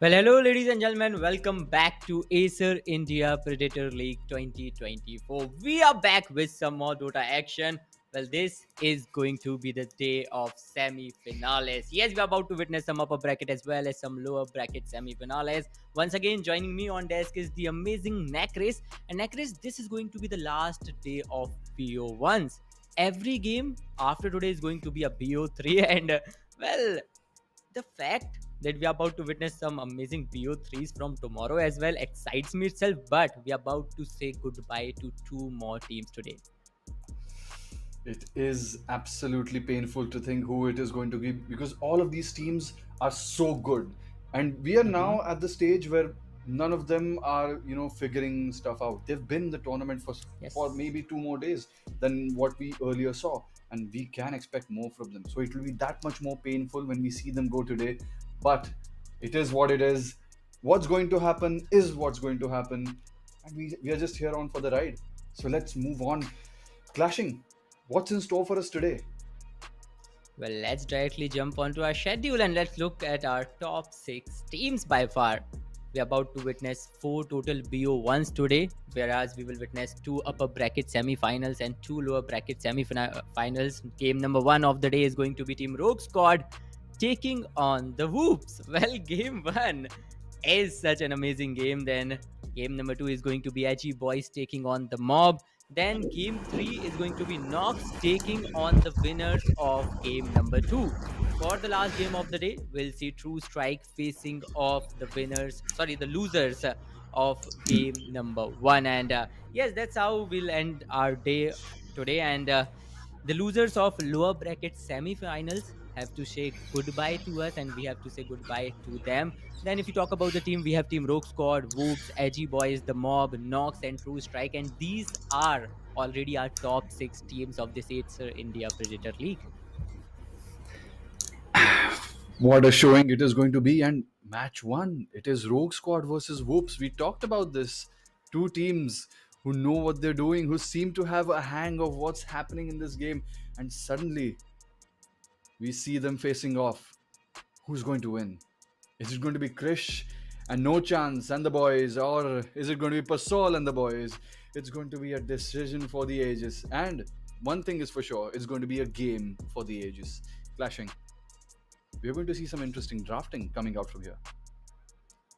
Well, hello, ladies and gentlemen. Welcome back to Acer India Predator League 2024. We are back with some more Dota action. Well, this is going to be the day of semi-finales. Yes, we are about to witness some upper bracket as well as some lower bracket semi-finales. Once again, joining me on desk is the amazing Necris. And Necris, this is going to be the last day of BO1s. Every game after today is going to be a BO3, and well, the fact that we are about to witness some amazing BO3s from tomorrow as well excites me itself, but we are about to say goodbye to two more teams today. It is absolutely painful to think who it is going to be because all of these teams are so good. And we are Mm-hmm. now at the stage where none of them are, figuring stuff out. They've been in the tournament for Yes. maybe 2 more days than what we earlier saw. And we can expect more from them. So it will be that much more painful when we see them go today. But it is what it is. What's going to happen is what's going to happen. And we are just here on for the ride. So let's move on. Clashing. What's in store for us today? Well, let's directly jump onto our schedule and let's look at our top six teams by far. We're about to witness four total BO1s today, whereas we will witness two upper bracket semi-finals and two lower bracket semi-finals. Game number one of the day is going to be Team Rogue Squad taking on the Whoops. Well, game one is such an amazing game. Then game number two is going to be Edgy Boys taking on the Mob. Then game three is going to be Nox taking on the winners of game number two. For the last game of the day, we'll see Truestrike facing off the winners, sorry, the losers of game number one. And yes, that's how we'll end our day today. And the losers of lower bracket semi-finals have to say goodbye to us, and we have to say goodbye to them. Then, if you talk about the team, we have Team Rogue Squad, Whoops, Edgy Boys, The Mob, Nox, and True Strike, and these are already our top six teams of this Acer India Predator League. What a showing it is going to be. And match one, it is Rogue Squad versus Whoops. We talked about this. Two teams who know what they're doing, who seem to have a hang of what's happening in this game. And suddenly, we see them facing off. Who's going to win? Is it going to be Krish and No Chance and the boys, or is it going to be Pasol and the boys? It's going to be a decision for the ages. And one thing is for sure, it's going to be a game for the ages. Clashing. We're going to see some interesting drafting coming out from here.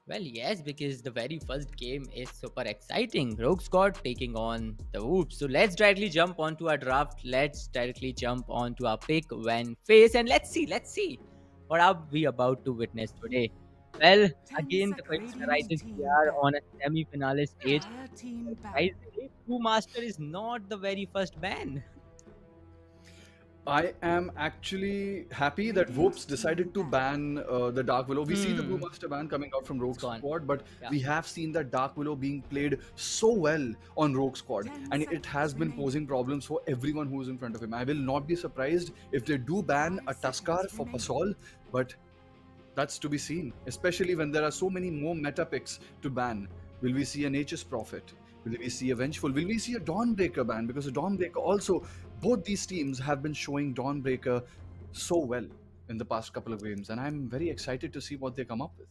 Well, yes, because the very first game is super exciting. Rogue Squad taking on the Whoops. So let's directly jump onto our draft. Let's directly jump onto our pick when face, and let's see what are we about to witness today. Well, 10 again, the seconds question to arises. We team are ban. on a semi-finale stage. Team ban. Surprisingly, True Master is not the very first ban. I am actually happy that Radiant Vopes team decided to ban. ban the Dark Willow. We see the Hmm, Brewmaster ban coming out from it's Rogue gone. Squad, but Yeah. we have seen that Dark Willow being played so well on Rogue Squad, 10 and it has seconds been remaining. posing problems for everyone who is in front of him. I will not be surprised if they do ban 5 a Tuskar seconds for remaining. Pasol, but that's to be seen, especially when there are so many more meta picks to ban. Will we see a Nature's Prophet? Will we see a Vengeful? Will we see a Dawnbreaker ban? Because a Dawnbreaker also, both these teams have been showing Dawnbreaker so well in the past couple of games, and I'm very excited to see what they come up with.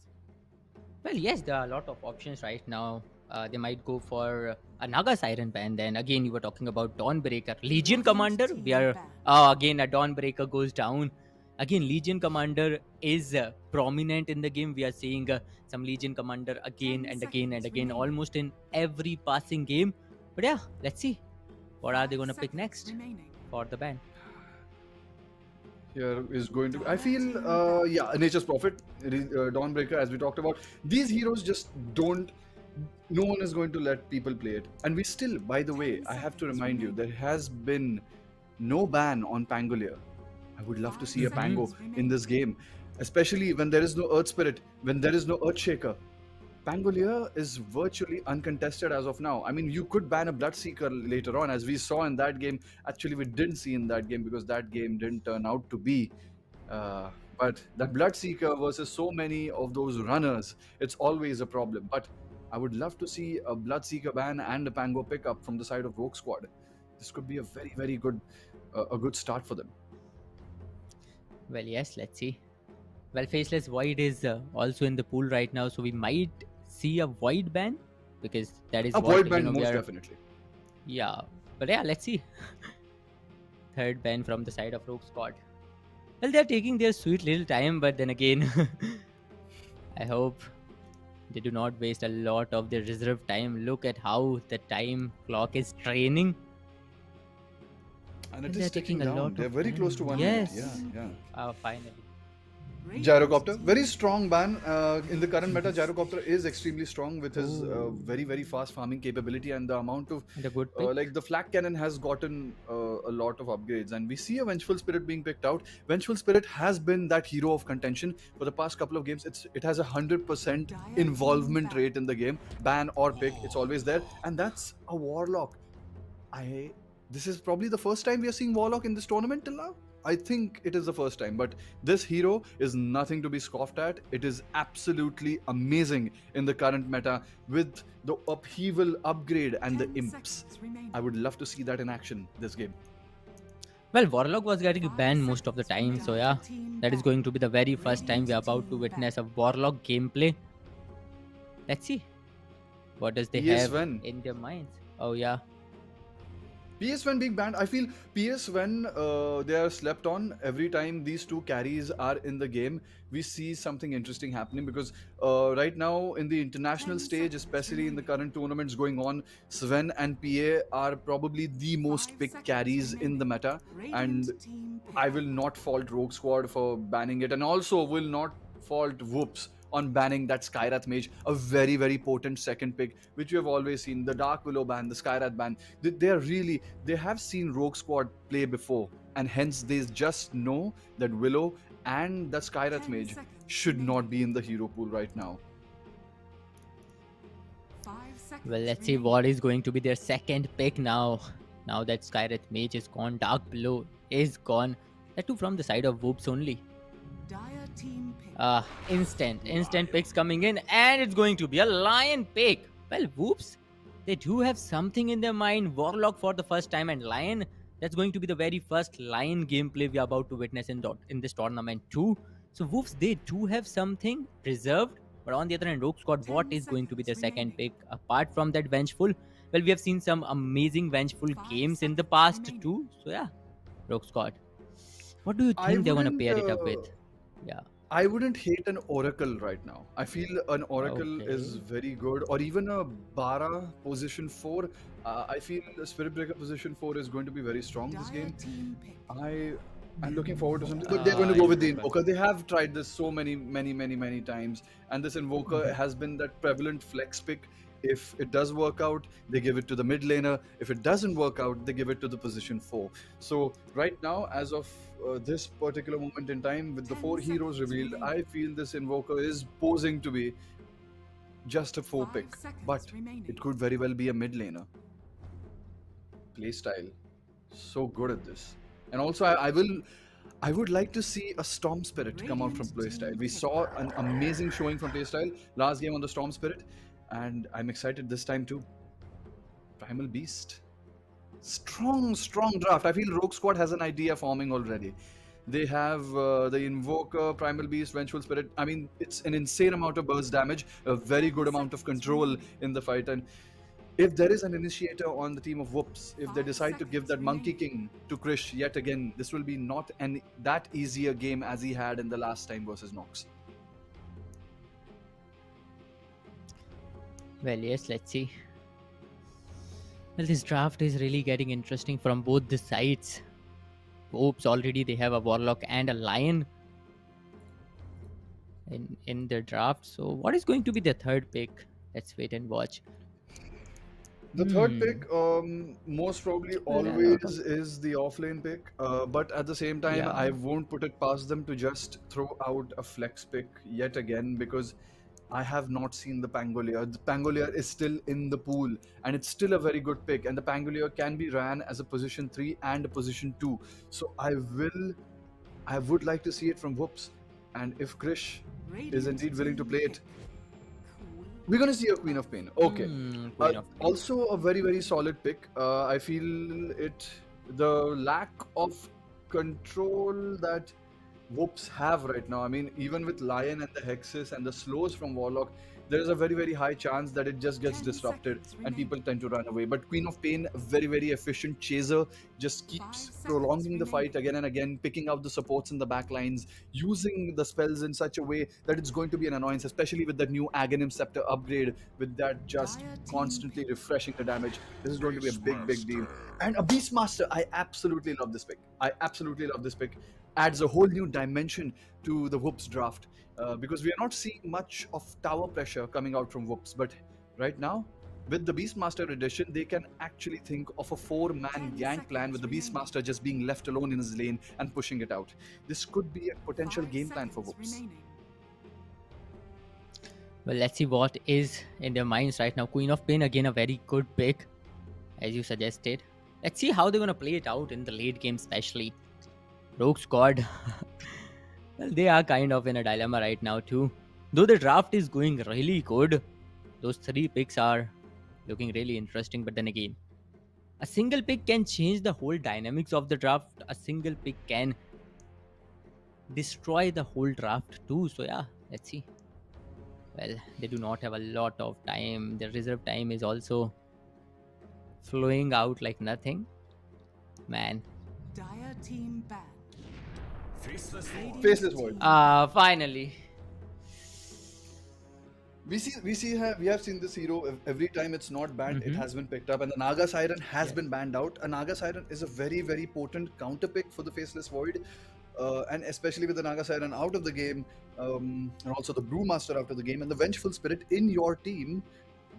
Well, yes, there are a lot of options right now. They might go for a Naga Siren ban. Then again, you were talking about Dawnbreaker. Legion Radiant Commander, we team are ban. again a Dawnbreaker goes down. Again, Legion Commander is prominent in the game. We are seeing some Legion Commander again 10 and again and seconds again, remaining. almost in every passing game. But yeah, let's see what are they 5 going to pick seconds next remaining. for the ban. Here is going to, I Dire feel, team ban. yeah, Nature's Prophet, Dawnbreaker, as we talked about. These heroes just don't, no one is going to let people play it. And we still, by the way, 10 I have to seconds remind you, there remaining. has been no ban on Pangolier. I would love to 5 see a Hmm. Pango seconds in this remaining. game, especially when there is no Earth Spirit, when there is no Earth Shaker. Pangolier is virtually uncontested as of now. I mean, you could ban a Bloodseeker later on, as we saw in that game. Actually, we didn't see in that game because that game didn't turn out to be. But that Bloodseeker versus so many of those runners, it's always a problem. But I would love to see a Bloodseeker ban and a Pango pickup from the side of Rogue Squad. This could be a very, very good, a good start for them. Well, yes, let's see. Well, Faceless Void is also in the pool right now, so we might see a Void ban because that is A what void band, we most are. definitely. Yeah, but yeah, let's see. Third ban from the side of Rogue Squad. Well, they're taking their sweet little time, but then again, I hope they do not waste a lot of their reserve time. Look at how the time clock is training. And Well, it they're is ticking taking a down. lot They're of very close to time. 1 minute. Yeah, Yes. yeah. Finally. Gyrocopter, very strong ban in the current meta. Gyrocopter is extremely strong with his Oh, very fast farming capability, and the amount of and a good pick. like the flak cannon has gotten a lot of upgrades, and we see a Vengeful Spirit being picked out. Vengeful Spirit has been that hero of contention for the past couple of games. It has 100% involvement rate in the game, ban or pick, it's always there, and that's a Warlock. This is probably the first time we are seeing Warlock in this tournament till now. I think it is the first time, but this hero is nothing to be scoffed at. It is absolutely amazing in the current meta with the upheaval upgrade and the imps. I would love to see that in action this game. Well, Warlock was getting banned most of the time, so yeah, that is going to be the very first time we are about to witness a Warlock gameplay. Let's see. What does they have PSN. in their minds? Oh yeah. PSN being banned, I feel PSN they are slept on. Every time these two carries are in the game, we see something interesting happening because right now in the international stage, especially in the current tournaments going on, Sven and PA are probably the most picked carries in the meta, and I will not fault Rogue Squad for banning it, and also will not fault Whoops on banning that Skyrath mage, a very, very potent second pick, which you have always seen. The Dark Willow ban, the Skyrath ban. They have seen Rogue Squad play before, and hence they just know that Willow and the Skyrath mage should not be in the hero pool right now. Well, let's see what is going to be their second pick now. Now that Skyrath mage is gone, Dark Below is gone. That too from the side of Whoops only. Instant picks coming in, and it's going to be a Lion pick. Well, Whoops, they do have something in their mind. Warlock for the first time, and Lion. That's going to be the very first Lion gameplay we are about to witness in this tournament too. So Whoops, they do have something reserved. But on the other hand, Rogue Squad, what is going to be their second pick? Apart from that Vengeful, well, we have seen some amazing Vengeful games in the past too. So yeah, Rogue Squad. What do you think they're gonna pair it up with? Yeah. I wouldn't hate an Oracle right now. I feel an Oracle is very good, or even a Bara position 4. I feel the Spirit Breaker position 4 is going to be very strong this game. I'm looking forward to something, but they're going to go with the Invoker. They have tried this so many times, and this Invoker has been that prevalent flex pick. If it does work out, they give it to the mid laner. If it doesn't work out, they give it to the position 4. So right now, as of this particular moment in time, with the 4 heroes revealed, I feel this Invoker is posing to be just a 4 pick, but it could very well be a mid laner. Playstyle, so good at this. And also, I would like to see a Storm Spirit come out from Playstyle. We saw an amazing showing from Playstyle last game on the Storm Spirit, and I'm excited this time too. Primal Beast. Strong draft. I feel Rogue Squad has an idea forming already. They have the Invoker, Primal Beast, Vengeful Spirit. I mean, it's an insane amount of burst damage, a very good amount of control in the fight, and if there is an initiator on the team of Whoops, if they decide to give that Monkey King to Krish yet again, this will be not that easy a game as he had in the last time versus Nox. Well, yes, let's see. Well, this draft is really getting interesting from both the sides. Oops, already they have a Warlock and a Lion in their draft. So what is going to be the third pick? Let's wait and watch. The third pick, most probably always is the offlane pick, but at the same time, I won't put it past them to just throw out a flex pick yet again, because I have not seen the Pangolier. The Pangolier is still in the pool, and it's still a very good pick, and the Pangolier can be ran as a position 3 and a position 2. So I would like to see it from Whoops, and if Krish is indeed willing to play it, we're going to see a Queen of Pain. Okay. Also a very, very solid pick. I feel the lack of control that Whoops have right now. I mean, even with Lion and the Hexes and the slows from Warlock, there is a very, very high chance that it just gets 10 disrupted seconds and people remaining. tend to run away. But Queen of Pain, a very, very efficient chaser, just 5 keeps seconds prolonging the fight remaining. again and again, picking out the supports in the back lines, using the spells in such a way that it's going to be an annoyance, especially with the new Aghanim Scepter upgrade, with that just Dire team constantly pick. refreshing the damage. This is going to be a big, big deal. And a Beastmaster, I absolutely love this pick. I absolutely love this pick. Adds a whole new dimension to the Whoops draft because we are not seeing much of tower pressure coming out from Whoops. But right now, with the Beastmaster edition, they can actually think of a 4-man 10 gank plan with the seconds Beastmaster just being left alone in his lane and pushing it out. This could be a potential 5 game plan for seconds Whoops. remaining. Well, let's see what is in their minds right now. Queen of Pain, again, a very good pick, as you suggested. Let's see how they're going to play it out in the late game, especially. Rogue Squad, well, they are kind of in a dilemma right now, too. Though the draft is going really good, those 3 picks are looking really interesting. But then again, a single pick can change the whole dynamics of the draft. A single pick can destroy the whole draft, too. So, yeah, let's see. Well, they do not have a lot of time. The reserve time is also flowing out like nothing. Man. Dire team banned. Faceless Faceless Void. Finally. We have seen this hero every time it's not banned, it Mhm. has been picked up, and the Naga Siren has Yes. been banned out. A Naga Siren is a very, very potent counter pick for the Faceless Void, and especially with the Naga Siren out of the game, and also the Brewmaster out of the game, and the Vengeful Spirit in your team.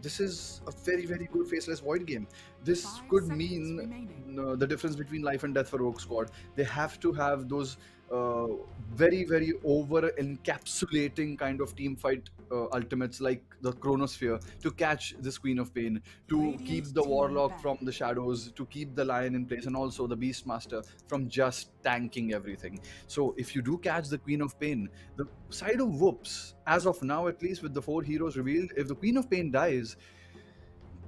This is a very, very good Faceless Void game. This 5 could seconds mean remaining. the difference between life and death for Rogue Squad. They have to have those uh, very, very over encapsulating kind of team fight ultimates like the Chronosphere to catch this Queen of Pain, to Radiant keep the team Warlock back. from the shadows, to keep the Lion in place, and also the Beastmaster from just tanking everything. So if you do catch the Queen of Pain, the side of Whoops, as of now at least with the 4 heroes revealed, if the Queen of Pain dies,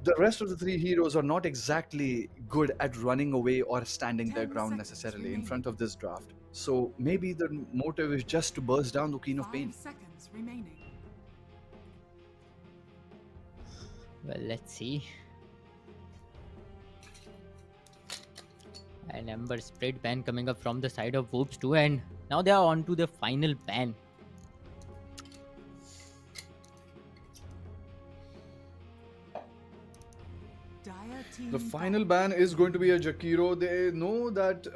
the rest of the 3 heroes are not exactly good at running away or standing their 10 ground seconds necessarily in remaining. front of this draft. So maybe the motive is just to burst down the Queen of 5 Pain. seconds remaining. Well, let's see. An Ember Spirit ban coming up from the side of Whoops too, and now they are on to the final ban. Dire team The final back. ban is going to be a Jakiro. They know that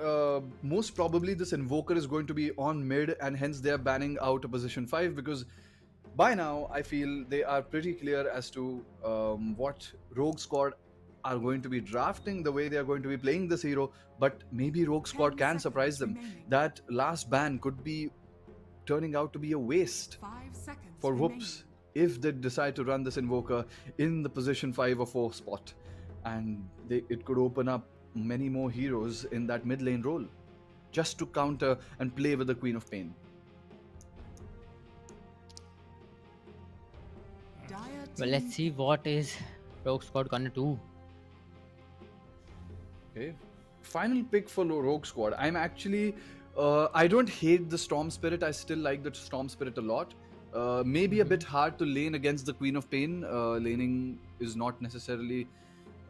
most probably this Invoker is going to be on mid, and hence they are banning out a position 5 because by now I feel they are pretty clear as to what Rogue Squad are going to be drafting, the way they are going to be playing this hero. But maybe Rogue 10 Squad can surprise seconds them. remaining. That last ban could be turning out to be a waste 5 seconds for remaining. Whoops if they decide to run this Invoker in the position 5 or 4 spot. And it could open up many more heroes in that mid lane role just to counter and play with the Queen of Pain. Dire Well, team let's see what is Rogue Squad gonna do. Okay. Final pick for Rogue Squad. I'm actually, I don't hate the Storm Spirit. I still like the Storm Spirit a lot. Maybe a bit hard to lane against the Queen of Pain. Laning is not necessarily.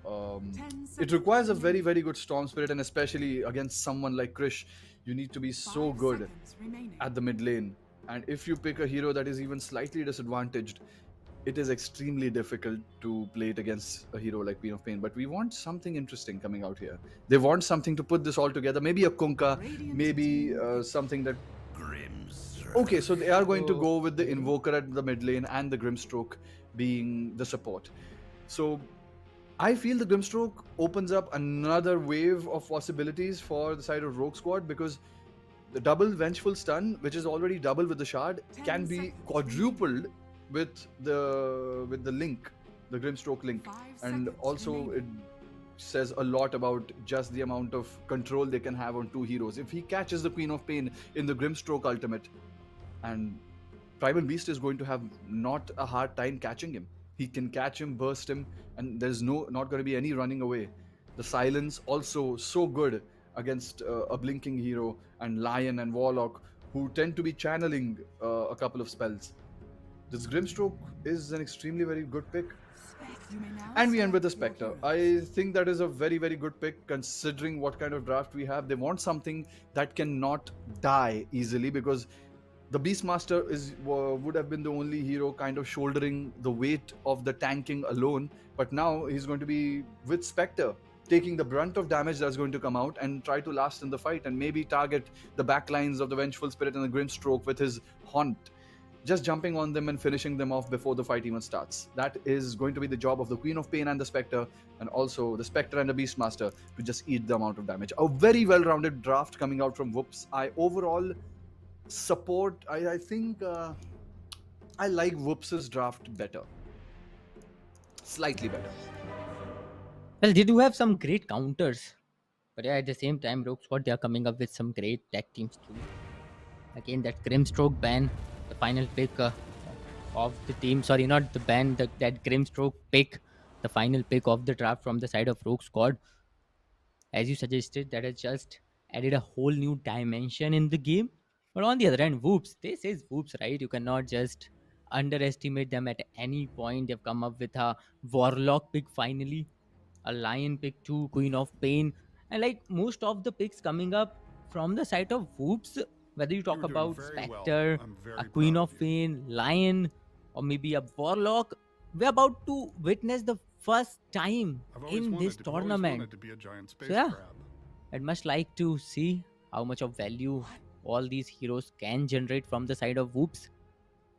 10 It requires a seconds very, very good Storm Spirit, and especially against someone like Krish, you need to be so 5 good seconds remaining. at the mid lane. And if you pick a hero that is even slightly disadvantaged, it is extremely difficult to play it against a hero like Queen of Pain. But we want something interesting coming out here. They want something to put this all together. Maybe a Kunkka, Radiant maybe team something that. Grims. Okay, so they are going to Oh, go with the okay. Invoker at the mid lane and the Grimstroke being the support. So I feel the Grimstroke opens up another wave of possibilities for the side of Rogue Squad because the double Vengeful Stun, which is already double with the Shard, 10 can be seconds quadrupled with the link, the Grimstroke link, 5 and seconds also remaining. it says a lot about just the amount of control they can have on 2 heroes. If he catches the Queen of Pain in the Grimstroke ultimate, and Primal Beast is going to have not a hard time catching him. He can catch him, burst him, and there's not going to be any running away. The silence also so good against a blinking hero and Lion and Warlock who tend to be channeling a couple of spells. This Grimstroke is an extremely very good pick. You may now And we end with the select your Spectre. heroes. I think that is a very, very good pick considering what kind of draft we have. They want something that cannot die easily, because the Beastmaster would have been the only hero kind of shouldering the weight of the tanking alone. But now he's going to be with Spectre, taking the brunt of damage that's going to come out and try to last in the fight and maybe target the backlines of the Vengeful Spirit and the Grimstroke with his Haunt, just jumping on them and finishing them off before the fight even starts. That is going to be the job of the Queen of Pain and the Spectre, and also the Spectre and the Beastmaster to just eat the amount of damage. A very well-rounded draft coming out from Whoops. I overall support, I think I like Whoops' draft better. Slightly better. Well, they do have some great counters. But yeah, at the same time, Rogue Squad, they are coming up with some great tag teams too. Again, that Grimstroke ban, the final pick of the team. Sorry, not the ban, that Grimstroke pick, the final pick of the draft from the side of Rogue Squad. As you suggested, that has just added a whole new dimension in the game. But on the other hand, Whoops, this is Whoops, right? You cannot just underestimate them at any point. They've come up with a Warlock pick finally, a Lion pick too, Queen of Pain, and like most of the picks coming up from the side of Whoops, whether you talk You're doing about very well. Spectre, I'm very a Queen proud of of you. Pain, Lion, or maybe a Warlock, we're about to witness the first time I've always in wanted this to, I've always tournament. wanted to be a giant space yeah. crab. I'd much like to see how much of value all these heroes can generate from the side of Whoops.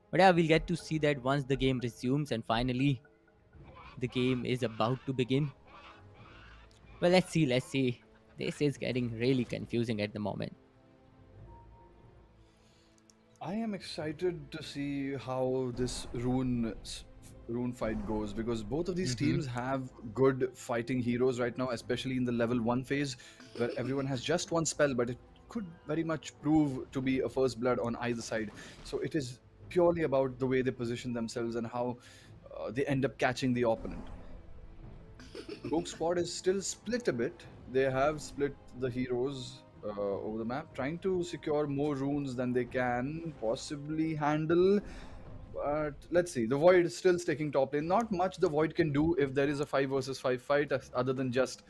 But yeah, we'll get to see that once the game resumes and finally the game is about to begin. Well, let's see. This is getting really confusing at the moment. I am excited to see how this rune fight goes, because both of these teams have good fighting heroes right now, especially in the level 1 phase where everyone has just one spell, but it could very much prove to be a first blood on either side. So it is purely about the way they position themselves and how they end up catching the opponent. Rogue Squad is still split a bit. They have split the heroes over the map, trying to secure more runes than they can possibly handle. But let's see. The Void is still sticking top lane. Not much the Void can do if there is a 5 versus 5 fight, other than just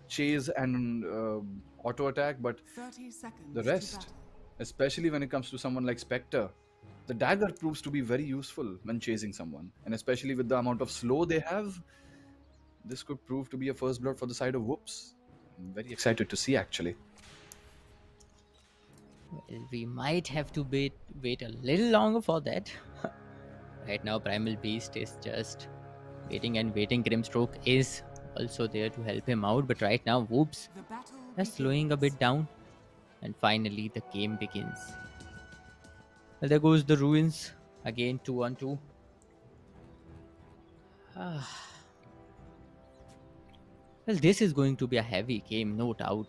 chase and auto attack. But 30 seconds the to rest, battle. especially when it comes to someone like Spectre, the dagger proves to be very useful when chasing someone. And especially with the amount of slow they have, this could prove to be a first blood for the side of Whoops. I'm very excited to see, actually. Well, we might have to wait a little longer for that. Right now, Primal Beast is just waiting and waiting. Grimstroke is also there to help him out, but right now, Whoops The battle is slowing a begins. bit down. And finally, the game begins. Well, there goes the Ruins. Again, 2-on-2. Well, this is going to be a heavy game, no doubt.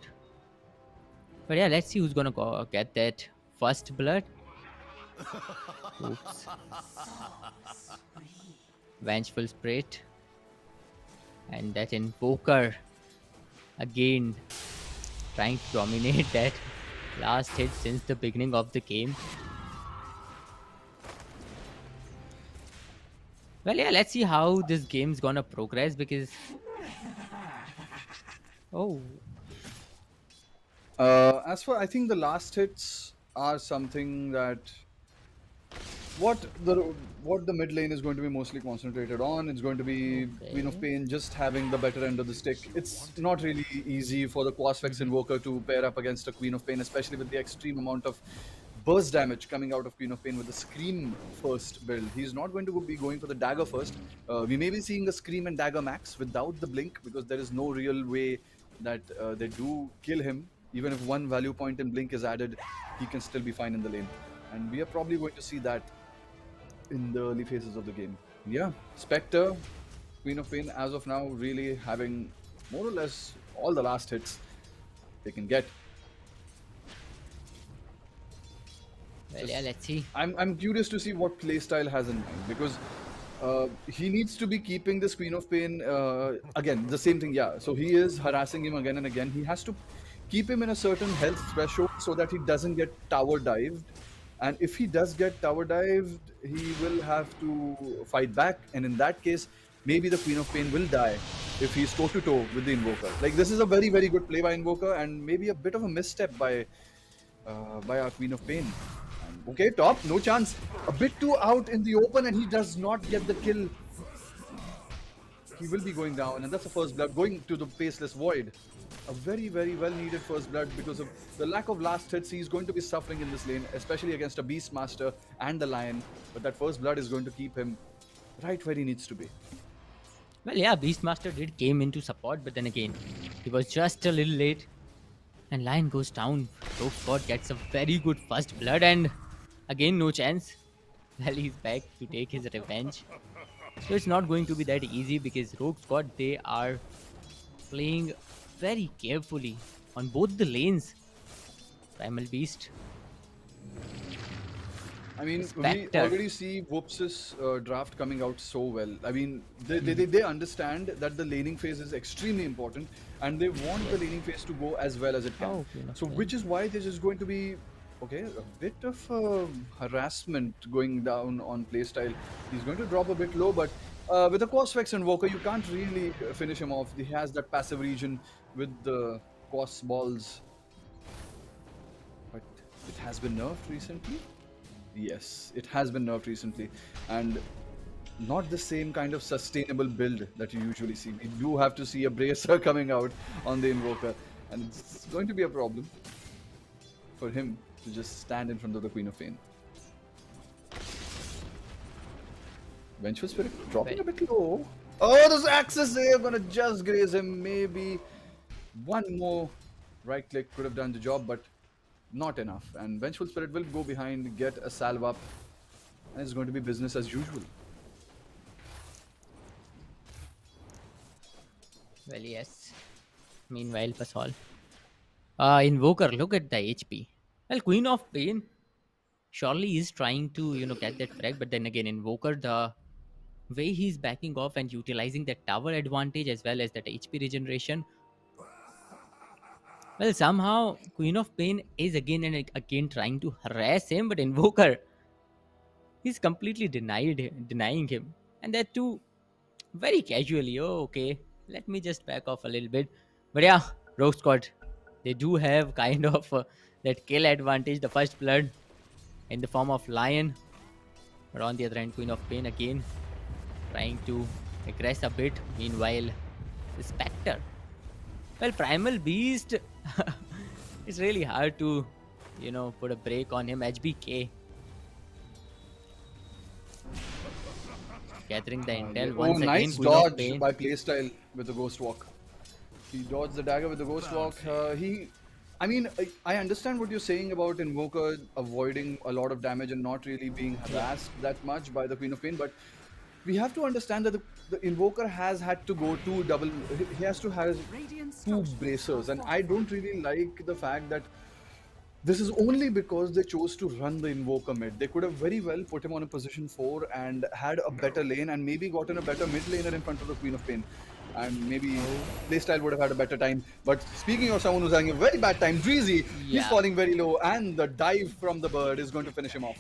But yeah, let's see who's gonna go get that first blood. Oops. Vengeful Spirit. And that Invoker. Again, trying to dominate that last hit since the beginning of the game. Well, yeah, let's see how this game's gonna progress, because... Oh, As for, I think the last hits are something that what the mid lane is going to be mostly concentrated on. It's going to be Queen of Okay. Pain just having the better end of the stick. It's not really easy for the Quasvex Invoker to pair up against a Queen of Pain, especially with the extreme amount of burst damage coming out of Queen of Pain with the Scream first build. He's not going to be going for the Dagger first. We may be seeing a Scream and Dagger max without the Blink, because there is no real way that they do kill him. Even if one value point in Blink is added, he can still be fine in the lane. And we are probably going to see that in the early phases of the game. Yeah, Spectre, Queen of Pain, as of now, really having more or less all the last hits they can get. Well, yeah, let's see. I'm curious to see what playstyle has in mind, because he needs to be keeping this Queen of Pain again, the same thing. Yeah, so he is harassing him again and again. He has to keep him in a certain health threshold so that he doesn't get tower dived. And if he does get tower dived, he will have to fight back. And in that case, maybe the Queen of Pain will die if he's toe to toe with the Invoker. Like, this is a very, very good play by Invoker, and maybe a bit of a misstep by our Queen of Pain. And, okay, top, no chance. A bit too out in the open, and he does not get the kill. He will be going down, and that's the first blood going to the Faceless Void. A very, very well needed first blood because of the lack of last hits. He's going to be suffering in this lane, especially against a Beastmaster and the Lion. But that first blood is going to keep him right where he needs to be. Well, yeah, Beastmaster did came into support, but then again, he was just a little late. And Lion goes down. Rogue Squad gets a very good first blood, and again, no chance. Well, he's back to take his revenge. So it's not going to be that easy because Rogue Squad, they are playing very carefully on both the lanes. Primal Beast. I mean, Spectre. we already see Whoops' draft coming out so well. I mean, they understand that the laning phase is extremely important, and they want the laning phase to go as well as it can. Oh, okay, So, okay. which is why this is going to be, okay, a bit of harassment going down on playstyle. He's going to drop a bit low, but with the Quasfex Invoker, you can't really finish him off. He has that passive region with the Quas balls. But it has been nerfed recently. Yes, it has been nerfed recently, and not the same kind of sustainable build that you usually see. We do have to see a bracer coming out on the Invoker, and it's going to be a problem for him to just stand in front of the Queen of Pain. Vengeful Spirit dropping a bit low. Oh, this Axis save gonna just graze him. Maybe one more right click could have done the job, but not enough. And Vengeful Spirit will go behind, get a salve up, and it's going to be business as usual. Well, yes. Meanwhile, Pasol. Invoker, look at the HP. Well, Queen of Pain surely is trying to, get that frag, but then again, Invoker, the way he's backing off and utilizing that tower advantage as well as that HP regeneration. Well, somehow Queen of Pain is again and again trying to harass him, but Invoker, he's completely denying him, and that too very casually. Oh, okay, let me just back off a little bit. But yeah, Rogue Squad, they do have kind of that kill advantage, the first blood in the form of Lion. But on the other hand, Queen of Pain again trying to aggress a bit. Meanwhile, the Spectre. Well, Primal Beast, it's really hard to, put a break on him. HBK. Gathering the intel Oh, once again. nice Queen of dodge Pain. by playstyle with the Ghost Walk. He dodged the dagger with the Ghost Walk. I mean, I understand what you're saying about Invoker avoiding a lot of damage and not really being harassed that much by the Queen of Pain, but we have to understand that the Invoker has had to go to double. He has to have two bracers, and I don't really like the fact that this is only because they chose to run the Invoker mid. They could have very well put him on a position 4 and had a better lane and maybe gotten a better mid laner in front of the Queen of Pain. And maybe playstyle would have had a better time. But speaking of someone who's having a very bad time, Dreezy, he's Yeah. falling very low, and the dive from the bird is going to finish him off.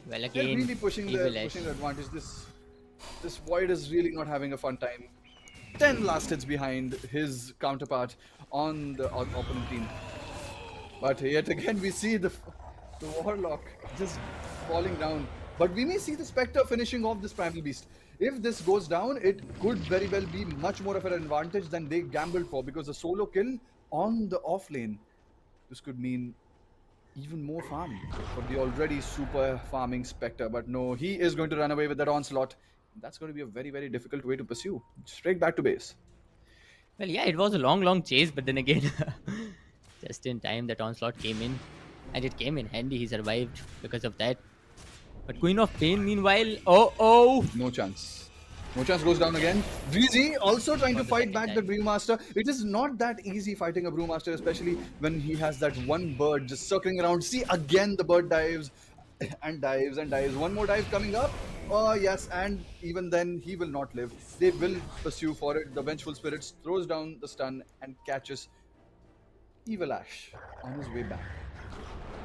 Well, They're again, really pushing Evil the Ash. advantage. This Void is really not having a fun time. 10 last hits behind his counterpart on the opponent team. But yet again, we see the Warlock just falling down. But we may see the Spectre finishing off this Primal Beast. If this goes down, it could very well be much more of an advantage than they gambled for, because a solo kill on the off lane, this could mean even more farm for the already super farming Spectre. But no, he is going to run away with that onslaught. That's going to be a very, very difficult way to pursue. Straight back to base. Well, yeah, it was a long chase, but then again, just in time that onslaught came in, and it came in handy. He survived because of that. But Queen of Pain, meanwhile, oh, No chance. No chance goes down again. Dreezy also trying to the fight second back time. the Brewmaster. It is not that easy fighting a Brewmaster, especially when he has that one bird just circling around. See, again the bird dives. and dives and dives. One more dive coming up. Oh, yes, and even then, he will not live. They will pursue for it. The Vengeful Spirits throws down the stun and catches Evil Ash on his way back.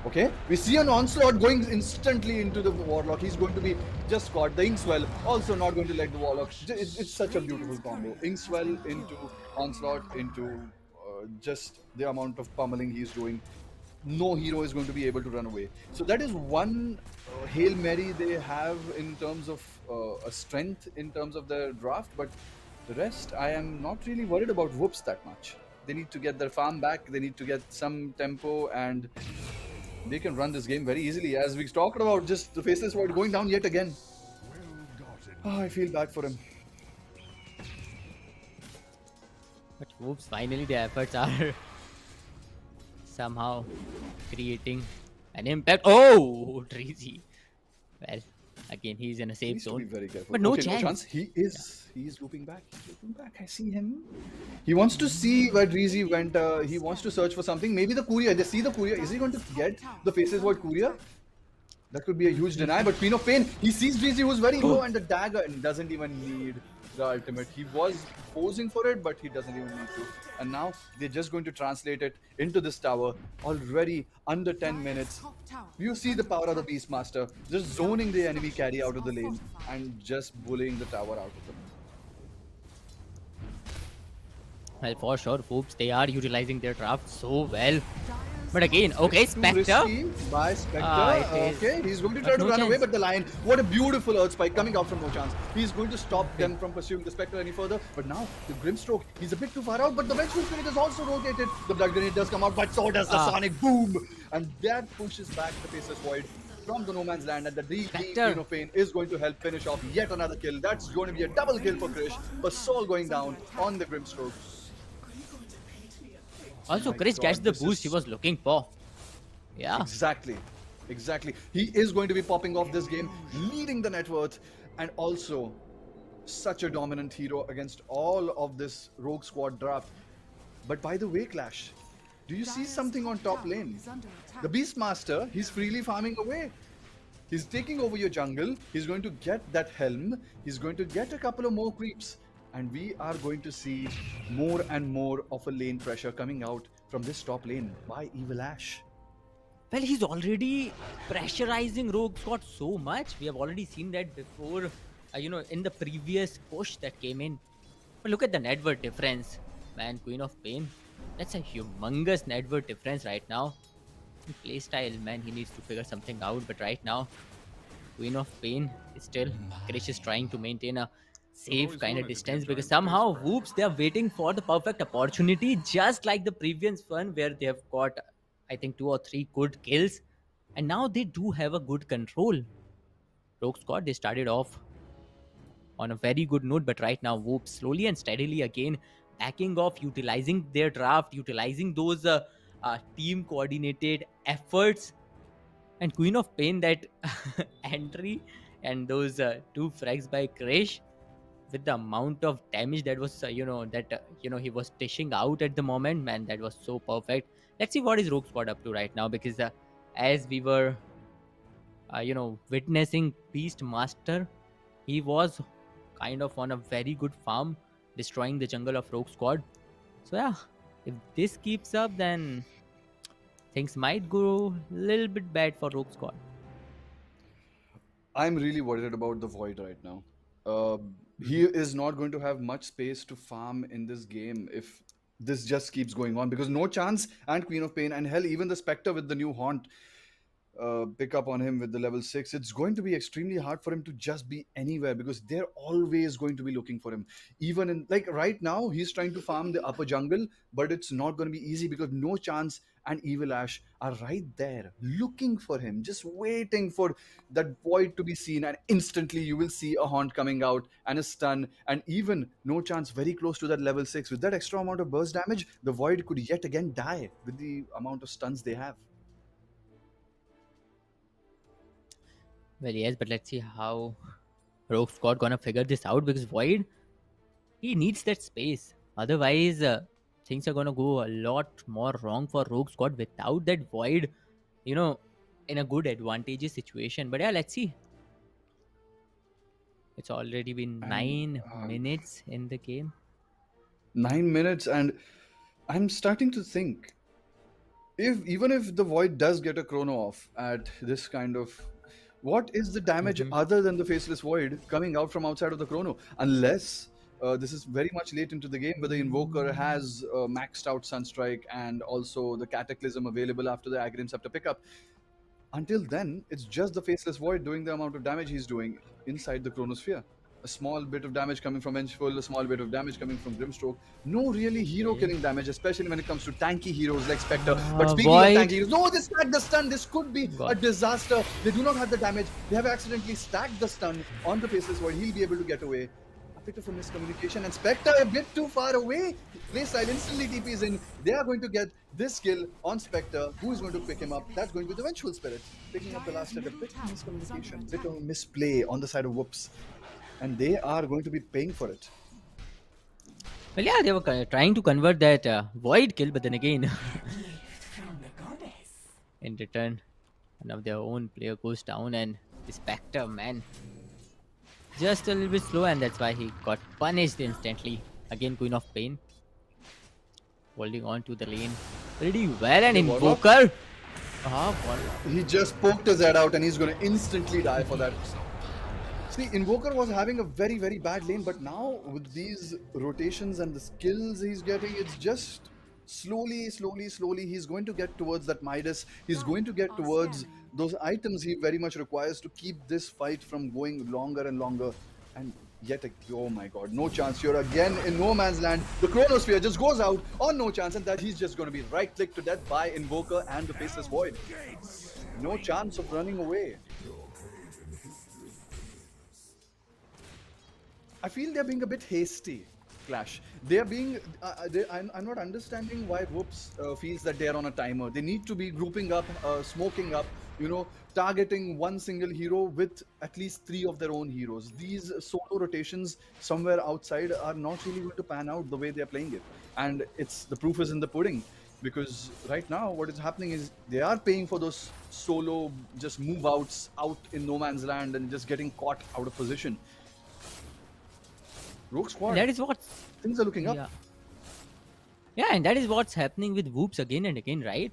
Okay, we see an onslaught going instantly into the Warlock. He's going to be just caught. The Inkswell also not going to let the Warlock. It's such a beautiful combo. Inkswell into onslaught into just the amount of pummeling he's doing. No hero is going to be able to run away. So that is one Hail Mary they have in terms of a strength in terms of their draft, but the rest I am not really worried about Whoops that much. They need to get their farm back, they need to get some tempo, and they can run this game very easily. As we talked about, just the Faceless Void going down yet again. Oh, I feel bad for him. But whoops, finally the efforts are somehow creating an impact. Oh, Treasy. Well, again, he's in a safe Needs to zone. be very careful. But no Okay, chance. He is looping back. He's looping back. I see him. He wants to see where Dreezy went. He wants to search for something. Maybe the courier. They see the courier. Is he going to get the Faceless Void courier? That could be a huge deny. But Queen of Pain, he sees Dreezy who's very low, and the dagger, and doesn't even need the ultimate. He was posing for it, but he doesn't even need to. And now they're just going to translate it into this tower. Already under 10 minutes. You see the power of the Beastmaster, just zoning the enemy carry out of the lane and just bullying the tower out of them. Well, for sure, Whoops, they are utilizing their draft so well. But again, okay, Spectre. Risky by Spectre. Okay, he's going to try to run away, but the Lion, what a beautiful Earth Spike coming out from No Chance. He's going to stop them from pursuing the Spectre any further. But now, the Grimstroke, he's a bit too far out, but the Vengeful Spirit is also rotated. The Blood Grenade does come out, but so does the Sonic Boom. And that pushes back the Faceless Void from the No Man's Land, and the Queen of Pain is going to help finish off yet another kill. That's going to be a double kill for Krish. But Soul going down on the Grimstroke. Also, Chris gets the boost he was looking for. Yeah. Exactly. He is going to be popping off this game, leading the net worth, and also such a dominant hero against all of this Rogue Squad draft. But by the way, Clash, do you see something on top lane? The Beastmaster, he's freely farming away. He's taking over your jungle. He's going to get that helm. He's going to get a couple of more creeps. And we are going to see more and more of a lane pressure coming out from this top lane by Evil Ash. Well, he's already pressurizing Rogue Squad so much. We have already seen that before, in the previous push that came in. But look at the net worth difference. Man, Queen of Pain, that's a humongous net worth difference right now. Playstyle, man, he needs to figure something out. But right now, Queen of Pain is still, Krish is trying to maintain a safe kind of distance, because somehow Whoops, they are waiting for the perfect opportunity, just like the previous one where they have got, I think, 2 or 3 good kills, and now they do have a good control. Rogue Squad, they started off on a very good note, but right now Whoops slowly and steadily again backing off, utilizing their draft, utilizing those team coordinated efforts. And Queen of Pain, that entry and those 2 frags by Krish, with the amount of damage that was he was dishing out at the moment, man, that was so perfect. Let's see what is Rogue Squad up to right now, because as we were witnessing Beastmaster, he was kind of on a very good farm, destroying the jungle of Rogue Squad. So yeah, if this keeps up, then things might go a little bit bad for Rogue Squad. I'm really worried about the Void right now. He is not going to have much space to farm in this game if this just keeps going on, because No Chance and Queen of Pain, and hell, even the Spectre with the new Haunt pick up on him with the level 6, it's going to be extremely hard for him to just be anywhere, because they're always going to be looking for him. Even in, like, right now, he's trying to farm the upper jungle, but it's not going to be easy, because No Chance and Evil Ash are right there looking for him, just waiting for that Void to be seen, and instantly you will see a Haunt coming out and a stun, and even No Chance very close to that level 6. With that extra amount of burst damage, the Void could yet again die with the amount of stuns they have. Well, yes, but let's see how Rogue Squad gonna figure this out, because Void, he needs that space. Otherwise, things are gonna go a lot more wrong for Rogue Squad. Without that Void, in a good advantageous situation. But yeah, let's see. It's already been And 9 minutes in the game. 9 minutes, and I'm starting to think, if even if the Void does get a chrono off at this kind of, what is the damage Mhm. other than the Faceless Void coming out from outside of the chrono? Unless this is very much late into the game, where the Invoker has maxed out Sunstrike and also the Cataclysm available after the Aghanim Scepter pickup. Until then, it's just the Faceless Void doing the amount of damage he's doing inside the Chronosphere. A small bit of damage coming from Vengeful, a small bit of damage coming from Grimstroke. No really hero Okay. killing damage, especially when it comes to tanky heroes like Spectre. But speaking of Void. tanky heroes, no, they stacked the stun. This could be a God. disaster. They do not have the damage. They have accidentally stacked the stun on the Faceless Void. He'll be able to get away. A bit of a miscommunication, and Spectre a bit too far away. Playstyle instantly TPs in. They are going to get this kill on Spectre. Who is going to pick him up? That's going to be the Vengeful Spirit. Picking up the last hit. A bit of miscommunication, bit of misplay on the side of Whoops. And they are going to be paying for it. Well, yeah, they were trying to convert that void kill, but then again, in return, one of their own player goes down, and the Spectre, man, just a little bit slow, and that's why he got punished instantly. Again, Queen of Pain, holding on to the lane pretty well, and Okay, warm up. Invoker. He just poked his head out and he's going to instantly die for that. See, Invoker was having a very, very bad lane, but now with these rotations and the skills he's getting, it's just slowly, he's going to get towards that Midas. He's going to get towards those items he very much requires to keep this fight from going longer and longer. And yet, oh my god, no chance. You're again in no man's land. The Chronosphere just goes out on no chance, and that he's just going to be right-clicked to death by Invoker and the Faceless Void. No chance of running away. I feel they're being a bit hasty, Clash. They're being. I'm not understanding why Whoops feels that they're on a timer. They need to be grouping up, smoking up, targeting one single hero with at least 3 of their own heroes. These solo rotations somewhere outside are not really going to pan out the way they're playing it. And the proof is in the pudding. Because right now, what is happening is they are paying for those solo just move outs out in no man's land and just getting caught out of position. Rogue Squad. That is what. Things are looking up. Yeah. Yeah, and that is what's happening with Whoops again and again, right?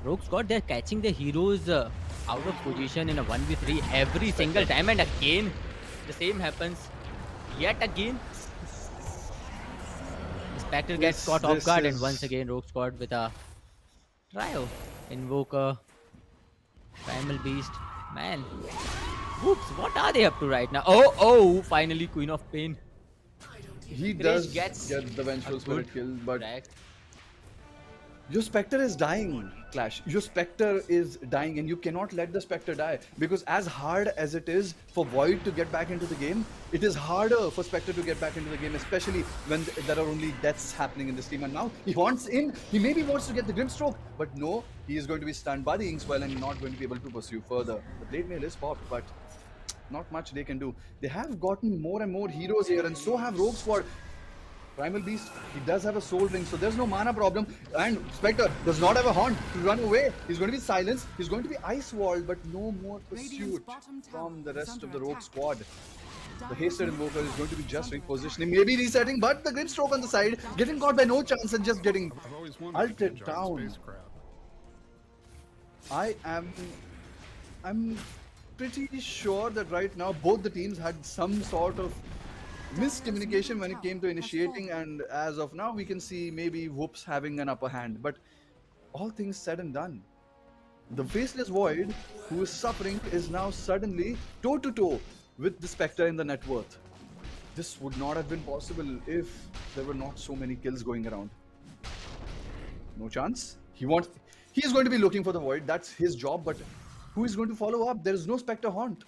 Rogue Squad, they're catching the heroes out of position in a 1v3 every single time, and again, the same happens yet again. Spectre gets caught off guard, and once again, Rogue Squad with a trio. Invoker, Primal Beast, man. Whoops, what are they up to right now? Oh, finally Queen of Pain. He Krish does gets get the Vengeful a Spirit good kill, but track. your Spectre is dying, Clash. Your Spectre is dying, and you cannot let the Spectre die. Because as hard as it is for Void to get back into the game, it is harder for Spectre to get back into the game, especially when there are only deaths happening in this team. And now he wants in. He maybe wants to get the Grimstroke, but no, he is going to be stunned by the Inkswell and not going to be able to pursue further. The Blade Mail is popped, but not much they can do. They have gotten more and more heroes here, and so have Rogue Squad. Primal Beast, he does have a soul ring, so there's no mana problem. And Spectre does not have a haunt to run away. He's going to be silenced. He's going to be ice walled, but no more pursuit from the rest of the Rogue Squad. The hasted Invoker is going to be just repositioning, maybe resetting, but the Grimstroke on the side, getting caught by no chance and just getting ulted down. I'm pretty sure that right now both the teams had some sort of miscommunication when it came to initiating, and as of now we can see maybe Whoops having an upper hand. But all things said and done, the Faceless Void, who is suffering, is now suddenly toe-to-toe with the Spectre in the net worth. This would not have been possible if there were not so many kills going around. No chance. He's going to be looking for the Void. That's his job, but who is going to follow up? There is no Spectre haunt.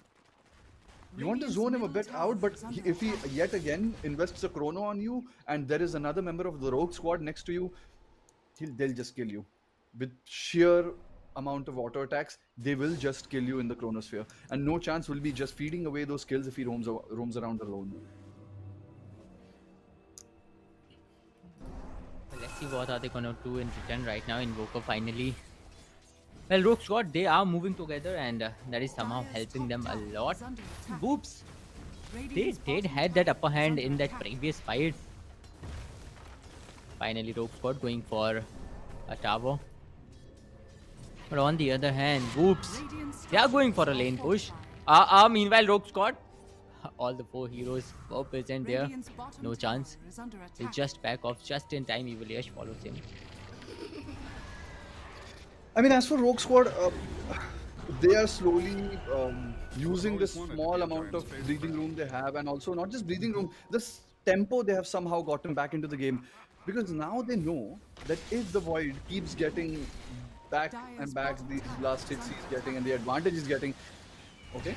You want to zone him a bit out, but if he yet again invests a chrono on you and there is another member of the Rogue Squad next to you, they'll just kill you. With sheer amount of auto attacks, they will just kill you in the Chronosphere. And no chance will be just feeding away those kills if he roams around alone. Let's see what are they gonna do in return right now. Invoker finally Well, Rogue Squad, they are moving together, and that is somehow helping them a lot. Whoops, they did had that upper hand in that previous fight. Finally, Rogue Squad going for a tower. But on the other hand, whoops, they are going for a lane push. Meanwhile, Rogue Squad, all the 4 heroes were present there. No chance. He'll just back off just in time. Evil Yash follows him. I mean, as for Rogue Squad, they are slowly using this small amount of breathing room they have, and also not just breathing room, this tempo they have somehow gotten back into the game. Because now they know that if the Void keeps getting back and back these last hits he's getting and the advantage he's getting, okay,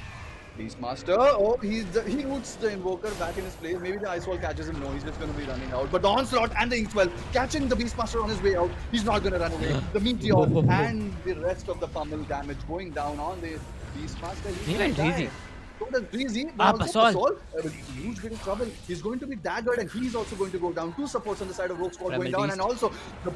Beastmaster, oh, he roots the Invoker back in his place. Maybe the Ice Wall catches him. No, he's just going to be running out. But the Onslaught and the Inkwell catching the Beastmaster on his way out. He's not going to run away. The Meteor and the rest of the pummel damage going down on the Beastmaster. He went easy. So does Breezy, Ah, but also Basol. huge bit of trouble. He's going to be daggered and he's also going to go down. 2 supports on the side of Rogue Squad going Primal down, Beast. and also the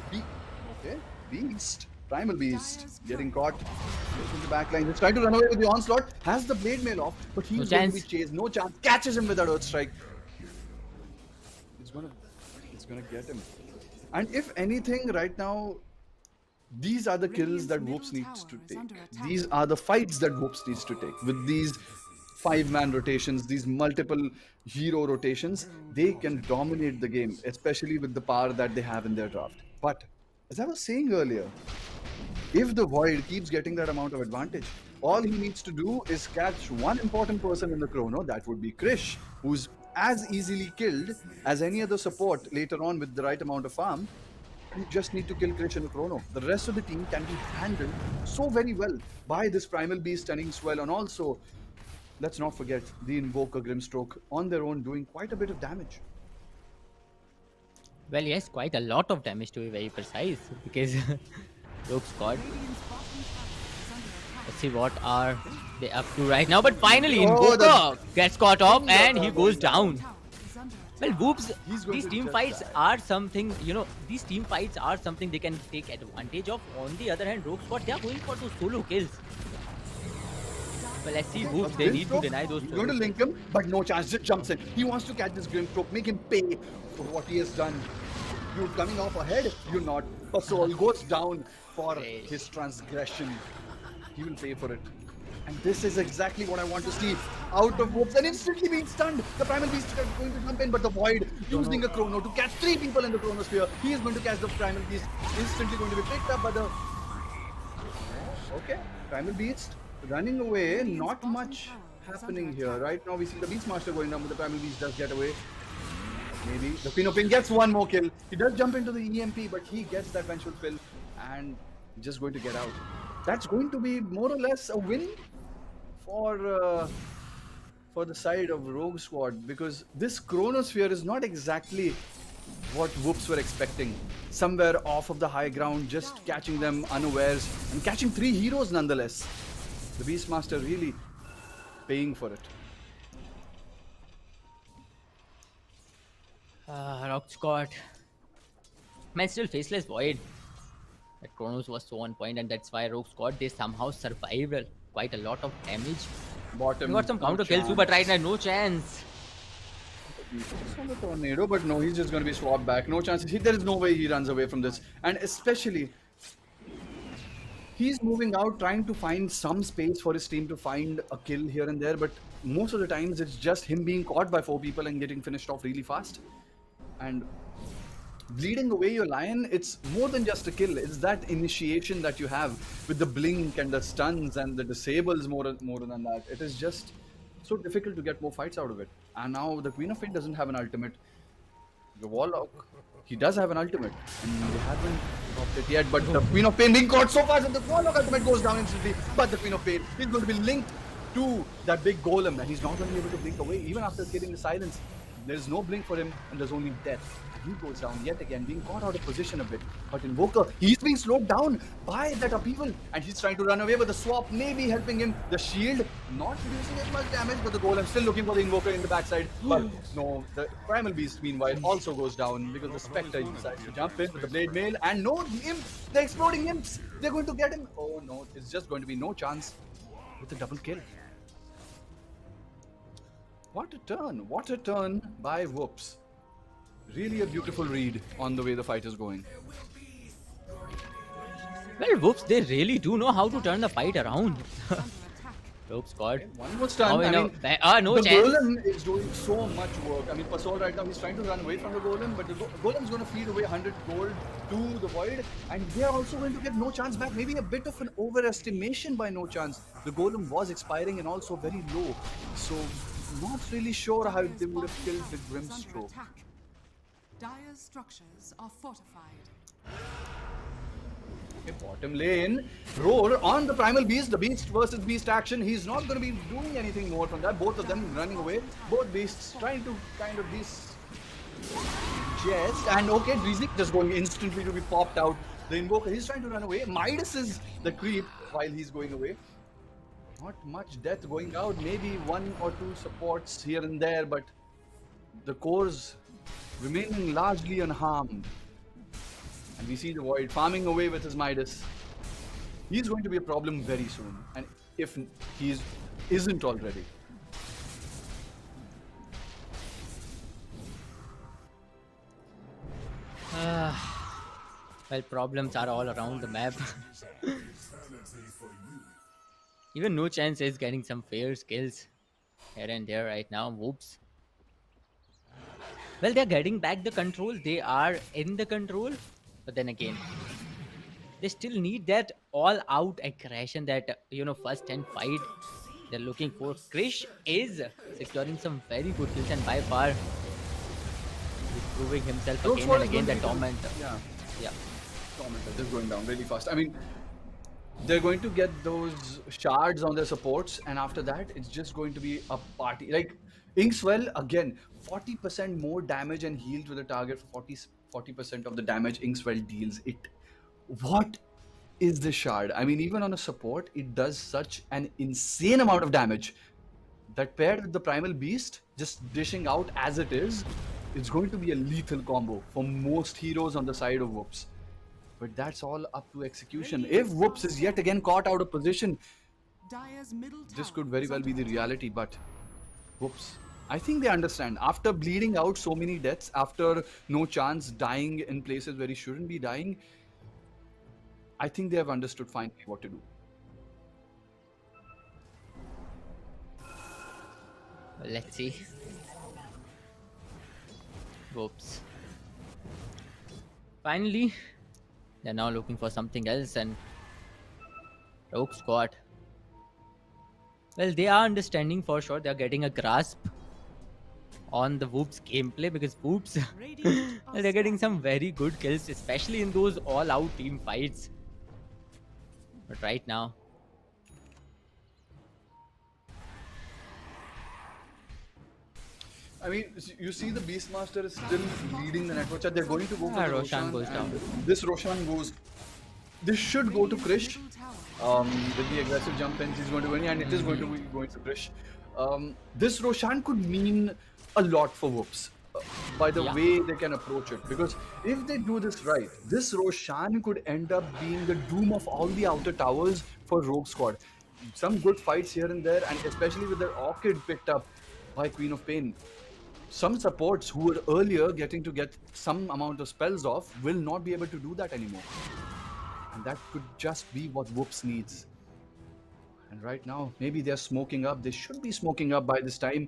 Beast. Primal Beast getting caught in the back line. He's trying to run away with the Onslaught. Has the blade mail off, but he's going to be chased. No chance. Catches him with that Earth Strike. It's gonna get him. And if anything, right now, these are the kills that Whoops needs to take. These are the fights that Whoops needs to take. With these 5-man rotations, these multiple hero rotations, they can dominate the game, especially with the power that they have in their draft. But as I was saying earlier, if the Void keeps getting that amount of advantage, all he needs to do is catch one important person in the chrono, that would be Krish, who's as easily killed as any other support later on with the right amount of farm. You just need to kill Krish in the chrono. The rest of the team can be handled so very well by this Primal Beast stunning swell, and also, let's not forget, the Invoker Grimstroke on their own doing quite a bit of damage. Well, yes, quite a lot of damage to be very precise, because Rogue Squad. Let's see what are they up to right now. But finally, Invoker gets caught off and he goes down. Well, Whoops, these team fights are something, these team fights are something they can take advantage of. On the other hand, Rogue Squad, they are going for those solo kills. Well, let's see Whoops, they need to deny those. He's going to link him, but no chance, just jumps in. He wants to catch this Grimstroke, make him pay for what he has done. You're coming off ahead, you're not. Pasol goes down for his transgression. He will pay for it. And this is exactly what I want to see out of Whoops, and instantly being stunned. The Primal Beast is going to jump in, but the Void using a Chrono to catch 3 people in the Chronosphere. He is going to catch the Primal Beast, instantly going to be picked up by the... Okay, Primal Beast running away, not much happening here. Right now we see the Beastmaster going down, but the Primal Beast does get away. Maybe the Queen of Pain gets one more kill. He does jump into the EMP, but he gets that vengeful fill and just going to get out. That's going to be more or less a win for the side of Rogue Squad, because this Chronosphere is not exactly what Whoops were expecting. Somewhere off of the high ground, just catching them unawares and catching 3 heroes nonetheless. The Beastmaster really paying for it. Rogue Squad. Man, still Faceless Void. That Chronos was so on point, and that's why Rogue Squad, they somehow survived quite a lot of damage. Bottom, We got some counter kills too, but right now, no chance. He's on the tornado, but no, he's just going to be swapped back. No chances. There is no way he runs away from this. And especially, he's moving out, trying to find some space for his team to find a kill here and there. But most of the times, it's just him being caught by 4 people and getting finished off really fast. And bleeding away your Lion, it's more than just a kill. It's that initiation that you have with the blink and the stuns and the disables more than that. It is just so difficult to get more fights out of it. And now the Queen of Pain doesn't have an ultimate. The Warlock, he does have an ultimate, and they haven't dropped it yet. But the Queen of Pain being caught so fast, and the Warlock ultimate goes down instantly. But the Queen of Pain is going to be linked to that big golem, and he's not going to be able to blink away even after killing the silence. There's no blink for him, and there's only death. And he goes down yet again, being caught out of position a bit. But Invoker, he's being slowed down by that upheaval, and he's trying to run away, but the swap may be helping him. The shield not reducing as much damage, but the Golem still looking for the Invoker in the backside. But no, the Primal Beast, meanwhile, also goes down because the Spectre decides to jump in with the Blade Mail. And no, the Imp, the exploding Imps, they're going to get him. Oh no, it's just going to be no chance with the double kill. What a turn by Whoops. Really a beautiful read on the way the fight is going. Well, Whoops, they really do know how to turn the fight around. Rogue squad. One more stun. Oh, I no, mean, no the chance. Golem is doing so much work. I mean, Pasol right now, he's trying to run away from the Golem, but the Golem's going to feed away 100 gold to the Void, and they're also going to get no chance back. Maybe a bit of an overestimation by no chance. The Golem was expiring and also very low, so not really sure how they would have killed the Grimstroke. Dire's structures are fortified. Okay, bottom lane, Roar on the Primal Beast, the Beast versus Beast action. He's not going to be doing anything more from that. Both of them running away. Both Beasts trying to kind of just. And okay, Drizik just going instantly to be popped out. The Invoker, he's trying to run away. Midas is the creep while he's going away. Not much death going out. Maybe one or two supports here and there, but the cores remaining largely unharmed. And we see the Void farming away with his Midas. He's going to be a problem very soon, and if he isn't already. Well, problems are all around the map. Even No Chance is getting some fair skills here and there right now. Whoops. Well, they're getting back the control. They are in the control. But then again, they still need that all-out aggression, that, first 10 fight they're looking for. Krish is securing some very good kills, and by far he's proving himself again and again. The Tormentor. Yeah. Tormentor just going down really fast. I mean, they're going to get those shards on their supports, and after that, it's just going to be a party. Like, Inkswell, again, 40% more damage and heal to the target for 40% of the damage Inkswell deals. What is this shard? I mean, even on a support, it does such an insane amount of damage that paired with the Primal Beast, just dishing out as it is, it's going to be a lethal combo for most heroes on the side of Whoops. But that's all up to execution. If Whoops is yet again caught out of position, Dire's middle this tower could very is well be under the attack. reality, but Whoops. I think they understand. After bleeding out so many deaths, after No Chance dying in places where he shouldn't be dying, I think they have understood finally what to do. Well, let's see. Whoops. Finally, they're now looking for something else, and Rogue Squad. Well, they are understanding for sure. They're getting a grasp on the Whoops gameplay, because Whoops, Radiant are they're getting some scanning. very good kills, especially in those all-out team fights. But right now, I mean, you see the Beastmaster is still leading the network chat. They're going to go for the Roshan Roshan goes down. and this Roshan goes. This should go to Krish. Middle tower With the aggressive jump ins, he's going to win, and it is going to be going to Krish. This Roshan could mean a lot for Whoops by the way they can approach it. Because if they do this right, this Roshan could end up being the doom of all the outer towers for Rogue Squad. Some good fights here and there, and especially with their Orchid picked up by Queen of Pain. Some supports who were earlier getting to get some amount of spells off will not be able to do that anymore. And that could just be what Whoops needs. And right now, maybe they're smoking up. They should be smoking up by this time,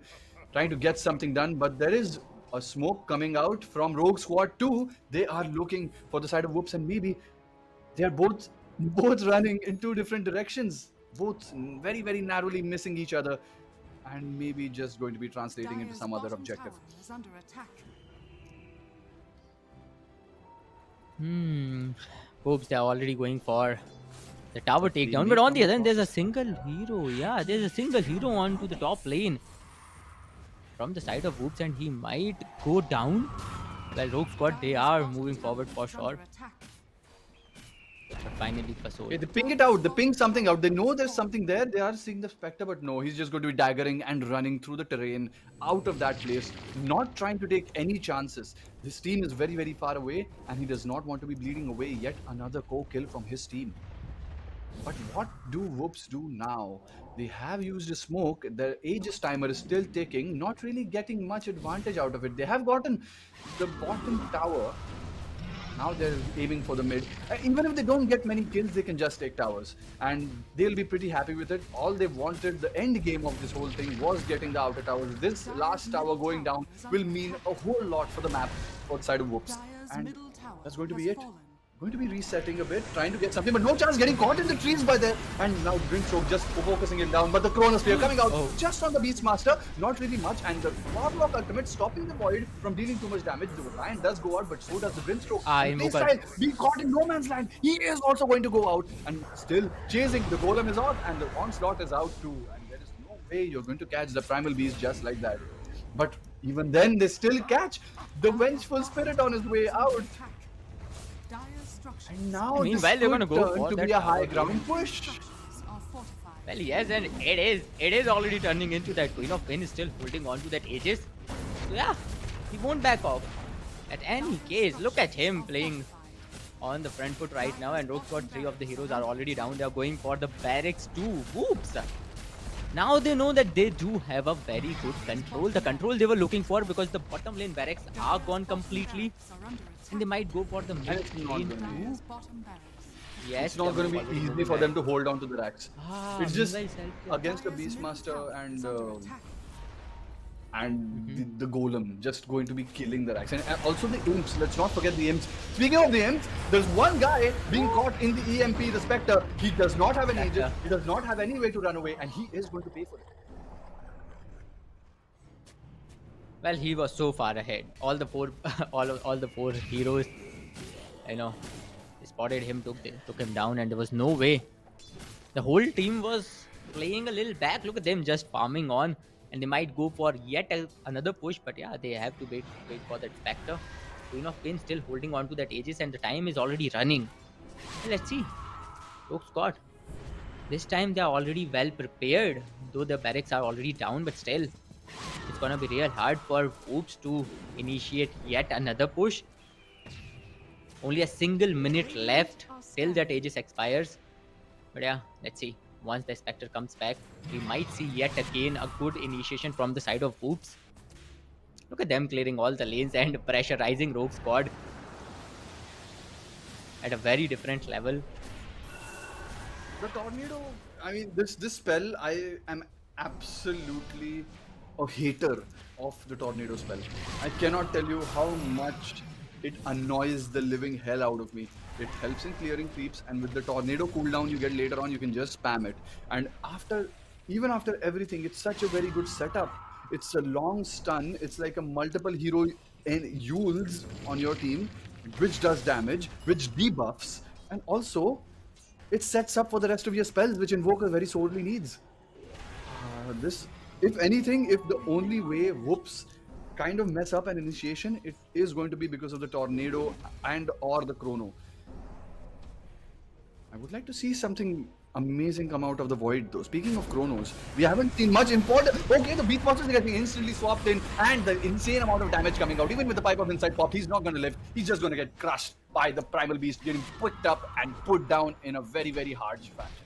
trying to get something done. But there is a smoke coming out from Rogue Squad 2. They are looking for the side of Whoops, and maybe they're both running in two different directions. Both very, very narrowly missing each other. And maybe just going to be translating into Dire's some other bottom objective. tower is under attack. Whoops, they're already going for the tower takedown. But on the other hand, there's a single hero. Yeah, there's a single hero onto the top lane. from the side of Whoops, and he might go down. Well, Rogue Squad, they are moving forward for sure. But finally, Fasol. Yeah, they ping it out. They ping something out. They know there's something there. They are seeing the Spectre, but no, he's just going to be daggering and running through the terrain out of that place, not trying to take any chances. This team is very, very far away, and he does not want to be bleeding away yet another co-kill from his team. But what do Whoops do now? They have used a smoke. Their Aegis timer is still ticking, not really getting much advantage out of it. They have gotten the bottom tower. Now they're aiming for the mid. Even if they don't get many kills, they can just take towers. And they'll be pretty happy with it. All they wanted, the end game of this whole thing, was getting the outer towers. This last tower going down will mean a whole lot for the map outside of Whoops. And that's going to be it. Going to be resetting a bit, trying to get something, but no chance, getting caught in the trees by there. And now Grimstroke just focusing him down, but the Chronosphere coming out just on the Beastmaster, not really much, and the Warlock ultimate stopping the Void from dealing too much damage. The Lion does go out, but so does the Grimstroke. Playstyle being caught in no man's land, he is also going to go out, and still chasing. The Golem is out, and the Onslaught is out too, and there is no way you're going to catch the Primal Beast just like that. But even then, they still catch the Vengeful Spirit on his way out. And now meanwhile, they're going to go for to that be a high tower ground push. Well, yes, and it is already turning into that. Queen of Pain is still holding on to that Aegis. So yeah, he won't back off. At any case, look at him playing on the front foot right now, and Rogue Squad 3 of the heroes are already down. They are going for the barracks too. Whoops! Now they know that they do have a very good control. The control they were looking for, because the bottom lane barracks are gone completely. And they might go for the mid lane too. Yes, it's not going to be easy for them to hold on to the racks. It's just against the Beastmaster and the Golem just going to be killing the racks. And also the Imps. Let's not forget the Imps. Speaking of the Imps, there's one guy being caught in the EMP, the Spectre. He does not have an Aegis. He does not have any way to run away, and he is going to pay for it. Well, he was so far ahead. All the four, all the four heroes, spotted him, took him down, and there was no way. The whole team was playing a little back. Look at them just farming on, and they might go for yet another push. But yeah, they have to wait for that Spectre. Queen of Pain still holding on to that Aegis, and the time is already running. Well, let's see. Rogue Squad. This time they are already well prepared, though the barracks are already down, but still. It's gonna be real hard for Whoops to initiate yet another push. Only a single minute left till that Aegis expires. But yeah, let's see. Once the Spectre comes back, we might see yet again a good initiation from the side of Whoops. Look at them clearing all the lanes and pressurizing Rogue Squad at a very different level. The Tornado, I mean, this spell, I am absolutely a hater of the Tornado spell. I cannot tell you how much it annoys the living hell out of me. It helps in clearing creeps, and with the Tornado cooldown you get later on, you can just spam it. And even after everything, it's such a very good setup. It's a long stun. It's like a multiple hero and Yules on your team, which does damage, which debuffs, and also it sets up for the rest of your spells, which Invoker very sorely needs. If anything, if the only way Whoops kind of mess up an initiation, it is going to be because of the Tornado and or the Chrono. I would like to see something amazing come out of the Void though. Speaking of Chronos, we haven't seen much important. Okay, the Beastmaster is getting instantly swapped in, and the insane amount of damage coming out. Even with the Pipe of Insight popped, he's not going to live. He's just going to get crushed by the Primal Beast, getting picked up and put down in a very, very harsh fashion.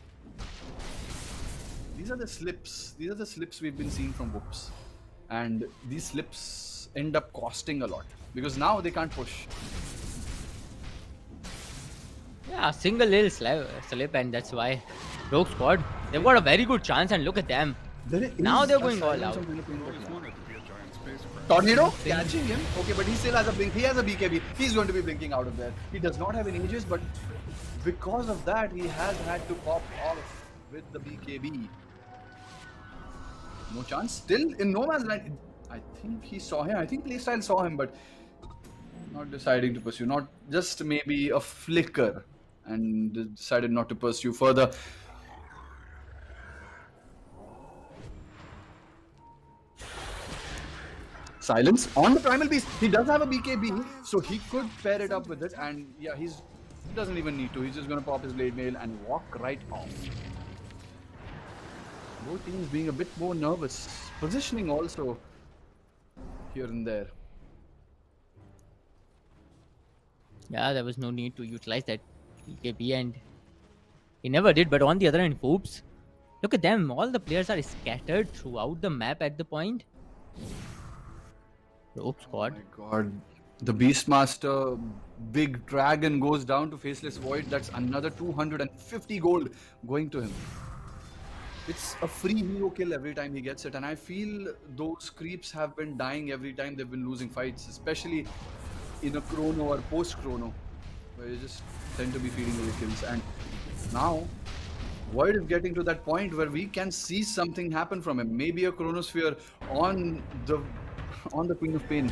These are the slips. These are the slips we've been seeing from Whoops. And these slips end up costing a lot, because now they can't push. Yeah, single little slip, and that's why Rogue Squad, they've got a very good chance, and look at them. Now they're going all out. Tornado catching him. Okay, but he still has a blink. He has a BKB. He's going to be blinking out of there. He does not have any Aegis, but because of that, he has had to pop off with the BKB. No chance. Still in no man's land. I think he saw him. I think Playstyle saw him, but not deciding to pursue. Not just maybe a flicker, and decided not to pursue further. Silence on the Primal Beast. He does have a BKB, so he could pair it up with it. And yeah, he doesn't even need to. He's just gonna pop his blade mail and walk right off. Both teams being a bit more nervous. Positioning also here and there. Yeah, there was no need to utilize that BKB, and he never did. But on the other hand, Hoops, look at them. All the players are scattered throughout the map at the point. Rope squad. Oh my god. The Beastmaster Big Dragon goes down to Faceless Void. That's another 250 gold going to him. It's a free hero kill every time he gets it, and I feel those creeps have been dying every time they've been losing fights, especially in a chrono or post-chrono, where you just tend to be feeding away kills. And now, Void is getting to that point where we can see something happen from him. Maybe a Chronosphere on the Queen of Pain.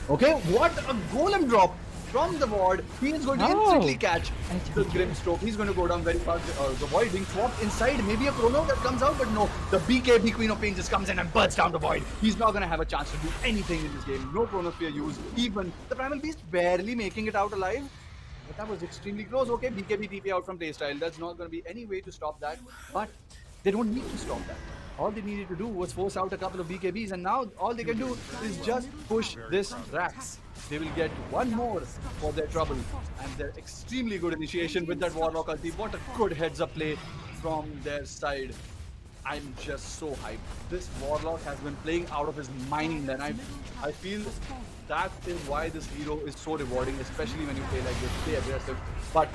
Okay, what a golem drop from the ward. He is going to instantly catch the Grimstroke. He's going to go down very fast. The Void being swapped inside. Maybe a Chrono that comes out, but no. The BKB Queen of Pain just comes in and bursts down the Void. He's not going to have a chance to do anything in this game. No Chronosphere used. Even the Primal Beast barely making it out alive. But that was extremely close. Okay, BKB TP out from Playstyle. That's not going to be any way to stop that. But they don't need to stop that. All they needed to do was force out a couple of BKBs, and now all they can do is just push this Rax. They will get one more for their trouble, and they're extremely good initiation with that Warlock ulti. What a good heads-up play from their side. I'm just so hyped. This Warlock has been playing out of his mind, and I feel that is why this hero is so rewarding, especially when you play like this, play aggressive. But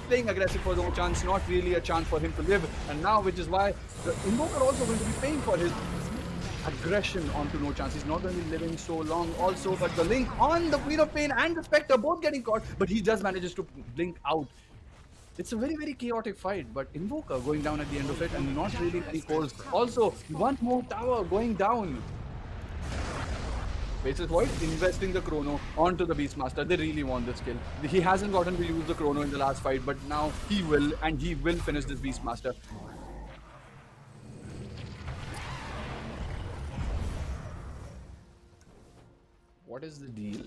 playing aggressive for no chance, not really a chance for him to live. And now, which is why the Invoker also going to be paying for his aggression onto no chance. He's not going to be living so long also, but the link on the Queen of Pain and the Spectre both getting caught, but he just manages to blink out. It's a very, very chaotic fight, but Invoker going down at the end of it and not really many cores. Also, one more tower going down. Faceless Void investing the Chrono onto the Beastmaster. They really want this kill. He hasn't gotten to use the Chrono in the last fight, but now he will, and he will finish this Beastmaster. What is the deal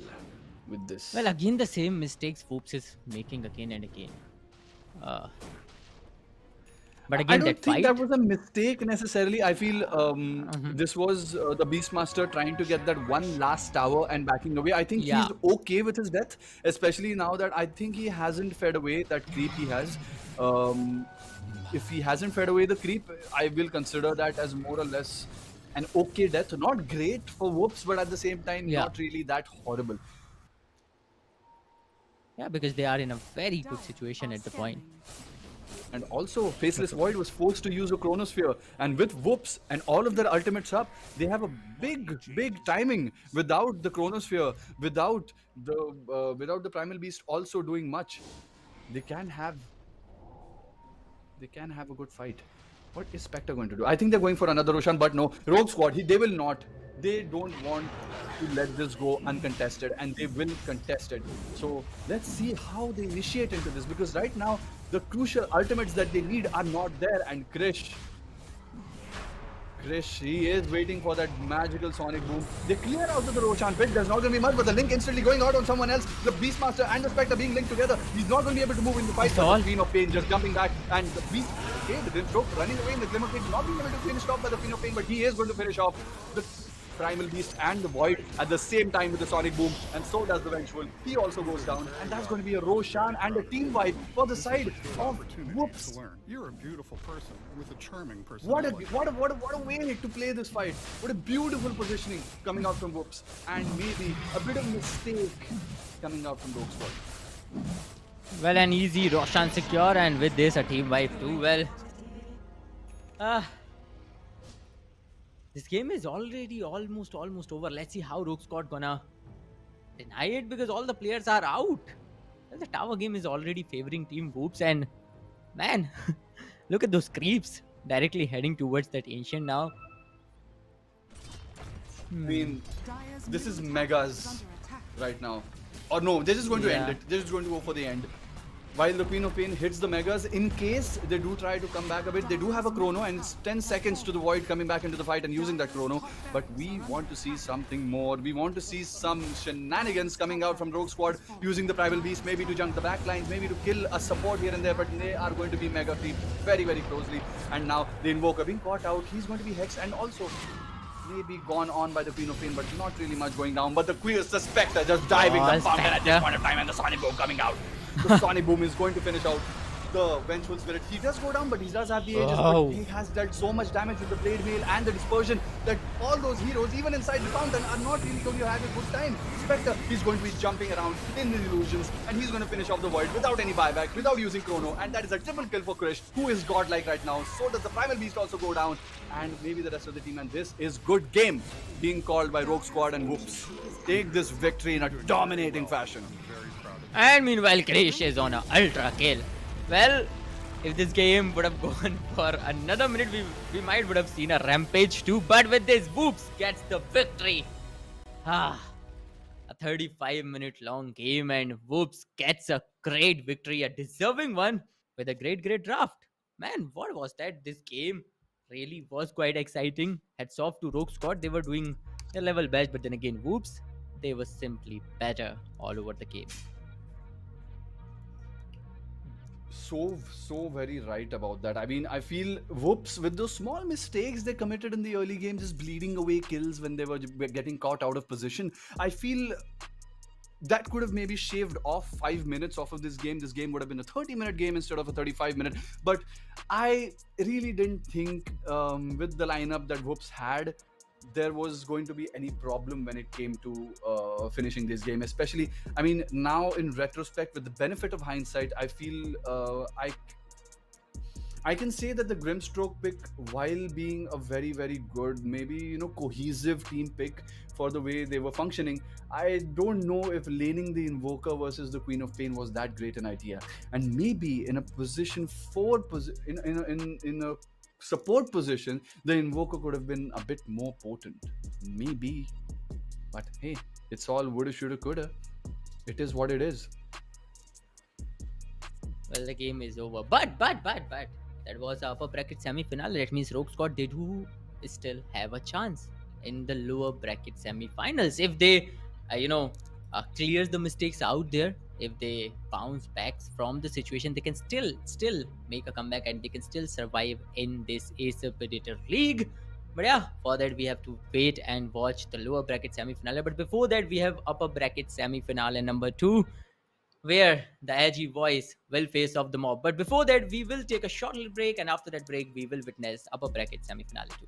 with this? Well, again, the same mistakes Foops is making again and again. But again, I don't that think fight. that was a mistake necessarily. I feel this was the Beastmaster trying to get that one last tower and backing away. I think he's okay with his death, especially now that I think he hasn't fed away that creep he has. If he hasn't fed away the creep, I will consider that as more or less an okay death. Not great for Whoops, but at the same time, not really that horrible. Yeah, because they are in a very good situation at the point. And also, Faceless Void was forced to use a Chronosphere, and with Whoops and all of their ultimates up, they have a big timing. Without the Chronosphere, without the Primal Beast also doing much, they can have a good fight. What is Spectre going to do? I think they're going for another Roshan, but no, Rogue Squad. They will not. They don't want to let this go uncontested, and they will contest it. So let's see how they initiate into this, because right now the crucial ultimates that they need are not there. And Krish, he is waiting for that magical sonic boom. They clear out of the Roshan pit. There's not going to be much, but the link instantly going out on someone else. The Beastmaster and the Spectre being linked together. He's not going to be able to move in the fight. The Queen of Pain just jumping back, and the Beast, okay, the Grimstroke running away in the Glimmer Pit, not being able to finish off by the Queen of Pain, but he is going to finish off the Primal Beast and the Void at the same time with the Sonic Boom, and so does the Vengeful. He also goes down, and that's going to be a Roshan and a team wipe for the side of Whoops. You're a beautiful person with a charming personality. What a way to play this fight. What a beautiful positioning coming out from Whoops, and maybe a bit of mistake coming out from Rogue Squad. Well, an easy Roshan secure, and with this a team wipe too. Well, this game is already almost over. Let's see how Rogue Squad gonna deny it, because all the players are out. Well, the tower game is already favoring Team Whoops, and man, look at those creeps directly heading towards that ancient now. I mean, this is Megas right now. Or no, they're just going to end it. They're just going to go for the end. while the Queen of Pain hits the Megas. In case they do try to come back a bit, they do have a chrono, and it's 10 seconds to the Void coming back into the fight and using that chrono. But we want to see something more. We want to see some shenanigans coming out from Rogue Squad, using the Primal Beast, maybe to jump the backlines, maybe to kill a support here and there, but they are going to be Mega creep very, very closely. And now the Invoker being caught out, he's going to be hexed, and also maybe gone on by the Queen of Pain, but not really much going down. But the Spectre just diving the fountain at this point of time, and the Sonic Boom coming out. The Sonic Boom is going to finish out the Vengeful Spirit. He does go down, but he does have the Aegis, but he has dealt so much damage with the Blade Mail and the Dispersion that all those heroes, even inside the fountain, are not really going to have a good time. Spectre, he's going to be jumping around in the illusions, and he's going to finish off the Void without any buyback, without using Chrono, and that is a triple kill for Krish, who is godlike right now. So does the Primal Beast also go down, and maybe the rest of the team, and this is good game being called by Rogue Squad, and Whoops take this victory in a dominating fashion. And meanwhile, Krish is on an ultra kill. Well, if this game would have gone for another minute, we might would have seen a rampage too. But with this, Whoops gets the victory. A 35-minute long game, and Whoops gets a great victory, a deserving one, with a great draft. Man, what was that? This game really was quite exciting. Hats off to Rogue Squad. They were doing their level best, but then again, Whoops, they were simply better all over the game. So very right about that. I mean, I feel Whoops, with those small mistakes they committed in the early game, just bleeding away kills when they were getting caught out of position, I feel that could have maybe shaved off 5 minutes off of this game. This game would have been a 30-minute game instead of a 35-minute. But I really didn't think with the lineup that Whoops had, there was going to be any problem when it came to finishing this game. Especially, I mean, now in retrospect, with the benefit of hindsight, I feel I can say that the Grimstroke pick, while being a very, very good, maybe, cohesive team pick for the way they were functioning, I don't know if laning the Invoker versus the Queen of Pain was that great an idea. And maybe in a position 4, in a support position, the Invoker could have been a bit more potent. Maybe. But hey, it's all woulda, shoulda, coulda. It is what it is. Well, the game is over. But that was upper bracket semi-final. That means Rogue Squad, they do still have a chance in the lower bracket semi-finals. If they, clears the mistakes out there, if they bounce back from the situation, they can still make a comeback, and they can still survive in this APAC Predator League. But yeah, for that we have to wait and watch the lower bracket semi-finale. But before that, we have upper bracket semi-finale number 2, where the Edgy Bois will face off the Mob. But before that, we will take a short little break, and after that break, we will witness upper bracket semi-finale 2.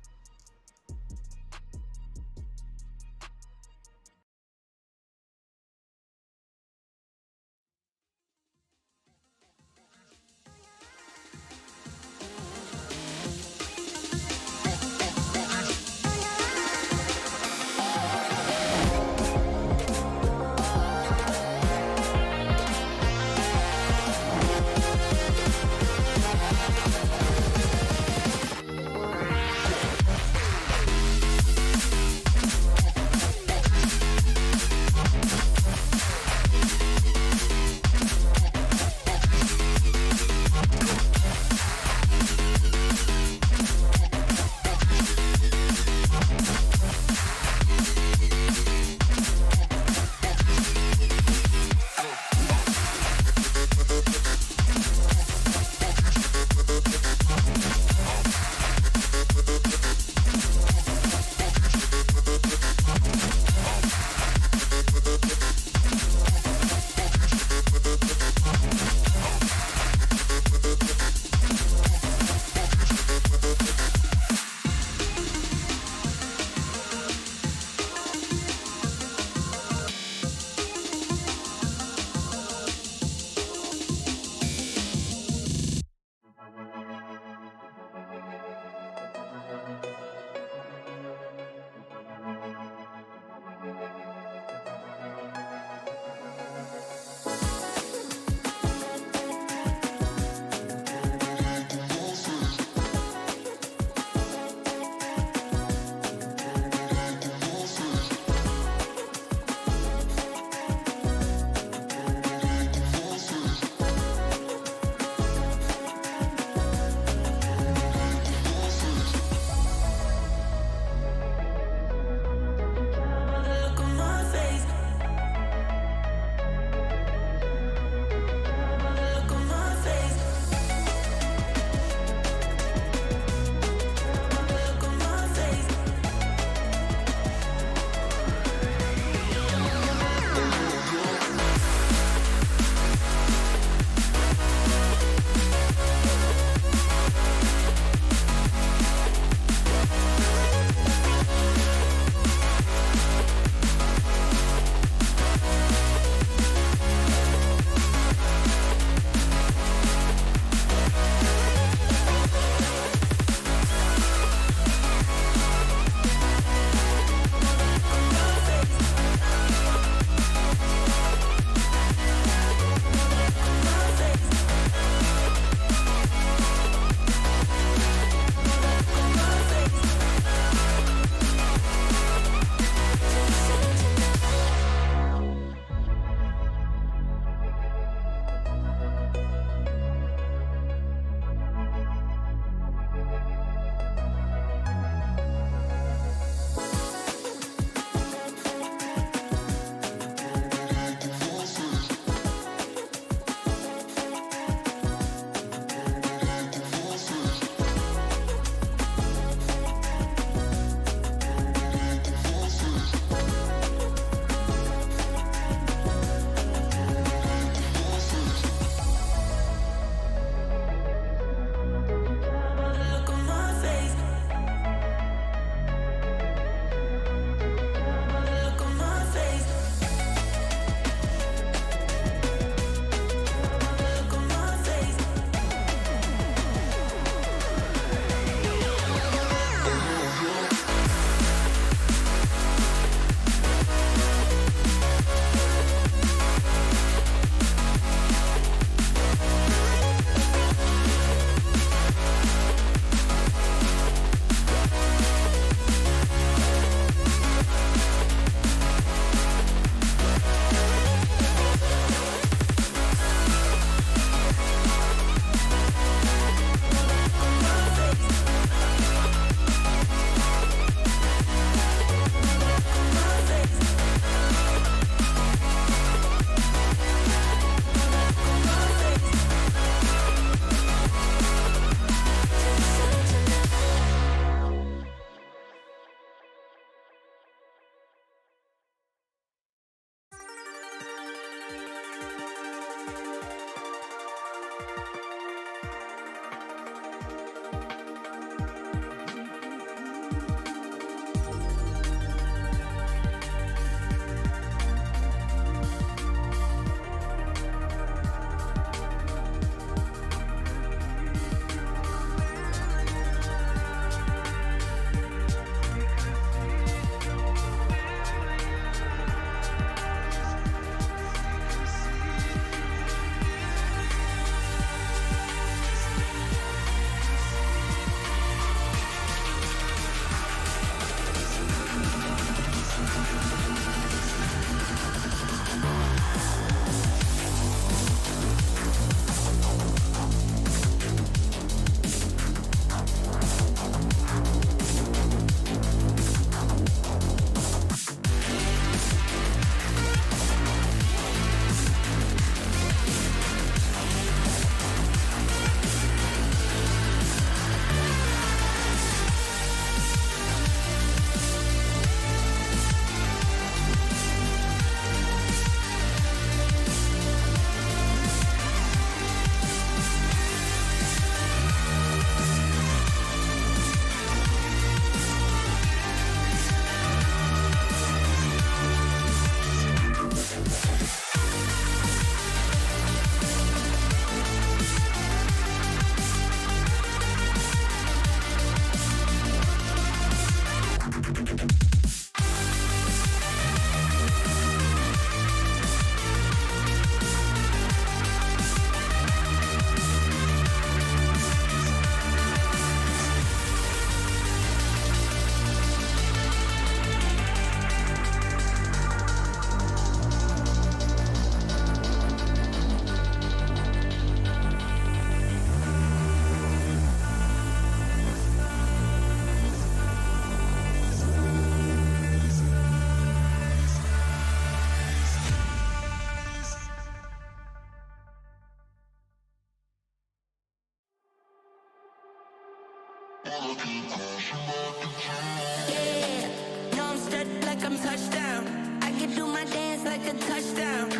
like a touchdown.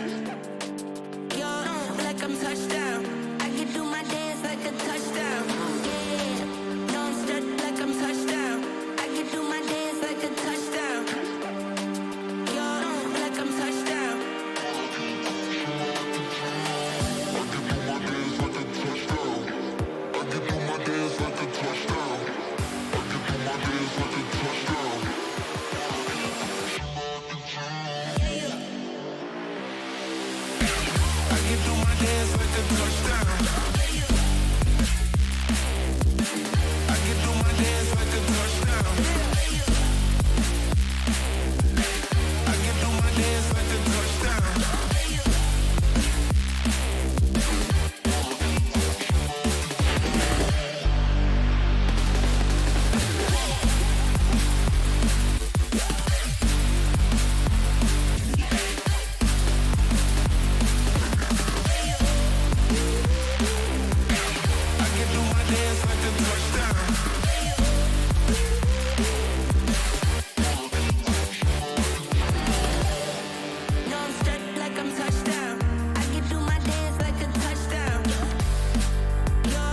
Yo, like I'm touchdown. I can do my dance like a touchdown. Yeah, no, I'm stuck like I'm touchdown. I can do my dance like a touchdown. Yo, like I'm touchdown. No, I'm stuck like I'm touchdown. I can do my dance like a touchdown. Yo,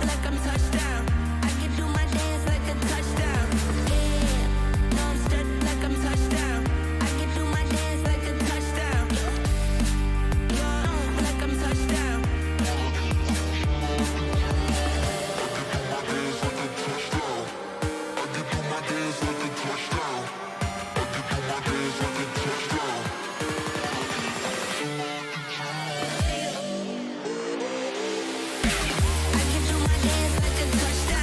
like I'm touchdown. I can do my dance like a touchdown. Yeah, no, I'm stuck like I'm touchdown. I can do my dance like a touchdown. Yo, like I'm touchdown. I can do my dance like a touchdown. I can do my dance like a touchdown.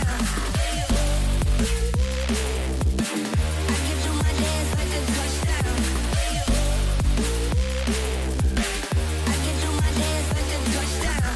I can do my dance like a touchdown.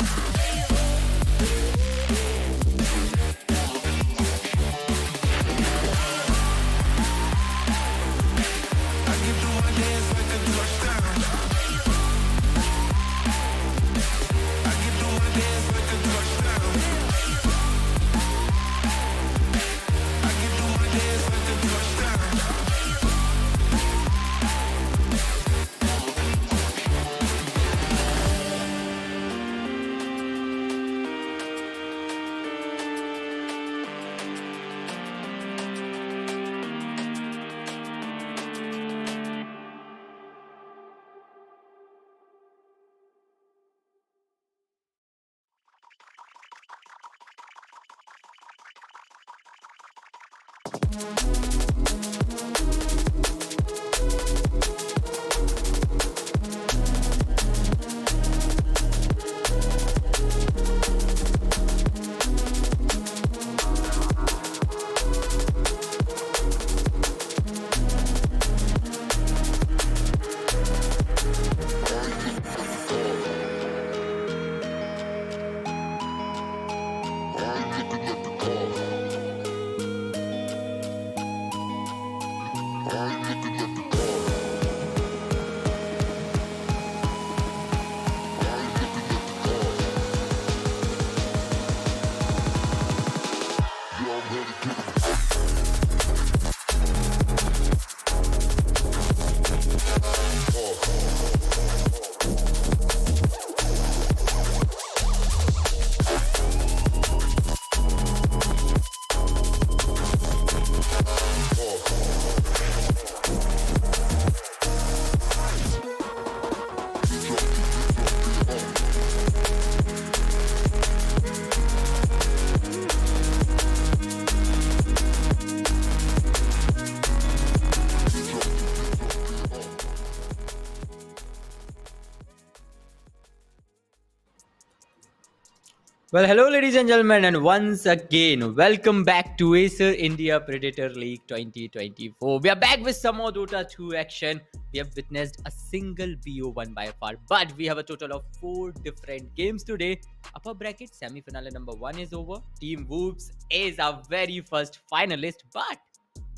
Well, hello, ladies and gentlemen, and once again, welcome back to Acer India Predator League 2024. We are back with some more DotA2 action. We have witnessed a single BO1 by far, but we have a total of 4 different games today. Upper bracket semi-finale number 1 is over. Team Whoops is our very first finalist, but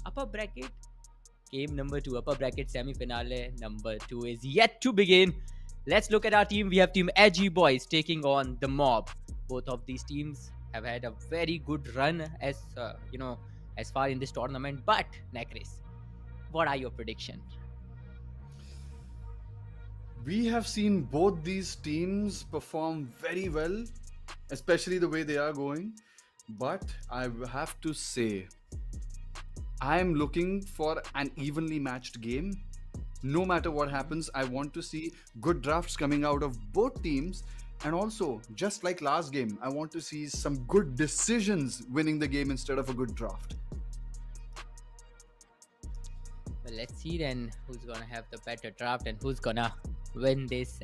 upper bracket game number 2, upper bracket semi-finale number 2 is yet to begin. Let's look at our team. We have team Edgy Bois taking on the Mob. Both of these teams have had a very good run as as far in this tournament. But Nakris, what are your predictions? We have seen both these teams perform very well, especially the way they are going. But I have to say, I'm looking for an evenly matched game. No matter what happens, I want to see good drafts coming out of both teams. And also, just like last game, I want to see some good decisions winning the game instead of a good draft. Well, let's see then who's gonna have the better draft and who's gonna win this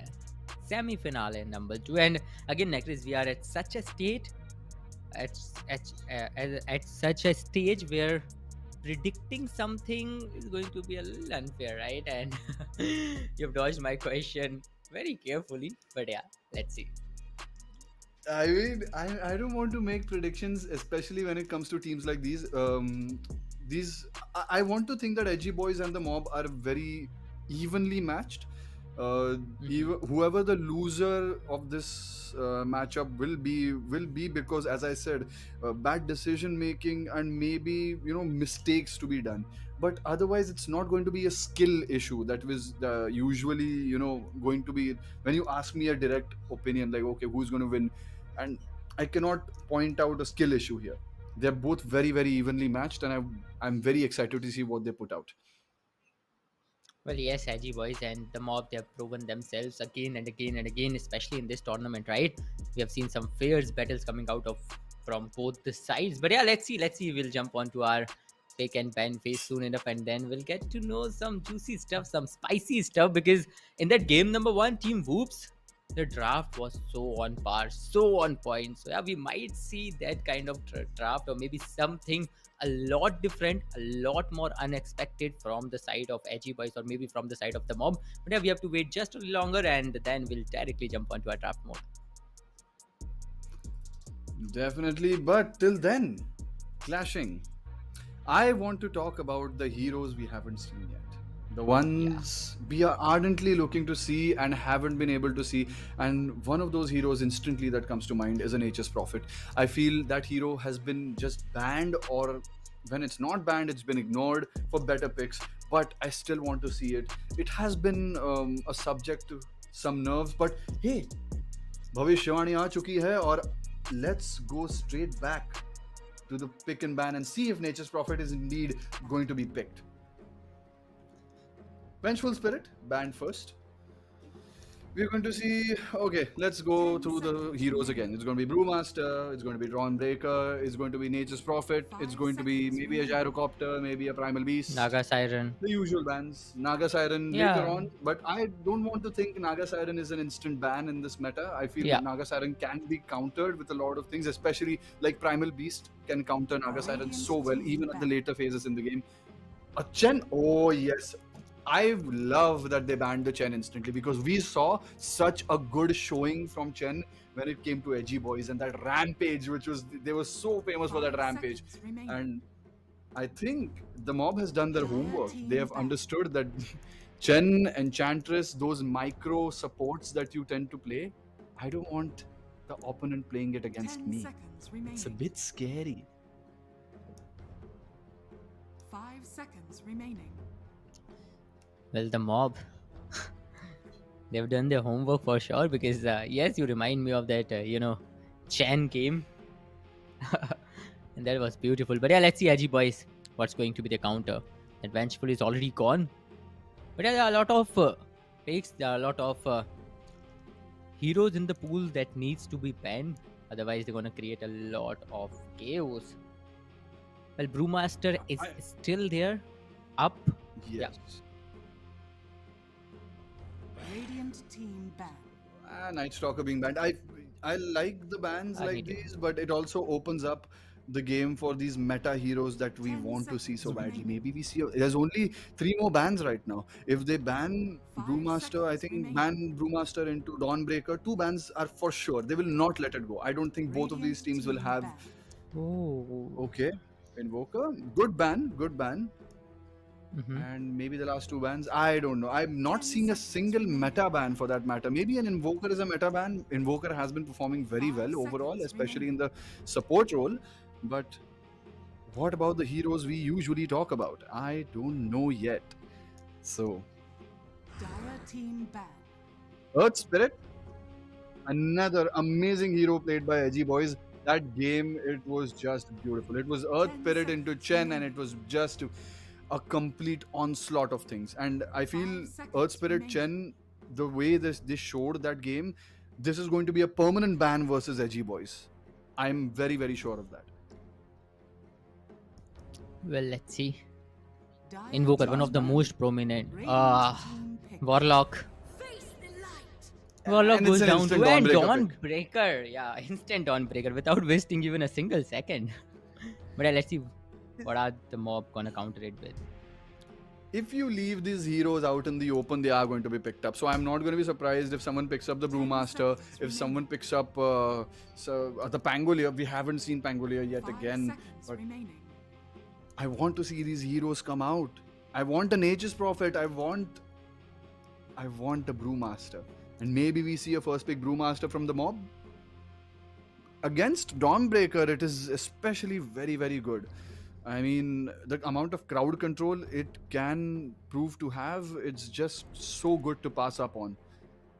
semi-finale number 2. And again, Necris, we are at such a state, at at such a stage where predicting something is going to be a little unfair, right? And you've dodged my question very carefully, but yeah, let's see. I mean, I don't want to make predictions, especially when it comes to teams like these. I want to think that Edgy Boys and the Mob are very evenly matched. Whoever the loser of this matchup will be because, as I said, bad decision making and maybe mistakes to be done. But otherwise, it's not going to be a skill issue. That was usually going to be when you ask me a direct opinion, like, okay, who's going to win, and I cannot point out a skill issue here. They're both very, very evenly matched, and I'm very excited to see what they put out. Well, yes, Edgy Boys and the Mob, they have proven themselves again and again and again, especially in this tournament, right? We have seen some fierce battles coming out of from both the sides. But yeah, let's see. We'll jump on to our pick and ban phase soon enough, and then we'll get to know some juicy stuff, some spicy stuff. Because in that game number 1, Team Whoops, the draft was so on par, so on point. So yeah, we might see that kind of draft, or maybe something a lot different, a lot more unexpected from the side of Edgy Boys, or maybe from the side of the Mob. But yeah, we have to wait just a little longer, and then we'll directly jump onto our draft mode. Definitely, but till then, clashing. I want to talk about the heroes we haven't seen yet. The ones we are ardently looking to see and haven't been able to see. And one of those heroes instantly that comes to mind is an HS Prophet. I feel that hero has been just banned, or when it's not banned, it's been ignored for better picks. But I still want to see it. It has been a subject to some nerves, but hey, भविष्यवाणी आ चुकी है और let's go straight back to the pick and ban and see if Nature's Prophet is indeed going to be picked. Vengeful Spirit, banned first. We're going to see. Okay, let's go through the heroes again. It's going to be Brewmaster, it's going to be Dawnbreaker, it's going to be Nature's Prophet, it's going to be maybe a Gyrocopter, maybe a Primal Beast. Naga Siren. The usual bans. Naga Siren later on, but I don't want to think Naga Siren is an instant ban in this meta. I feel that Naga Siren can be countered with a lot of things, especially like Primal Beast can counter Naga Siren so well, even at the later phases in the game. A Chen, oh yes. I love that they banned the Chen instantly, because we saw such a good showing from Chen when it came to Edgy Boys and that rampage, which was, they were so famous for that rampage. And I think the Mob has done their homework. They have understood that Chen, Enchantress, those micro supports that you tend to play, I don't want the opponent playing it against me. It's a bit scary. 5 seconds remaining. Well, the Mob, they've done their homework for sure, because yes, you remind me of that Chan game. And that was beautiful. But yeah, let's see, Edgy Boys, what's going to be the counter. That Vengeful is already gone. But yeah, there are a lot of picks, there are a lot of heroes in the pool that needs to be banned. Otherwise, they're going to create a lot of chaos. Well, Brewmaster is still there, up. Yes. Yeah. Radiant team ban. Night Stalker being banned. I like the bans like these, but it also opens up the game for these meta heroes that we want to see so badly. Maybe we see there's only 3 more bans right now. If they ban Brewmaster, I think ban Brewmaster into Dawnbreaker, 2 bans are for sure. They will not let it go. I don't think both of these teams will have. Oh. Okay, Invoker, good ban. Mm-hmm. And maybe the last 2 bans, I don't know. I'm not seeing a single meta ban for that matter. Maybe an Invoker is a meta ban. Invoker has been performing very well overall, especially in the support role. But what about the heroes we usually talk about? I don't know yet. So Dire team ban. Earth Spirit, another amazing hero played by Edgy Boys. That game, it was just beautiful. It was Earth 10 Spirit into seconds Chen, and remaining. it was just a complete onslaught of things. And I feel 5 seconds Earth Spirit remaining. Chen, the way this showed that game, this is going to be a permanent ban versus Edgy Boys. I'm very, very sure of that. Well, let's see. Dire Invoker, team one of the ban. most prominent. Radiant team pick. Warlock. Face the light. Warlock And it's goes an down instant to and Dawnbreaker pick. Dawnbreaker. Yeah, instant Dawnbreaker without wasting even a single second. But let's see what are the mob gonna counter it with. If you leave these heroes out in the open, they are going to be picked up. So I'm not going to be surprised if someone picks up the 10 Brewmaster, seconds if remaining. someone picks up the Pangolier. We haven't seen Pangolier yet 5 again. seconds But remaining. I want to see these heroes come out. I want an Aegis Prophet. I want a Brewmaster. And maybe we see a first pick Brewmaster from the mob. Against Dawnbreaker, it is especially very, very good. I mean, the amount of crowd control it can prove to have, it's just so good to pass up on.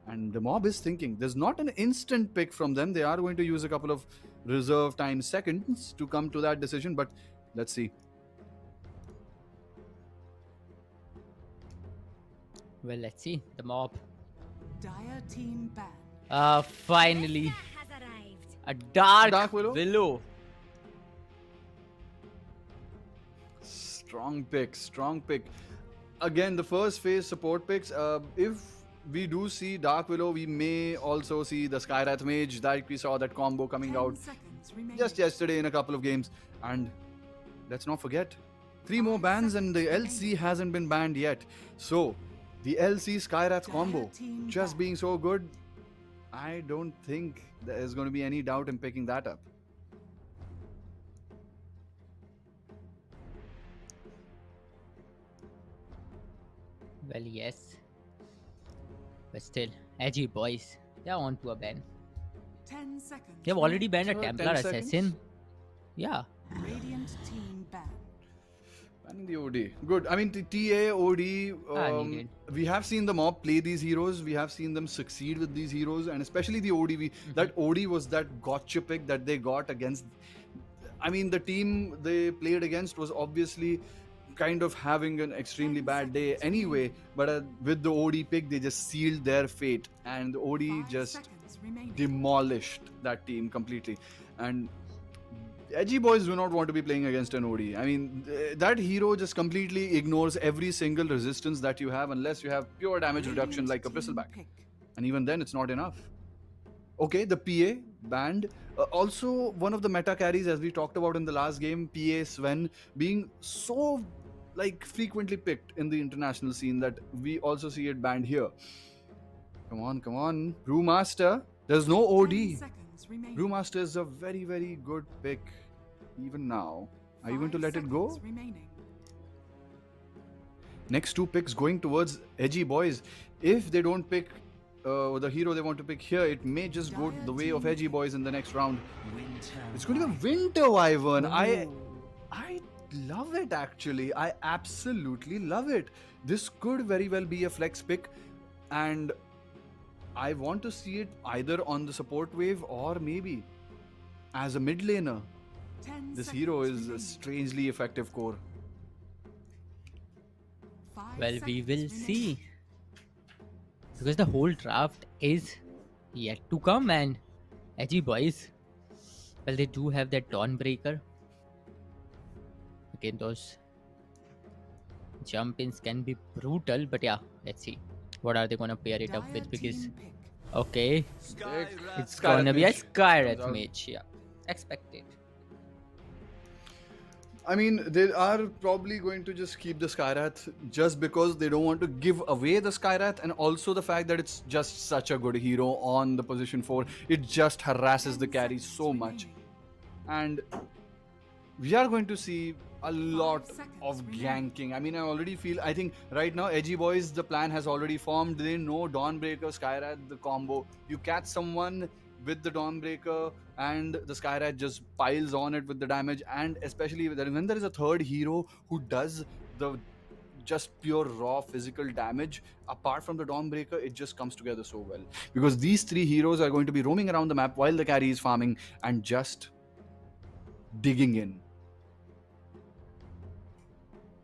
And the mob is thinking. There's not an instant pick from them. They are going to use a couple of reserve time seconds to come to that decision. But let's see. Well, let's see. The mob. Dire team ban. Finally, Has arrived. a Dark, Dark Willow? Willow. Strong pick. Again, the first phase support picks. If we do see Dark Willow, we may also see the Skyrath Mage. That we saw that combo coming 10 out seconds remaining. just yesterday in a couple of games. And let's not forget, 3 more bans and the LC hasn't been banned yet. So the LC Skyrath combo team just ban. being so good, I don't think there's going to be any doubt in picking that up. Well, yes. But still, Edgy Boys. They're on to a ban. 10 seconds. They've already banned a Sure, 10 Templar seconds. Assassin. Yeah. Radiant team ban. Banning the OD. Good. I mean, the TA, OD, needed. we have seen the mob play these heroes. We have seen them succeed with these heroes. And especially the OD. That OD was that gotcha pick that they got against. I mean, the team they played against was obviously kind of having an extremely bad day anyway. But with the OD pick, they just sealed their fate. And the OD 5 just seconds remaining. demolished that team completely. And Edgy Boys do not want to be playing against an OD. I mean, that hero just completely ignores every single resistance that you have unless you have pure damage reduction like a Radiant team bristleback. pick. And even then, it's not enough. Okay, the PA banned. Also, one of the meta carries, as we talked about in the last game, PA Sven, being so frequently picked in the international scene that we also see it banned here. Come on. Brewmaster. There's no 10 OD. seconds remaining. Brewmaster is a very, very good pick. Even now. Are you going to 5 let it go? seconds remaining. Next 2 picks going towards Edgy Boys. If they don't pick the hero they want to pick here, it may just go the way of Edgy Boys in the next round. It's going to be Winter Wyvern. I love it actually. I absolutely love it. This could very well be a flex pick, and I want to see it either on the support wave or maybe as a mid laner. 10 This seconds hero is a remaining. strangely effective core. 5 Well, we seconds will remaining. see. Because the whole draft is yet to come, and Edgy Boys, well, they do have that Dawnbreaker. Again, those jump ins can be brutal, but yeah, let's see. What are they gonna pair it up Dire with? Because, team pick. okay, Skyrath. it's gonna be a Mage. Skyrath Comes out. Mage, yeah. Expected. I mean, they are probably going to just keep the Skyrath just because they don't want to give away the Skyrath, and also the fact that it's just such a good hero on the position 4. It just harasses the 10 carry seconds so much. remaining. And we are going to see a lot seconds of remaining. ganking. I mean, I think right now, Edgy Boys, the plan has already formed. They know Dawnbreaker, Skyrath, the combo. You catch someone with the Dawnbreaker and the Skyrath just piles on it with the damage, and especially when there is a third hero who does the just pure raw physical damage. Apart from the Dawnbreaker, it just comes together so well. Because these three heroes are going to be roaming around the map while the carry is farming and just digging in.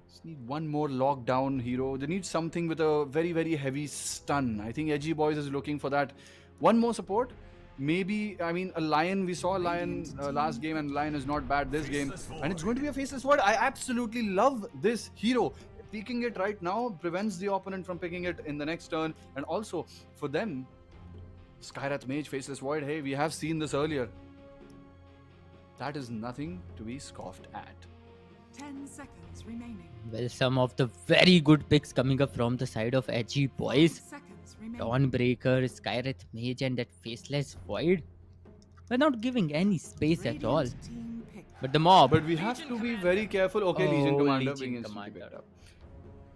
Just need one more lockdown hero. They need something with a very, very heavy stun. I think Edgy Bois is looking for that. One more support. Maybe, I mean, a Lion. We saw a Lion last game, and Lion is not bad this game. And it's going to be a Faceless Void. I absolutely love this hero. Picking it right now prevents the opponent from picking it in the next turn. And also, for them, Skywrath Mage, Faceless Void, hey, we have seen this earlier. That is nothing to be scoffed at. 10 seconds remaining. Well, some of the very good picks coming up from the side of Edgy 5 Bois. seconds remaining. Dawnbreaker, Skywrath Mage, and that Faceless Void. We're not giving any space at all. Radiant team pick. But the mob. But we have to be very careful. Okay, Legion Oh, Commander Legion being instantly Commander. picked up.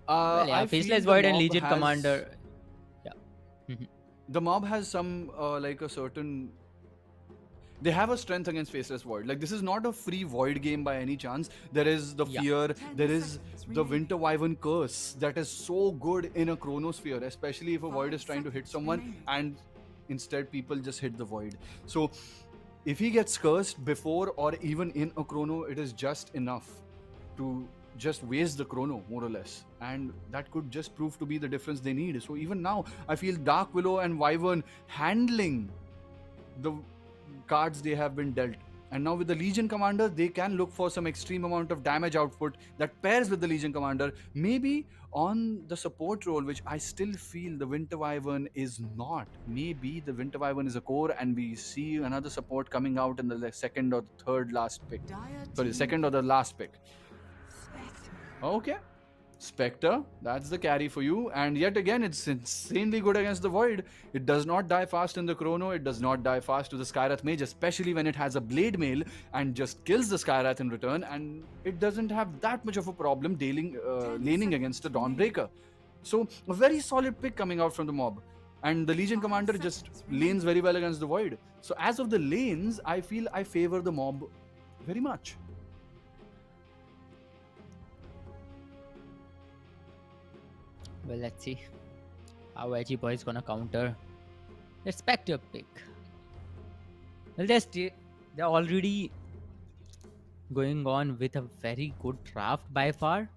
Well, yeah, I feel Faceless the Void and mob Legion has- Commander. The mob has some like a certain. They have a strength against Faceless Void. Like, this is not a free Void game by any chance. There is the Yeah. fear. 10 There is seconds the remaining. Winter Wyvern curse that is so good in a Chronosphere, especially if a Void 5 is trying to hit seconds someone remaining. and instead people just hit the Void. So if he gets cursed before or even in a Chrono, it is just enough to just waste the Chrono, more or less. And that could just prove to be the difference they need. So even now, I feel Dark Willow and Wyvern handling the cards they have been dealt. And now with the Legion Commander, they can look for some extreme amount of damage output that pairs with the Legion Commander. Maybe on the support role, which I still feel the Winter Wyvern is not. Maybe the Winter Wyvern is a core and we see another support coming out in the second or the third last pick. Dire Sorry, team second or the last pick. Okay. Spectre, that's the carry for you. And yet again, it's insanely good against the Void. It does not die fast in the Chrono. It does not die fast to the Skywrath Mage, especially when it has a Blade Mail and just kills the Skywrath in return. And it doesn't have that much of a problem laning against a Dawnbreaker. So, a very solid pick coming out from the mob. And the Legion 5 Commander just seconds remaining. lanes very well against the Void. So, as of the lanes, I feel I favor the mob very much. Well, let's see how Edgy Boy is gonna counter the Spectre pick. Well, they're already going on with a very good draft by far,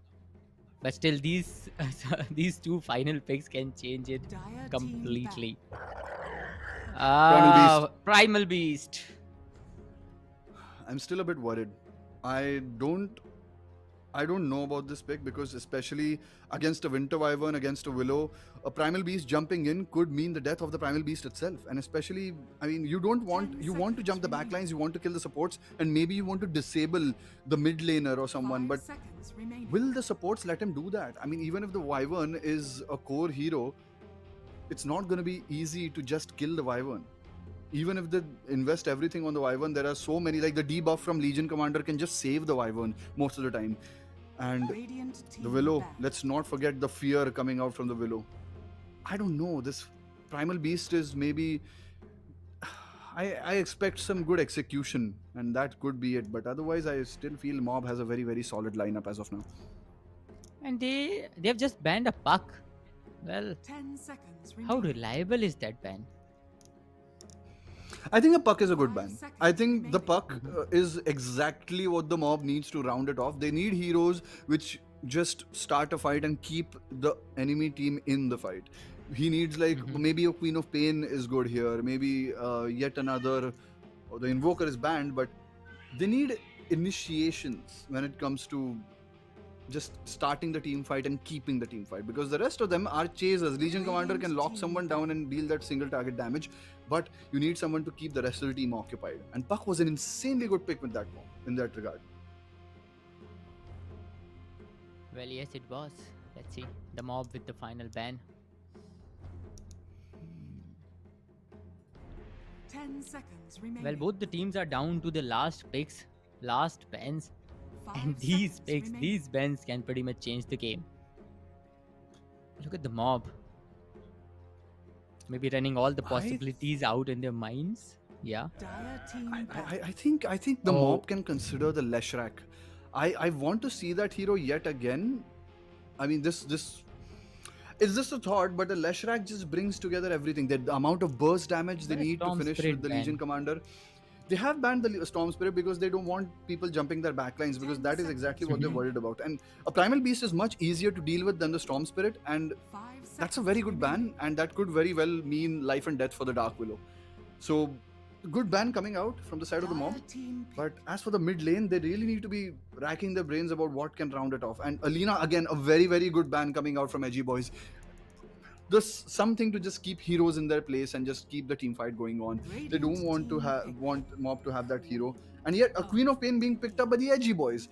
but still these these two final picks can change it Dire team completely. Primal Primal Beast. I'm still a bit worried. I don't know about this pick because especially against a Winter Wyvern, against a Willow, a Primal Beast jumping in could mean the death of the Primal Beast itself. And especially, I mean, you want to jump the backlines, you want to kill the supports, and maybe you want to disable the mid laner or someone. 5 But seconds remaining. will the supports let him do that? I mean, even if the Wyvern is a core hero, it's not going to be easy to just kill the Wyvern. Even if they invest everything on the Wyvern, there are so many, like the debuff from Legion Commander can just save the Wyvern most of the time. And Radiant team the Willow, back. let's not forget the fear coming out from the Willow. I don't know, this Primal Beast is maybe... I expect some good execution and that could be it. But otherwise, I still feel Mob has a very, very solid lineup as of now. And they've just banned a puck. Well, 10 seconds how remaining. reliable is that ban? I think a puck is a good 5 ban. seconds I think the remaining. puck is exactly what the mob needs to round it off. They need heroes which just start a fight and keep the enemy team in the fight. He needs like maybe a Queen of Pain is good here. Maybe yet another. Or the Invoker is banned, but they need initiations when it comes to just starting the team fight and keeping the team fight, because the rest of them are chasers. Legion Commander can lock someone down and deal that single target damage, but you need someone to keep the rest of the team occupied. And Puck was an insanely good pick with that mob in that regard. Well, yes, it was. Let's see. The mob with the final ban. 10 seconds remaining. Well, both the teams are down to the last picks, last bans. 5 And these seconds picks, remaining. these bans can pretty much change the game. Look at the mob. Maybe running all the possibilities out in their minds. Yeah. Dire team back. I think the Oh. mob can consider the Leshrac. I want to see that hero yet again, I mean, this it's just a thought, but the Leshrac just brings together everything. The amount of burst damage they The need to Storm finish Spirit with the ban. Legion Commander. They have banned the Storm Spirit because they don't want people jumping their backlines, because that is exactly what they're worried about. And a Primal Beast is much easier to deal with than the Storm Spirit, and 5 that's a seconds very good remaining. ban, and that could very well mean life and death for the Dark Willow. So, good ban coming out from the side of the mob. Dire team But as for the mid lane, they really need to be racking their brains about what can round it off. And Alina, again, a very, very good ban coming out from Edgy Boys. There's something to just keep heroes in their place and just keep the team fight going on. They don't want to want mob to have that hero. And yet, a Queen of Pain being picked up by the Edgy Boys.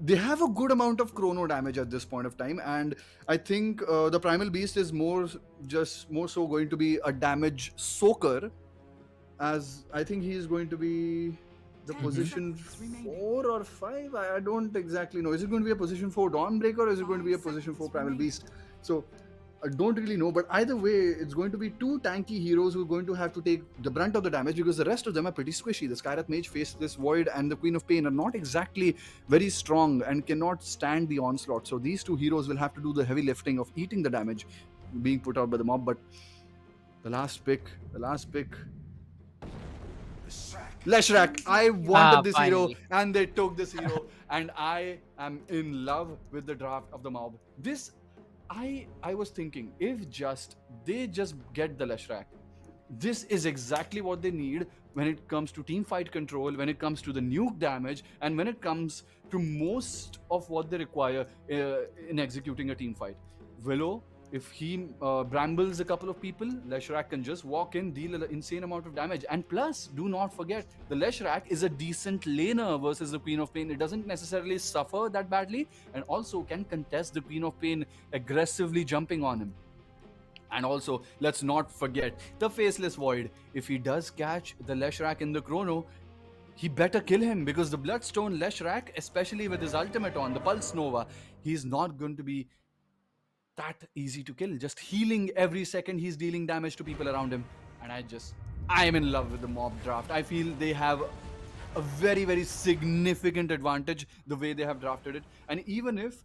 They have a good amount of chrono damage at this point of time, and I think the Primal Beast is more so going to be a damage soaker, as I think he is going to be the 10 position seconds remaining. 4 or 5. I don't exactly know. Is it going to be a position 4 Dawnbreaker, or is it going to be a 5 position 4 seconds Primal remaining. Beast? So I don't really know, but either way, it's going to be two tanky heroes who are going to have to take the brunt of the damage, because the rest of them are pretty squishy. The Skyrath Mage, Faceless Void, and the Queen of Pain are not exactly very strong and cannot stand the onslaught. So these two heroes will have to do the heavy lifting of eating the damage being put out by the mob. But the last pick, Leshrac. I wanted this hero, Finally. and they took this hero, and I am in love with the draft of the mob. This, I was thinking, if they just get the Leshrac, this is exactly what they need when it comes to team fight control, when it comes to the nuke damage, and when it comes to most of what they require in executing a team fight. Willow, if he brambles a couple of people, Leshrac can just walk in, deal an insane amount of damage. And plus, do not forget, the Leshrac is a decent laner versus the Queen of Pain. It doesn't necessarily suffer that badly, and also can contest the Queen of Pain aggressively jumping on him. And also, let's not forget the Faceless Void. If he does catch the Leshrac in the chrono, he better kill him, because the Bloodstone Leshrac, especially with his ultimate on, the Pulse Nova, he's not going to be that easy to kill. Just healing every second, he's dealing damage to people around him. And I am in love with the mob draft. I feel they have a very, very significant advantage the way they have drafted it. And even if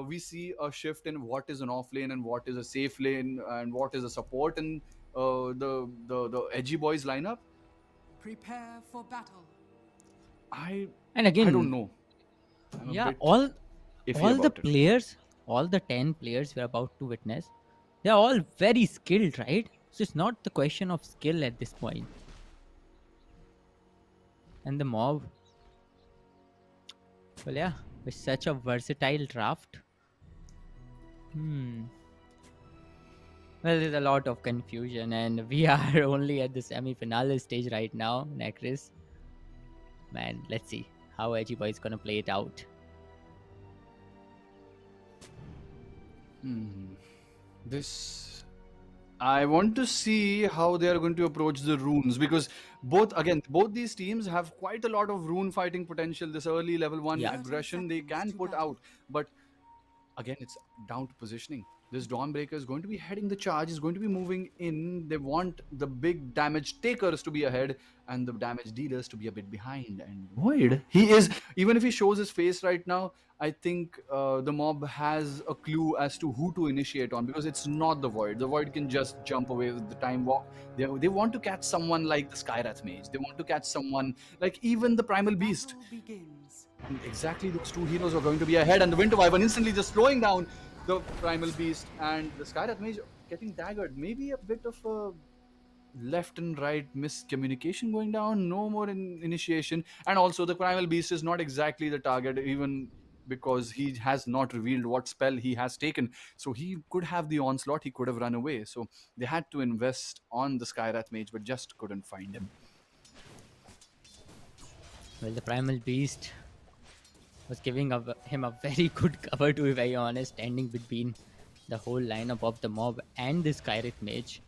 we see a shift in what is an off lane and what is a safe lane and what is a support in the Edgy Boys lineup, Prepare for battle. And again, I don't know. I'm a yeah, bit all iffy the about it. players, all the 10 players we're about to witness, they're all very skilled, right? So it's not the question of skill at this point. And the mob, well, yeah, with such a versatile draft. Well, there's a lot of confusion, and we are only at the semi-finale stage right now, Necris. Man, let's see how Edgy Boy is gonna play it out. This, I want to see how they are going to approach the runes, because both these teams have quite a lot of rune fighting potential. This early level 1 Yeah. aggression they can put out, but again, it's down to positioning. This Dawnbreaker is going to be heading the charge, is going to be moving in. They want the big damage takers to be ahead and the damage dealers to be a bit behind. And Void, he is, even if he shows his face right now, I think the mob has a clue as to who to initiate on, because it's not the Void. The Void can just jump away with the time walk. They want to catch someone like the Skyrath Mage. They want to catch someone like even the Primal Beast. Battle begins. And exactly those two heroes are going to be ahead, and the Winter Wyvern instantly just slowing down the Primal Beast, and the Skyrath Mage getting daggered. Maybe a bit of a left and right miscommunication going down. No more initiation. And also the Primal Beast is not exactly the target, even because he has not revealed what spell he has taken. So he could have the onslaught, he could have run away. So they had to invest on the Skyrath Mage, but just couldn't find him. Well, the Primal Beast was giving him a very good cover, to be very honest, standing between the whole lineup of the mob and this Skyrath Mage.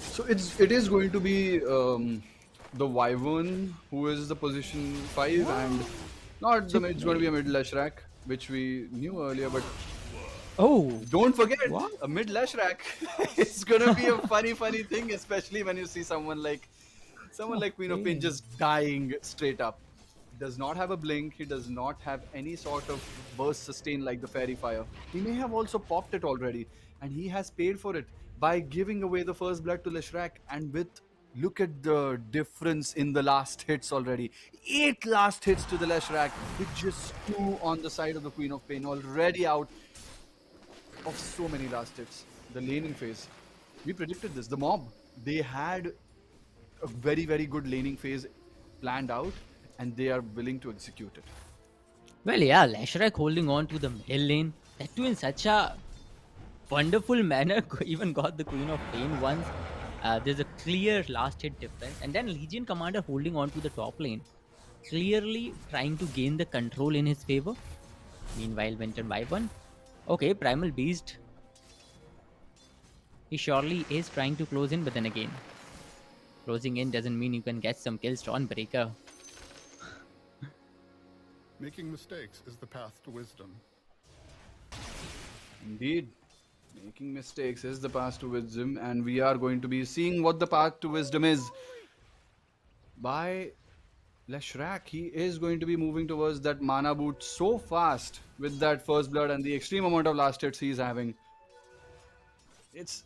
So it is going to be the Wyvern who is the position 5, and not the it's going to be a mid Leshrac, which we knew earlier, but Oh, don't forget What? a mid Leshrac. It's gonna be a funny thing, especially when you see someone like Someone like Queen of Pain just dying straight up. He does not have a blink. He does not have any sort of burst sustain like the Fairy Fire. He may have also popped it already, and he has paid for it by giving away the first blood to Leshrac. And with look at the difference in the last hits already. 8 last hits to the Leshrac, with just 2 on the side of the Queen of Pain, already out of so many last hits. The laning phase. We predicted this. The mob, they had a very, very good laning phase planned out, and they are willing to execute it. Well, yeah, Leshrac holding on to the middle lane, that too in such a wonderful manner, even got the Queen of Pain once. There's a clear last hit difference, and then Legion Commander holding on to the top lane, clearly trying to gain the control in his favor. Meanwhile, Winter Wyvern, okay, Primal Beast, he surely is trying to close in, but then again, closing in doesn't mean you can get some kills. Dawnbreaker. Making mistakes is the path to wisdom. Indeed. Making mistakes is the path to wisdom, and we are going to be seeing what the path to wisdom is by Leshrac. He is going to be moving towards that mana boot so fast with that first blood and the extreme amount of last hits he's having. It's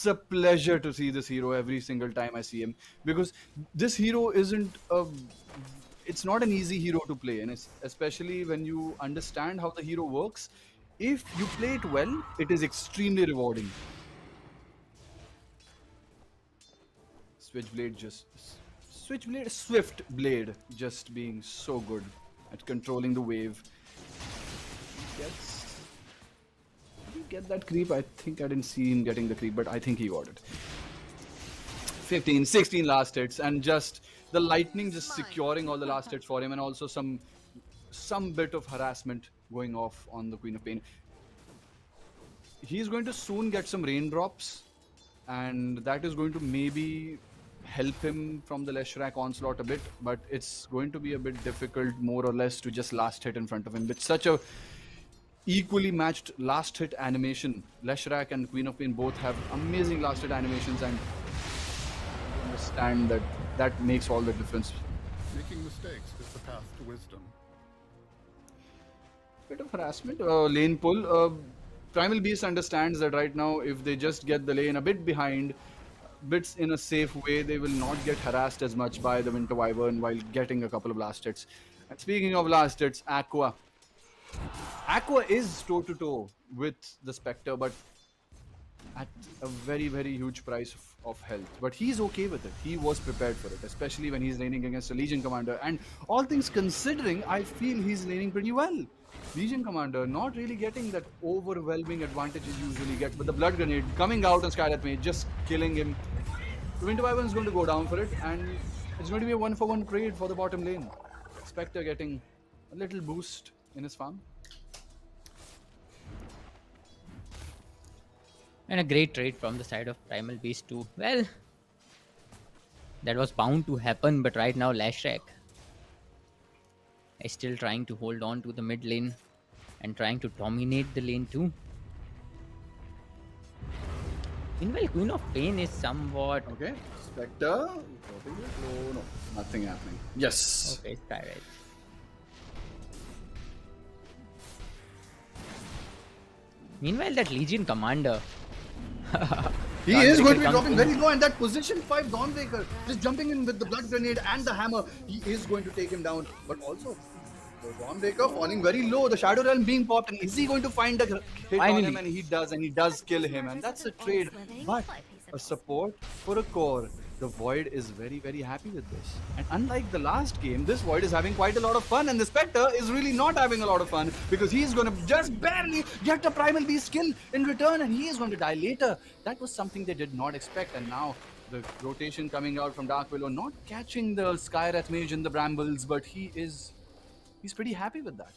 a pleasure to see this hero every single time I see him, because this hero it's not an easy hero to play, and especially when you understand how the hero works. If you play it well, it is extremely rewarding. Swift Blade just being so good at controlling the wave. Did he get that creep? I think I didn't see him getting the creep, but I think he got it. 15, 16 last hits, and just the lightning just securing all the last hits for him, and also some bit of harassment going off on the Queen of Pain. He's going to soon get some raindrops, and that is going to maybe help him from the Leshrac onslaught a bit, but it's going to be a bit difficult, more or less, to just last hit in front of him. With such a equally matched last hit animation, Leshrac and Queen of Pain both have amazing last hit animations, and I understand that makes all the difference. Making mistakes is the path to wisdom. Bit of harassment, lane pull. Primal Beast understands that right now, if they just get the lane a bit behind, bits in a safe way, they will not get harassed as much by the Winter Wyvern while getting a couple of last hits. And speaking of last hits, Aqua is toe-to-toe with the Spectre, but at a very, very huge price of health. But he's okay with it. He was prepared for it, especially when he's laning against a Legion Commander. And all things considering, I feel he's laning pretty well. Legion Commander not really getting that overwhelming advantage he usually gets, but the Blood Grenade coming out on Skyrath Mage, just killing him. The Winter Wyvern is going to go down for it, and it's going to be a 1-for-1 trade for the bottom lane. Spectre getting a little boost in his farm. And a great trade from the side of Primal Beast too. Well, that was bound to happen, but right now Leshrac is still trying to hold on to the mid lane and trying to dominate the lane too. Meanwhile, Queen of Pain is somewhat... Okay, Spectre. No, nothing happening. Yes. Okay, Skyrath. Meanwhile, that Legion Commander... He is going to be dropping very low, and that position 5 Dawnbreaker just jumping in with the Blood Grenade and the Hammer. He is going to take him down, but also the Dawnbreaker falling very low, the Shadow Realm being popped, and is he going to find a hit on him? And he does kill him, and that's a trade. But a support for a core. The Void is very, very happy with this. And unlike the last game, this Void is having quite a lot of fun, and the Spectre is really not having a lot of fun, because he's going to just barely get the Primal Beast kill in return, and he is going to die later. That was something they did not expect, and now the rotation coming out from Dark Willow, not catching the Skyrath Mage in the Brambles, but he's pretty happy with that.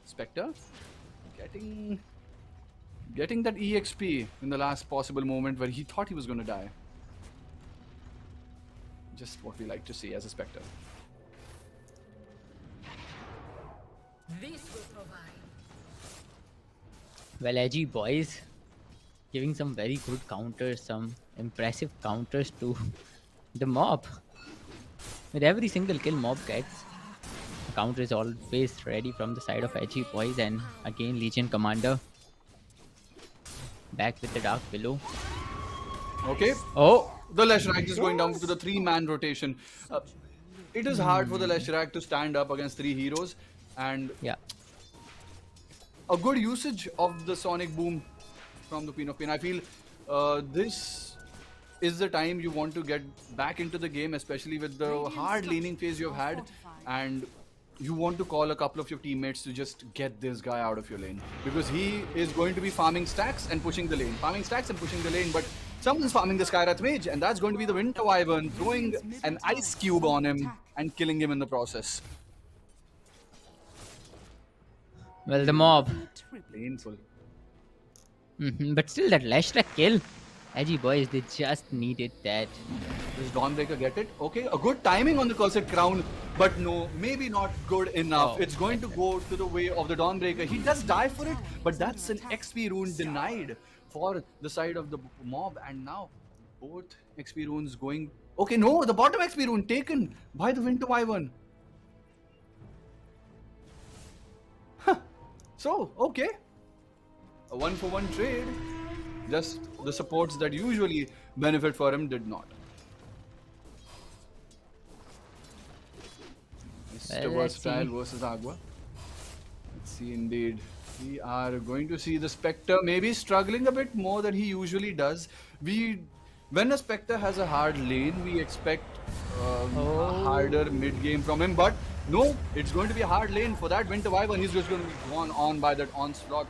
Spectre getting that EXP in the last possible moment where he thought he was going to die. Just what we like to see as a Spectre. This will provide. Well, Edgy Bois giving some very good counters, some impressive counters to the mob. With every single kill Mob gets, the counter is always ready from the side of Edgy Boys, and again Legion Commander back with the Dark Willow. Okay. Oh, The Leshrac is going down to the 3-man rotation. It is hard for the Leshrac to stand up against 3 heroes, and yeah. a good usage of the Sonic Boom from the Queen of Pain. I feel this is the time you want to get back into the game, especially with the hard laning phase you've had, and you want to call a couple of your teammates to just get this guy out of your lane, because he is going to be farming stacks and pushing the lane, but someone's farming the Skyrath Mage, and that's going to be the Winter Wyvern, throwing an ice cube on him and killing him in the process. Well, the Mob. Painful. But still, that Leshrac kill. Edgy Boys, they just needed that. Does Dawnbreaker get it? Okay, a good timing on the Cursed Crown, but no, maybe not good enough. Oh. It's going to go to the way of the Dawnbreaker. He does die for it, but that's an XP rune denied for the side of the Mob, and now both XP runes going... Okay, no, the bottom XP rune taken by the Winter Wyvern. Huh. So, okay. A 1-for-1 trade. Just the supports that usually benefit for him did not. Mr. Well, let's Versatile see. versus Agua. Let's see, indeed. We are going to see the Spectre maybe struggling a bit more than he usually does. When a Spectre has a hard lane, we expect a harder mid game from him. But no, it's going to be a hard lane for that Winter Wyvern. He's just going to be gone on by that onslaught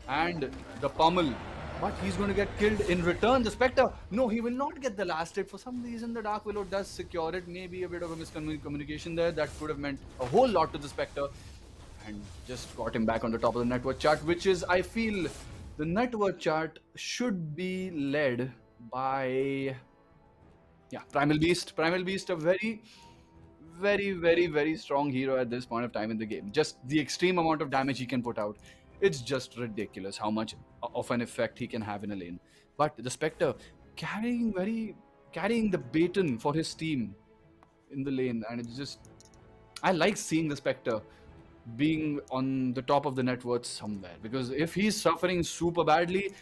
and the pummel. But he's going to get killed in return. The Spectre, no, he will not get the last hit. For some reason, the Dark Willow does secure it. Maybe a bit of a miscommunication there. That could have meant a whole lot to the Spectre. And just got him back on the top of the net worth chart, which is, I feel, the net worth chart should be led by, Primal Beast. Primal Beast, a very, very, very, very strong hero at this point of time in the game. Just the extreme amount of damage he can put out. It's just ridiculous how much of an effect he can have in a lane. But the Spectre carrying the baton for his team in the lane, and it's just, I like seeing the Spectre being on the top of the net worth somewhere, because if he's suffering super badly,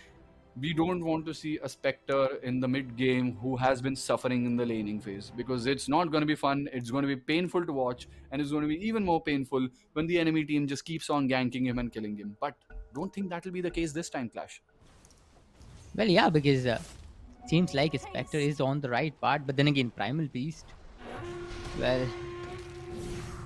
we don't want to see a Spectre in the mid game who has been suffering in the laning phase, because it's not going to be fun. It's going to be painful to watch, and it's going to be even more painful when the enemy team just keeps on ganking him and killing him. But don't think that will be the case this time, Clash. Well, yeah, because seems like Spectre is on the right path, but then again, Primal Beast, well,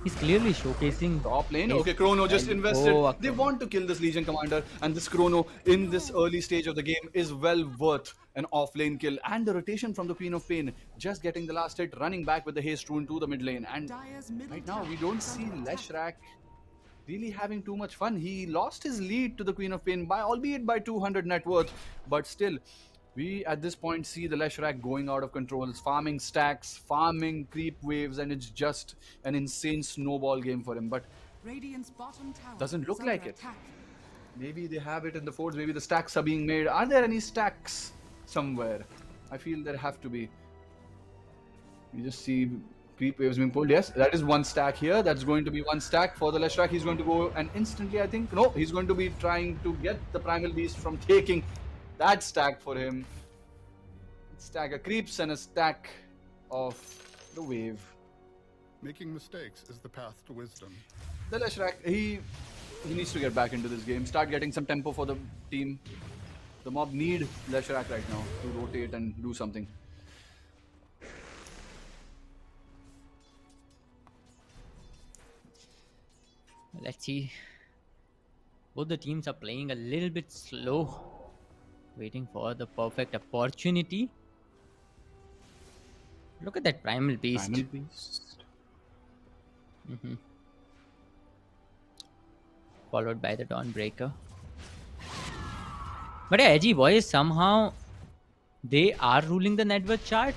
he's clearly showcasing Top lane. his Okay, Chrono just value. invested. Oh, They want to kill this Legion Commander, and this Chrono in this early stage of the game is well worth an off-lane kill. And the rotation from the Queen of Pain, just getting the last hit, running back with the haste rune to the mid lane. And right now, we don't see Leshrac really having too much fun. He lost his lead to the Queen of Pain, albeit by 200 net worth, but still, we at this point see the Leshrac going out of control, farming stacks, farming creep waves, and it's just an insane snowball game for him. But Radiant's bottom tower doesn't look is like under it. attack. Maybe they have it in the forts, maybe the stacks are being made. Are there any stacks somewhere? I feel there have to be. You just see creep waves being pulled. Yes, that is one stack here. That's going to be one stack for the Leshrac. He's going to go, and instantly, I think, no, he's going to be trying to get the Primal Beast from taking that stack for him. Stack of creeps and a stack of the wave. Making mistakes is the path to wisdom. The Leshrac, he needs to get back into this game, start getting some tempo for the team. The Mob need Leshrac right now to rotate and do something. Let's see. Both the teams are playing a little bit slow, waiting for the perfect opportunity. Look at that Primal Beast. Primal Beast. Followed by the Dawnbreaker. But yeah, Edgy Boys, somehow they are ruling the net worth chart.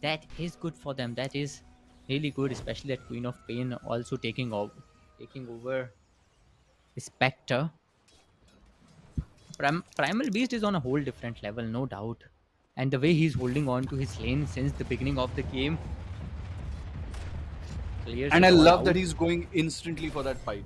That is good for them. That is really good, especially that Queen of Pain also taking over Spectre. Primal Beast is on a whole different level, no doubt. And the way he's holding on to his lane since the beginning of the game, clears And it I all love out. that he's going instantly for that pipe.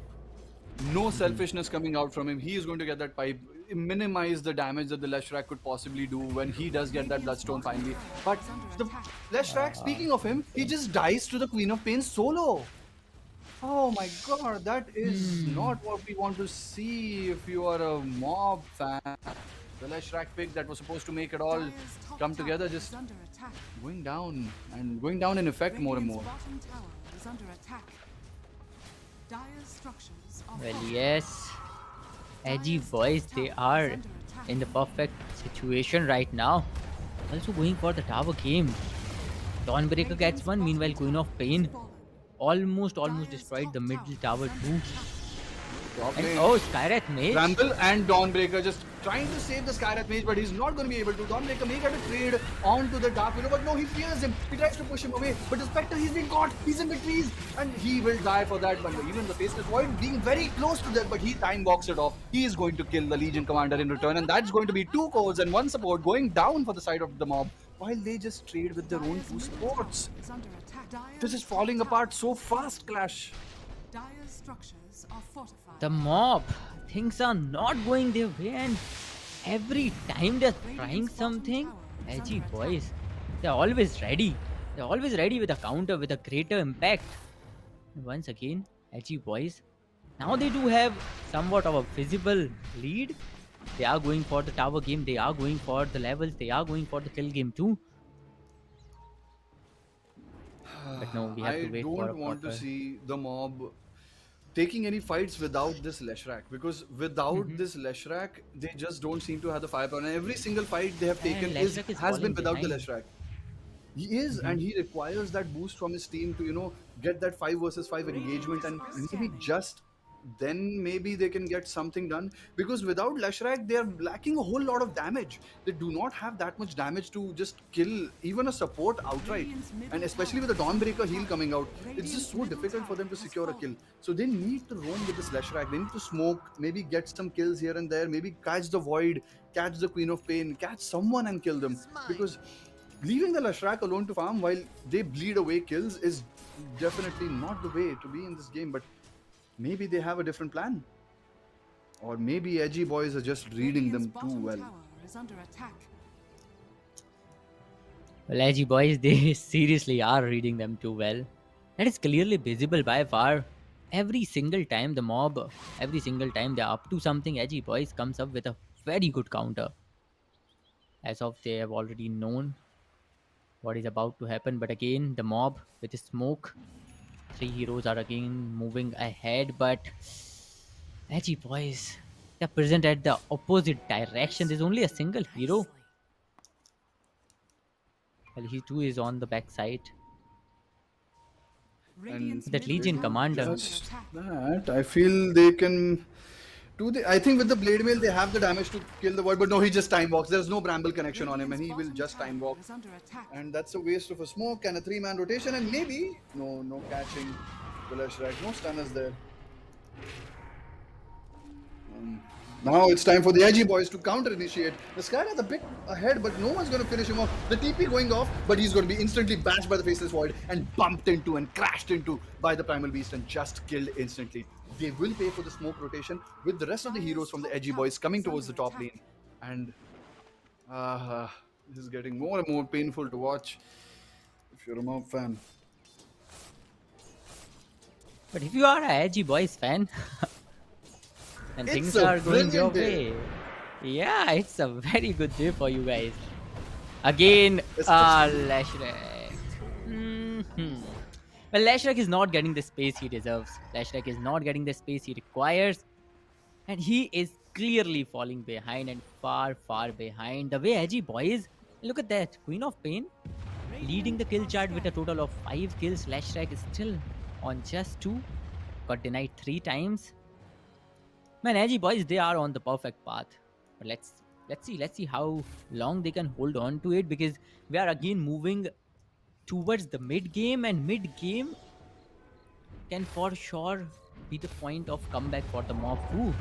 No selfishness coming out from him. He is going to get that pipe, minimize the damage that the Leshrac could possibly do when he does get that Bloodstone finally. But the Leshrac, speaking of him, he just dies to the Queen of Pain solo. Oh my god, that is not what we want to see if you are a mob fan. The Leshrac pick that was supposed to make it all Dire's top come tower together is just under attack. going down and going down in effect more and Radiant's more. bottom tower is under attack. Dire's structures are Well, fortified. yes, Edgy Dire's Boys, top they tower are is under attack. in the perfect situation right now. Also going for the tower game. Dawnbreaker gets one, meanwhile Queen of Pain almost destroyed the middle tower too. Top And lane. oh, Skyrath Mage. Bramble and Dawnbreaker just trying to save the Skyrath Mage, but he's not going to be able to. Dawnbreaker may get a trade onto the Dark Widow, but no, he fears him. He tries to push him away, but the Spectre, he's been caught. He's in the trees, and he will die for that. But even the Faceless Void being very close to them, but he time walks it off. He is going to kill the Legion Commander in return, and that's going to be 2 cores and 1 support going down for the side of the mob, while they just trade with their own 2 supports. Is under attack. This is falling apart so fast, Clash. Dire's structures are fortified. The mob, things are not going their way, and every time they're trying something, Edgy Boys, they're always ready. They're always ready with a counter with a greater impact. And once again, Edgy Boys, now they do have somewhat of a visible lead. They are going for the tower game, they are going for the levels, they are going for the kill game too. But no, we have I to wait for a don't want to proper- see the mob taking any fights without this Leshrac, because without Mm-hmm. this Leshrac, they just don't seem to have the firepower. And every single fight they have And taken Leshrac is has been falling without the behind. Leshrac. He is, and he requires that boost from his team to get that 5 versus 5 engagement, and maybe just then maybe they can get something done, because without Leshrac they are lacking a whole lot of damage. They do not have that much damage to just kill even a support outright, and especially with the Dawnbreaker heal coming out, it's just so difficult for them to secure a kill. So they need to roam with this Leshrac. They need to smoke, maybe get some kills here and there, maybe catch the Void, catch the Queen of Pain, catch someone and kill them, because leaving the Leshrac alone to farm while they bleed away kills is definitely not the way to be in this game. But maybe they have a different plan, or maybe Edgy Boys are just reading them Radiant's too bottom well. tower is under attack. Well, Edgy Boys, they seriously are reading them too well. That is clearly visible by far. Every single time the mob, every single time they're up to something, Edgy Boys comes up with a very good counter. As of they have already known what is about to happen. But again, the mob with the smoke, 3 heroes are again moving ahead. But Edgy Boys, they're present at the opposite direction. There's only a single hero. Well, he too is on the backside. Radiant's That middle Legion tower commander. is under Just attack. that, I feel they can do the. I think with the Blade Mail they have the damage to kill the Void, but no, he just time walks. There's no Bramble connection on him, and he will Radiant's just bottom time tower walk. is under attack. And that's a waste of a smoke and a 3-man rotation, and maybe no catching the Leshrac, no stunners there. Now it's time for the Edgy Boys to counter initiate. The Skyrath a bit ahead, but no one's going to finish him off. The TP going off, but he's going to be instantly bashed by the Faceless Void and bumped into and crashed into by the Primal Beast and just killed instantly. They will pay for the smoke rotation with the rest of the heroes from the Edgy Boys coming towards the top lane. And this is getting more and more painful to watch if you're a mob fan. But if you are a Edgy Boys fan, and It's things a are going your brilliant day. way, yeah, it's a very good day for you guys. Again, Especially- Leshrac. Well, Leshrac is not getting the space he deserves. Leshrac is not getting the space he requires. And he is clearly falling behind and far behind. The way Edgy Boys, look at that. Queen of Pain leading the kill chart with a total of 5 kills. Leshrac is still on just 2. Got denied 3 times. Man, Edgy Boys, they are on the perfect path. But let's see how long they can hold on to it, because we are again moving towards the mid game, and mid game can for sure be the point of comeback for the mob too.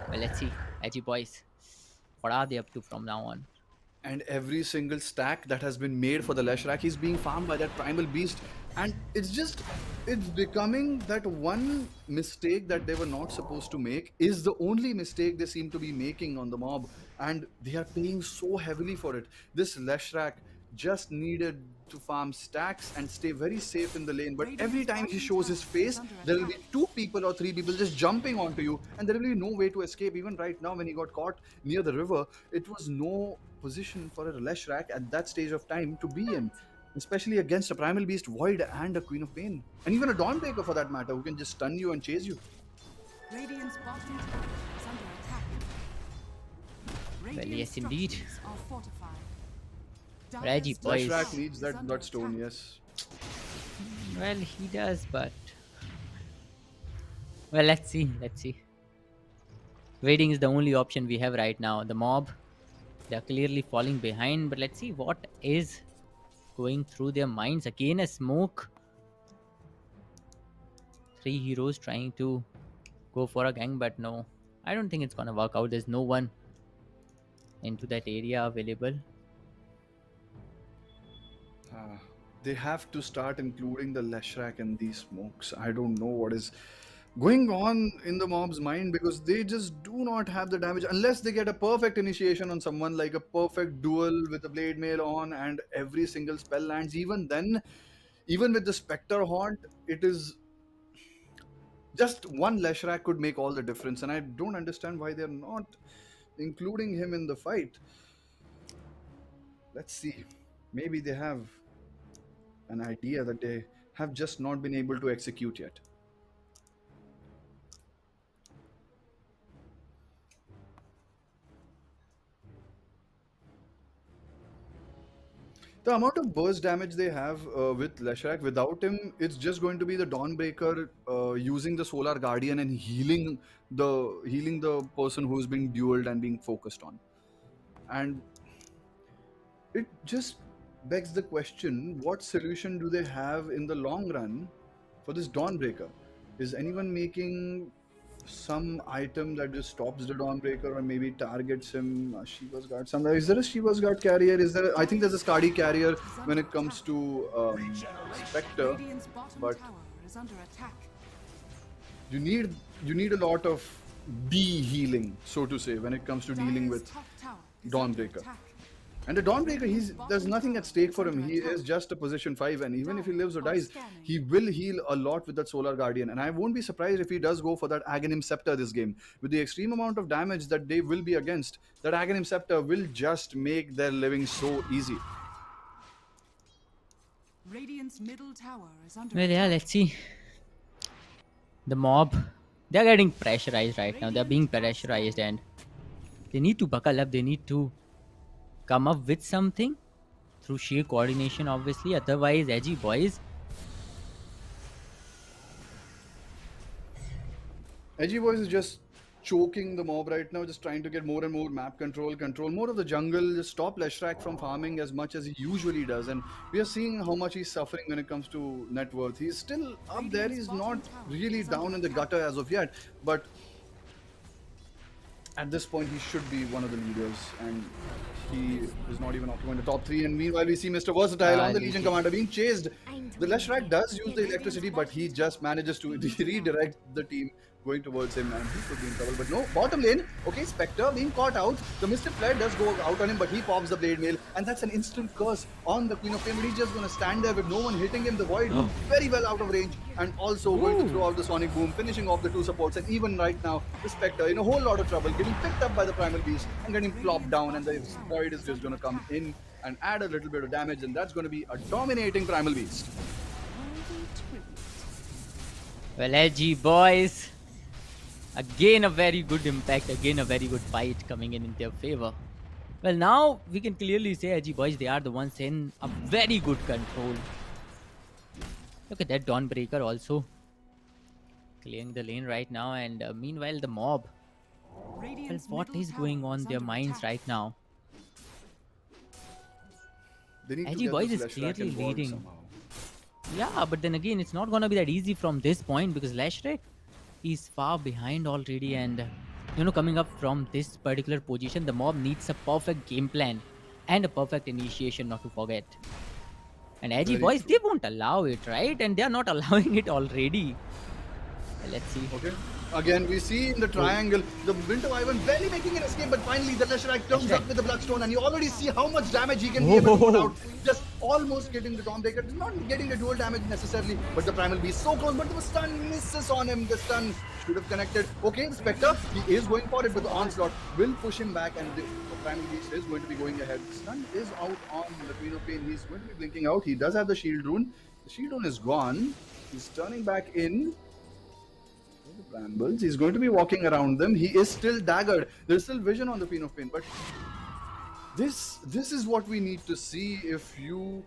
Well, let's see. Edgy Boys, what are they up to from now on? And every single stack that has been made for the Leshrac is being farmed by that Primal Beast. And it's becoming that one mistake that they were not supposed to make is the only mistake they seem to be making on the mob, and they are paying so heavily for it. This Leshrak just needed to farm stacks and stay very safe in the lane, but every time he shows his face, there will be 2 people or 3 people just jumping onto you, and there will be no way to escape. Even right now, when he got caught near the river, it was no position for a Leshrak at that stage of time to be in, especially against a Primal Beast, Void, and a Queen of Pain. And even a Dawnbreaker for that matter, who can just stun you and chase you. Radiant's bottom tower is under attack. Radiant yes, indeed. structures are fortified. Dire's Edgy Bois. Leshrak needs is that under bloodstone, attack. yes. Well, he does, but... Well, let's see. Let's see. Waiting is the only option we have right now. The mob, they're clearly falling behind, but let's see what is going through their minds. Again, a smoke. 3 heroes trying to go for a gang, but no. I don't think it's gonna work out. There's no one into that area available. They have to start including the Leshrak in these smokes. I don't know what is going on in the mob's mind, because they just do not have the damage unless they get a perfect initiation on someone, like a perfect duel with the blade mail on and every single spell lands. Even then, even with the Spectre Haunt, it is just one Leshrak could make all the difference, and I don't understand why they're not including him in the fight. Let's see. Maybe they have an idea that they have just not been able to execute yet. The amount of burst damage they have with Leshrak, without him, it's just going to be the Dawnbreaker using the Solar Guardian and healing the person who's being dueled and being focused on. And it just begs the question, what solution do they have in the long run for this Dawnbreaker? Is anyone making some item that just stops the Dawnbreaker or maybe targets him? Shiva's Guard. Is there a Shiva's Guard carrier? I think there's a Skadi carrier when it comes to Spectre, Radiant's bottom but tower is under attack. you need a lot of de-healing, so to say, when it comes to dealing Dire's with top tower is under Dawnbreaker. attack. And the Dawnbreaker, there's nothing at stake for him. He is just a position 5, and even if he lives or dies, he will heal a lot with that Solar Guardian. And I won't be surprised if he does go for that Aghanim Scepter this game. With the extreme amount of damage that they will be against, that Aghanim Scepter will just make their living so easy. Radiant's middle tower is under Well, yeah, attack. let's see. The mob, they're getting pressurized right now. They're being pressurized, and they need to buckle up. They need to come up with something through sheer coordination, obviously. Otherwise, Edgy Bois. Edgy Bois is just choking the mob right now, just trying to get more and more map control more of the jungle, just stop Leshrak from farming as much as he usually does. And we are seeing how much he's suffering when it comes to net worth. He's still up there, he's not really down in the gutter as of yet, but at this point he should be one of the leaders, and he is not even occupying the top 3. And meanwhile, we see Mr. Versatile on the Legion Commander being chased. The Leshrak does use the electricity, but he just manages to redirect the team going towards him, and he could be in trouble. But no, bottom lane, okay, Spectre being caught out. The Mystic Flare does go out on him, but he pops the Blade Mail, and that's an instant curse on the Queen of Pain. But he's just going to stand there with no one hitting him. The Void very well out of range, and also going to throw out the Sonic Boom, finishing off the 2 supports. And even right now, the Spectre in a whole lot of trouble, getting picked up by the Primal Beast and getting plopped down, and the Void is just going to come in and add a little bit of damage, and that's going to be a dominating Primal Beast. Well, Edgy Bois. Again, a very good impact. Again, a very good fight coming in their favor. Well, now we can clearly say Edgy Bois, they are the ones in a very good control. Look at that Dawnbreaker also clearing the lane right now. And meanwhile, the mob. Well, what is going on their minds right now? Edgy Bois is clearly leading. Somehow. Yeah, but then again, it's not going to be that easy from this point, because Leshrak is far behind already, and coming up from this particular position, the mob needs a perfect game plan and a perfect initiation, not to forget. And Edgy Very Boys, true. they won't allow it, right? And they are not allowing it already. Let's see. Okay. Again, we see in the triangle the Winter Wyvern barely making an escape, but finally the Leshrac comes up with the Bloodstone, and you already see how much damage he can be able to put out. Just almost getting the Dawnbreaker, not getting the dual damage necessarily, but the Primal Beast so close, but the stun misses on him. The stun should have connected. Okay, the Spectre, he is going for it, but the Onslaught will push him back, and the Primal Beast is going to be going ahead. The stun is out on the Queen of Pain. He's going to be blinking out. He does have the Shield Rune. The Shield Rune is gone. He's turning back in. Brambles. He's going to be walking around them. He is still daggered. There's still vision on the Queen of Pain, but this is what we need to see if you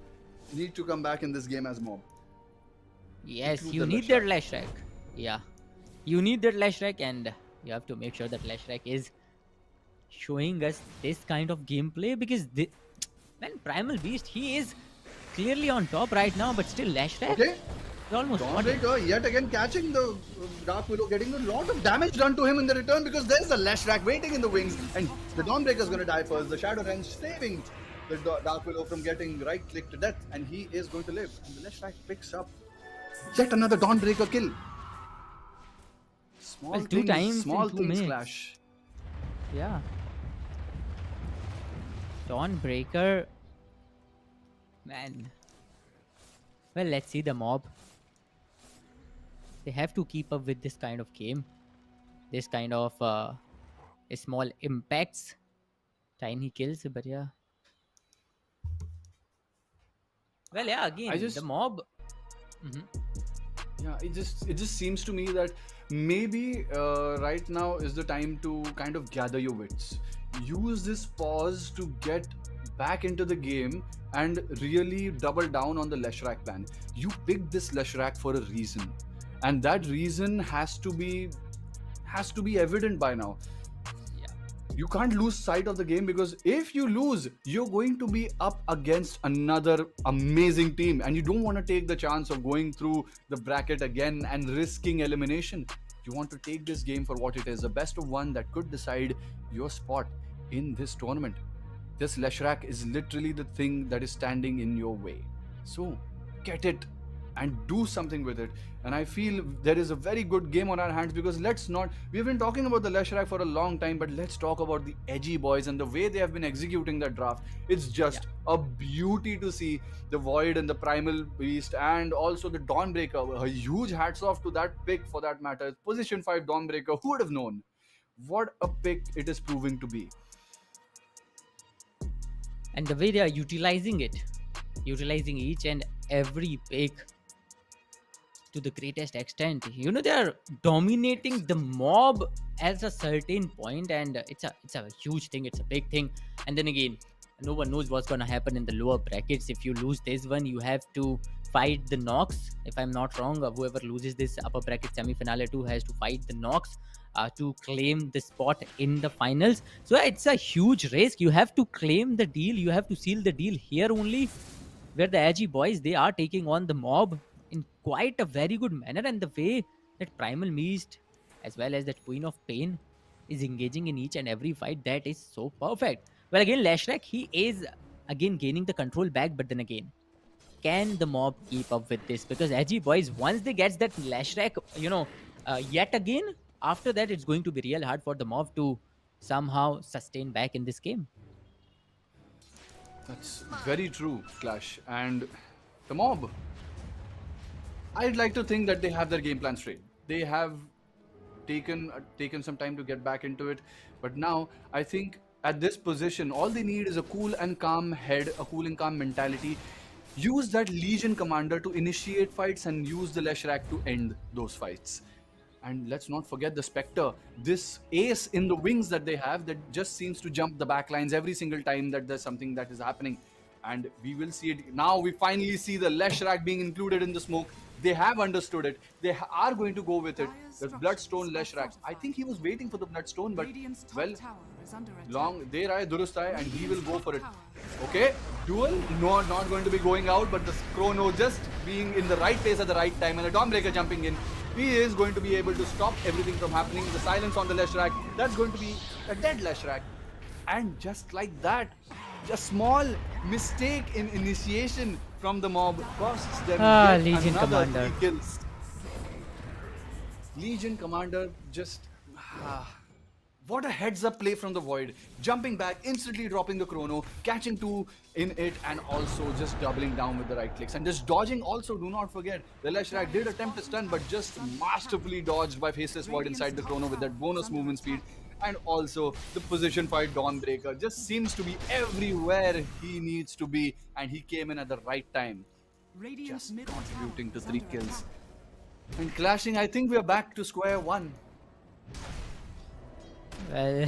need to come back in this game as mob. Yes, Include you the need that Leshrac. Yeah, you need that Leshrac, and you have to make sure that Leshrac is showing us this kind of gameplay, because man, Primal Beast, he is clearly on top right now, but still Leshrac. Okay. He almost got it. Dawnbreaker yet again catching the Dark Willow, getting a lot of damage done to him in the return, because there's a Leshrac waiting in the wings, and the Dawnbreaker is going to die first. The Shadow Wrench saving the Dark Willow from getting right click to death, and he is going to live. And the Leshrac picks up yet another Dawnbreaker kill. Small Well, two times in small 2 things minutes. clash. Yeah. Dawnbreaker. Man. Well, let's see the mob. They have to keep up with this kind of game. This kind of small impacts. Tiny kills, but yeah. Well, yeah, again, the mob. Yeah, it just seems to me that maybe right now is the time to kind of gather your wits. Use this pause to get back into the game and really double down on the Leshrac plan. You picked this Leshrac for a reason, and that reason has to be evident by now. You can't lose sight of the game, because if you lose, you're going to be up against another amazing team, and you don't want to take the chance of going through the bracket again and risking elimination. You want to take this game for what it is, a best of one that could decide your spot in this tournament. This Leshrac is literally the thing that is standing in your way. So get it and do something with it. And I feel there is a very good game on our hands, because we've been talking about the Leshrac for a long time, but let's talk about the Edgy Boys and the way they have been executing that draft. It's just a beauty to see the Void and the Primal Beast, and also the Dawnbreaker. A huge hats off to that pick, for that matter. Position 5 Dawnbreaker, who would have known? What a pick it is proving to be. And the way they are utilizing each and every pick to the greatest extent. You know, they are dominating the mob at a certain point, and it's a huge thing. It's a big thing. And then again, no one knows what's gonna happen in the lower brackets. If you lose this one, you have to fight the Nox. If I'm not wrong, whoever loses this upper bracket semi-finale 2 has to fight the Nox to claim the spot in the finals. So it's a huge risk. You have to claim the deal. You have to seal the deal here only, where the Edgy Boys, they are taking on the mob in quite a very good manner. And the way that Primal Beast as well as that Queen of Pain is engaging in each and every fight, that is so perfect. Well, again, Leshrac, he is again gaining the control back, but then again, can the mob keep up with this? Because Edgy Boys, once they get that Leshrac, yet again, after that, it's going to be real hard for the mob to somehow sustain back in this game. That's very true, Clash. And the mob, I'd like to think that they have their game plan straight. They have taken some time to get back into it, but now I think at this position, all they need is a cool and calm head, a cool and calm mentality. Use that Legion commander to initiate fights and use the Leshrac to end those fights. And let's not forget the Spectre, this ace in the wings that they have that just seems to jump the backlines every single time that there's something that is happening. And we will see it. Now we finally see the Leshrac being included in the smoke. They have understood it. They are going to go with it. The Bloodstone Leshrac. I think he was waiting for the Bloodstone, but well, long there I Durustai, and he will go for it. Okay, duel, no, not going to be going out, but the Chrono just being in the right place at the right time, and the Dawnbreaker jumping in. He is going to be able to stop everything from happening. The silence on the Leshrac, that's going to be a dead Leshrac. And just like that, a small mistake in initiation from the mob costs them Ah, yet Legion another Commander. 3 kills. Legion Commander just... what a heads-up play from the Void. Jumping back, instantly dropping the chrono, catching 2 in it, and also just doubling down with the right clicks. And just dodging also, do not forget. The Leshrac did attempt to stun, but just masterfully dodged by Faceless Void inside the chrono with that bonus movement speed. And also, the position fight Dawnbreaker just seems to be everywhere he needs to be. And he came in at the right time. Radiant's Just middle contributing tower to is 3 under kills. attack. And clashing, I think we are back to square one. Well,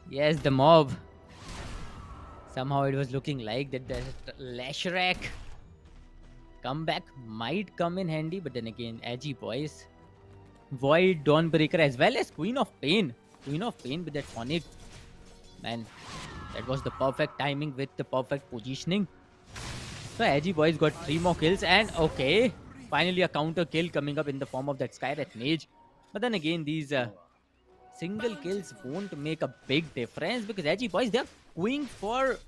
yes, the mob. Somehow it was looking like that the Leshrac comeback might come in handy, but then again, Edgy Boys, Void, Dawnbreaker, as well as Queen of Pain. Queen of Pain with that Phonic. Man, that was the perfect timing with the perfect positioning. So Edgy Boys got 3 more kills, and okay, finally a counter kill coming up in the form of that Skyrat Mage. But then again, these single kills won't make a big difference because Edgy Boys, they're going for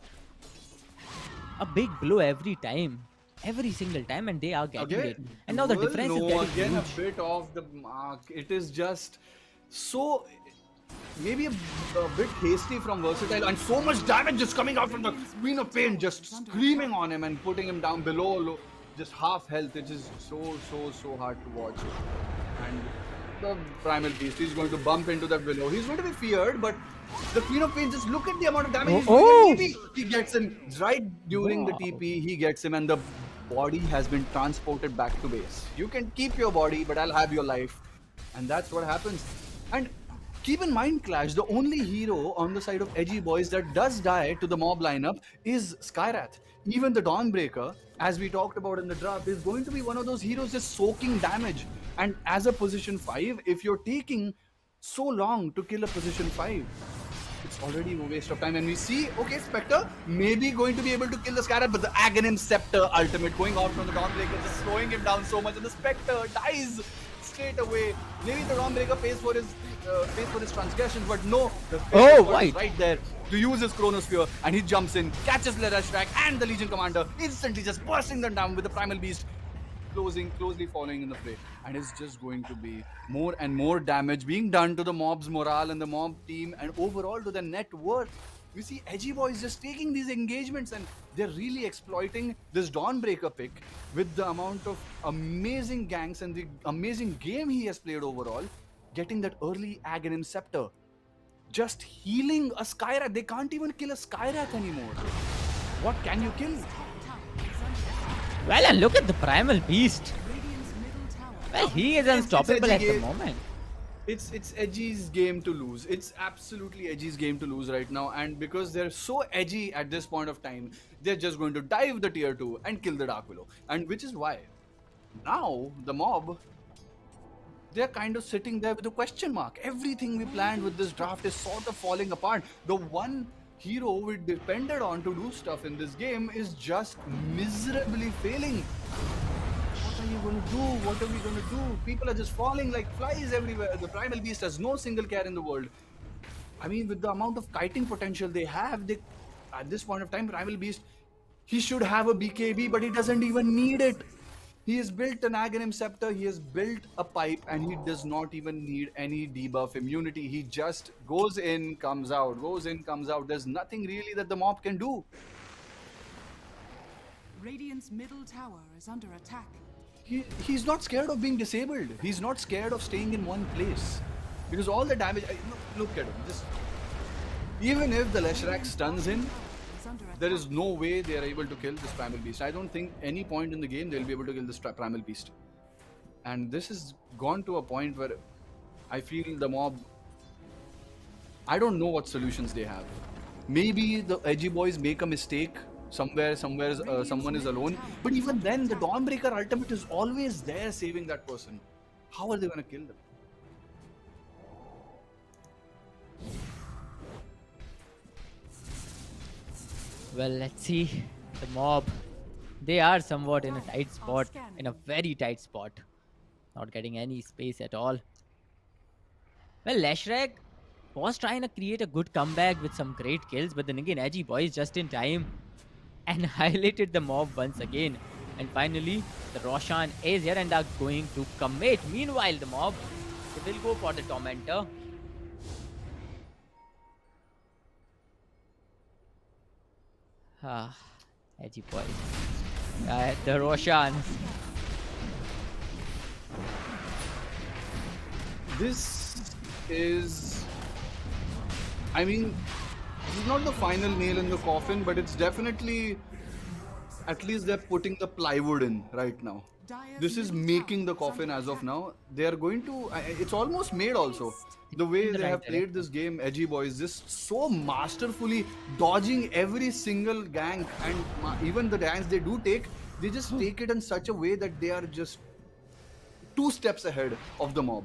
a big blow every time. Every single time, and they are getting it. And now the well, difference no, is getting again huge. a bit off the mark. It is just so... maybe a bit hasty from Versatile, and so much damage just coming out from the Queen of Pain, just screaming on him and putting him down below just half health. It is so hard to watch. And the Primal Beast, he's going to bump into that willow. He's going to be feared, but the Queen of Pain, just look at the amount of damage he's doing. Maybe he gets him right during the TP. He gets him, and the body has been transported back to base. You can keep your body, but I'll have your life. And that's what happens. And keep in mind, Clash, the only hero on the side of Edgy Boys that does die to the mob lineup is Skyrath. Even the Dawnbreaker, as we talked about in the draft, is going to be one of those heroes just soaking damage. And as a position 5, if you're taking so long to kill a position 5, it's already a waste of time. And we see, okay, Spectre maybe going to be able to kill the Skyrath, but the Aghanim Scepter ultimate going out from the Dawnbreaker, just slowing him down so much, and the Spectre dies straight away. Maybe the Dawnbreaker pays for his transgressions, but no, the Spectre is right there to use his Chronosphere, and he jumps in, catches Leshrac and the Legion Commander, instantly just bursting them down with the Primal Beast closely following in the fray. And it's just going to be more and more damage being done to the mob's morale and the mob team, and overall to the net worth. We see Edgy Boys just taking these engagements, and they're really exploiting this Dawnbreaker pick with the amount of amazing ganks and the amazing game he has played overall, getting that early Aghanim Scepter. Just healing a Skyrath. They can't even kill a Skyrath anymore. What can you kill? Well, and look at the Primal Beast. Radiant's middle tower. Well, he is unstoppable at the Edgy. moment. It's Edgy's game to lose. It's absolutely Edgy's game to lose right now, and because they're so edgy at this point of time, they're just going to dive the tier 2 and kill the Dark Willow. And which is why now the mob, they're kind of sitting there with a question mark. Everything we planned with this draft is sort of falling apart. The one hero we depended on to do stuff in this game is just miserably failing. What are you going to do? What are we going to do? People are just falling like flies everywhere. The Primal Beast has no single care in the world. I mean, with the amount of kiting potential they have, at this point of time, Primal Beast, he should have a BKB, but he doesn't even need it. He has built an Aghanim Scepter, he has built a pipe, and he does not even need any debuff immunity. He just goes in, comes out, goes in, comes out. There's nothing really that the mob can do. Radiant's middle tower is under attack. He's not scared of being disabled. He's not scared of staying in one place. Because all the damage... Look at him. Even if the Leshrac stuns him, Is under attack. there is no way they are able to kill this Primal Beast. I don't think any point in the game they'll be able to kill this Primal Beast. And this has gone to a point where I feel the mob... I don't know what solutions they have. Maybe the Edgy Boys make a mistake. Somewhere someone is alone. But even then, the Dawnbreaker ultimate is always there saving that person. How are they going to kill them? Well, let's see. The mob, they are somewhat in a tight spot, in a very tight spot. Not getting any space at all. Well, Leshrac was trying to create a good comeback with some great kills, but then again, Edgy Boys just in time. annihilated the mob once again. And finally, the Roshan is here and are going to commit. Meanwhile, the mob, they will go for the Tormentor. Ah, Edgy Bois. The Roshan. This is, I mean, this is not the final nail in the coffin, but it's definitely, at least they're putting the plywood in right now. This is making the coffin as of now. They are going to, it's almost made also. The way they have played this game, Edgy Bois, just so masterfully dodging every single gank, and even the ganks they do take, they just take it in such a way that they are just 2 steps ahead of the mob,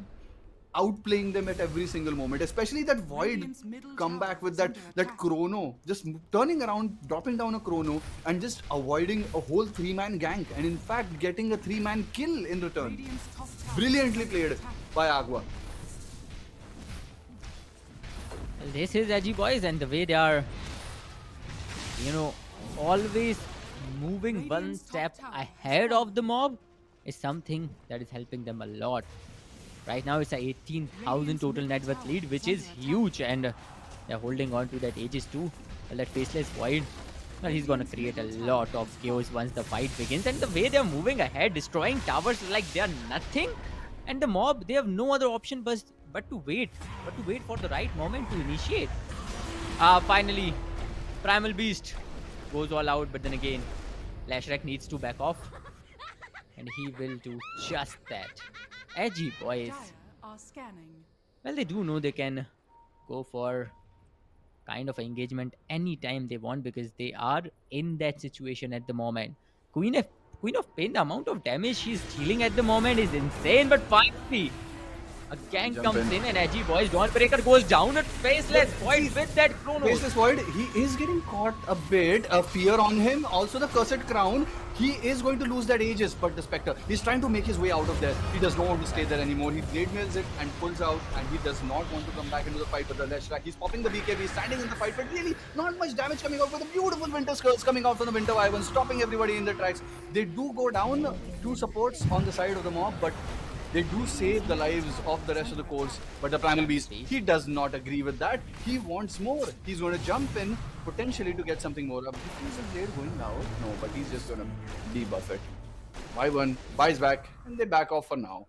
outplaying them at every single moment, especially that Void comeback with that chrono, just turning around, dropping down a chrono and just avoiding a whole 3-man gank, and in fact getting a 3-man kill in return. Brilliantly played by Agua. This is Edgy Bois, and the way they are, always moving one step ahead of the mob is something that is helping them a lot. Right now it's a 18,000 total net worth lead, which is huge, and they're holding on to that Aegis too. Well, that Faceless Void, well, he's gonna create a lot of chaos once the fight begins, and the way they're moving ahead, destroying towers like they're nothing, and the mob, they have no other option but to wait for the right moment to initiate. Finally, Primal Beast goes all out, but then again, Lashrak needs to back off, and he will do just that. Edgy Bois. Are scanning. Well, they do know they can go for kind of engagement anytime they want, because they are in that situation at the moment. Queen of Pain, the amount of damage she's dealing at the moment is insane, but finally a gank comes in and Edgy Bois, Dawnbreaker goes down at Faceless Void with that chrono. Faceless Void, he is getting caught a bit, a fear on him, also the Cursed Crown. He is going to lose that Aegis, but the Spectre, he's trying to make his way out of there. He does not want to stay there anymore. He blade mails it and pulls out, and he does not want to come back into the fight with the Leshrac. He's popping the BKB, standing in the fight, but really not much damage coming out with the beautiful Winter Skulls coming out from the Winter Wyvern, stopping everybody in the tracks. They do go down 2 supports on the side of the mob, but they do save the lives of the rest of the cores. But the Primal Beast, he does not agree with that. He wants more. He's going to jump in, potentially to get something more. Is the blade going out? No, but he's just going to debuff it. Wyvern buys back, and they back off for now.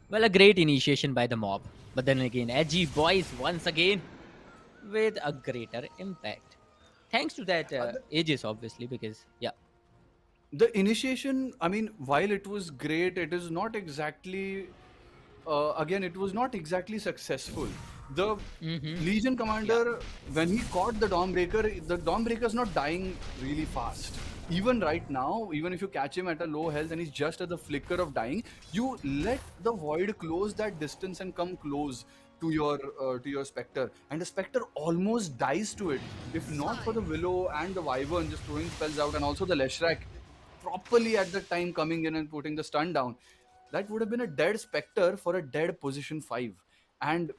Well, a great initiation by the mob. But then again, Edgy Bois once again with a greater impact. Thanks to that Aegis, obviously, because, yeah. The initiation, I mean, while it was great, it is not exactly, again, it was not exactly successful. The Legion Commander, when he caught the Dawnbreaker is not dying really fast. Even right now, even if you catch him at a low health and he's just at the flicker of dying, you let the Void close that distance and come close to your Spectre, and the Spectre almost dies to it. If not for the Willow and the Wyvern just throwing spells out, and also the Leshrac properly at the time coming in and putting the stun down, that would have been a dead Spectre for a dead position 5. And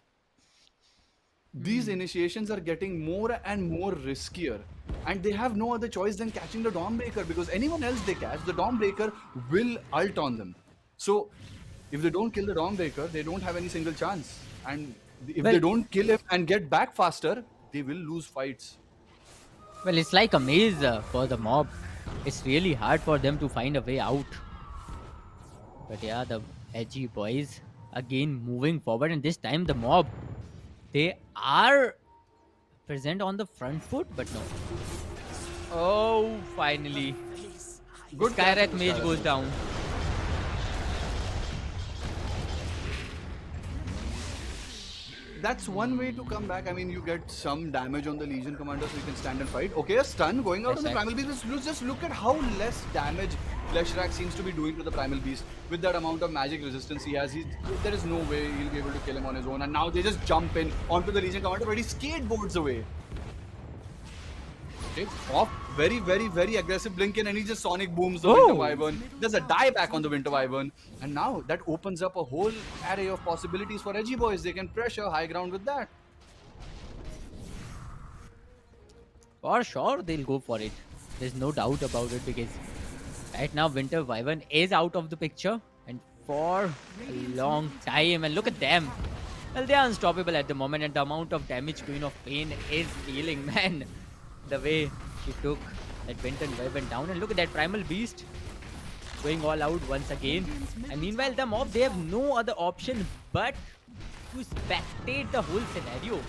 these initiations are getting more and more riskier, and they have no other choice than catching the Dawnbreaker, because anyone else they catch, the Dawnbreaker will ult on them. So if they don't kill the Dawnbreaker, they don't have any single chance, and if they don't kill him and get back faster, they will lose fights. Well, it's like a maze for the mob. It's really hard for them to find a way out. But yeah, the Edgy Bois again moving forward, and this time the mob, they are present on the front foot, but no. Oh, finally. Good. Skyrack Mage goes down. That's one way to come back. I mean, you get some damage on the Legion Commander so you can stand and fight. Okay, a stun going out on the Primal Beast. Just look at how less damage Leshrac seems to be doing to the Primal Beast. With that amount of magic resistance he has, there is no way he'll be able to kill him on his own. And now they just jump in onto the Legion Commander, but he skateboards away. Okay, off, very, very, very aggressive blink in, and he just Sonic booms the Winter Wyvern. There's a die back on the Winter Wyvern, and now that opens up a whole array of possibilities for Edgy Bois. They can pressure high ground with that. For sure, they'll go for it. There's no doubt about it because right now Winter Wyvern is out of the picture and for a long time. And look at them. Well, they are unstoppable at the moment, and the amount of damage Queen of Pain is dealing, man. The way she took that Winter Wyvern down, and look at that Primal Beast going all out once again. And meanwhile, the mob, they have no other option but to spectate the whole scenario.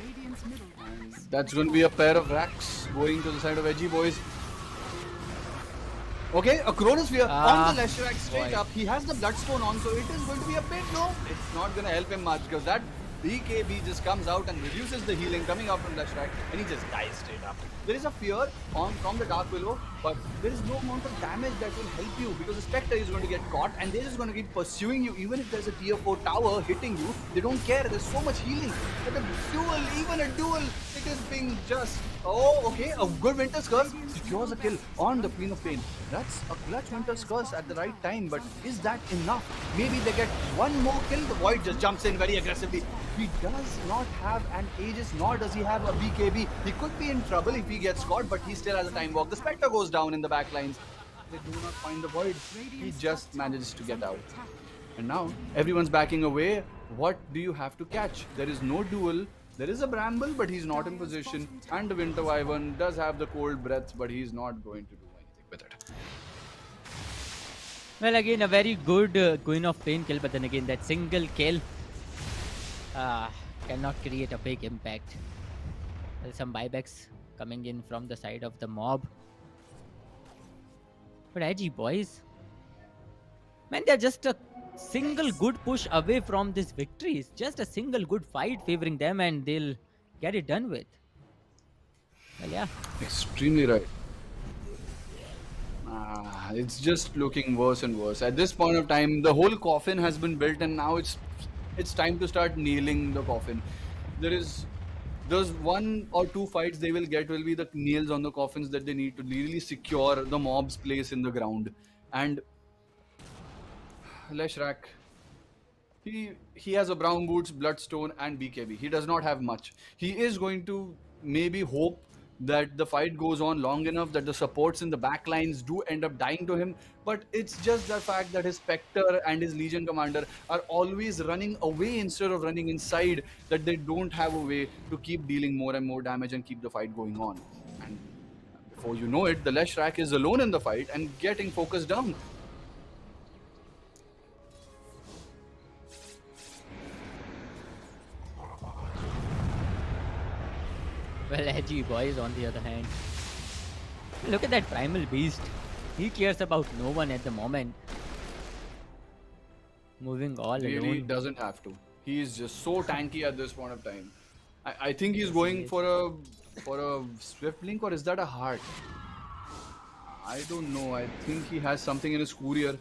Radiant's middle barracks. That's going to be a pair of racks going to the side of Edgy Boys. Okay, a Chronosphere on the Leshrac straight up. He has the Bloodstone on, so it is going to be a bit no. It's not going to help him much because that BKB just comes out and reduces the healing coming out from Leshrac, and he just dies straight up. There is a fear from the Dark Willow, but there is no amount of damage that will help you because the Spectre is going to get caught and they're just going to keep pursuing you. Even if there's a tier 4 tower hitting you, they don't care. There's so much healing. But a duel, even a duel, it is being just... Oh, okay, a good Winter's Curse secures a kill on the Queen of Pain. That's a clutch Winter's Curse at the right time, but is that enough? Maybe they get one more kill. The Void just jumps in very aggressively. He does not have an Aegis, nor does he have a BKB. He could be in trouble if he gets caught, but he still has a time walk. The Spectre goes down in the back lines. They do not find the Void. He just manages to get out. And now, everyone's backing away. What do you have to catch? There is no duel. There is a Bramble, but he's not in position. And the Winter Wyvern does have the cold breath, but he's not going to do anything with it. Well, again, a very good Queen of Pain kill, but then again, that single kill cannot create a big impact. There's some buybacks coming in from the side of the mob. But Edgy Boys, man, they're just a single good push away from this victory. It's just a single good fight favoring them and they'll get it done with. Well, yeah. Extremely right. It's just looking worse and worse. At this point of time, the whole coffin has been built and now it's time to start nailing the coffin. There's one or two fights they will get will be the nails on the coffins that they need to really secure the mob's place in the ground. And Leshrac, he has a Brown Boots, Bloodstone and BKB. He does not have much. He is going to maybe hope that the fight goes on long enough that the supports in the back lines do end up dying to him, but it's just the fact that his Spectre and his Legion Commander are always running away instead of running inside, that they don't have a way to keep dealing more and more damage and keep the fight going on. And before you know it, the Leshrac is alone in the fight and getting focused down. Well, Edgy Boys on the other hand. Look at that Primal Beast. He cares about no one at the moment. Moving all Really alone. doesn't have to. He is just so tanky at this point of time. I think he's going for a Swift Blink, or is that a heart? I don't know. I think he has something in his courier.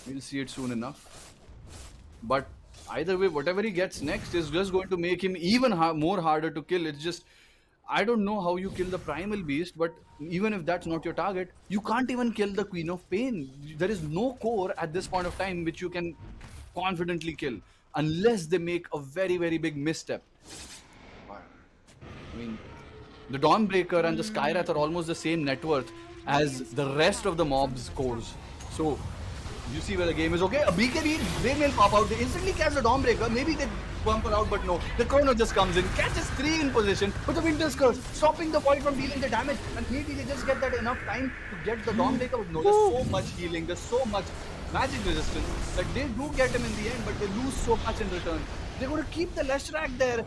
We'll see it soon enough. But either way, whatever he gets next is just going to make him even more harder to kill. It's just, I don't know how you kill the Primal Beast, but even if that's not your target, you can't even kill the Queen of Pain. There is no core at this point of time which you can confidently kill, unless they make a very, very big misstep. I mean, the Dawnbreaker and the Skywrath are almost the same net worth as the rest of the mob's cores. So, you see where the game is. Okay, a BKB, they will pop out. They instantly catch the Dawnbreaker. Maybe they bump her out, but no. The Chrono just comes in, catches 3 in position, but the Winter's Curse, stopping the Void from dealing the damage. And maybe they just get that enough time to get the Dawnbreaker. But no, there's so much healing, there's so much magic resistance that they do get him in the end, but they lose so much in return. They're going to keep the Leshrac there,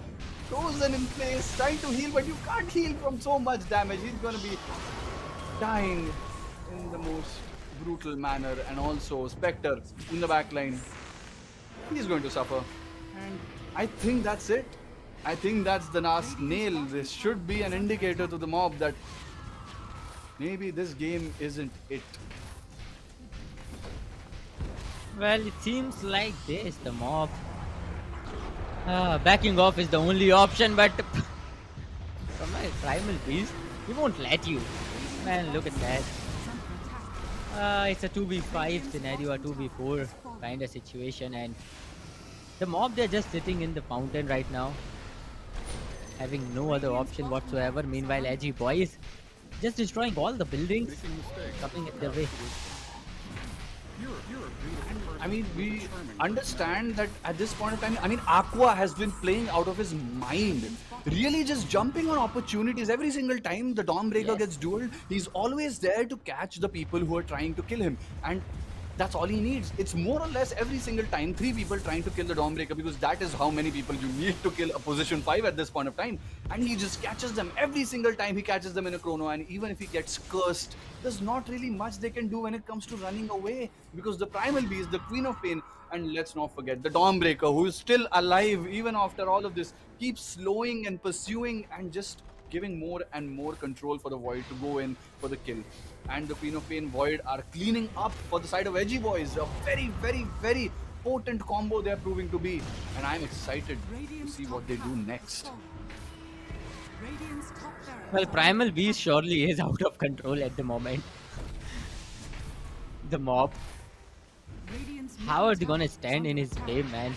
frozen in place, trying to heal, but you can't heal from so much damage. He's going to be dying in the most brutal manner, and also Spectre in the back line. He's going to suffer. And I think that's it. I think that's the last nail. This should be an indicator to the mob that maybe this game isn't it. Well, it seems like this. The mob backing off is the only option, but from my Primal Beast, he won't let you. Man, look at that. It's a 2v5 scenario, a 2v4. kind of situation, and the mob, they're just sitting in the fountain right now, having no other option whatsoever. Meanwhile, Edgy Bois just destroying all the buildings Making mistakes coming is in the their way. path to wisdom. You're a beautiful person. I mean, we Charming. understand that at this point of time, I mean, Aqua has been playing out of his mind. Really just jumping on opportunities. Every single time the Dawnbreaker Yes. gets dueled, he's always there to catch the people who are trying to kill him. And that's all he needs. It's more or less every single time 3 people trying to kill the Dawnbreaker, because that is how many people you need to kill a position 5 at this point of time. And he just catches them every single time. He catches them in a chrono, and even if he gets cursed, there's not really much they can do when it comes to running away, because the Primal Beast, the Queen of Pain, and let's not forget the Dawnbreaker, who is still alive even after all of this, keeps slowing and pursuing and just giving more and more control for the Void to go in for the kill. And the Queen of Pain Void are cleaning up for the side of Edgy Bois. A very, very, very potent combo they're proving to be. And I'm excited to Radiant's see top what they do tower has next. fallen. Radiant's top barracks Well, are Primal Beast surely is out of control at the moment. The mob, Radiant's how are middle they gonna tower is stand in under his attack. way, man?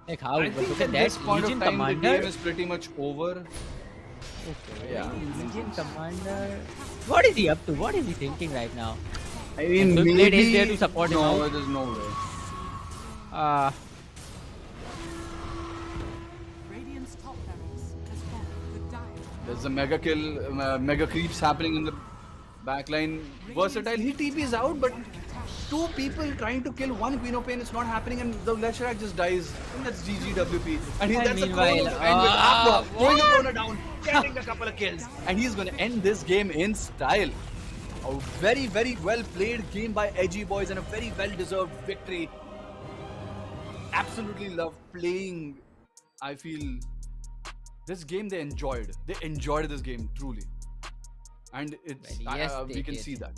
Like how? I think Look at at this that point Legion of time, the Commander. game is pretty much over. Okay, Yeah. Legion Commander. What is he up to? What is he thinking right now? I mean, Full Blade is maybe... there to support him No, out. there's no way. Uh, Radiant's top barracks has fallen. The Dire There's a mega kill, mega creeps happening in the backline. Versatile, he TP's out, but 2 people trying to kill 1 Queen of Pain, it's not happening, and the Leshrac just dies. And that's GGWP. And And that's a meanwhile, chrono to end with Aqua, throwing the what? chrono down, getting a couple of kills. And he's going to end this game in style. A very, very well played game by Edgy Bois and a very well deserved victory. Absolutely love playing. I feel this game they enjoyed. They enjoyed this game truly, and it's Well, yes, we they can did. see that.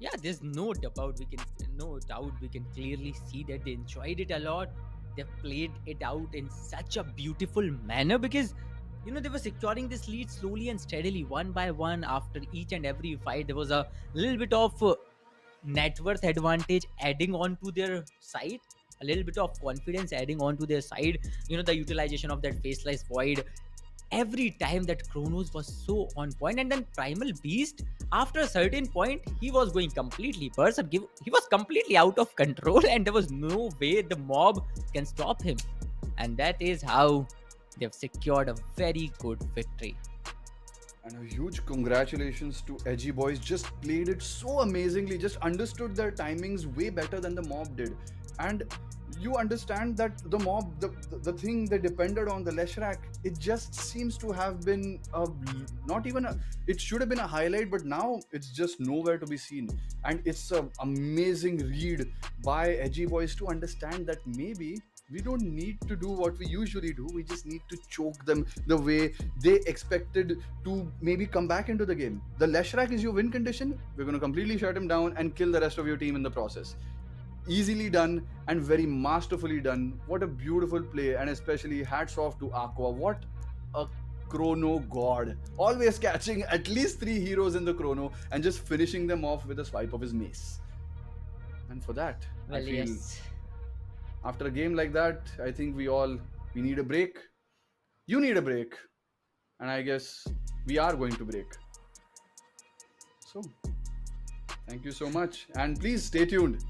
yeah, there's no doubt. No doubt we can clearly see that they enjoyed it a lot. They played it out in such a beautiful manner, because they were securing this lead slowly and steadily, one by one. After each and every fight, there was a little bit of net worth advantage adding on to their side, a little bit of confidence adding on to their side. The utilization of that faceless Void every time, that Chronos was so on point. And then Primal Beast, after a certain point, he was going completely berserk. He was completely out of control, and there was no way the mob can stop him. And that is how they've secured a very good victory. And a huge congratulations to Edgy Bois. Just played it so amazingly. Just understood their timings way better than the mob did. And you understand that the mob, the thing they depended on, the Leshrac, it just seems to have been not even a, it should have been a highlight, but now it's just nowhere to be seen. And it's an amazing read by Edgy Bois to understand that maybe we don't need to do what we usually do. We just need to choke them the way they expected to maybe come back into the game. The Leshrac is your win condition. We're going to completely shut him down and kill the rest of your team in the process. Easily done and very masterfully done. What a beautiful play, and especially hats off to Aqua. What a chrono god. Always catching at least 3 heroes in the chrono and just finishing them off with a swipe of his mace. And for that, I feel yes. after a game like that, I think we need a break. You need a break. And I guess we are going to break. So, thank you so much. And please stay tuned.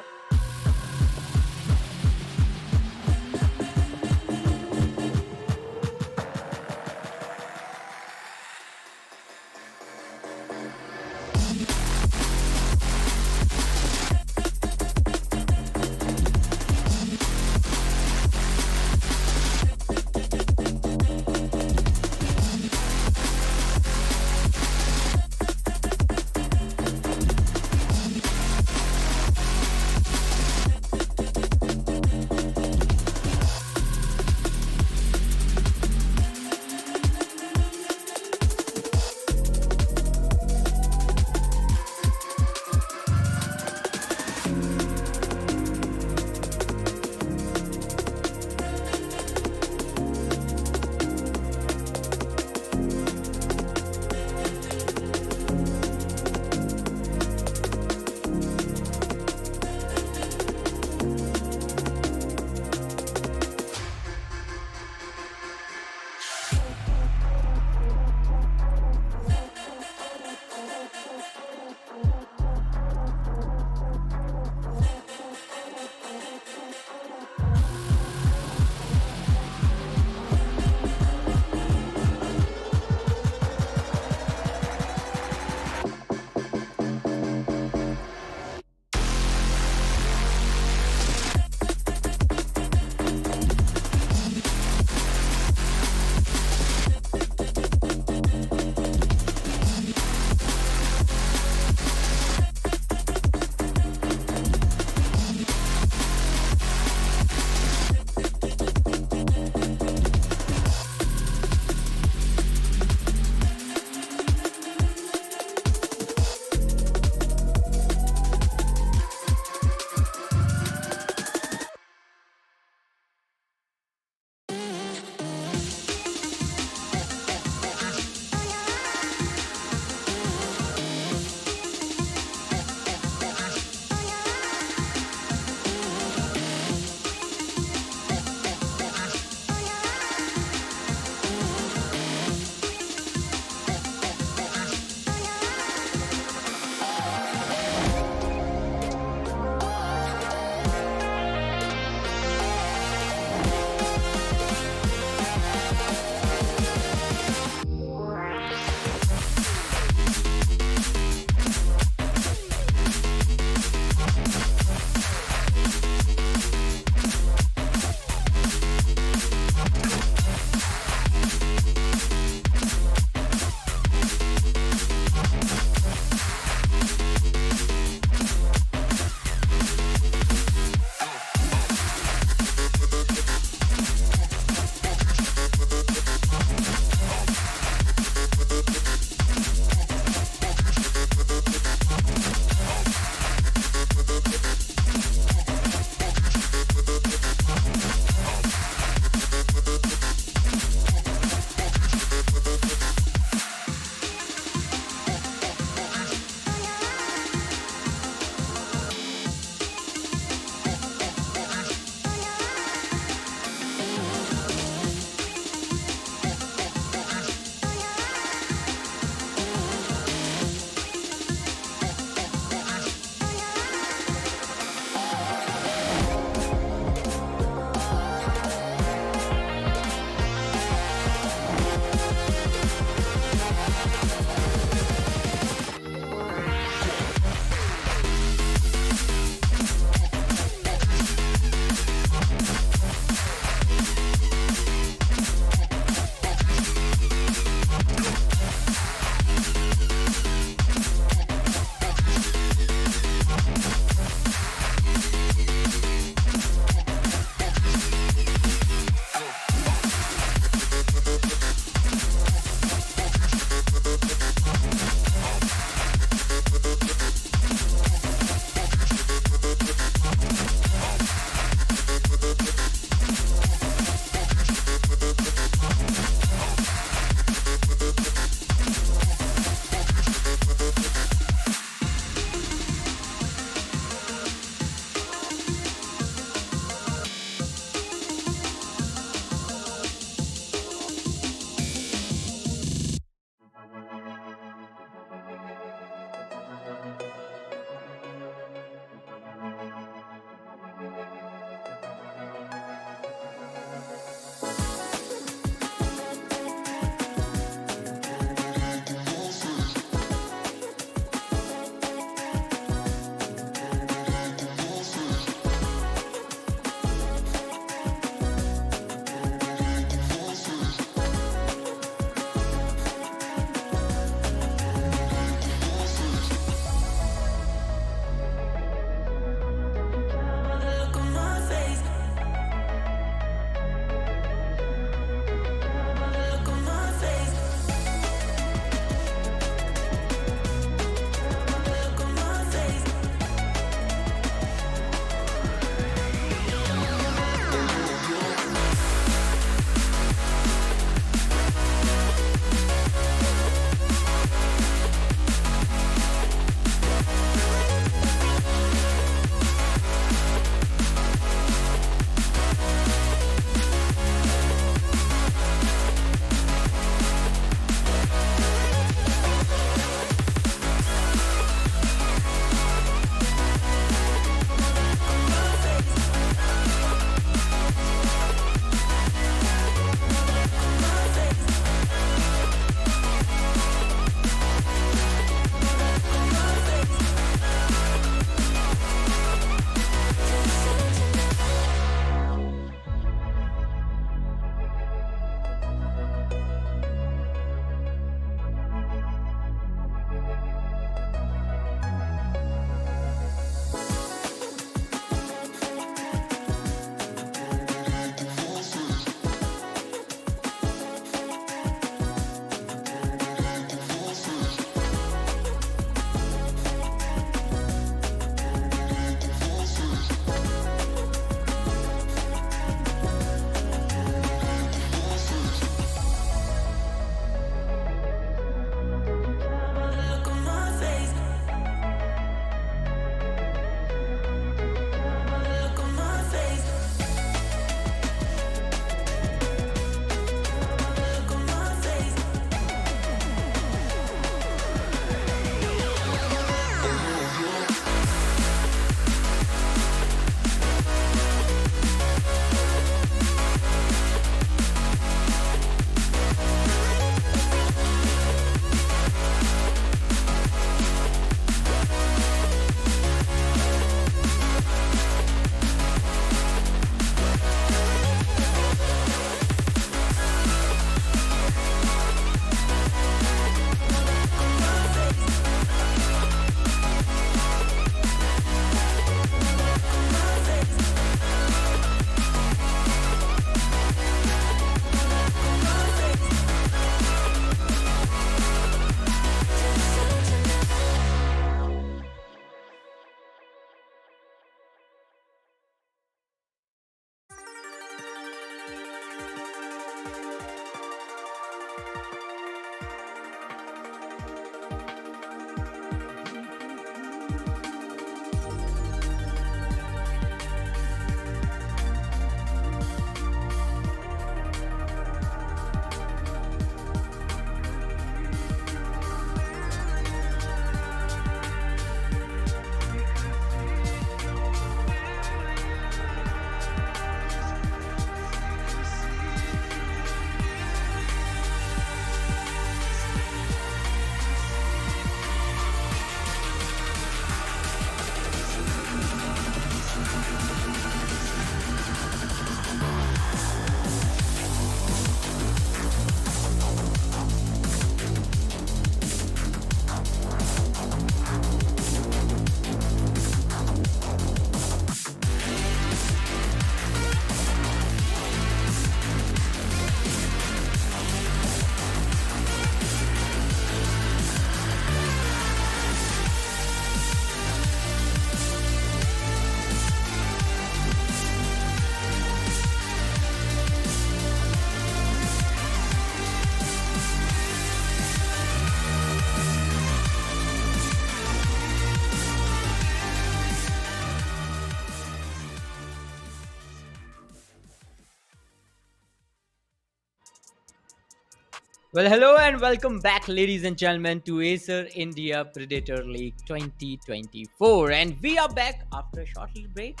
Well, hello and welcome back, ladies and gentlemen, to Acer India Predator League 2024. And we are back after a short little break.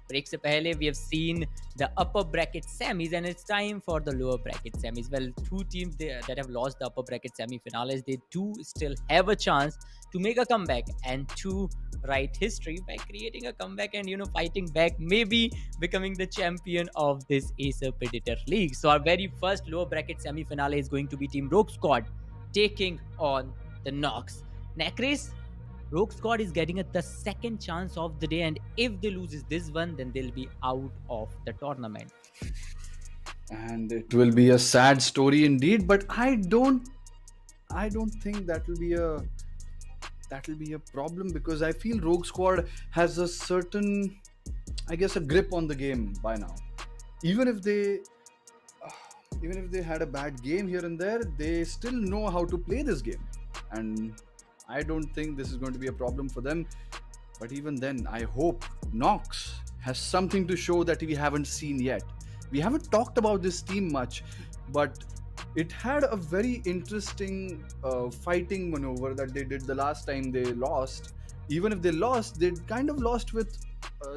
Break se pehle, we have seen the upper bracket semis, and it's time for the lower bracket semis. Well, two teams that have lost the upper bracket semi-finales, they do still have a chance to make a comeback and to write history by creating a comeback and, fighting back, maybe becoming the champion of this Acer Predator League. So our very first lower bracket semi-finale is going to be Team Rogue Squad taking on the Nox. Necris, Rogue Squad is getting the second chance of the day, and if they loses this one, then they'll be out of the tournament. And it will be a sad story indeed, but I don't think that will be a problem, because I feel Rogue Squad has a certain, I guess, a grip on the game by now. Even if they had a bad game here and there, they still know how to play this game, and I don't think this is going to be a problem for them. But even then, I hope Nox has something to show that we haven't seen yet. We haven't talked about this team much, but it had a very interesting fighting maneuver that they did the last time they lost. Even if they lost, they kind of lost with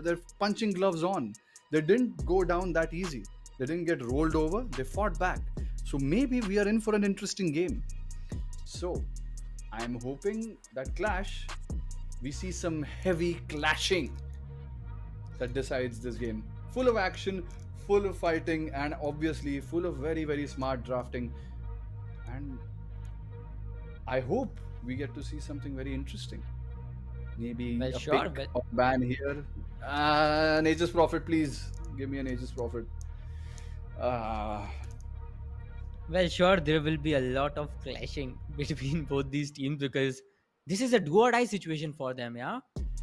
their punching gloves on. They didn't go down that easy. They didn't get rolled over. They fought back. So maybe we are in for an interesting game. So I'm hoping that clash, we see some heavy clashing that decides this game. Full of action, full of fighting, and obviously full of very, very smart drafting. And I hope we get to see something very interesting. Maybe Well, a sure, pick but- or ban here. An Aegis Prophet, please. Give me an Aegis Prophet. Well, sure, there will be a lot of clashing between both these teams because this is a do or die situation for them, yeah?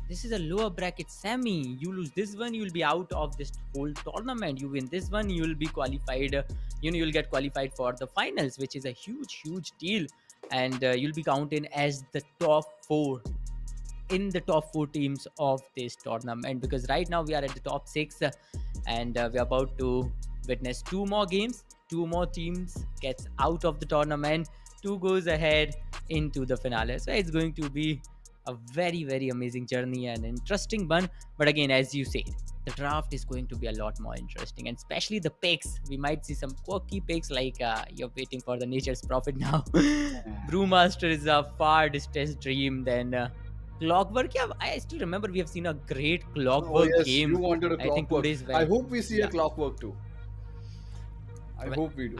This is a lower bracket semi. You lose this one, you will be out of this whole tournament. You win this one, you will be qualified. You'll get qualified for the finals, which is a huge deal. And you'll be counted as the top 4 in the top 4 teams of this tournament, because right now we are at the top 6 and we're about to witness 2 more games. 2 more teams gets out of the tournament, 2 goes ahead into the finale. So it's going to be a very amazing journey and interesting one. But again, as you said, the draft is going to be a lot more interesting, and especially the picks. We might see some quirky picks like you're waiting for the Nature's Prophet now. Brewmaster is a far distance dream. Then Clockwork, yeah, I still remember we have seen a great Clockwork game. You wanted a I think 2 Clockwork. days back. I hope we see Yeah. a Clockwork too. I Well, hope we do.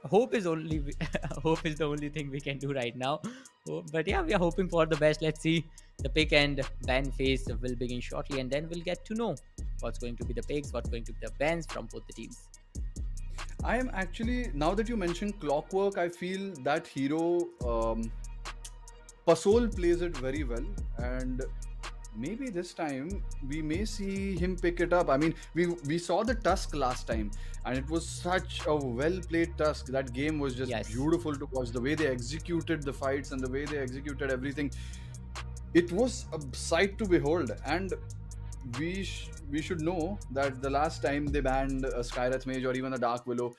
Hope is hope is the only thing we can do right now. But yeah, we are hoping for the best. Let's see. The pick and ban phase will begin shortly, and then we'll get to know what's going to be the picks, what's going to be the bans from both the teams. I am actually, now that you mentioned Clockwork, I feel that hero Pasol plays it very well, and maybe this time we may see him pick it up. I mean, we saw the Tusk last time, and it was such a well played Tusk. That game was just Yes. beautiful to watch. The way they executed the fights and the way they executed everything, it was a sight to behold. And we should know that the last time they banned a Skywrath Mage or even a Dark Willow,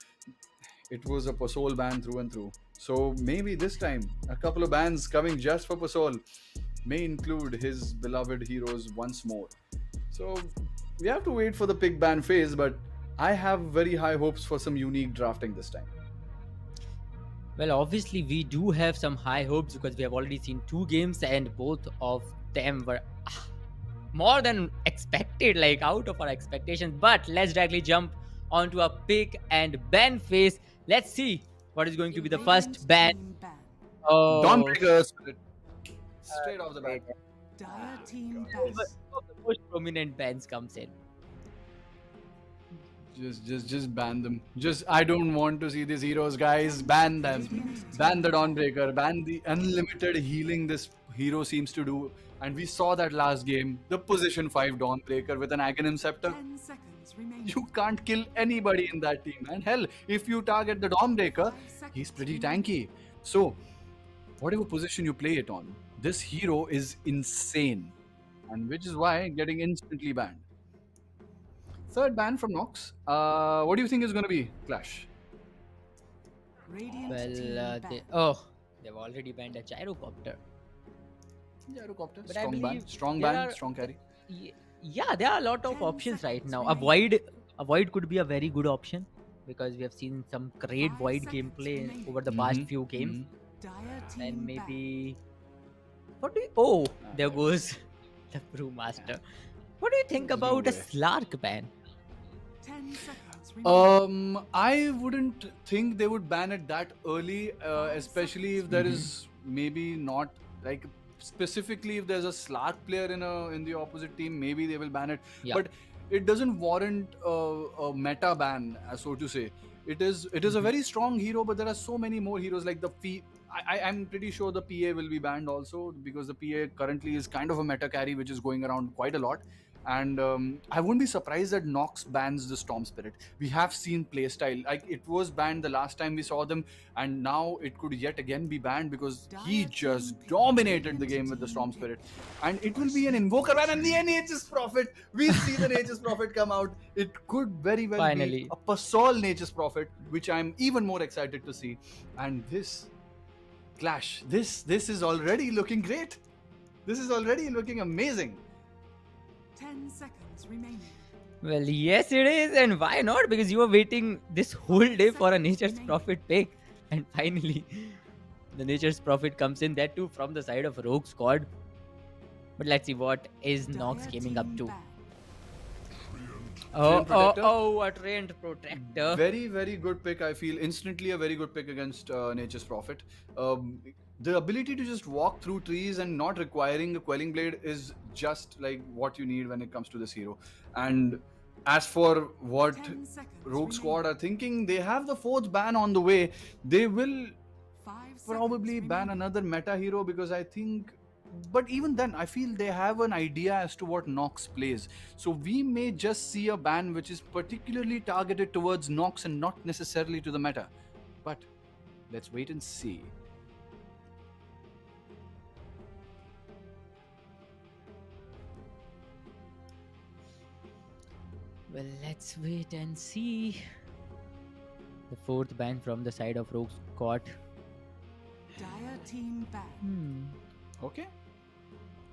it was a Pasol ban through and through. So maybe this time a couple of bans coming just for Pasol may include his beloved heroes once more. So we have to wait for the pick ban phase, but I have very high hopes for some unique drafting this time. Well, obviously, we do have some high hopes because we have already seen 2 games and both of them were more than expected, like out of our expectations. But let's directly jump onto a pick and ban phase. Let's see what is going to be the first ban. Team ban. Oh, Dawnbreaker Spirit. Straight off the bat. Dire team One ban. of the most prominent bans comes in. Just ban them. I don't want to see these heroes, guys. Ban them. Ban the Dawnbreaker. Ban the unlimited healing this hero seems to do. And we saw that last game. The position 5 Dawnbreaker with an Aghanim Scepter. 10 seconds remaining. You can't kill anybody in that team. And hell, if you target the Dawnbreaker, 5 seconds he's pretty remaining. tanky. So, whatever position you play it on, this hero is insane. And which is why getting instantly banned. Third ban from Nox. What do you think is going to be, Clash? Radiant Well, team ban. they've already banned a gyrocopter. Gyrocopter. But I Strong ban. believe Strong there ban. are- Strong carry. Yeah, there are a lot of 10 options right seconds now. remaining. A void could be a very good option because we have seen some great 5 void seconds gameplay remaining. over the past Mhm, few games. mhm. Dire team And ban. maybe what do you? Oh, there goes the brewmaster. What do you think There's no about a way. Slark ban? 10 seconds remaining. I wouldn't think they would ban it that early, especially if there is maybe not like specifically if there's a Slark player in the opposite team, maybe they will ban it. Yeah. But it doesn't warrant a meta ban, so to say. It is a very strong hero, but there are so many more heroes like the P. I'm pretty sure the PA will be banned also because the PA currently is kind of a meta carry which is going around quite a lot. And I wouldn't be surprised that Nox bans the Storm Spirit. We have seen playstyle. Like it was banned the last time we saw them, and now it could yet again be banned because he just dominated the game with the Storm Spirit. And it will be an Invoker ban and the Nature's Prophet. We'll see the Nature's Prophet come out. It could very well Finally. be a Pasol Nature's Prophet, which I'm even more excited to see. And this Clash, this is already looking great. This is already looking amazing. 10 seconds remaining. Well, yes, it is, and why not? Because you were waiting this whole day for a Nature's Prophet pick, and finally, the Nature's Prophet comes in. That too from the side of Rogue Squad. But let's see what is Nox Dire gaming up team to. ban. Protector? A Treant Protector. Very, very good pick. I feel instantly a very good pick against Nature's Prophet. The ability to just walk through trees and not requiring a Quelling Blade is just like what you need when it comes to this hero. And as for what 10 seconds Rogue Squad remaining. are thinking, they have the 4th ban on the way. They will 5 probably seconds ban remaining. another meta hero because I think, but even then I feel they have an idea as to what Nox plays, so we may just see a ban which is particularly targeted towards Nox and not necessarily to the meta. But let's wait and see. Well, let's wait and see. The 4th ban from the side of Rogue Squad. Dire team ban. Okay,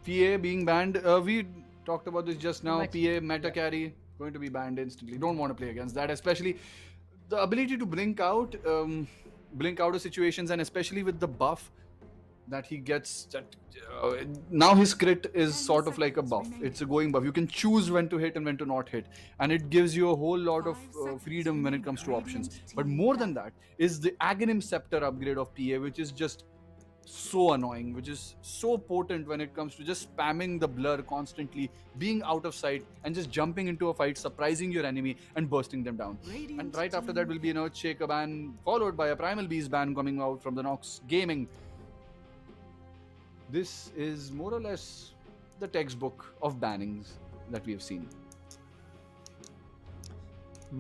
PA being banned, we talked about this just now. Much- PA meta carry going to be banned instantly. Don't want to play against that, especially the ability to blink out of situations, and especially with the buff that he gets. Now his crit is 10 sort of like a seconds buff. remaining. It's a going buff. You can choose when to hit and when to not hit, and it gives you a whole lot of 5 seconds freedom when it remaining. comes to options. Radiant But team more ban. than that is the Aghanim Scepter upgrade of PA, which is just so annoying, which is so potent when it comes to just spamming the blur constantly, being out of sight, and just jumping into a fight, surprising your enemy and bursting them down. Radiant And right after team that will be an Earthshaker ban, followed by a Primal Beast ban coming out from the Nox Gaming. This is more or less the textbook of bannings that we have seen.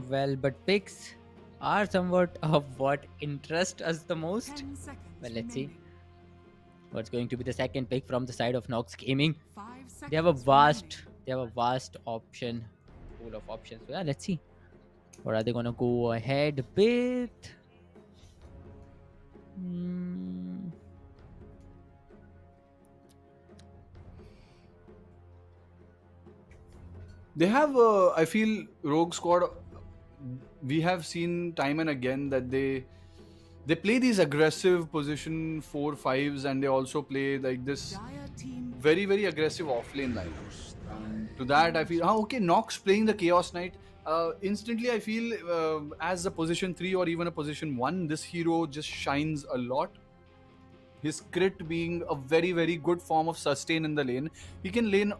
Well, but picks are somewhat of what interests us the most. 10 seconds Well, let's see remaining. what's going to be the second pick from the side of Nox Gaming. 5 seconds They have a vast option, pool of options. So yeah, let's see. What are they gonna go ahead with? Hmm. They have, I feel, Rogue Squad. We have seen time and again that they play these aggressive position 4-5s, and they also play like this Dire team very aggressive offlane line. And to that, I feel, okay, Nox playing the Chaos Knight. Instantly, I feel as a position 3 or even a position 1, this hero just shines a lot. His crit being a very good form of sustain in the lane. He can lane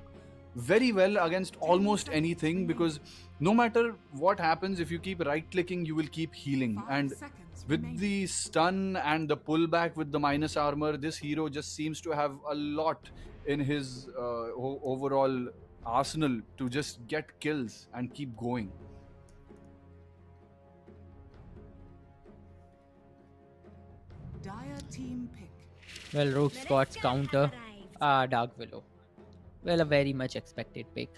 very well against almost anything, because no matter what happens, if you keep right clicking, you will keep healing. 5 And seconds with remaining. the stun and the pullback with the minus armor, this hero just seems to have a lot in his overall arsenal to just get kills and keep going. Dire team pick. Well, Rogue Squad's counter. Dark Willow. Well, a very much expected pick.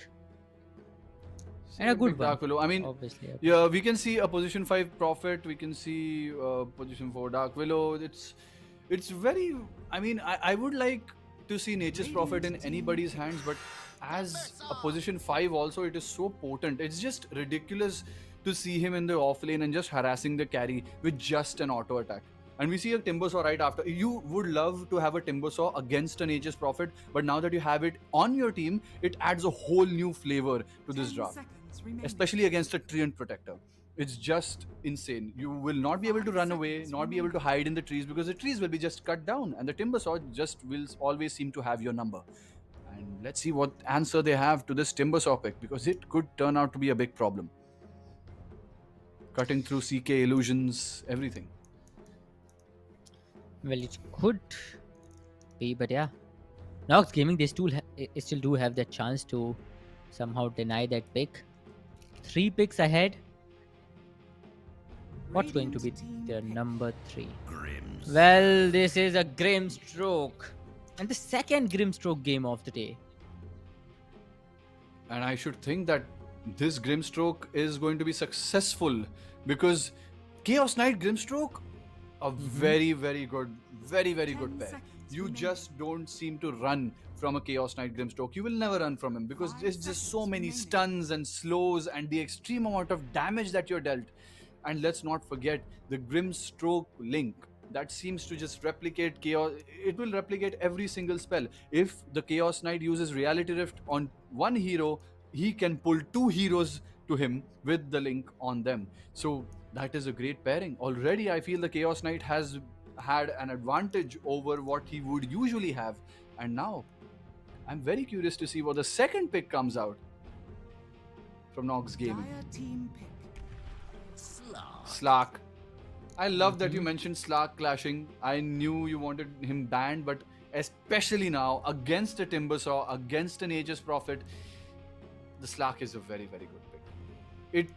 And a good one. Dark Willow. I mean, Obviously. yeah, we can see a position 5 Prophet. We can see position 4 Dark Willow. It's very. I mean, I would like to see Nature's Prophet in anybody's hands, but as a position 5 also, it is so potent. It's just ridiculous to see him in the off lane and just harassing the carry with just an auto attack. And we see a Timbersaw right after. You would love to have a Timbersaw against a Nature's Prophet, but now that you have it on your team, it adds a whole new flavor to this 10 draft. seconds remaining. Especially against a Treant Protector. It's just insane. You will not be able to run away, not be able to hide in the trees, because the trees will be just cut down, and the Timbersaw just will always seem to have your number. And let's see what answer they have to this Timbersaw pick, because it could turn out to be a big problem. Cutting through CK illusions, everything. Well, it could be, but yeah. Nox Gaming, they still do have that chance to somehow deny that pick. 3 picks ahead. What's going to be their number 3? Grims. Well, this is a Grimstroke. And the second Grimstroke game of the day. And I should think that this Grimstroke is going to be successful, because Chaos Knight Grimstroke, a very good pair. seconds You remaining. just don't seem to run from a Chaos Knight Grimstroke. You will never run from him, because 5 there's just so seconds many remaining. stuns and slows and the extreme amount of damage that you're dealt. And let's not forget the Grimstroke link. That seems to just replicate Chaos. It will replicate every single spell. If the Chaos Knight uses Reality Rift on one hero, he can pull 2 heroes to him with the link on them. So that is a great pairing. Already I feel the Chaos Knight has had an advantage over what he would usually have. And now I'm very curious to see what the second pick comes out from Nox Gaming. Dire team pick. Slark. I love that you mentioned Slark clashing. I knew you wanted him banned, but especially now against a Timbersaw, against an Aegis Prophet, the Slark is a very good pick.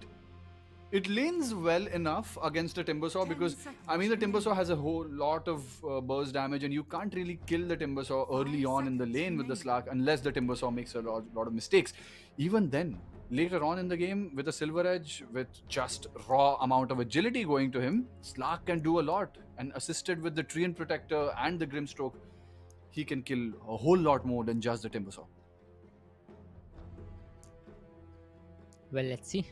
It lanes well enough against a Timbersaw, 10 because seconds I mean the remaining. Timbersaw has a whole lot of burst damage, and you can't really kill the Timbersaw early 5 on in the seconds lane with the remaining. Slark unless the Timbersaw makes a lot of mistakes. Even then, later on in the game with a Silver Edge, with just raw amount of agility going to him, Slark can do a lot, and assisted with the Treant Protector and the Grimstroke, he can kill a whole lot more than just the Timbersaw. Well, let's see.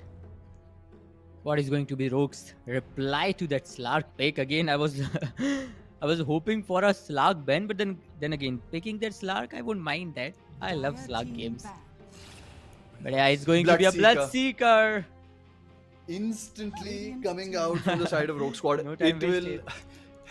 What is going to be Rogue's reply to that Slark pick? Again, I was I was hoping for a Slark ban, but then again, picking that Slark, I wouldn't mind that. I love Dire Slark team games. back. But yeah, it's going to be a Bloodseeker. Instantly Radiant coming team. out from the side of Rogue Squad. No time It will wasted.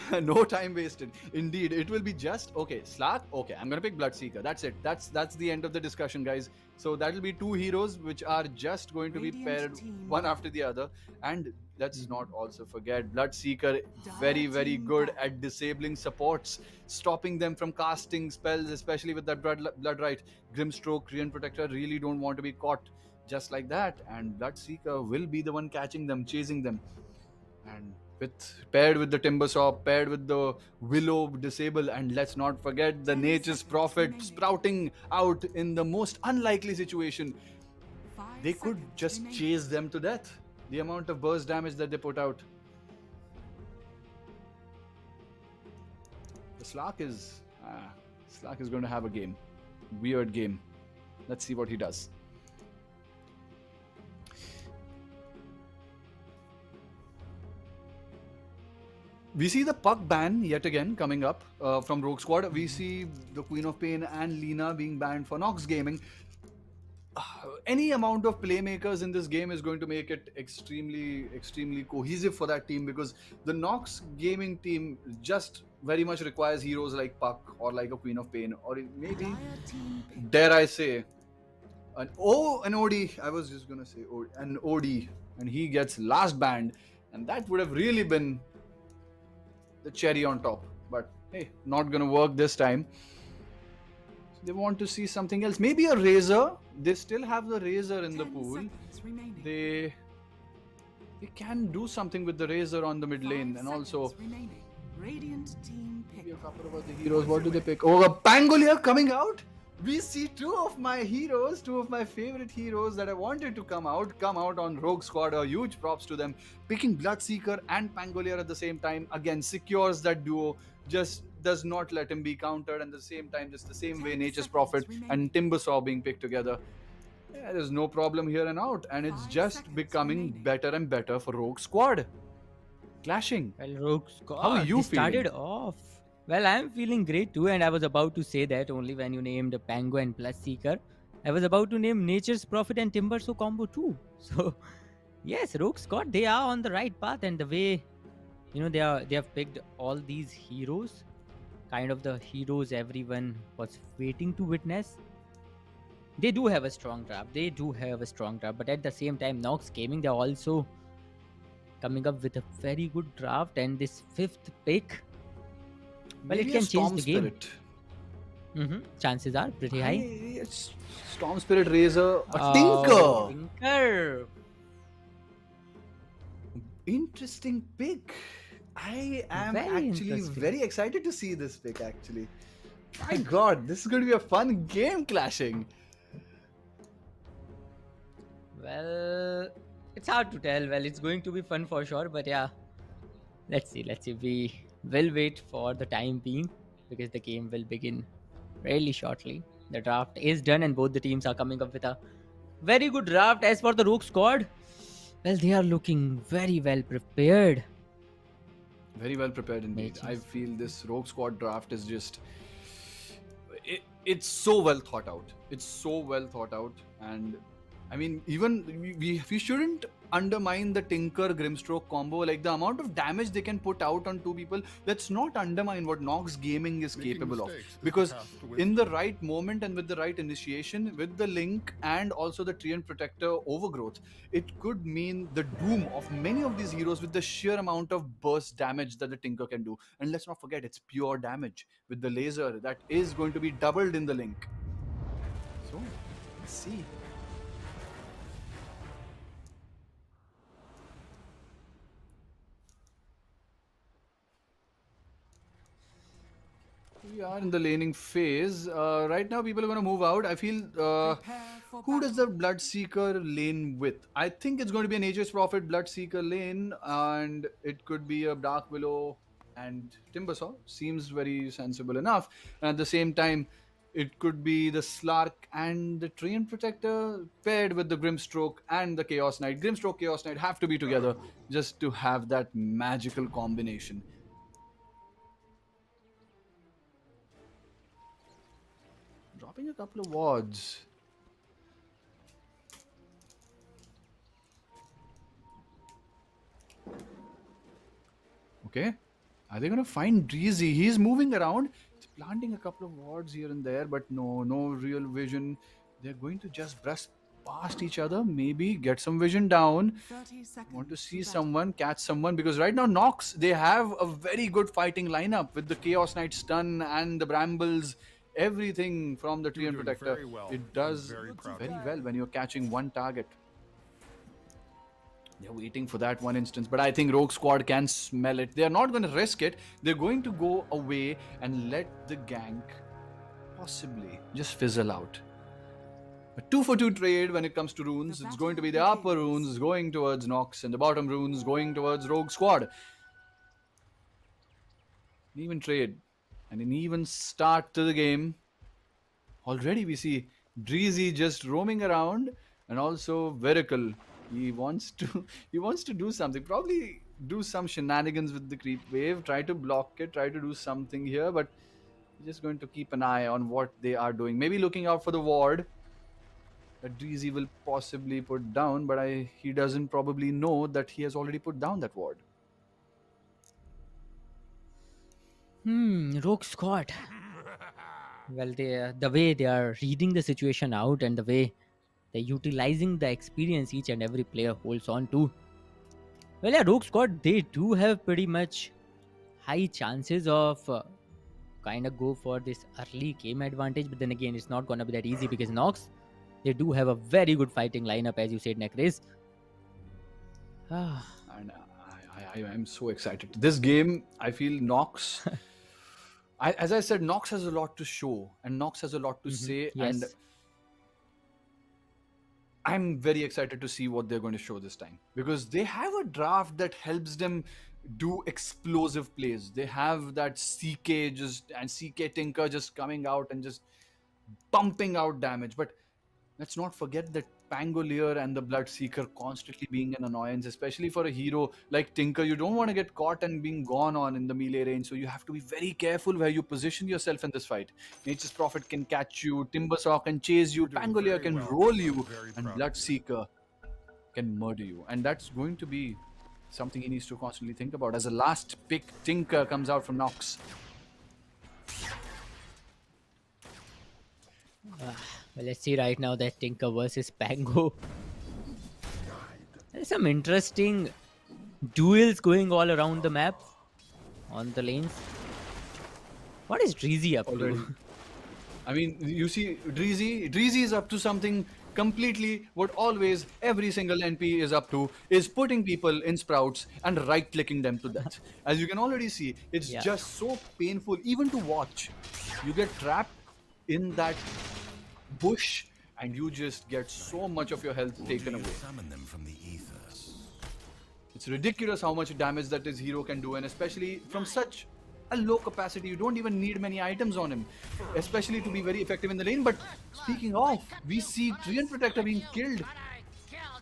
No time wasted. Indeed, it will be just okay. Slark. Okay, I'm gonna pick Bloodseeker. That's it. That's the end of the discussion, guys. So that'll be two heroes which are just going to be Radiant paired team one back. after the other. And let's not also forget Bloodseeker. Very Dire very team good back. at disabling supports, stopping them from casting spells, especially with that blood right. Grimstroke, Korean Protector really don't want to be caught just like that, and Bloodseeker will be the one catching them, chasing them. And paired with the Timbersaw, paired with the Willow Disable, and let's not forget the 10 Nature's seconds Prophet remaining. sprouting out in the most unlikely situation. 5 They could seconds just remaining. chase them to death. The amount of burst damage that they put out. The Slark is going to have a game. Weird game. Let's see what he does. We see the puck ban yet again coming up from Rogue Squad. We see the Queen of Pain and Lina being banned for Nox Gaming. Any amount of playmakers in this game is going to make it extremely cohesive for that team, because the Nox Gaming team just very much requires heroes like Puck or like a Queen of Pain, or maybe, Dire team pick. dare I say, an OD. I was just gonna say an OD, and he gets last banned, and that would have really been the cherry on top. But hey, not gonna work this time. They want to see something else. Maybe a Razor. They still have the Razor in the 10 pool. seconds remaining. They can do something with the Razor on the mid 5 lane, and also seconds remaining. Radiant team pick. a couple of other heroes. What do they pick? Oh, a Pangolier coming out. We see two of my heroes, two of my favorite heroes that I wanted to come out on Rogue Squad. A huge props to them. Picking Bloodseeker and Pangolier at the same time, again, secures that duo, just does not let him be countered, and at the same time, just the same way 10 Nature's seconds Prophet remaining. and Timbersaw being picked together. Yeah, there's no problem here and out, and it's 5 just seconds becoming remaining. better and better for Rogue Squad. Clashing. Well, Rogue Squad. How are you they started feeling? off. Well, I'm feeling great too, and I was about to say that only when you named Pango and Plus Seeker. I was about to name Nature's Prophet and Timbersaw combo too. So, yes, Rogue Squad, they are on the right path, and the way they have picked all these heroes, kind of the heroes everyone was waiting to witness. They do have a strong draft. But at the same time, Nox Gaming, they're also coming up with a very good draft, and this fifth pick, well, Maybe it can a change Storm the game. Spirit. Chances are pretty high. It's Storm Spirit Razor, a Oh, Tinker. Tinker. Interesting pick. I am Very actually interesting. very excited to see this pick. Actually, my God, this is going to be a fun game clashing. Well, it's hard to tell. Well, it's going to be fun for sure, but yeah, let's see. We will wait for the time being, because the game will begin really shortly. The draft is done, and both the teams are coming up with a very good draft. As for the Rogue Squad, well, they are looking very well prepared. Very well prepared indeed. I Nature's- feel this Rogue Squad draft is just. It's so well thought out. It's so well thought out, and I mean, even we shouldn't undermine the Tinker Grimstroke combo. Like the amount of damage they can put out on two people, let's not undermine what Nox Gaming is Making capable of. mistakes is the Because path to in wisdom. the right moment and with the right initiation, with the Link and also the Treant Protector overgrowth, it could mean the doom of many of these heroes with the sheer amount of burst damage that the Tinker can do. And let's not forget, it's pure damage with the laser that is going to be doubled in the Link. So, let's see. We are in the laning phase. Right now, people are going to move out. I feel. Prepare for Who does the battle. Bloodseeker lane with? I think it's going to be a Nature's Prophet Bloodseeker lane, and it could be a Dark Willow and Timbersaw. Seems very sensible enough. And at the same time, it could be the Slark and the Treant Protector paired with the Grimstroke and the Chaos Knight. Grimstroke, Chaos Knight have to be together just to have that magical combination. Dropping a couple of wards. Okay. Are they going to find Dreezy? He's moving around. He's planting a couple of wards here and there, but no real vision. They're going to just brush past each other, maybe get some vision down. 30 seconds. Want to see battle. someone, catch someone, because right now Nox, they have a very good fighting lineup with the Chaos Knight stun and the Brambles, everything from the You're Treant doing Protector. very well. It does I'm very proud of very you. well when you're catching one target. They're waiting for that one instance, but I think Rogue Squad can smell it. They're not going to risk it. They're going to go away and let the gank possibly just fizzle out. A 2-for-2 trade when it comes to runes. It's going to be the upper runes going towards Nox and the bottom runes going towards Rogue Squad. An even trade and an even start to the game. Already we see Dreezy just roaming around, and also Verical. He wants to do something. Probably do some shenanigans with the creep wave. Try to block it. Try to do something here, but he's just going to keep an eye on what they are doing. Maybe looking out for the ward that Dreezy will possibly put down, but he doesn't probably know that he has already put down that ward. Rogue Squad. Well, the way they are reading the situation out and the way they're utilizing the experience each and every player holds on to. Well, yeah, Rogue Squad, they do have pretty much high chances of kind of go for this early game advantage, but then again, it's not gonna be that easy because Nox, they do have a very good fighting lineup, as you said, Necraze. And I am so excited. This game, I feel Nox. As I said, Nox has a lot to show, and Nox has a lot to say, Yes. and I'm very excited to see what they're going to show this time, because they have a draft that helps them do explosive plays. They have that CK and CK Tinker just coming out and just pumping out damage. But let's not forget that Pangolier and the Bloodseeker constantly being an annoyance, especially for a hero like Tinker. You don't want to get caught and being gone on in the melee range, so you have to be very careful where you position yourself in this fight. Nature's Prophet can catch you, Timbersaw can chase you, You're doing Pangolier very can well. roll you, Very and proud of you. Bloodseeker can murder you. And that's going to be something he needs to constantly think about. As a last pick, Tinker comes out from Nox. Well, let's see right now that Tinker versus Pango. There's some interesting duels going all around the map on the lanes. What is Dreezy up Already. to? I mean, you see, Dreezy is up to something completely what always every single NP is up to, is putting people in sprouts and right-clicking them to death. As you can already see, it's Yeah. just so painful even to watch. You get trapped in that bush and you just get so much of your health taken away. Summon them from the ether. It's ridiculous how much damage that his hero can do, and especially from such a low capacity, you don't even need many items on him, especially to be very effective in the lane. But speaking of, we see Treant Protector being killed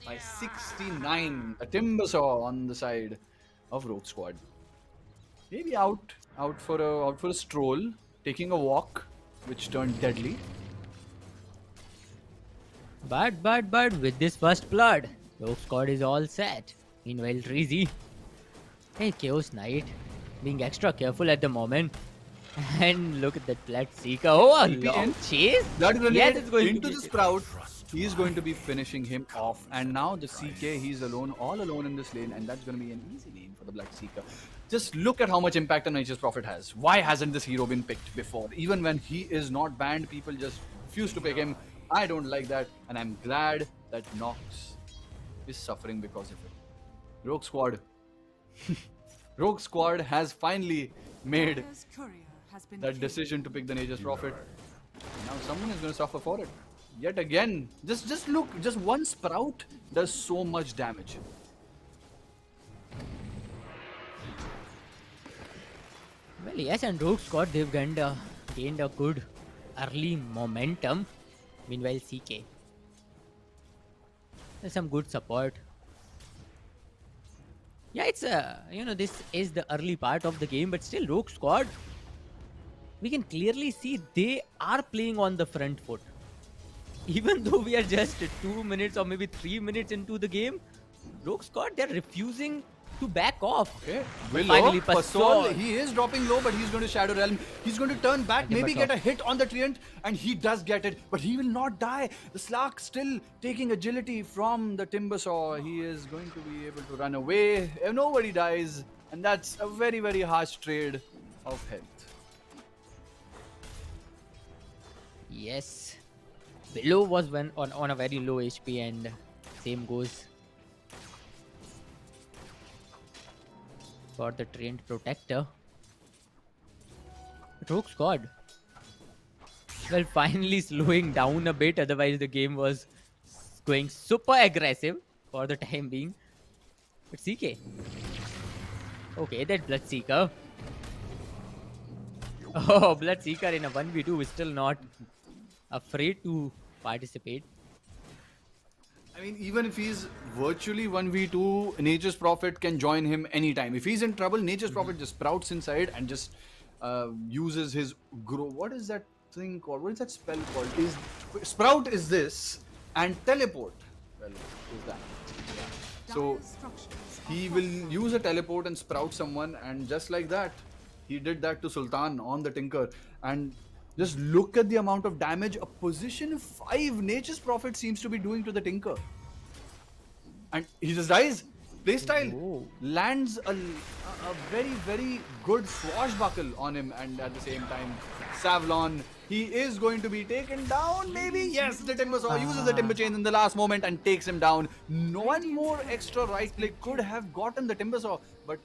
by 69. A Timbersaw on the side of Rogue Squad. Maybe out for a stroll, taking a walk, which turned deadly. But with this first blood, Rogue Squad is all set. Meanwhile, Dreezy, hey, Chaos Knight, being extra careful at the moment. And look at that Bloodseeker. Oh, a long chase. Blood grenade Yes, it's going into to the be sprout. He's going to be finishing him off. And now the CK, he's alone, all alone in this lane, and that's going to be an easy lane for the Bloodseeker. Just look at how much impact a Nature's Prophet has. Why hasn't this hero been picked before? Even when he is not banned, people just refuse to pick him. I don't like that, and I'm glad that Nox is suffering because of it. Rogue Squad. Rogue Squad has finally made Dyer's courier has been that killed. decision to pick the Nature's Prophet. Now someone is going to suffer for it. Yet again, just look, just one sprout does so much damage. Well, yes, and Rogue Squad, they've gained a good early momentum. Meanwhile, CK, there's some good support. Yeah, it's this is the early part of the game, but still Rogue Squad, we can clearly see they are playing on the front foot. Even though we are just 2 minutes or maybe 3 minutes into the game, Rogue Squad, they're refusing to back off. Okay, Finally, Pasol. He is dropping low, but he's going to Shadow Realm. He's going to turn back, maybe get a hit on the Treant, and he does get it, but he will not die. The Slark still taking agility from the Timbersaw. He is going to be able to run away. Nobody dies, and that's a very, very harsh trade of health. Yes. Below was on a very low HP, and same goes for the trained protector. Rogue squad. Well, finally slowing down a bit, otherwise the game was going super aggressive for the time being. But CK. Okay, that Bloodseeker. Oh, Bloodseeker in a 1v2 is still not afraid to participate. I mean, even if he's virtually 1v2, Nature's Prophet can join him anytime. If he's in trouble, Nature's Prophet just sprouts inside and just uses his grow. What is that thing called? What is that spell called? Sprout is this, and teleport. Well, is that? Yeah. So Dire structures are he will hostile. use a teleport and sprout someone, and just like that, he did that to Sultan on the Tinker. And just look at the amount of damage a position 5 Nature's Prophet seems to be doing to the Tinker. And he just dies. Playstyle Oh. lands a very, very good swashbuckle on him, and at the same time, Savlon, he is going to be taken down, maybe? Yes, the Timbersaw uses the Timber Chain in the last moment and takes him down. One more extra right click could have gotten the Timbersaw, but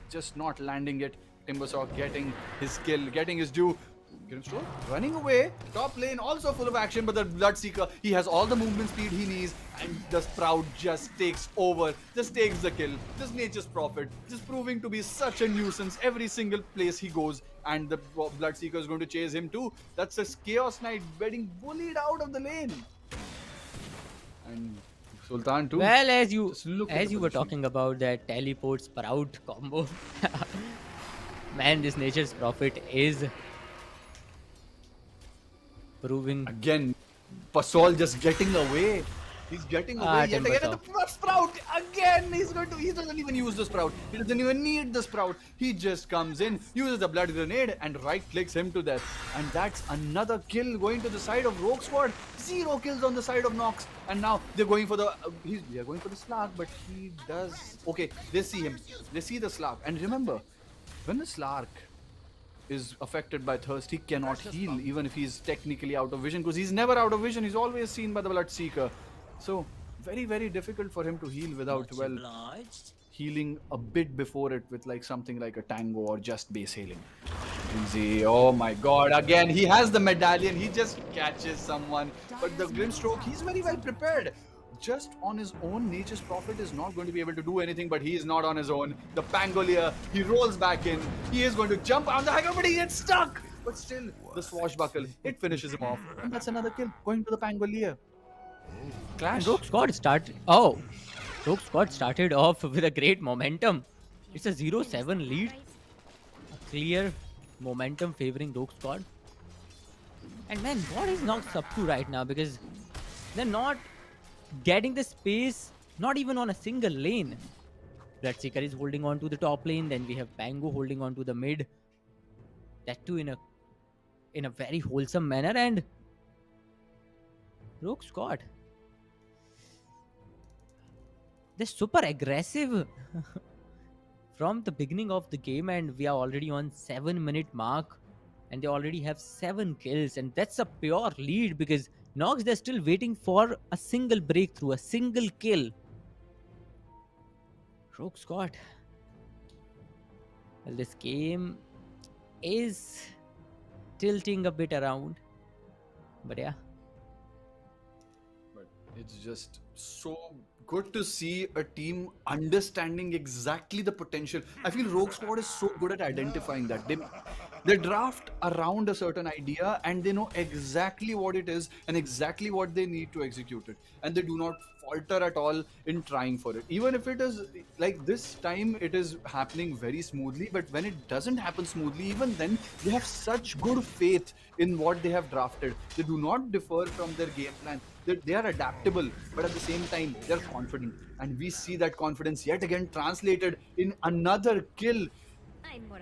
just not landing it. Timbersaw getting his kill, getting his due. Grimstroke running away, top lane also full of action, but the Bloodseeker, he has all the movement speed he needs, and the Sprout just takes over, just takes the kill. This Nature's Prophet, just proving to be such a nuisance every single place he goes, and the Bloodseeker is going to chase him too. That's a Chaos Knight getting bullied out of the lane. And Sultan too. Well, as Just look at the you were position. talking about that teleport sprout combo, man, this Nature's Prophet is proving. Again, Pasol just getting away. He's getting away yet again. And the Sprout again. He doesn't even use the Sprout. He doesn't even need the Sprout. He just comes in, uses the Blood Grenade, and right clicks him to death. And that's another kill going to the side of Rogue Squad. 0 kills on the side of Nox. And now they're going for the they're going for the Slark, but he does. Okay, they see him. They see the Slark. And remember, when the Slark is affected by thirst, he cannot heal even if he's technically out of vision, because he's never out of vision. He's always seen by the Bloodseeker. So very, very difficult for him to heal without healing a bit before it with like something like a Tango or just base healing. Easy. Oh my god, again he has the medallion, he just catches someone, but the Grimstroke, he's very well prepared. Just on his own, Nature's Prophet is not going to be able to do anything, but he is not on his own. The Pangolier, he rolls back in. He is going to jump on the Hagger, but he gets stuck. But still, the Swashbuckle, it finishes him off. And that's another kill going to the Pangolier. Clash. Rogue Squad started off with a great momentum. It's a 0-7 lead. A clear momentum favoring Rogue Squad. And man, what is Nox up to right now? Because they're not getting the space, not even on a single lane. Bloodseeker is holding on to the top lane, then we have Pango holding on to the mid. That too in a very wholesome manner, and Rogue Squad, they're super aggressive from the beginning of the game, and we are already on 7-minute mark, and they already have 7 kills, and that's a pure lead because Nox, they're still waiting for a single breakthrough, a single kill. Rogue Squad. Well, this game is tilting a bit around, but yeah. But it's just so good to see a team understanding exactly the potential. I feel Rogue Squad is so good at identifying that. They draft around a certain idea and they know exactly what it is and exactly what they need to execute it. And they do not falter at all in trying for it. Even if it is like this time, it is happening very smoothly. But when it doesn't happen smoothly, even then, they have such good faith in what they have drafted. They do not differ from their game plan. They are adaptable, but at the same time, they're confident. And we see that confidence yet again translated in another kill.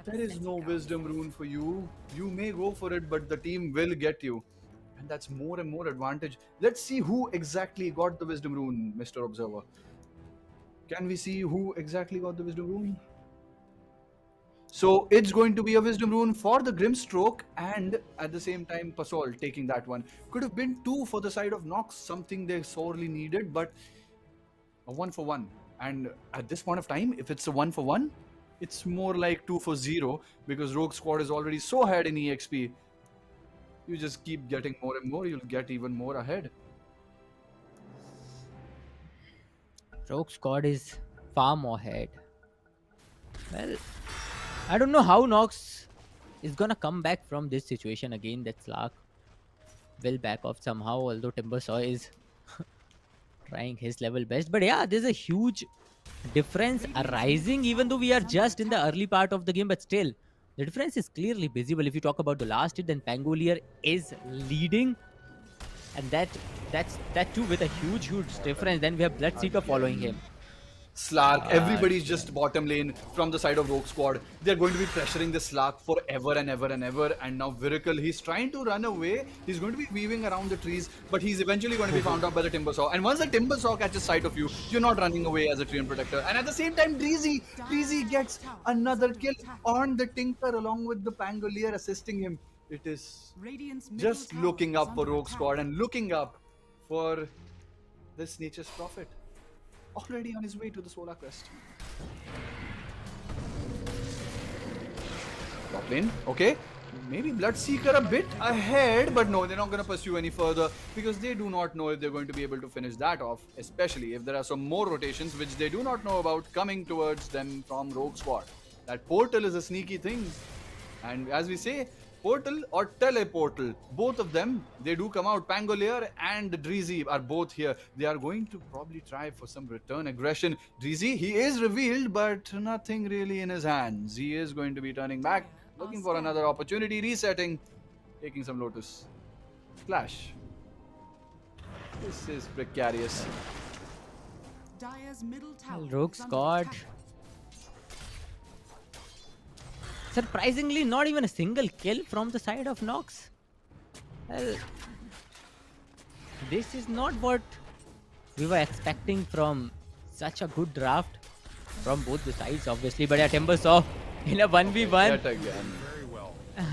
There is no wisdom rune for you. You may go for it, but the team will get you. And that's more and more advantage. Let's see who exactly got the wisdom rune, Mr. Observer. Can we see who exactly got the wisdom rune? So it's going to be a wisdom rune for the Grimstroke, and at the same time Pasol taking that one. Could have been 2 for the side of Nox, something they sorely needed, but a 1 for 1. And at this point of time, if it's a 1 for 1, it's more like 2 for 0, because Rogue Squad is already so ahead in EXP. You just keep getting more and more, you'll get even more ahead. Rogue Squad is far more ahead. Well, I don't know how Nox is gonna come back from this situation again. That Slark will back off somehow, although Timbersaw is trying his level best. But yeah, there's a huge difference arising, even though we are just in the early part of the game, but still the difference is clearly visible. If you talk about the last hit, then Pangolier is leading, and that too with a huge difference. Then we have Bloodseeker following him. Slark, everybody's just bottom lane from the side of Rogue Squad. They're going to be pressuring the Slark forever and ever and ever. And now Viracle, he's trying to run away. He's going to be weaving around the trees, but he's eventually going to be found out by the Timbersaw. And once the Timbersaw catches sight of you, you're not running away as a Treant Protector. And at the same time, Dreezy gets another kill on the Tinker along with the Pangolier assisting him. It is just looking up for Rogue Squad and looking up for this Nature's Prophet. Already on his way to the Solar Crest. Top lane, okay. Maybe Bloodseeker a bit ahead, but no, they're not going to pursue any further because they do not know if they're going to be able to finish that off, especially if there are some more rotations which they do not know about coming towards them from Rogue Squad. That portal is a sneaky thing. And as we say, portal or teleportal, both of them, they do come out. Pangolier and Dreezy are both here. They are going to probably try for some return aggression. Dreezy, he is revealed, but nothing really in his hands. He is going to be turning back, looking for another opportunity, resetting, taking some Lotus. Flash. This is precarious. Dire's middle tower Rogue is under Squad. attack. Surprisingly, not even a single kill from the side of Nox. Well, this is not what we were expecting from such a good draft from both the sides, obviously. But yeah, Timbersaw in a 1v1. Yet again.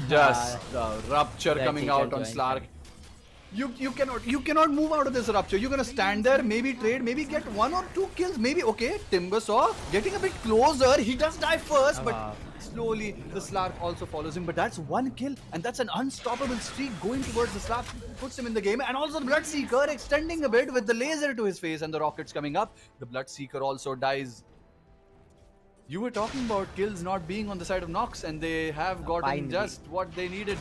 Just the rupture coming out on Slark. You cannot move out of this rupture. You're gonna stand there, maybe trade, maybe get 1 or 2 kills, maybe. Okay, Timbersaw getting a bit closer. He does die first, but slowly the Slark also follows him. But that's 1 kill, and that's an unstoppable streak going towards the Slark. Puts him in the game, and also the Bloodseeker extending a bit with the laser to his face and the rockets coming up. The Bloodseeker also dies. You were talking about kills not being on the side of Nox, and they have gotten Finally. just what they needed.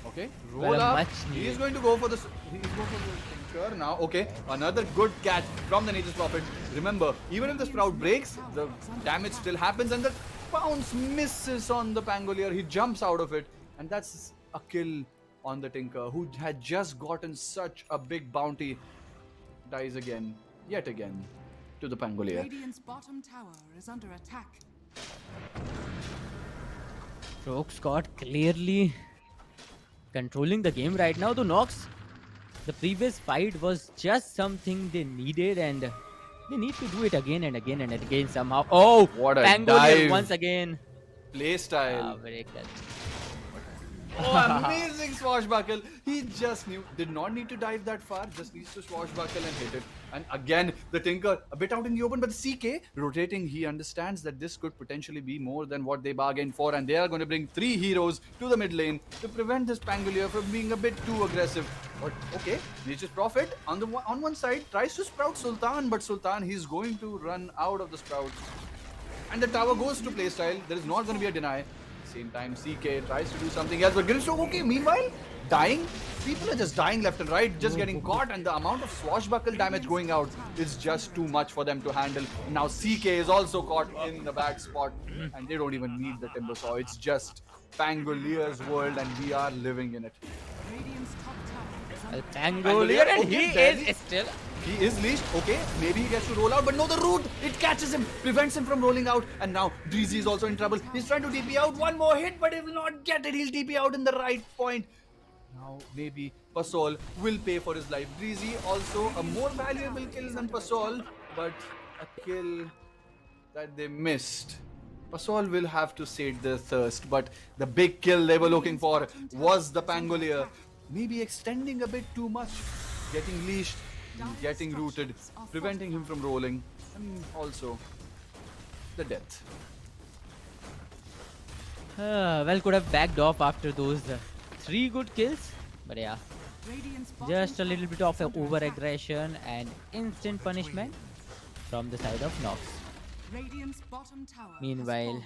Okay, roll Well, up. much He is needed. going to go for the. He's going for the Tinker now. Okay, another good catch from the Nature's Prophet. Remember, even if the Sprout breaks, the damage still happens, and the bounce misses on the Pangolier. He jumps out of it, and that's a kill on the Tinker, who had just gotten such a big bounty. Dies again, yet again, to the Pangolier. Radiant's bottom tower is under attack. Rogue Squad clearly controlling the game right now. Though Nox, the previous fight was just something they needed, and they need to do it again and again and again somehow. Oh, What a Pangolier dive. once again. Play style. Very good. Oh, amazing swashbuckle. He just did not need to dive that far, just needs to swashbuckle and hit it. And again, the Tinker a bit out in the open, but the CK rotating, he understands that this could potentially be more than what they bargained for, and they are going to bring 3 heroes to the mid lane to prevent this Pangolier from being a bit too aggressive. But okay, Nature's Prophet on one side tries to sprout Sultan, but Sultan, he's going to run out of the sprout. And the tower goes to playstyle. There is not going to be a deny. Same time, CK tries to do something else, but Grimstroke, okay, meanwhile, dying. People are just dying left and right, just getting caught, and the amount of swashbuckle damage going out is just too much for them to handle. Now CK is also caught in the bad spot, and they don't even need the Timber Saw. It's just Pangoliers' world, and we are living in it. Radiant's top tower is Well, under Pangolier, and okay, he barely. is still. He is leashed, okay, maybe he gets to roll out, but no, the root, it catches him, prevents him from rolling out, and now Dreezy is also in trouble. He's trying to TP out, one more hit, but he will not get it. He'll TP out in the right point. Now maybe Pasol will pay for his life. Dreezy also a more valuable kill than Pasol, but a kill that they missed. Pasol will have to sate their thirst, but the big kill they were looking for was the Pangolier. Maybe extending a bit too much, getting leashed, getting rooted, preventing him from rolling, and also the death. Well, could have backed off after those 3 good kills, but yeah, Radiant's bottom just a little tower bit of is a under over-aggression and instant punishment from the side of Nox. attack. Radiant's bottom tower has Meanwhile, fallen.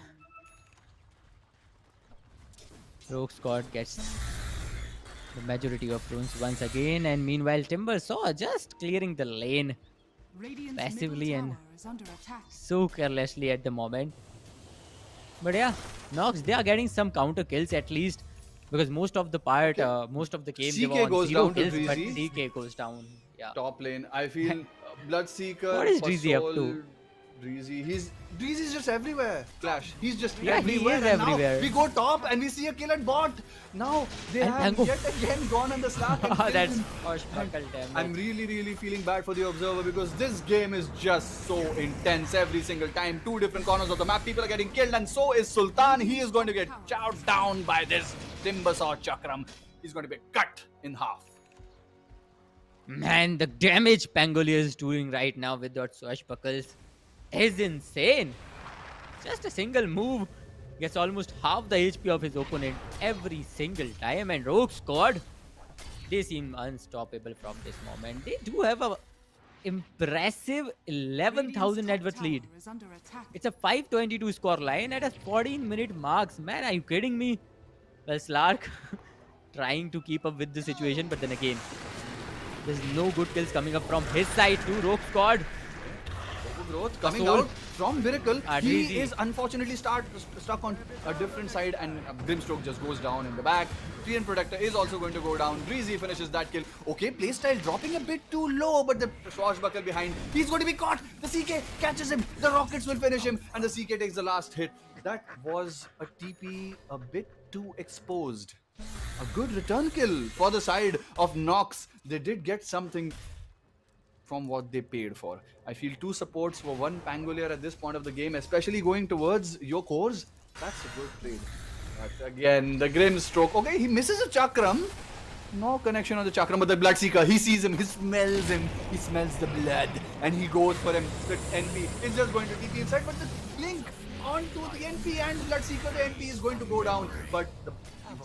Rogue Squad gets the majority of runes once again, and meanwhile Timber Saw just clearing the lane Radiant's passively middle and tower is under attack. so carelessly at the moment. But yeah, Nox, they are getting some counter kills at least, because most of the part, most of the game they CK were on goes 0 down to kills, but Dreezy. CK goes down. Yeah. Top lane, I feel Bloodseeker. What is Dreezy up to? Pasol, Dreezy's just everywhere. Clash. He's just Yeah, he everywhere. is and now everywhere. we go top and we see a kill at bot. Now they And have Tango. yet again gone on the slack. And killed That's him. swashbuckle damage. I'm really feeling bad for the observer because this game is just so intense every single time. 2 different corners of the map, people are getting killed, and so is Sultan. He is going to get chowed down by this Timber Saw Chakram. He's going to be cut in half. Man, the damage Pangolier is doing right now with that swashbuckles is insane. Just a single move gets almost half the HP of his opponent every single time, and Rogue Squad, they seem unstoppable from this moment. They do have a impressive 11,000 net worth lead. Is under attack. It's a 522 score line at a 14-minute marks. Man, are you kidding me? Well, Slark trying to keep up with the situation, but then again, there's no good kills coming up from his side too. Rogue Squad. Growth coming Pasol. out from Miracle. Dreezy. He is unfortunately stuck on a different side, and Grimstroke just goes down in the back. Treant Protector is also going to go down. Dreezy finishes that kill. Okay, playstyle dropping a bit too low, but the swashbuckle behind. He's going to be caught. The CK catches him. The rockets will finish him, and the CK takes the last hit. That was a TP a bit too exposed. A good return kill for the side of Nox. They did get something from what they paid for. I feel 2 supports for 1 Pangolier at this point of the game, especially going towards your cores. That's a good trade. But again, the Grimstroke. Okay, he misses a Chakram. No connection on the Chakram, but the Bloodseeker, he sees him, he smells the blood, and he goes for him. The NP is just going to TP inside, but the Link onto the NP and Bloodseeker, the NP is going to go down, but the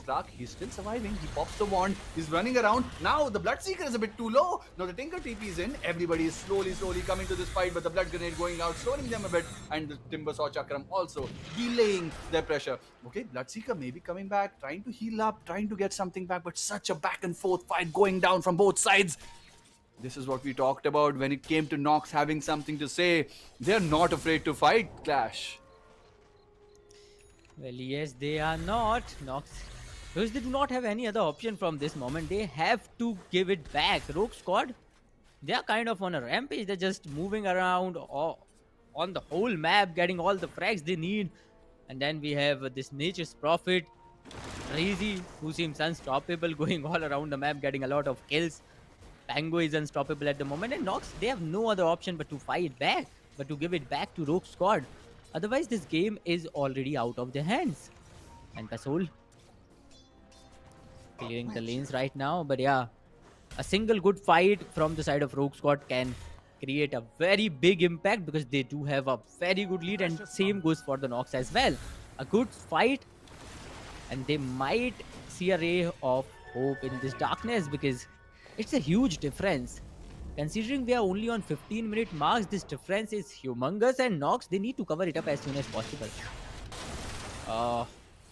Slark, he's still surviving. He pops the wand. He's running around. Now the Bloodseeker is a bit too low. Now the Tinker TP is in. Everybody is slowly coming to this fight, but the Blood Grenade going out, slowing them a bit, and the Timber Saw Chakram also delaying their pressure. Okay, Bloodseeker maybe coming back, trying to heal up, trying to get something back, but such a back and forth fight going down from both sides. This is what we talked about when it came to Nox having something to say. They're not afraid to fight, Clash. Well, yes, they are not. Nox, because they do not have any other option from this moment. They have to give it back. Rogue Squad, they are kind of on a rampage. They're just moving around on the whole map, getting all the frags they need. And then we have this Nature's Prophet, Dreezy, who seems unstoppable, going all around the map, getting a lot of kills. Pango is unstoppable at the moment, and Nox, they have no other option but to fight back, but to give it back to Rogue Squad. Otherwise, this game is already out of their hands. And Pasol clearing the lanes right now, but yeah, a single good fight from the side of Rogue Squad can create a very big impact, because they do have a very good lead, and same goes for the Nox as well. A good fight, and they might see a ray of hope in this darkness, because it's a huge difference. Considering we are only on 15-minute marks, this difference is humongous, and Nox, they need to cover it up as soon as possible.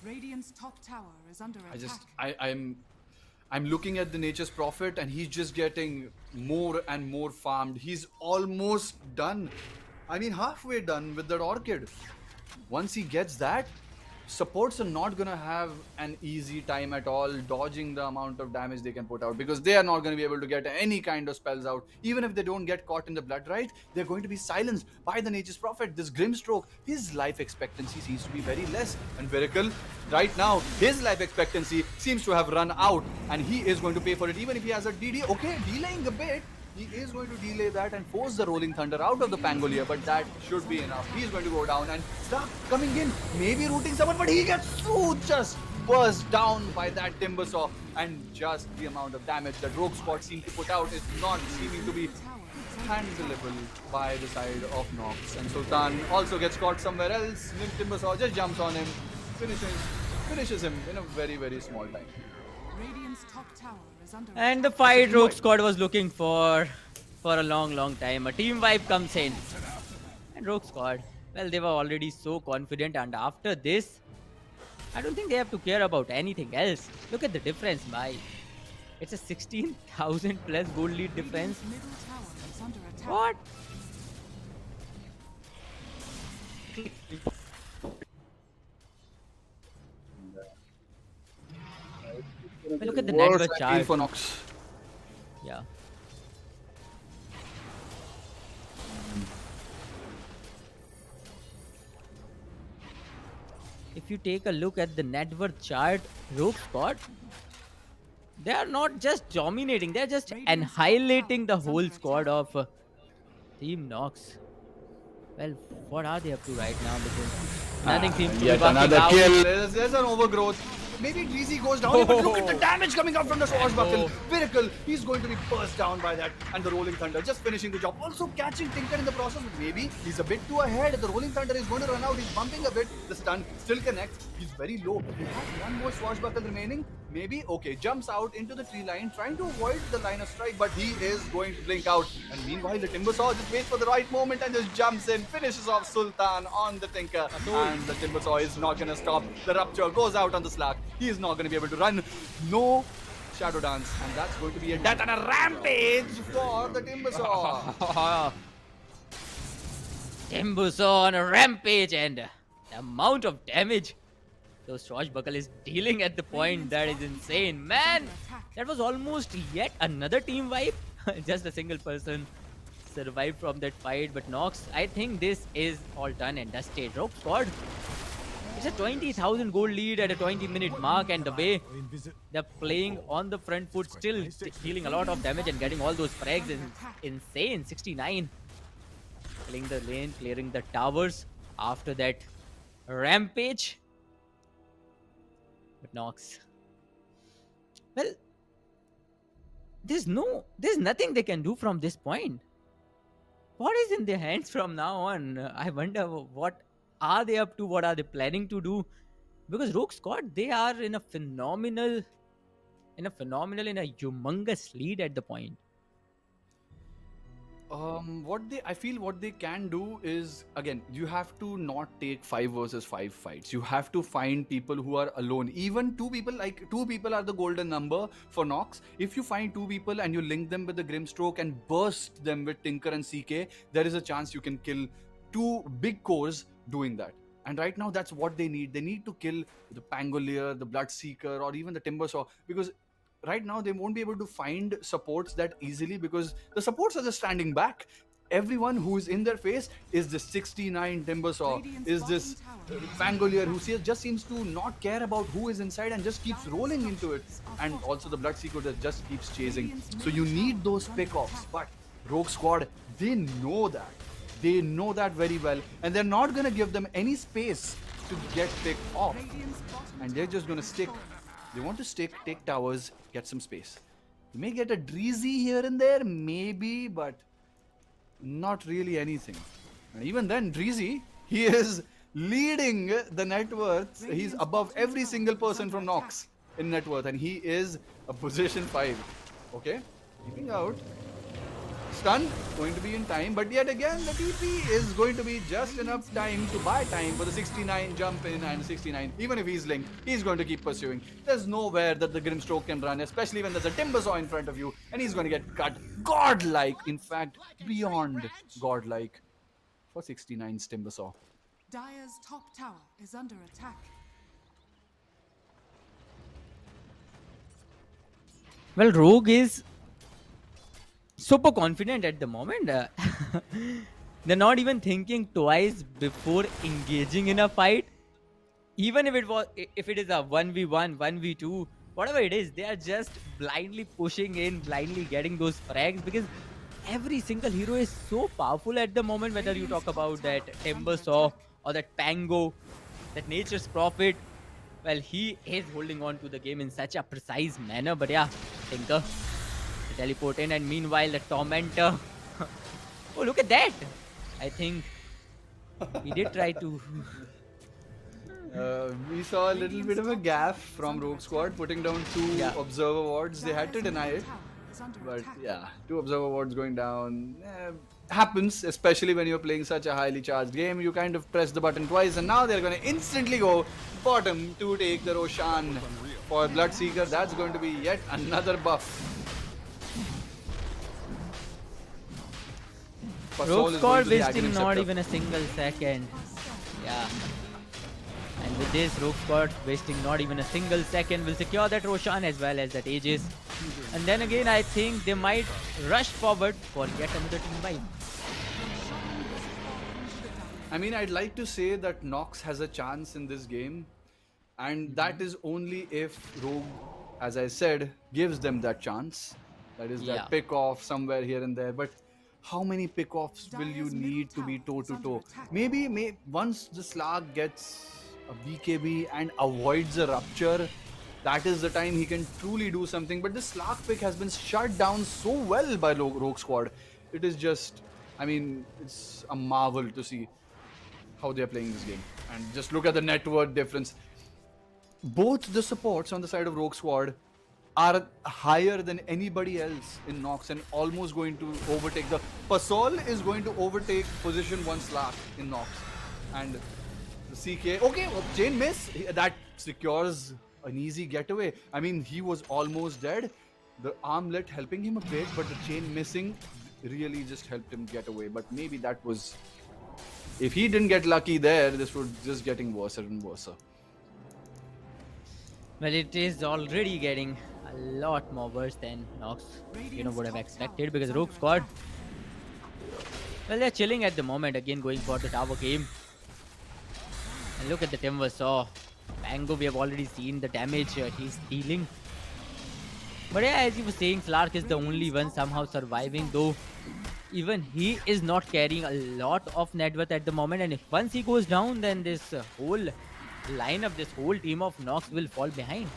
Radiant's top tower is under I just attack. I'm looking at the Nature's Prophet and he's just getting more and more farmed. He's almost done. I mean, halfway done with that Orchid. Once he gets that, supports are not gonna have an easy time at all dodging the amount of damage they can put out, because they are not going to be able to get any kind of spells out. Even if they don't get caught in the blood right, they're going to be silenced by the Nature's Prophet. This Grimstroke, his life expectancy seems to be very less, and Miracle right now his life expectancy seems to have run out, and he is going to pay for it. Even if he has a DD, okay, delaying a bit, he is going to delay that and force the Rolling Thunder out of the Pangolier, but that should be enough. He's going to go down and start coming in, maybe rooting someone, but he gets so just burst down by that Timbersaw, and just the amount of damage that Rogue Squad seem to put out is not seeming to be handleable by the side of Nox. And Sultan also gets caught somewhere else. Timbersaw just jumps on him, finishes him in a very, very small time. Radiant's top tower is under And the attack. fight Rogue Squad was looking for a long time. A team vibe comes in. And Rogue Squad, well, they were already so confident, and after this, I don't think they have to care about anything else. Look at the difference, bhai. It's a 16,000 plus gold lead difference. Radiant's middle tower is under attack. What? Well, look at the net Worst worth I feel chart. for Nox. Yeah. If you take a look at the net worth chart, Rogue Squad, they are not just dominating, they're just annihilating the whole squad of Team Nox. Well, what are they up to right now? Because nothing seems to be Yet working another out. kill. There's an overgrowth. Maybe Dreezy goes down, but look at the damage coming out from the Swashbuckle. Miracle, he's going to be burst down by that. And the Rolling Thunder just finishing the job. Also catching Tinker in the process, but maybe he's a bit too ahead. The Rolling Thunder is going to run out. He's bumping a bit. The stun still connects. He's very low. He has one more Swashbuckle remaining. Maybe, okay, jumps out into the tree line, trying to avoid the line of strike, but he is going to blink out. And meanwhile, the Timbersaw just waits for the right moment and just jumps in, finishes off Sultan on the Tinker. And the Timbersaw is not going to stop. The Rupture goes out on the Slack. He is not going to be able to run. No Shadow Dance. And that's going to be a death and a rampage for the Timbersaw. Timbersaw on a rampage, and the amount of damage those Swashbuckle is dealing at the point, that is insane. Man, that was almost yet another team wipe. Just a single person survived from that fight, but Nox, I think this is all done and dusted. Rogue Squad, it's a 20,000 gold lead at a 20-minute mark, and the way they're playing on the front foot, still dealing a lot of damage and getting all those frags is insane. 69. Killing the lane, clearing the towers after that rampage. But Nox, well, there's nothing they can do from this point. What is in their hands from now on? I wonder what are they up to, what are they planning to do, because Rogue Squad, they are in a humongous lead at the point. I feel what they can do is, again, you have to not take 5 versus 5 fights. You have to find people who are alone. Even 2 people, like 2 people are the golden number for Nox. If you find 2 people and you link them with the Grimstroke and burst them with Tinker and CK, there is a chance you can kill 2 big cores doing that. And right now, that's what they need. They need to kill the Pangolier, the Bloodseeker, or even the Timbersaw, because right now they won't be able to find supports that easily, because the supports are just standing back. Everyone who is in their face is this 69 Timbersaw, is this Pangolier who just seems to not care about who is inside and just keeps rolling into it. And also the Bloodseeker that just keeps chasing. So you need those pick-offs. But Rogue Squad, they know that. They know that very well. And they're not going to give them any space to get picked off. And they're just going to stick. They want to stick, take towers, get some space. You may get a Dreezy here and there, maybe, but not really anything. And even then, Dreezy, he is leading the net worth. He's above every single person from Nox in net worth, and he is a position 5. Okay, keeping out. Stun going to be in time, but yet again the TP is going to be just enough time to buy time for the 69 jump in, and 69, even if he's linked, he's going to keep pursuing. There's nowhere that the Grimstroke can run, especially when there's a Timbersaw in front of you, and he's going to get cut. Godlike, in fact, beyond godlike for 69's Timbersaw. Dire's top tower is under attack. Well, Rogue is super confident at the moment. They're not even thinking twice before engaging in a fight. Even if it is a 1v1, 1v2, whatever it is, they are just blindly pushing in, blindly getting those frags, because every single hero is so powerful at the moment, whether you talk about that Timbersaw or that Pango, that Nature's Prophet. Well, he is holding on to the game in such a precise manner, but yeah, Tinker, the teleport in, and meanwhile the Tormentor. Oh, look at that! I think he did try to... We saw a little bit of a gaffe from Rogue Squad, putting down 2 observer wards. They had to deny it, but yeah, 2 observer wards going down happens, especially when you're playing such a highly charged game. You kind of press the button twice, and now they're going to instantly go bottom to take the Roshan for Bloodseeker. That's going to be yet another buff. Rogue Squad wasting not even a single second. Yeah. And with this, Rogue Squad wasting not even a single second will secure that Roshan as well as that Aegis. And then again, I think they might rush forward for yet another team wipe. I mean, I'd like to say that Nox has a chance in this game, and that is only if Rogue, as I said, gives them that chance. That is that pick off somewhere here and there. But how many pick offs will you need to be toe to toe? Maybe once the Slark gets a BKB and avoids a rupture, that is the time he can truly do something. But this Slark pick has been shut down so well by Rogue Squad. It is just, I mean, it's a marvel to see how they're playing this game. And just look at the net worth difference. Both the supports on the side of Rogue Squad are higher than anybody else in Nox, and almost going to overtake the... Pasol is going to overtake position 1 Slark in Nox. And the CK... Okay, chain miss. That secures an easy getaway. I mean, he was almost dead. The armlet helping him a bit, but the chain missing really just helped him get away. But maybe that was... If he didn't get lucky there, this would just getting worse and worse. Well, it is already getting a lot more worse than Nox, would have expected, because Rogue Squad, well, they're chilling at the moment, again going for the tower game. And look at the Timbersaw. Pango, we have already seen the damage he's dealing. But yeah, as you were saying, Slark is the only one somehow surviving, though even he is not carrying a lot of net worth at the moment, and if once he goes down, then this whole lineup, this whole team of Nox will fall behind.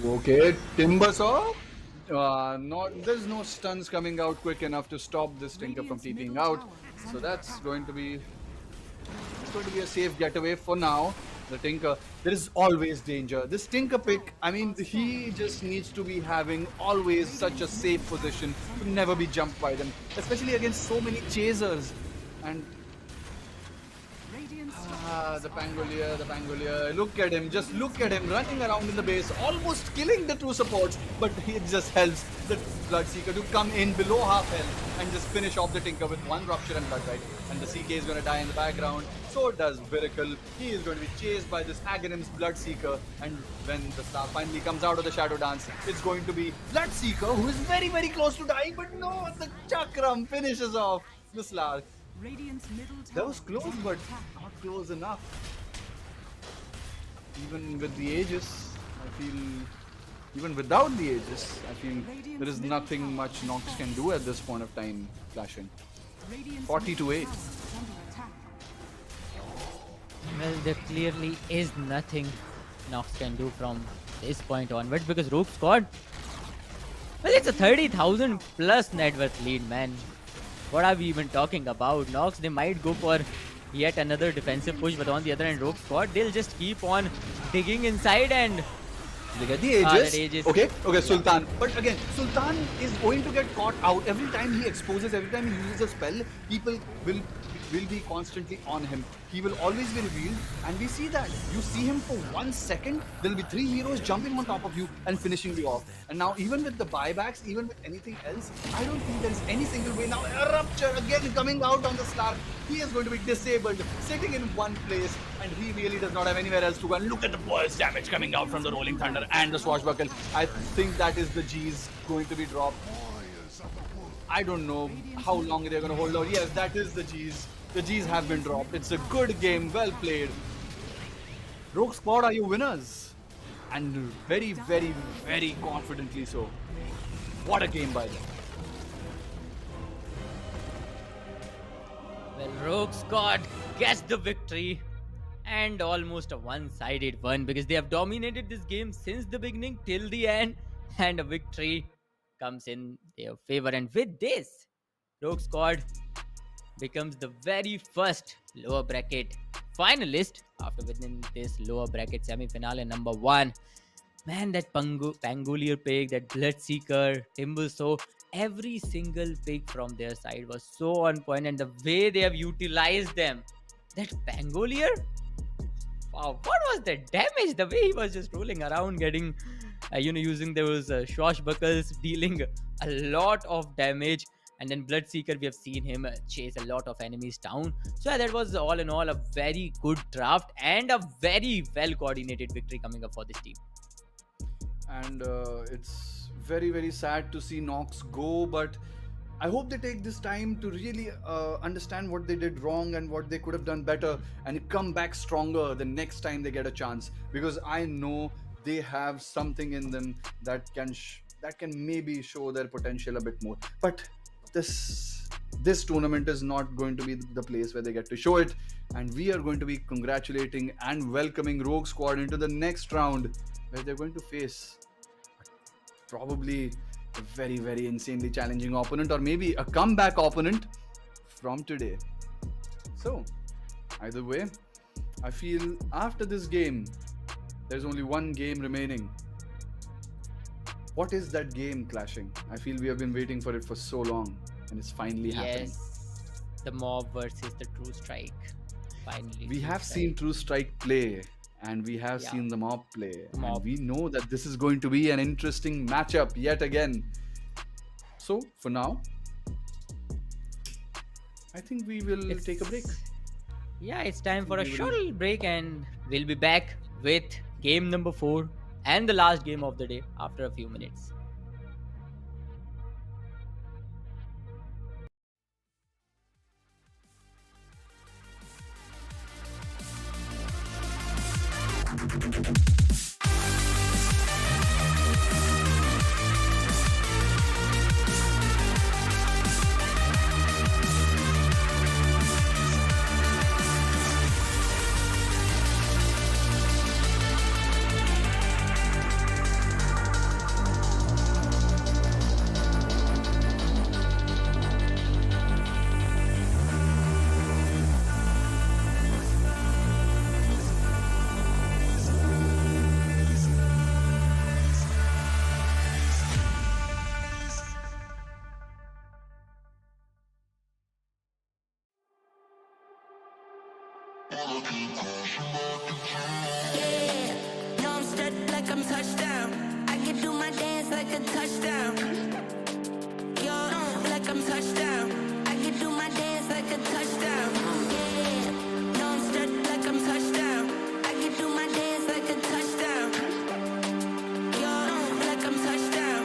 Okay, Timbersaw. There's no stuns coming out quick enough to stop this Tinker from TPing out. So that's going to be a safe getaway for now. The Tinker, there is always danger. This Tinker pick, I mean, he just needs to be having always such a safe position to never be jumped by them, especially against so many chasers. And the Pangolier, look at him, just look at him running around in the base, almost killing the 2 supports, but it just helps the Bloodseeker to come in below half health and just finish off the Tinker with 1 Rupture and Blood Right. And the CK is going to die in the background, so does Viracle. He is going to be chased by this Aghanim's Bloodseeker, and when the star finally comes out of the Shadow Dance, it's going to be Bloodseeker, who is very, very close to dying, but no, the Chakram finishes off the Slark. That was close, but not close enough. Even with the Aegis, I feel, even without the Aegis, I feel there is nothing much Nox can do at this point of time flashing. 40-8. Well, there clearly is nothing Nox can do from this point onwards, because Rogue Squad, well, it's a 30,000 plus net worth lead, man. What are we even talking about? Nox, they might go for yet another defensive push, but on the other hand, Rogue Squad, they'll just keep on digging inside, and They get the that Aegis. Aegis. Okay, Sultan. But again, Sultan is going to get caught out every time he exposes, every time he uses a spell. People will be constantly on him. He will always be revealed, and we see that. You see him for 1 second, there'll be 3 heroes jumping on top of you and finishing you off. And now, even with the buybacks, even with anything else, I don't think there's any single way. Now, a rupture again coming out on the Slark. He is going to be disabled, sitting in one place, and he really does not have anywhere else to go. And look at the burst damage coming out from the Rolling Thunder and the Swashbuckle. I think that is the G's going to be dropped. I don't know how long they're going to hold out. Yes, that is the G's. The G's have been dropped. It's a good game, well played. Rogue Squad are your winners. And very, very, very confidently so. What a game by them. Well, Rogue Squad gets the victory, and almost a one-sided one, because they have dominated this game since the beginning till the end, and a victory comes in their favor. And with this, Rogue Squad becomes the very first lower bracket finalist after winning this lower bracket semi-finale number 1. Man, that Pangolier pick, that Bloodseeker, Timbuso, every single pick from their side was so on point, and the way they have utilized them. That Pangolier, wow, what was the damage? The way he was just rolling around, getting, using those swashbuckles, dealing a lot of damage. And then Bloodseeker, we have seen him chase a lot of enemies down. So yeah, that was all in all a very good draft and a very well coordinated victory coming up for this team. And it's very, very sad to see Nox go, but I hope they take this time to really understand what they did wrong and what they could have done better, and come back stronger the next time they get a chance, because I know they have something in them that can maybe show their potential a bit more. But this tournament is not going to be the place where they get to show it, and we are going to be congratulating and welcoming Rogue Squad into the next round, where they're going to face probably a very, very insanely challenging opponent, or maybe a comeback opponent from today. So either way, I feel after this game there's only one game remaining. What is that game clashing? I feel we have been waiting for it for so long, and it's finally happening. Yes, the Mob versus the Truestrike. Finally, We have seen Truestrike play, and we have seen the Mob play. Mob. And we know that this is going to be an interesting matchup yet again. So for now, I think we will take a break. Yeah, it's time for a We will- short little break, and we'll be back with game number 4 and the last game of the day after a few minutes. Yeah, no, I'm stepped like I'm touchdown. I can do my dance like a touchdown. Yo, like I'm touchdown. I can do my dance like a touchdown. Yeah, no, I'm stepped like I'm touchdown. I can do my dance like a touchdown. Yo, like I'm touchdown.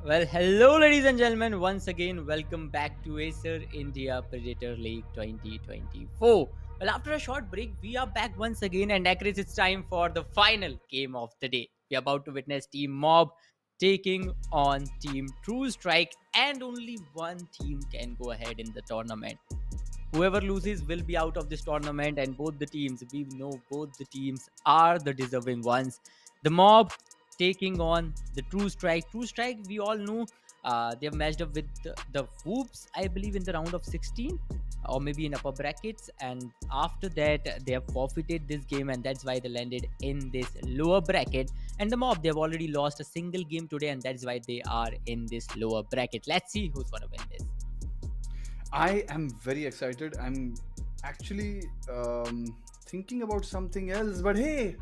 Well, hello, ladies and gentlemen. Once again, welcome back to Acer India Predator League 2024. Well, after a short break, we are back once again, and Chris, it's time for the final game of the day. We are about to witness Team Mob taking on Team Truestrike, and only one team can go ahead in the tournament. Whoever loses will be out of this tournament, and both the teams, we know both the teams are the deserving ones. The Mob taking on the Truestrike. Truestrike, we all know they have matched up with the Whoops, I believe, in the round of 16 or maybe in upper brackets, and after that they have forfeited this game, and that's why they landed in this lower bracket. And the Mob, they have already lost a single game today, and that's why they are in this lower bracket. Let's see who's gonna win this. I am very excited. I'm actually thinking about something else, but hey,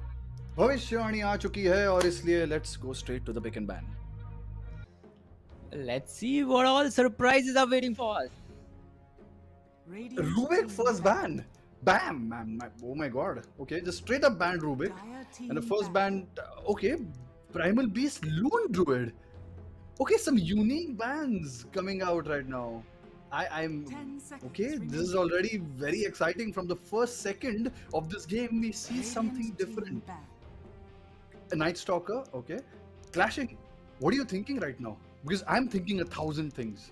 भविष्यवाणी आ चुकी है और इसलिए let's go straight to the pick and ban. Let's see what all surprises are waiting for us. Radiant Rubik team first ban. Bam, man. Oh my god. Okay, just straight up banned Rubik. Dire team And the first ban. ban, okay, Primal Beast Loon Druid. Okay, some unique bans coming out right now. I'm 10 seconds okay. This remaining. is already very exciting. From the first second of this game, we see Radiant something team different. ban. A Night Stalker, okay, clashing. What are you thinking right now? Because I'm thinking 1,000 things.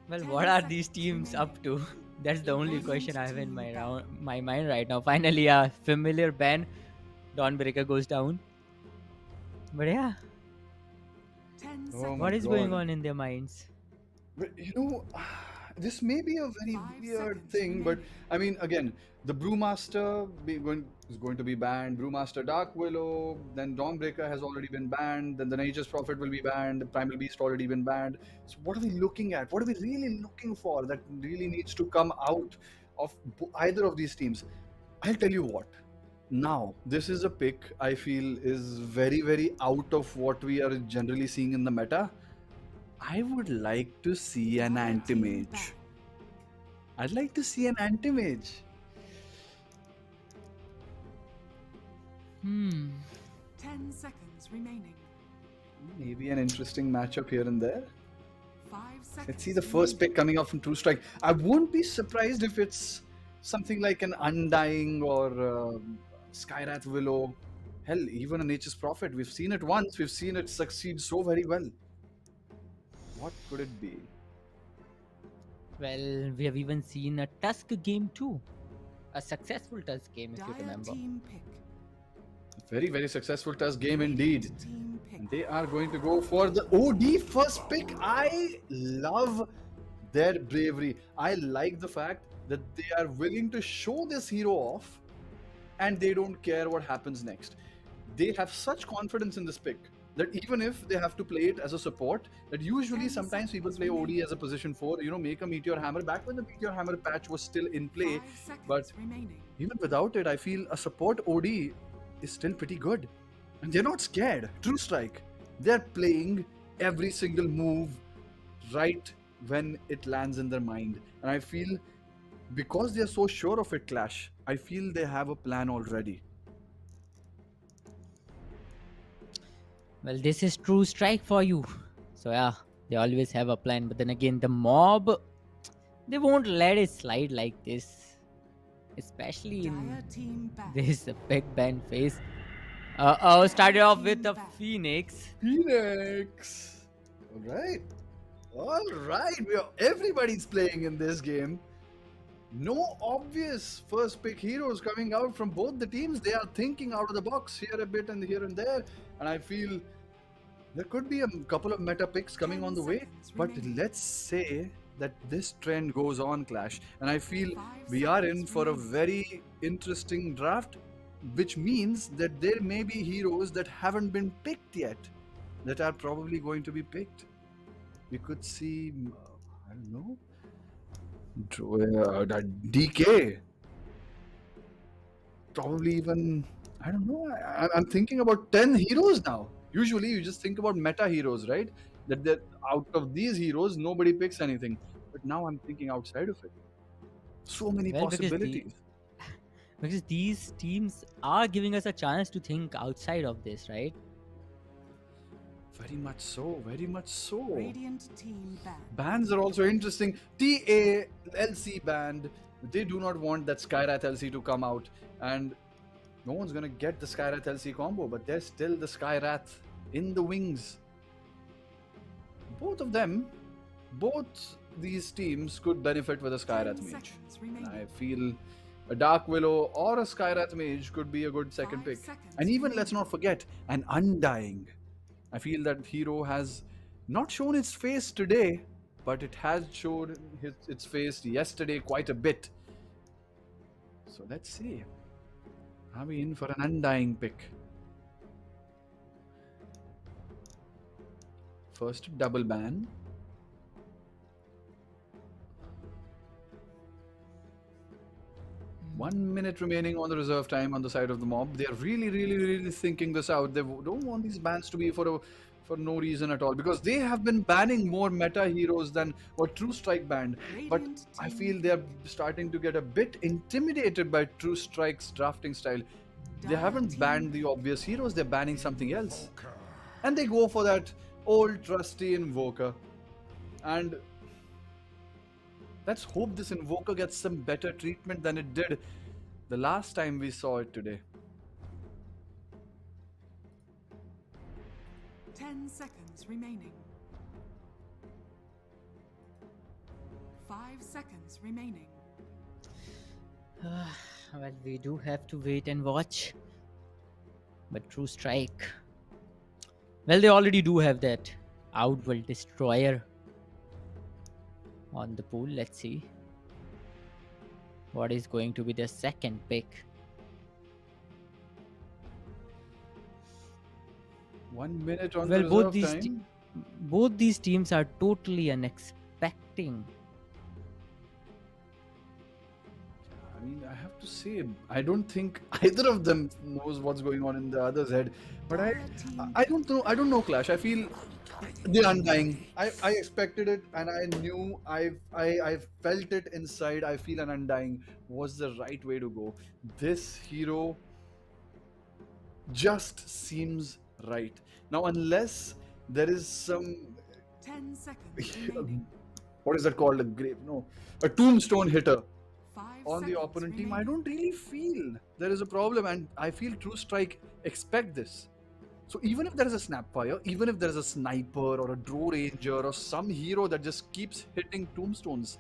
Well, 10 what are seconds these teams remaining. up to? That's the only Radiant question I have in team my ban. my mind right now. Finally, a familiar ban, Dawnbreaker goes down. But yeah, 10 Oh seconds. my what is going God. on in their minds? But you know, this may be a very 5 weird seconds thing, but remaining. I mean, again, the Brewmaster is going to be banned. Brewmaster Dark Willow, then Dawnbreaker has already been banned. Then the Nature's Prophet will be banned. The Primal Beast already been banned. So what are we looking at? What are we really looking for that really needs to come out of either of these teams? I'll tell you what. Now, this is a pick I feel is very, very out of what we are generally seeing in the meta. I would like to see an Dire team anti-mage. ban. I'd like to see an anti-mage. Hmm. 10 seconds remaining. Maybe an interesting matchup here and there. 5 seconds. Let's see the first pick coming out from Truestrike. I won't be surprised if it's something like an Undying or Skyrath Willow. Hell, even a Nature's Prophet. We've seen it once. We've seen it succeed so very well. What could it be? Well, we have even seen a Tusk game too. A successful Tusk game, if you Dire remember. team pick. Very, very successful Tusk game indeed. Team pick. And they are going to go for the OD first pick. I love their bravery. I like the fact that they are willing to show this hero off and they don't care what happens next. They have such confidence in this pick that even if they have to play it as a support, that usually sometimes people play OD as a position 4, make a Meteor Hammer. Back when the Meteor Hammer patch was still in play, 5 seconds but remaining. even without it, I feel a support OD is still pretty good. And they're not scared. Truestrike. They're playing every single move right when it lands in their mind. And I feel because they're so sure of it, Clash, I feel they have a plan already. Well, this is Truestrike for you. So yeah, they always have a plan. But then again, the mob, they won't let it slide like this. Especially in Dire team back. this big band phase. Started off with the Phoenix. Phoenix. All right. Everybody's playing in this game. No obvious first pick heroes coming out from both the teams. They are thinking out of the box here a bit and here and there. And I feel there could be a couple of meta picks coming 10 on the way. seconds But remaining. let's say that this trend goes on, Clash. And I feel 5 we are in seconds for a remaining. very interesting draft, which means that there may be heroes that haven't been picked yet that are probably going to be picked. We could see, I don't know, that DK. Probably even, I don't know, I'm thinking about 10 heroes now. Usually you just think about meta heroes, right? That out of these heroes, nobody picks anything. But now I'm thinking outside of it. So many Well, possibilities. Because these teams are giving us a chance to think outside of this, right? Very much so, very much so. Radiant team back. Bans are also interesting. TA LC banned. They do not want that Skyrath LC to come out. And no one's gonna get the Skyrath LC combo, but there's still the Skyrath in the wings. Both of them, both these teams could benefit with a 10 Skyrath mage. seconds remaining. I feel a Dark Willow or a Skyrath mage could be a good second 5 pick. seconds And even remaining. let's not forget an Undying. I feel that hero has not shown its face today, but it has shown its face yesterday quite a bit. So let's see. Are we in for an Undying pick? First double ban. One minute remaining on the reserve time on the side of the mob. They're really thinking this out. They don't want these bans to be for no reason at all, because they have been banning more meta heroes than what Truestrike banned. But Radiant I team feel they're starting to get a bit intimidated by Truestrike's drafting style. They haven't banned the obvious heroes, they're banning something else. And they go for that old trusty Invoker. And let's hope this Invoker gets some better treatment than it did the last time we saw it today. 10 seconds remaining. 5 seconds remaining. Well, we do have to wait and watch. But Truestrike, well, they already do have that Outworld Destroyer on the pool. Let's see what is going to be the second pick. 1 minute on Well, the both reserve these time. both these teams are totally unexpecting. I mean, I have to say, I don't think either of them knows what's going on in the other's head. But I don't know. I don't know, Clash. I feel they're Undying. I expected it, and I knew I felt it inside. I feel an Undying was the right way to go. This hero, just seems right. Now, unless there is some 10 seconds remaining. what is that called? A tombstone hitter 5 on the seconds opponent team, I remaining. don't really feel there is a problem, and I feel Truestrike expect this. So even if there is a snapfire, even if there is a sniper or a draw ranger or some hero that just keeps hitting tombstones,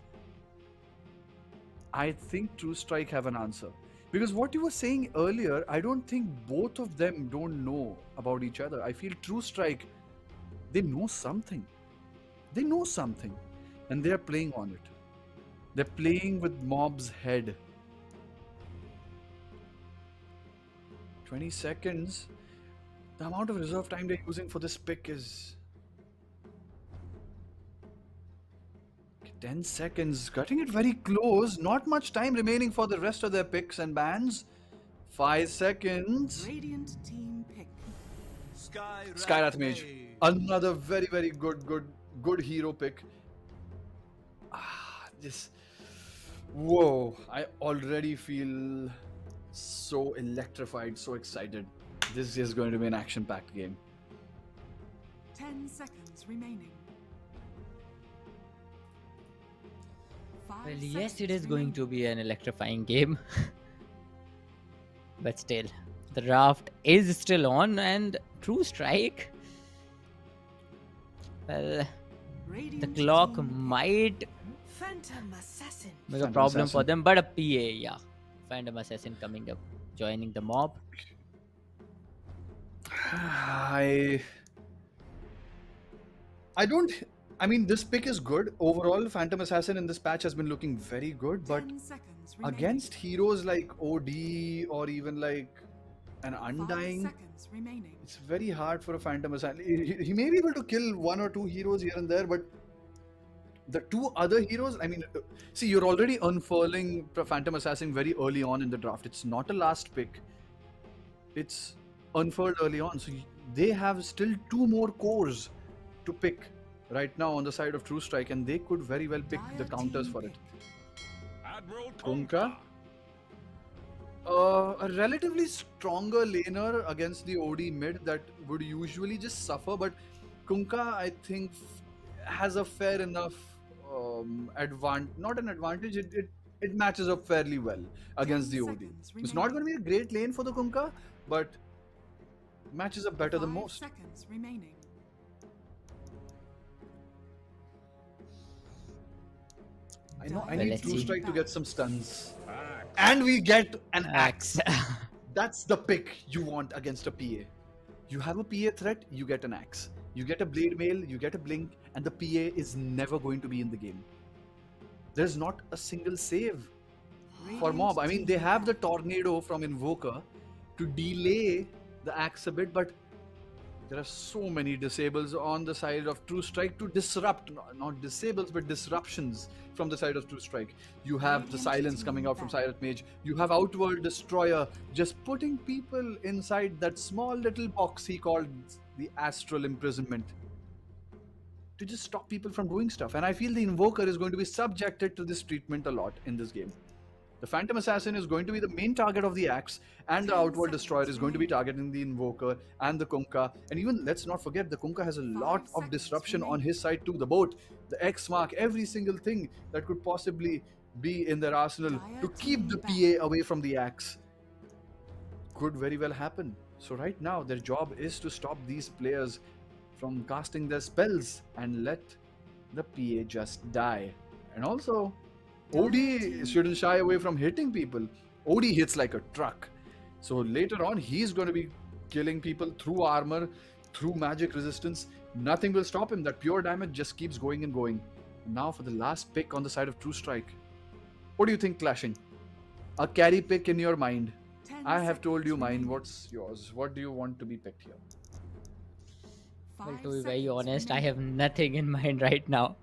I think Truestrike have an answer. Because what you were saying earlier, I don't think both of them don't know about each other. I feel Truestrike, they know something. They know something, and they are playing on it. They're playing with Mob's head. 20 seconds. The amount of reserve time they're using for this pick is 10 seconds. Cutting it very close. Not much time remaining for the rest of their picks and bans. 5 seconds. Radiant team pick. Skyrath Mage. Another very, very good hero pick. Whoa. I already feel so electrified, so excited. This is going to be an action-packed game. 10 seconds remaining. 5 Well, yes, seconds it is going remaining. to be an electrifying game. But still, the draft is still on, and Truestrike. Well, the Radiant clock team pick. might Phantom Assassin. make a Phantom problem for Assassin. them, but a PA, yeah. Phantom Assassin coming up, joining the mob. I mean, this pick is good. Overall, Phantom Assassin in this patch has been looking very good, but 10 seconds remaining. against heroes like OD or even like an 5 Undying, seconds remaining. it's very hard for a Phantom Assassin. He may be able to kill one or two heroes here and there, but the two other heroes, I mean, see, you're already unfurling Phantom Assassin very early on in the draft. It's not a last pick. It's unfurled early on. So they have still two more cores to pick right now on the side of Truestrike, and they could very well pick the Dire counters team for it. pick. Admiral Kunkka? A relatively stronger laner against the OD mid that would usually just suffer, but Kunkka, I think, has a fair enough not an advantage, it matches up fairly well against 10 the OD. seconds It's not going to be a great lane for the Kunkka, but matches up better than 5 most. seconds remaining. I know, I Well, need let's see. Truestrike to get some stuns. And we get an axe. Axe. That's the pick you want against a PA. You have a PA threat, you get an axe. You get a blade mail, you get a blink, and the PA is never going to be in the game. There's not a single save for mob. I mean, they have the tornado from Invoker to delay the axe a bit, but there are so many disables on the side of Truestrike to disrupt, not disables, but disruptions from the side of Truestrike. You have the silence coming out from Silent Mage. You have Outworld Destroyer just putting people inside that small little box he called the Astral Imprisonment to just stop people from doing stuff. And I feel the Invoker is going to be subjected to this treatment a lot in this game. The Phantom Assassin is going to be the main target of the axe, and the Outworld Destroyer is going to be targeting the Invoker and the Kunkka. And even, let's not forget, the Kunkka has a lot of disruption on his side too. The boat, the X mark, every single thing that could possibly be in their arsenal to keep the PA away from the axe could very well happen. So right now, their job is to stop these players from casting their spells and let the PA just die. And also, OD shouldn't shy away from hitting people. OD hits like a truck. So later on, he's going to be killing people through armor, through magic resistance. Nothing will stop him. That pure damage just keeps going and going. Now for the last pick on the side of Truestrike. What do you think, Clashing? A carry pick in your mind. 10 I have told you seconds mine. remaining. What's yours? What do you want to be picked here? Well, 5 to be very seconds honest, I remaining. have nothing in mind right now.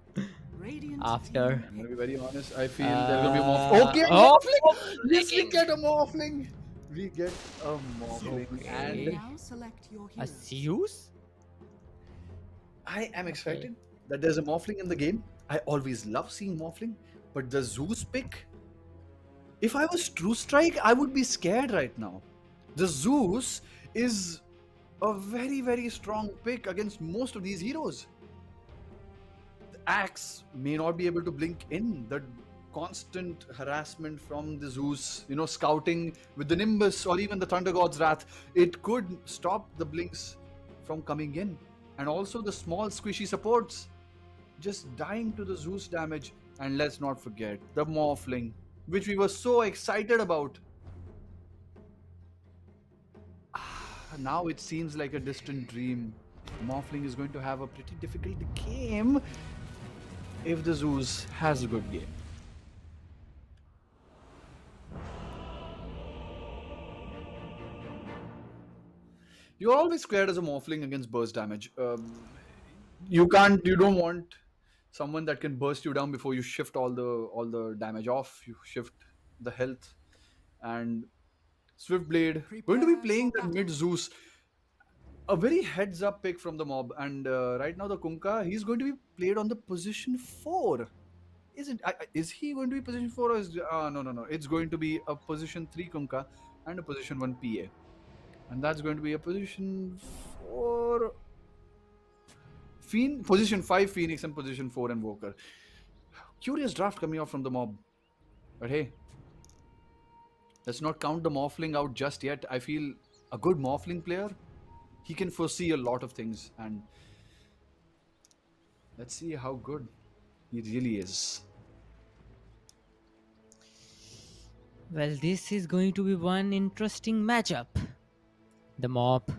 Radiant After team I'm pick. going to be very honest. I feel there's going to be a morph. Okay, morphling! Yes, we get a morphling! We get a morphling. Okay. And Now select your A hero. Zeus? I am excited that there's a morphling in the game. I always love seeing morphling, but the Zeus pick, if I was Truestrike, I would be scared right now. The Zeus is a very, very strong pick against most of these heroes. The Axe may not be able to blink in. The constant harassment from the Zeus, scouting with the Nimbus or even the Thunder God's Wrath, it could stop the blinks from coming in. And also the small squishy supports just dying to the Zeus damage. And let's not forget the Morphling, which we were so excited about. Now it seems like a distant dream. Morphling is going to have a pretty difficult game if the Zeus has a good game. You're always scared as a Morphling against burst damage. You don't want someone that can burst you down before you shift all the damage off. You shift the health. And Swift Blade going to be playing the mid Zeus. A very heads up pick from the mob. And right now the Kunkka, he's going to be played on the position 4. Is he going to be position 4 or is no. It's going to be a position 3 Kunkka and a position 1 PA. And that's going to be a position 4 position 5 Phoenix and position 4 Invoker. Curious draft coming out from the mob. But hey, let's not count the Morphling out just yet. I feel a good Morphling player, he can foresee a lot of things, and let's see how good he really is. Well, this is going to be one interesting matchup. The mob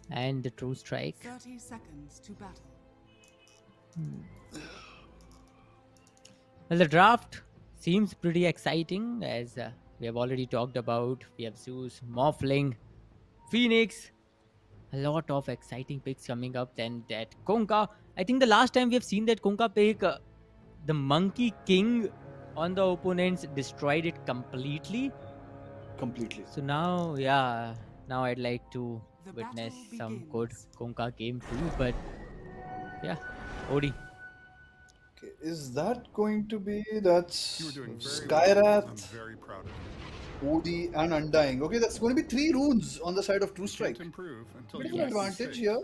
and the Truestrike. 30 seconds to battle. Well, the draft seems pretty exciting, as we have already talked about. We have Zeus, Morphling, Phoenix. A lot of exciting picks coming up. Then that Kunkka. I think the last time we have seen that Kunkka pick, the Monkey King on the opponents destroyed it completely. Completely. So now, yeah, now I'd like to The witness battle some good begins. Kunkka game too. But yeah, Odie. Okay, is that going to be that's You were doing very Skyrath, well. I'm very proud of you. Odie, and Undying? Okay, that's going to be 3 runes on the side of Truestrike. Can't improve until Bit of you an make advantage mistakes. here.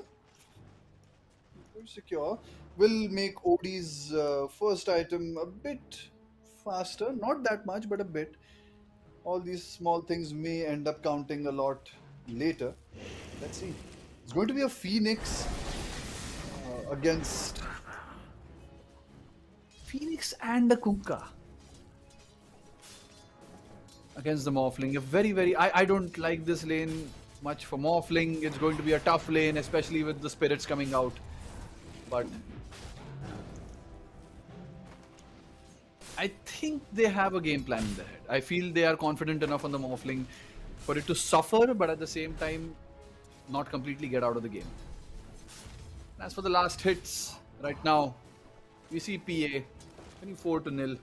Good secure. Will make Odie's first item a bit faster. Not that much, but a bit. All these small things may end up counting a lot later. Let's see. It's going to be a Phoenix against Phoenix and the Kunkka. Against the Morphling. A very, I don't like this lane much for Morphling. It's going to be a tough lane, especially with the spirits coming out. But I think they have a game plan in their head. I feel they are confident enough on the Morphling for it to suffer, but at the same time, not completely get out of the game. As for the last hits, right now, we see PA 24-0.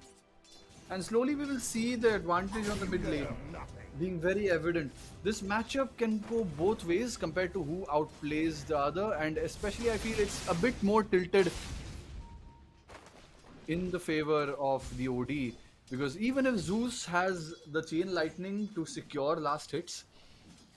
And slowly we will see the advantage on the mid lane being very evident. This matchup can go both ways compared to who outplays the other, and especially I feel it's a bit more tilted in the favor of the OD, because even if Zeus has the chain lightning to secure last hits,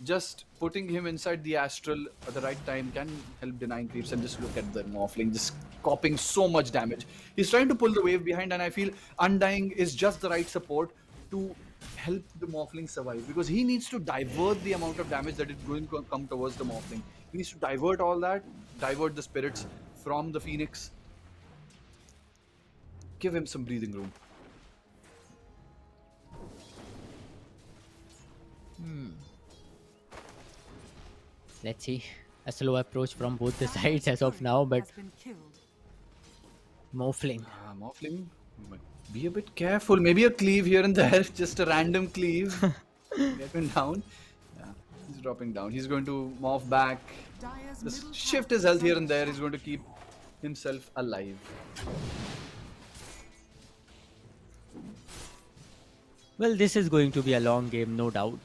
just putting him inside the astral at the right time can help denying creeps. And just look at the Morphling just copying so much damage. He's trying to pull the wave behind, and I feel Undying is just the right support to help the Morphling survive, because he needs to divert the amount of damage that is going to come towards the Morphling. He needs to divert all that, divert the spirits from the Phoenix. Give him some breathing room. Let's see. A slow approach from both the sides as of now, but Has been killed. Morphling. Morphling, be a bit careful. Maybe a cleave here and there, just a random cleave. Get him down. Yeah, he's dropping down. He's going to morph back. Dire's Just middle shift tower his health is here under and there. attack. He's going to keep himself alive. Well, this is going to be a long game, no doubt.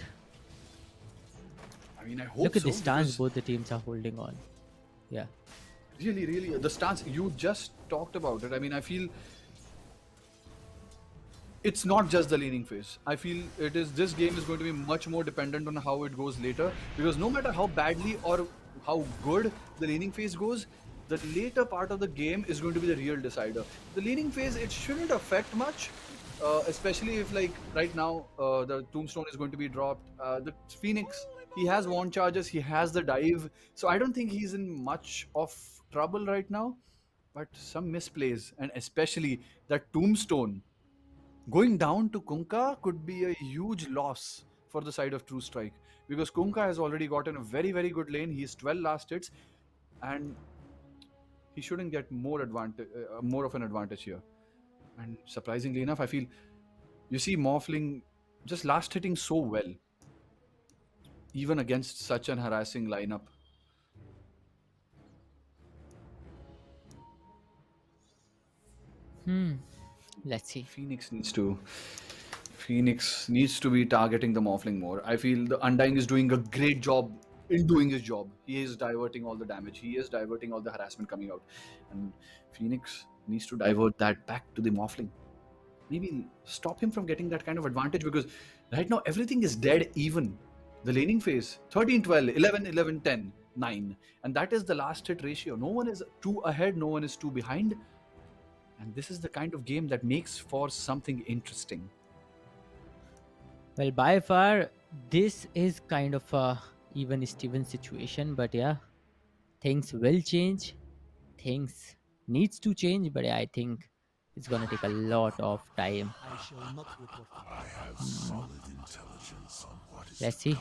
I mean, I hope Look at so, the stance because both the teams are holding on. Yeah. really, the stance you just talked about it. I mean, I feel it's not just the laning phase. I feel this game is going to be much more dependent on how it goes later, because no matter how badly or how good the laning phase goes, the later part of the game is going to be the real decider. The laning phase, it shouldn't affect much, especially if like right now the tombstone is going to be dropped. The Phoenix, he has wand charges, he has the dive, so I don't think he's in much of trouble right now. But some misplays, and especially that tombstone going down to Kunkka could be a huge loss for the side of Truestrike, because Kunkka has already gotten a very, very good lane. He's 12 last hits, and he shouldn't get more of an advantage here. And surprisingly enough, I feel you see Morphling just last hitting so well, even against such an harassing lineup. Let's see. Phoenix needs to be targeting the Morphling more. I feel the Undying is doing a great job in doing his job. He is diverting all the damage. He is diverting all the harassment coming out. And Phoenix needs to divert that back to the Morphling. Maybe stop him from getting that kind of advantage, because right now everything is dead even. The laning phase, 13-12, 11-11-10, 9. And that is the last hit ratio. No one is 2 ahead, no one is 2 behind. And this is the kind of game that makes for something interesting. Well, by far, this is kind of a even Steven situation, but yeah, things will change. Things needs to change, but yeah, I think it's gonna take a lot of time. Let's see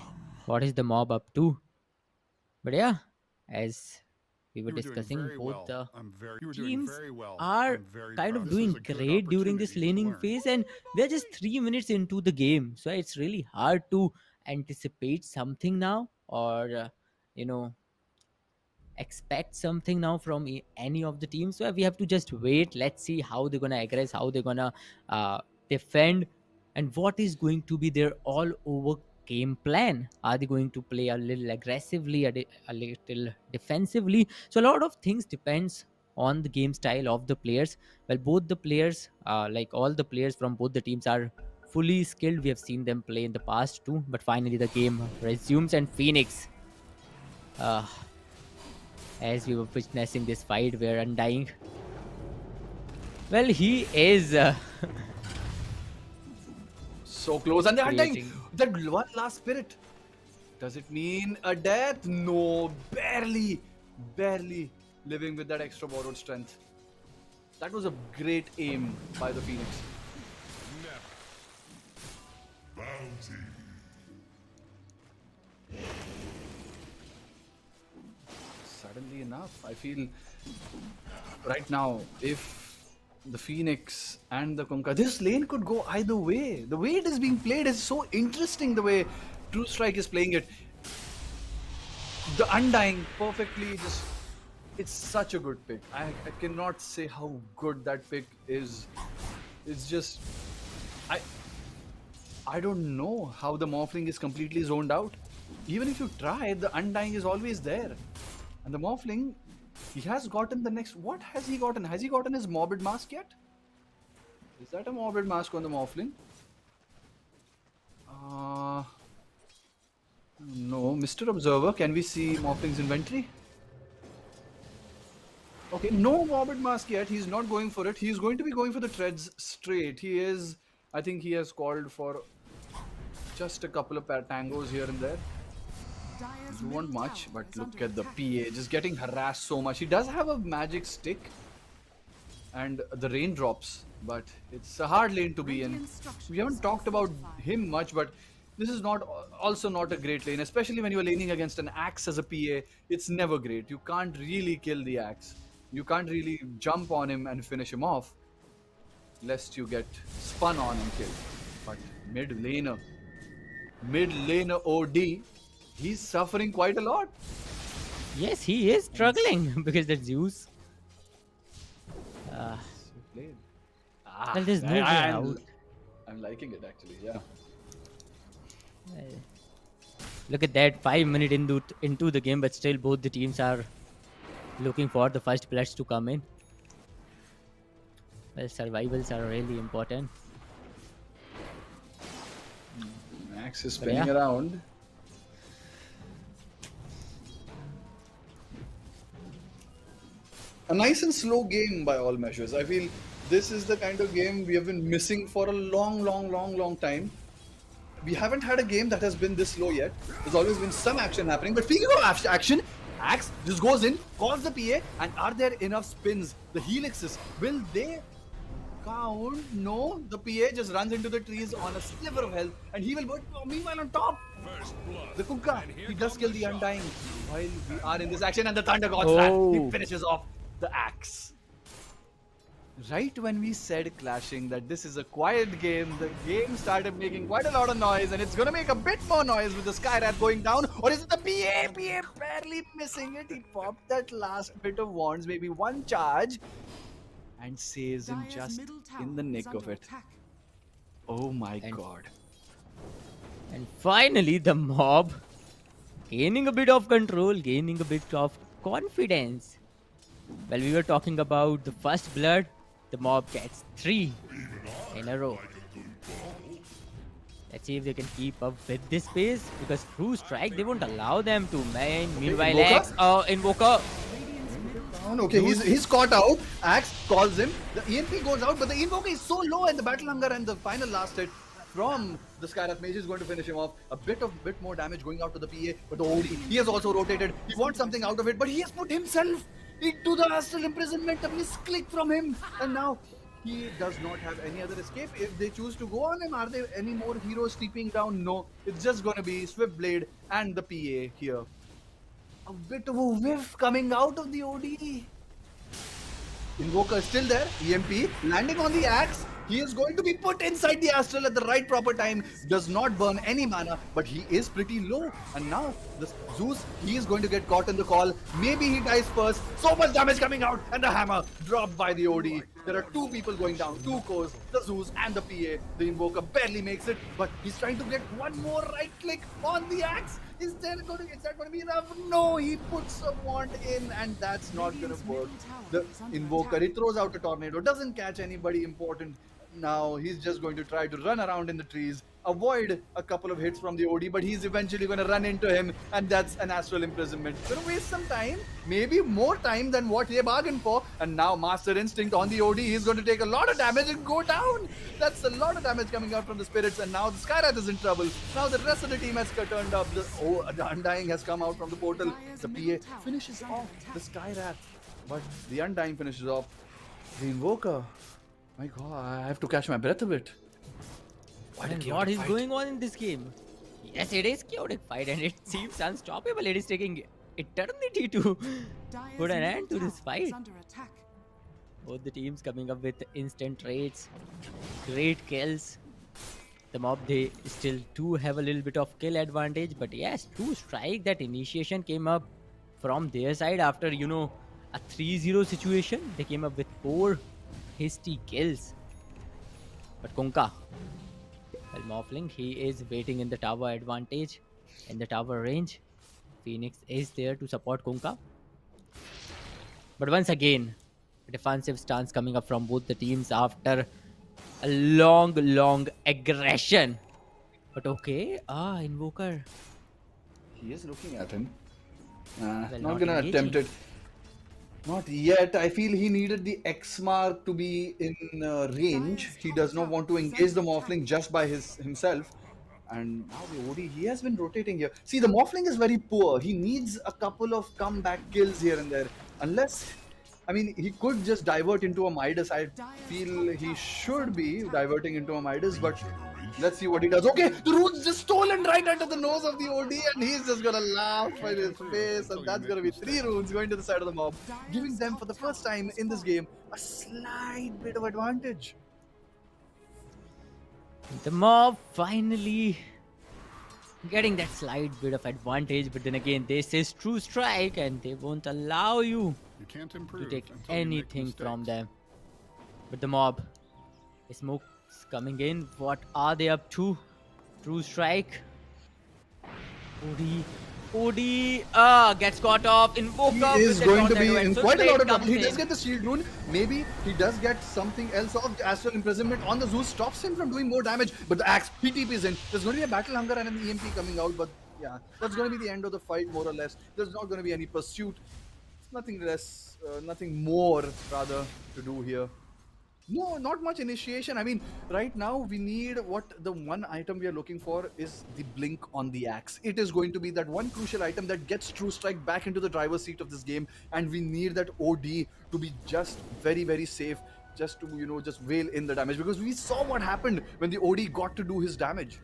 what is the mob up to. But yeah, as we were You were doing discussing, very both well. the You were doing teams very well. are I'm very kind proud. of This doing is a good great during this opportunity to laning learn. phase, and we're just 3 minutes into the game, so it's really hard to anticipate something now, or you know, expect something now from any of the teams. So we have to just wait. Let's see how they're gonna aggress, how they're gonna defend, and what is going to be their all over game plan. Are they going to play a little aggressively, a little defensively? So a lot of things depends on the game style of the players. Well, both the players, like all the players from both the teams, are fully skilled. We have seen them play in the past too, but finally the game resumes, and Phoenix, uh, as we were witnessing this fight where Undying, well, he is So close, and the Undying, creating. that one last spirit. Does it mean a death? No, barely living with that extra borrowed strength. That was a great aim by the Phoenix. Bounty. Suddenly enough, I feel right now, if the Phoenix and the Kunkka, this lane could go either way. The way it is being played is so interesting, the way Truestrike is playing it. The Undying perfectly just, it's such a good pick. I cannot say how good that pick is. It's just, I don't know how the Morphling is completely zoned out. Even if you try, the Undying is always there. And the Morphling, he has gotten the next... What has he gotten? Has he gotten his Morbid Mask yet? Is that a Morbid Mask on the Morphling? No. Mr. Observer, can we see Morphling's inventory? Okay, no Morbid Mask yet. He's not going for it. He's going to be going for the treads straight. He is... I think he has called for just a couple of tangos here and there. Dire's You want middle much, tower but is look under at the attack. PA just getting harassed so much. He does have a magic stick and the raindrops, but it's a hard lane to be in. Radiant structures We haven't are talked about fortified. him much, but this is also not a great lane, especially when you're laning against an axe as a PA. It's never great. You can't really kill the axe. You can't really jump on him and finish him off, lest you get spun on and killed. But mid laner OD, he's suffering quite a lot. Yes, he is struggling because the Zeus. Well played. Well, there's no way out. I'm liking it actually, yeah. Look at that, 5 minutes into the game, but still both the teams are looking for the first players to come in. Well, survivals are really important. Axe is spinning yeah. around. A nice and slow game by all measures. I feel this is the kind of game we have been missing for a long time. We haven't had a game that has been this slow yet. There's always been some action happening. But speaking of action, Axe just goes in, calls the PA, and are there enough spins? The helixes, will they count? No, the PA just runs into the trees on a sliver of health, and he will go meanwhile on top. The Kunkka, he does kill the Undying while we are in this action, and the Thunder God's Wrath, he finishes off the Axe. Right when we said clashing that this is a quiet game, the game started making quite a lot of noise, and it's gonna make a bit more noise with the Skyrat going down. Or is it the PA? PA barely missing it. He popped that last bit of wands, maybe one charge, and saves him Dire's just middle tower in the is nick of under it. attack. Oh my And- god. And finally, the mob gaining a bit of control, gaining a bit of confidence. Well, we were talking about the first blood. The mob gets 3 in a row. Let's see if they can keep up with this pace, because Truestrike, they won't allow them to main. Meanwhile, Invoker? Invoker. Okay, he's caught out. Axe calls him. The EMP goes out, but the Invoker is so low, and the Battle Hunger and the final last hit from the Skyrath Mage is going to finish him off. A bit more damage going out to the PA, but the OD, he has also rotated. He wants something out of it, but he has put himself into the Astral Imprisonment. A misclick from him, and now he does not have any other escape. If they choose to go on him, are there any more heroes steeping down? No, it's just going to be Swift Blade and the PA here. A bit of a whiff coming out of the OD. Invoker is still there. EMP landing on the Axe. He is going to be put inside the Astral at the right proper time. Does not burn any mana, but he is pretty low. And now the Zeus, he is going to get caught in the call. Maybe he dies first. So much damage coming out, and the hammer dropped by the OD. There are 2 people going down, 2 cores, the Zeus and the PA. The Invoker barely makes it, but he's trying to get one more right click on the Axe. Is that going to be enough? No, he puts a wand in, and that's not going to work. The Invoker, he throws out a tornado, doesn't catch anybody important. Now he's just going to try to run around in the trees, avoid a couple of hits from the OD, but he's eventually going to run into him, and that's an Astral Imprisonment. Gonna waste some time, maybe more time than what they bargained for. And now Master Instinct on the OD, he's going to take a lot of damage and go down. That's a lot of damage coming out from the spirits, and now the Skyrath is in trouble. Now the rest of the team has turned up. The Undying has come out from the portal. The PA finishes off the Skyrath, but the Undying finishes off the Invoker. My god, I have to catch my breath a bit. What is going on in this game? Yes, it is chaotic fight, and it seems unstoppable. It is taking eternity to Dire's put an middle end to this tower fight. is under attack. Both the teams coming up with instant trades, great kills. The mob, they still do have a little bit of kill advantage, but yes, Truestrike, that initiation came up from their side after, a 3-0 situation. They came up with 4 hasty kills. But Kunkka, well, Morphling, he is waiting in the tower advantage, in the tower range. Phoenix is there to support Kunkka. But once again, a defensive stance coming up from both the teams after a long aggression. But okay, Invoker. He is looking at him. Well, Not gonna attempt it. Not yet. I feel he needed the X mark to be in range. He does not want to engage the Morphling just by himself. And now the OD, he has been rotating here. See, the Morphling is very poor. He needs a couple of comeback kills here and there. Unless, he could just divert into a Midas. I feel he should be diverting into a Midas, but let's see what he does. Okay, the rune's just stolen right under the nose of the OD, and he's just gonna laugh in his face, and that's gonna be 3 runes going to the side of the mob, giving them for the first time in this game a slight bit of advantage. The mob finally getting that slight bit of advantage, but then again, this is Truestrike, and they won't allow you You can't to improve take until you make anything from mistakes. them. But the mob, smoke's coming in. What are they up to? Truestrike. OD OD gets caught off. Invoker He is with the going to tornado be and in so quite a lot Slade of trouble. comes He does in. get the shield rune. Maybe he does get something else off. Astral imprisonment on the Zeus stops him from doing more damage. But the axe, he TPs in. There's going to be a battle hunger and an EMP coming out. But yeah, that's going to be the end of the fight, more or less. There's not going to be any pursuit. Nothing less, nothing more rather to do here. No, not much initiation. I mean, right now we need what the one item we are looking for is the blink on the axe. It is going to be that one crucial item that gets Truestrike back into the driver's seat of this game, and we need that OD to be just very, very safe, just to just veil in the damage, because we saw what happened when the OD got to do his damage.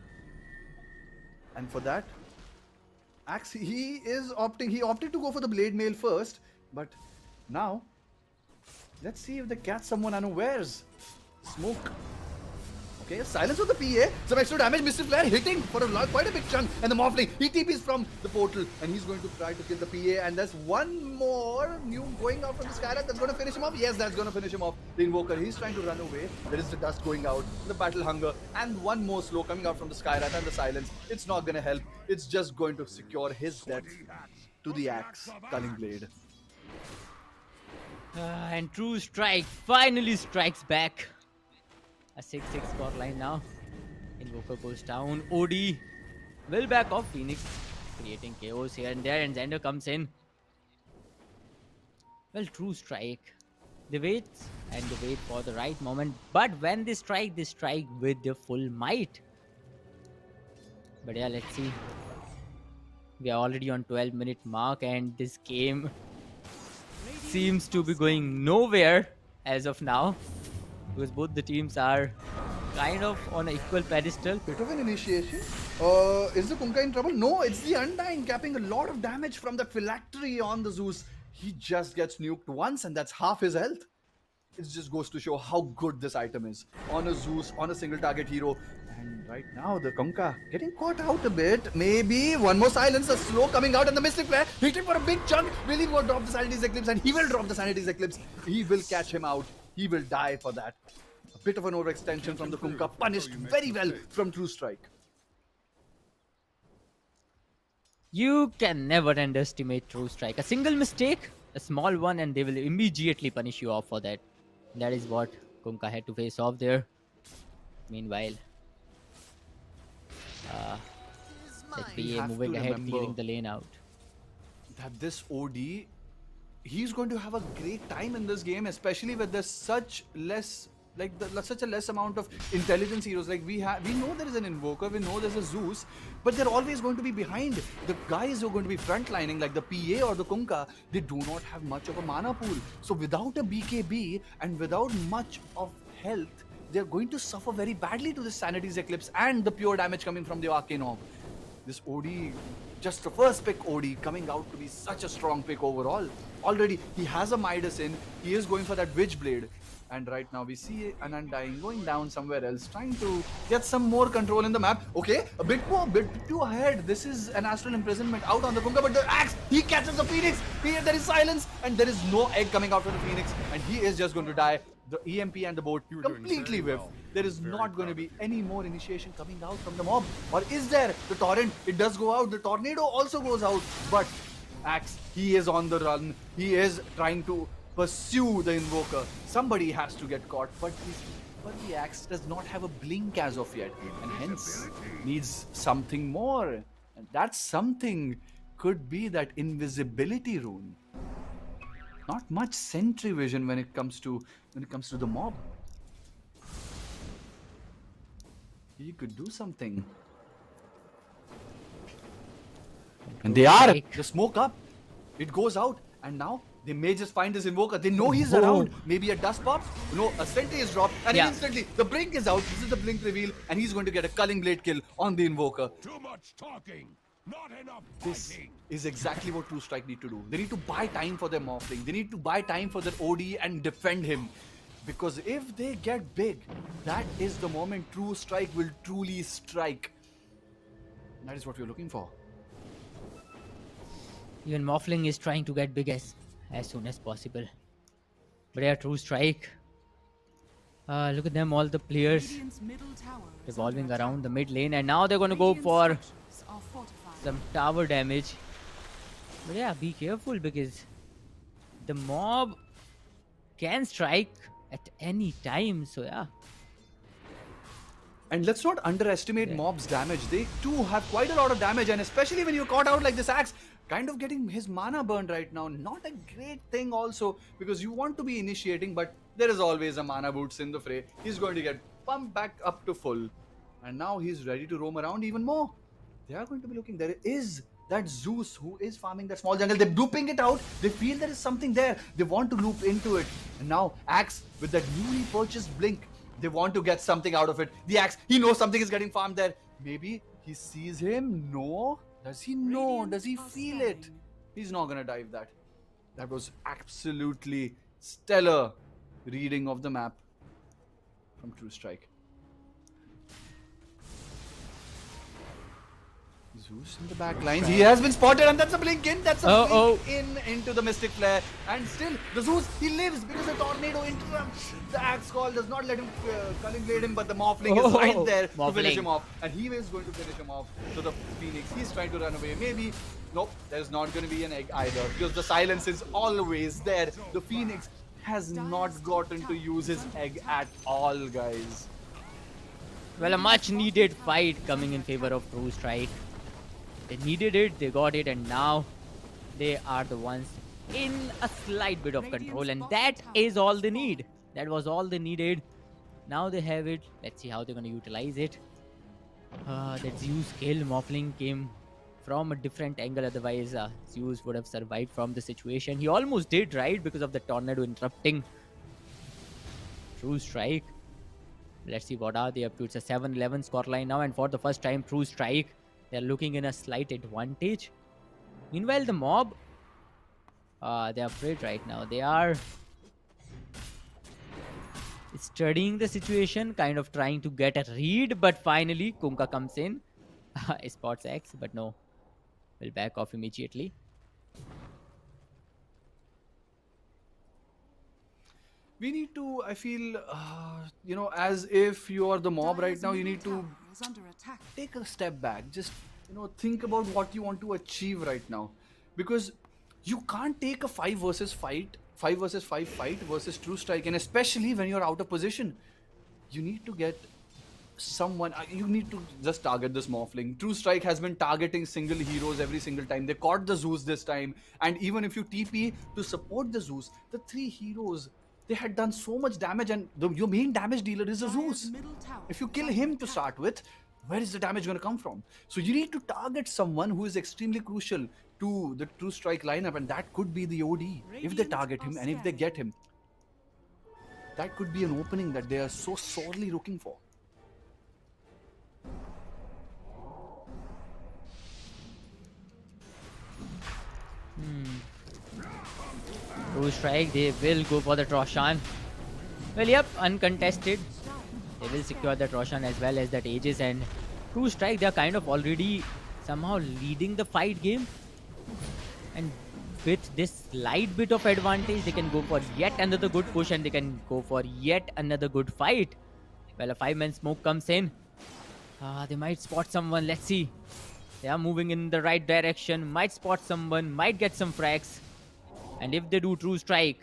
And for that, axe, he opted to go for the blade mail first, but now let's see if they catch someone unawares. Smoke. Okay, silence with the PA. Some extra damage. Mr. Flare hitting for quite a big chunk. And the Morphling, he TPs from the portal. And he's going to try to kill the PA. And there's one more new going out from the Skylight that's going to finish him off. Yes, that's going to finish him off. The Invoker, he's trying to run away. There is the dust going out. The Battle Hunger. And one more slow coming out from the Skylight and the silence. It's not going to help. It's just going to secure his death to the axe. Culling Blade. And Truestrike finally strikes back. A 6-6 scoreline now. Invoker goes down. OD will back off. Phoenix creating chaos here and there, and Xander comes in. Well, Truestrike. They wait and they wait for the right moment. But when they strike with their full might. But yeah, let's see. We are already on 12-minute mark, and this game seems to be going nowhere as of now, because both the teams are kind of on an equal pedestal. Bit of an initiation. Is the Kunkka in trouble? No, it's the Undying capping a lot of damage from the phylactery on the Zeus. He just gets nuked once and that's half his health. It just goes to show how good this item is. On a Zeus, on a single target hero. And right now the Kunkka getting caught out a bit. Maybe one more silence, a slow coming out, and the Mystic Flare hitting for a big chunk. Will he go drop the Sanity's Eclipse? And he will drop the Sanity's Eclipse. He will catch him out. He will die for that. A bit of an overextension from the Kunkka, punished very well from Truestrike. You can never underestimate Truestrike. A single mistake, a small one, and they will immediately punish you off for that. That is what Kunkka had to face off there. Meanwhile, that PA moving ahead, clearing the lane out. That this OD, he's going to have a great time in this game, especially with there's such less, such a less amount of intelligence heroes. Like we know there is an Invoker, we know there's a Zeus, but they're always going to be behind. The guys who are going to be frontlining, like the PA or the Kunkka, they do not have much of a mana pool. So without a BKB and without much of health, they're going to suffer very badly to the Sanity's Eclipse and the pure damage coming from the Arcane Orb. This OD, just the first pick OD, coming out to be such a strong pick overall. Already, he has a Midas in, he is going for that Witchblade. And right now we see an Undying going down somewhere else, trying to get some more control in the map. Okay, a bit too ahead. This is an Astral Imprisonment out on the Kunkka, but the axe, he catches the Phoenix. Here there is silence, and there is no egg coming out from the Phoenix, and he is just going to die. The EMP and the boat completely whiff. There is not going to be any more initiation coming out from the mob. Or is there? The Torrent, it does go out. The Tornado also goes out. But Axe, he is on the run. He is trying to pursue the Invoker. Somebody has to get caught. But the Axe does not have a blink as of yet. And hence needs something more. And that something could be that invisibility rune. Not much sentry vision when it comes to the mob. He could do something. And they are the smoke up. It goes out, and now they may just find this Invoker. They know he's around. Maybe a dust pop. No, a sentry is dropped, and instantly the blink is out. This is the blink reveal, and he's going to get a Culling Blade kill on the Invoker. Too much talking, not enough This fighting. is exactly what Truestrike need to do. They need to buy time for their Morphling. They need to buy time for their OD and defend him. Because if they get big, that is the moment Truestrike will truly strike. That is what we're looking for. Even Morphling is trying to get big as soon as possible. But yeah, Truestrike. Look at them, all the players Radiant's middle tower is revolving under around attack. the mid lane, and now they're going to go Radiant's for structures are fortified. some tower damage. But yeah, be careful because the mob can strike at any time. So yeah. And let's not underestimate Yeah. mob's damage. They too have quite a lot of damage, and especially when you're caught out like this axe, kind of getting his mana burned right now. Not a great thing also, because you want to be initiating, but there is always a mana boots in the fray. He's going to get pumped back up to full. And now he's ready to roam around even more. They are going to be looking. There is that Zeus who is farming that small jungle. They're looping it out. They feel there is something there. They want to loop into it. And now Axe with that newly purchased blink. They want to get something out of it. The Axe, he knows something is getting farmed there. Maybe he sees him. No. Does he know? Does he feel it? He's not going to dive that. That was absolutely stellar reading of the map from Truestrike. Zeus in the back lines. He has been spotted, and that's a blink in. That's a blink in into the Mystic Flare. And still, the Zeus, he lives because the tornado interrupts. The Axe Call does not let him Culling Blade him, but the Morphling is right there to finish him off. And he is going to finish him off. So the Phoenix, he's trying to run away. Maybe. Nope, there's not going to be an egg either because the silence is always there. The Phoenix has not gotten to use his egg at all, guys. Well, a much needed fight coming in favor of Truestrike. They needed it, they got it, and now they are the ones in a slight bit of control, and that is all they need. That was all they needed. Now they have it. Let's see how they're going to utilize it. That Zeus kill Morphling came from a different angle. Otherwise, Zeus would have survived from the situation. He almost did, right? Because of the tornado interrupting Truestrike. Let's see what are they up to. It's a 7-11 scoreline now, and for the first time, Truestrike, they're looking in a slight advantage. Meanwhile, the mob, they're afraid right now. They are studying the situation, kind of trying to get a read, but finally, Kunkka comes in. Esports X, but no. Will back off immediately. We need to, I feel, as if you are the mob right now, you need to take a step back. Just, think about what you want to achieve right now. Because you can't take a 5 versus 5 fight versus Truestrike, and especially when you're out of position. You need to get someone, you need to just target this Morphling. Truestrike has been targeting single heroes every single time. They caught the Zeus this time, and even if you TP to support the Zeus, the 3 heroes, they had done so much damage, and your main damage dealer is a Zeus. If you kill him to start with, where is the damage going to come from? So you need to target someone who is extremely crucial to the Truestrike lineup, and that could be the OD. If they target him and if they get him, that could be an opening that they are so sorely looking for. Truestrike, they will go for the Roshan. Well, yep, uncontested. They will secure that Roshan as well as that Aegis, and Truestrike, they're kind of already somehow leading the fight game. And with this slight bit of advantage, they can go for yet another good push, and they can go for yet another good fight. Well, a 5-man smoke comes in. They might spot someone. Let's see. They are moving in the right direction. Might spot someone. Might get some frags. And if they do Truestrike,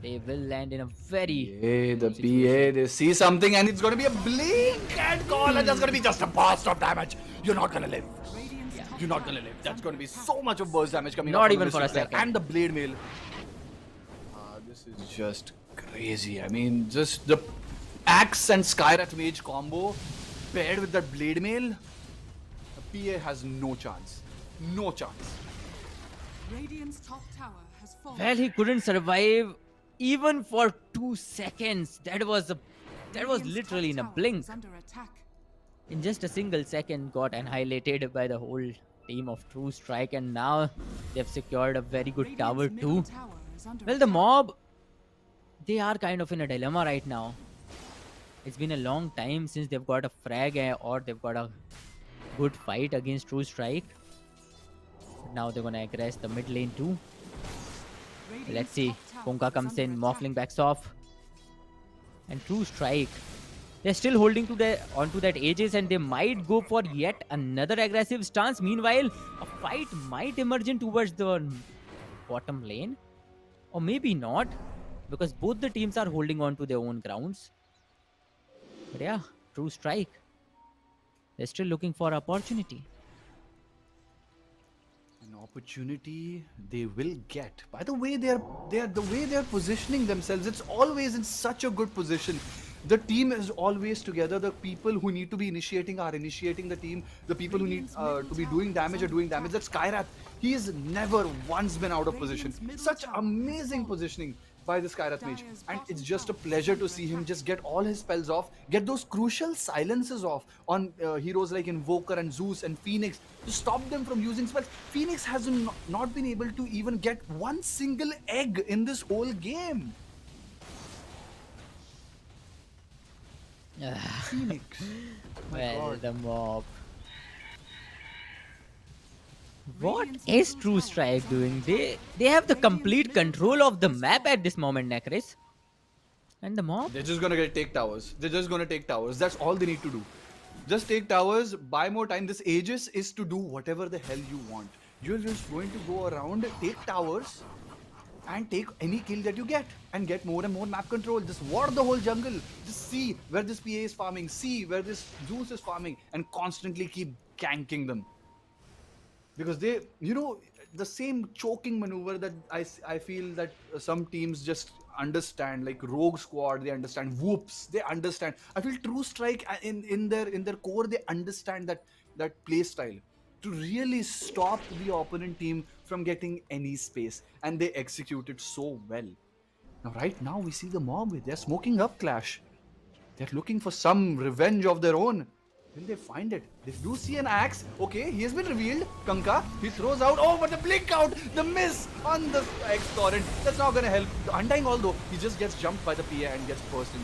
they will land in a very... The PA, they see something, and it's going to be a blink and call, and that's going to be just a burst of damage. You're not going to live. You're not going to live. That's going to be so much of burst damage coming out. Not even for a second. And the blade mail. This is just crazy. I mean, just the Axe and Skywrath Mage combo paired with that blade mail. The PA has no chance. No chance. Radiant's top tower has fallen. Well, he couldn't survive even for 2 seconds. That was literally in a blink. Under attack. In just a single second, got annihilated by the whole team of Truestrike, and now they've secured a very good tower too. Well, the mob, they are kind of in a dilemma right now. It's been a long time since they've got a frag or they've got a good fight against Truestrike. Now they're gonna aggress the mid lane too. Let's see. Kunkka comes in, Morphling backs off. And Truestrike, They're still holding to the onto that ages, and they might go for yet another aggressive stance. Meanwhile, a fight might emerge in towards the bottom lane, or maybe not, because both the teams are holding on to their own grounds. But yeah, Truestrike. They're still looking for opportunity. An opportunity they will get. By the way, they're the way they're positioning themselves. It's always in such a good position. The team is always together. The people who need to be initiating are initiating the team. The people who need to be doing damage are doing damage. That's Skyrath. He has never once been out of position. Such amazing positioning by the Skyrath mage, and it's just a pleasure to see him just get all his spells off, get those crucial silences off on heroes like Invoker and Zeus and Phoenix to stop them from using spells. Phoenix has not been able to even get one single egg in this whole game. Phoenix. My Well, God. the mob. What is Truestrike doing? They have the complete control of the map at this moment, Necris. And the mob? They're just gonna take towers. They're just gonna take towers. That's all they need to do. Just take towers, buy more time. This Aegis is to do whatever the hell you want. You're just going to go around, take towers, and take any kill that you get, and get more and more map control. Just war the whole jungle. Just see where this PA is farming, see where this Zeus is farming, and constantly keep ganking them. Because they, the same choking maneuver that I feel that some teams just understand, like Rogue Squad, they understand. Whoops, they understand. I feel Truestrike in their core, they understand that play style to really stop the opponent team from getting any space, and they execute it so well. Now, right now, we see the mob. They're smoking up Clash. They're looking for some revenge of their own. Will they find it? They do see an axe. Okay, he has been revealed. Kanka, he throws out. Oh, but the blink out, the miss on the X torrent. That's not gonna help. The Undying, although, he just gets jumped by the PA and gets burst in.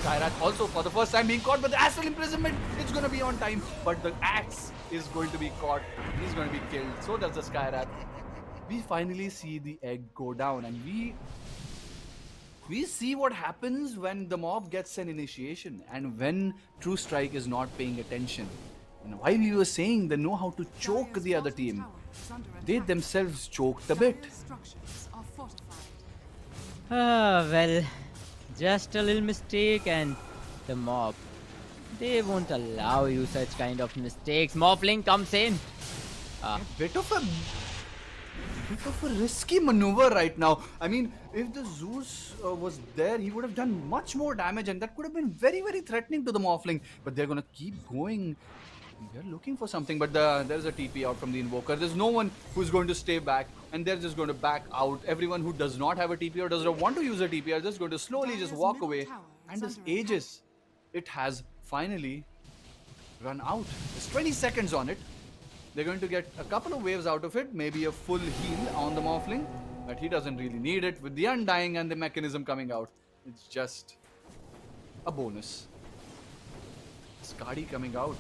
Skyrath also for the first time being caught, but the astral imprisonment, it's gonna be on time. But the axe is going to be caught. He's going to be killed. So does the Skyrath. We finally see the egg go down, and we see what happens when the mob gets an initiation and when Truestrike is not paying attention. And while you were saying they know how to choke the other team, they themselves choked a bit. Structures are fortified. Well, just a little mistake, and the mob. They won't allow you such kind of mistakes. Morphling comes in. Bit of a risky maneuver right now. I mean, if the Zeus was there, he would have done much more damage, and that could have been very, very threatening to the Morphling. But they're gonna keep going. They're looking for something, but there's a TP out from the Invoker. There's no one who's going to stay back, and they're just going to back out. Everyone who does not have a TP or does not want to use a TP are just going to slowly just walk away. And this Aegis, it has finally run out. There's 20 seconds on it. They're going to get a couple of waves out of it, maybe a full heal on the Morphling, but he doesn't really need it. With the Undying and the mechanism coming out, it's just a bonus. Skadi coming out.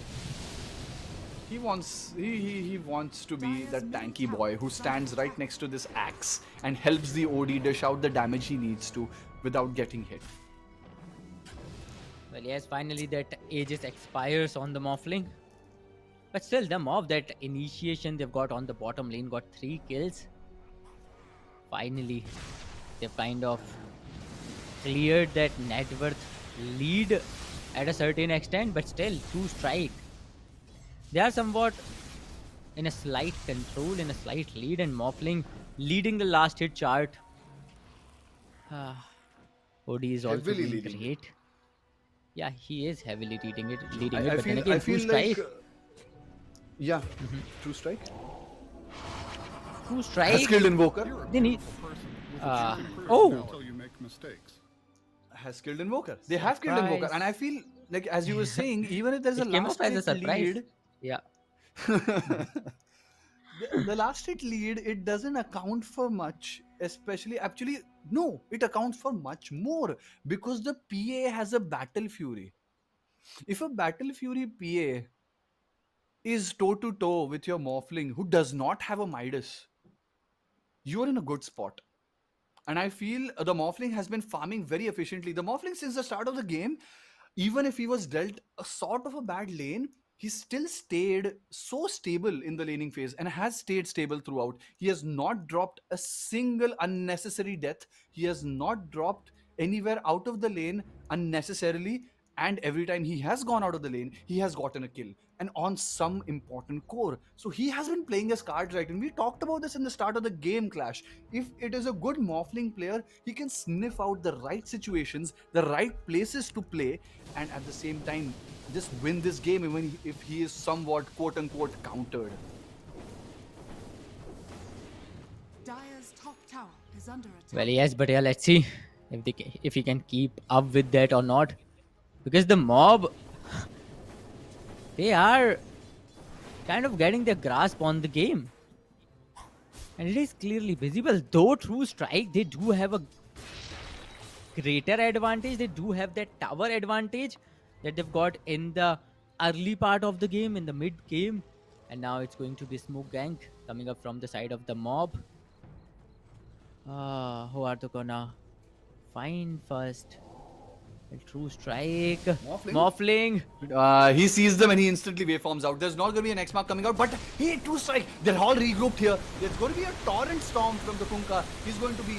He wants to be that tanky boy who stands right next to this axe and helps the OD dish out the damage he needs to without getting hit. Well, yes, finally that Aegis expires on the Morphling. But still, the mob, that initiation they've got on the bottom lane, got 3 kills. Finally, they've kind of cleared that net worth lead at a certain extent, but still, Truestrike. They are somewhat in a slight control, in a slight lead, and Morphling leading the last hit chart. OD is also Heavily doing leading. great. Yeah, he is heavily leading it. But I then again, feel Truestrike. like yeah, Truestrike Truestrike. has killed Invoker. They need. Oh! Until you make mistakes. Has killed Invoker. They have killed Invoker, Surprise. and I feel like, as you were saying, even if there's a It came last off as a hit surprise. lead, Yeah. the last hit lead, it doesn't account for much, especially actually no, it accounts for much more because the PA has a Battle Fury. If a Battle Fury PA is toe to toe with your Morphling who does not have a Midas, you're in a good spot. And I feel the Morphling has been farming very efficiently. The Morphling, since the start of the game, even if he was dealt a sort of a bad lane, he still stayed so stable in the laning phase and has stayed stable throughout. He has not dropped a single unnecessary death. He has not dropped anywhere out of the lane unnecessarily. And every time he has gone out of the lane, he has gotten a kill and on some important core. So he has been playing his cards right. And we talked about this in the start of the game, Clash. If it is a good Morphling player, he can sniff out the right situations, the right places to play, and at the same time just win this game even if he is somewhat quote unquote countered. Dire's top tower is under attack. Well, yes, but yeah, let's see if he can keep up with that or not. Because the mob, they are kind of getting their grasp on the game. And it is clearly visible. Though Truestrike, they do have a greater advantage. They do have that tower advantage that they've got in the early part of the game, in the mid game. And now it's going to be smoke gank coming up from the side of the mob. Who are they gonna find first? Truestrike, Morphling. He sees them and he instantly waveforms out. There's not going to be an X mark coming out, but hey, Truestrike, they're all regrouped here. There's going to be a torrent storm from the Kunkka. He's going to be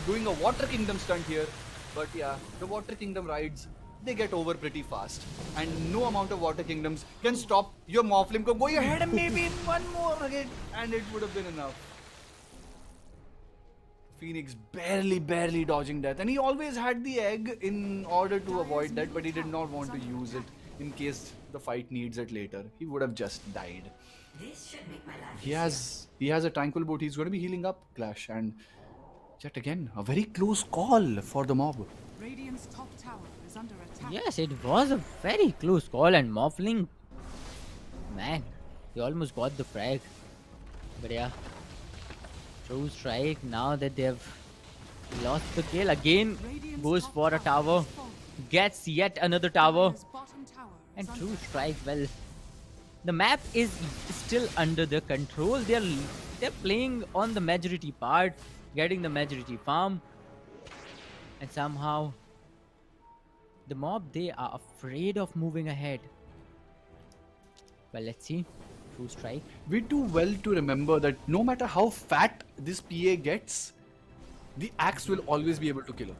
doing a Water Kingdom stunt here. But yeah, the Water Kingdom rides, they get over pretty fast. And no amount of Water Kingdoms can stop your Morphling from going ahead and maybe one more hit, and it would have been enough. Phoenix barely dodging death, and he always had the egg in order to avoid that, but he did not want to use it in case the fight needs it later. He would have just died. This should make my life He has a tranquil boot. He's going to be healing up, Clash, and yet again a very close call for the mob. Radiant's top tower is under attack. Yes, it was a very close call, and Morphling, man, he almost got the frag. But yeah, Truestrike, now that they've lost the kill, again goes for a tower, gets yet another tower, Dire's bottom tower and is under Truestrike, well, the map is still under their control. They're playing on the majority part, getting the majority farm, and somehow the mob, they are afraid of moving ahead. Well, let's see. Truestrike. We do well to remember that no matter how fat this PA gets, the axe will always be able to kill him.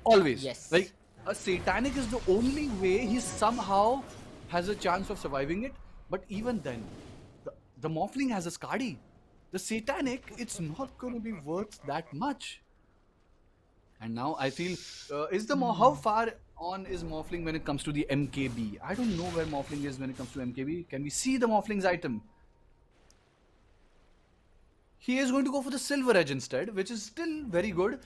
Always. Yes. Like, a Satanic is the only way he somehow has a chance of surviving it. But even then, the Morphling has a Skadi. The Satanic, it's not going to be worth that much. And now I feel, how far on is Morphling when it comes to the MKB? I don't know where Morphling is when it comes to MKB. Can we see the Morphling's item? He is going to go for the Silver Edge instead, which is still very good.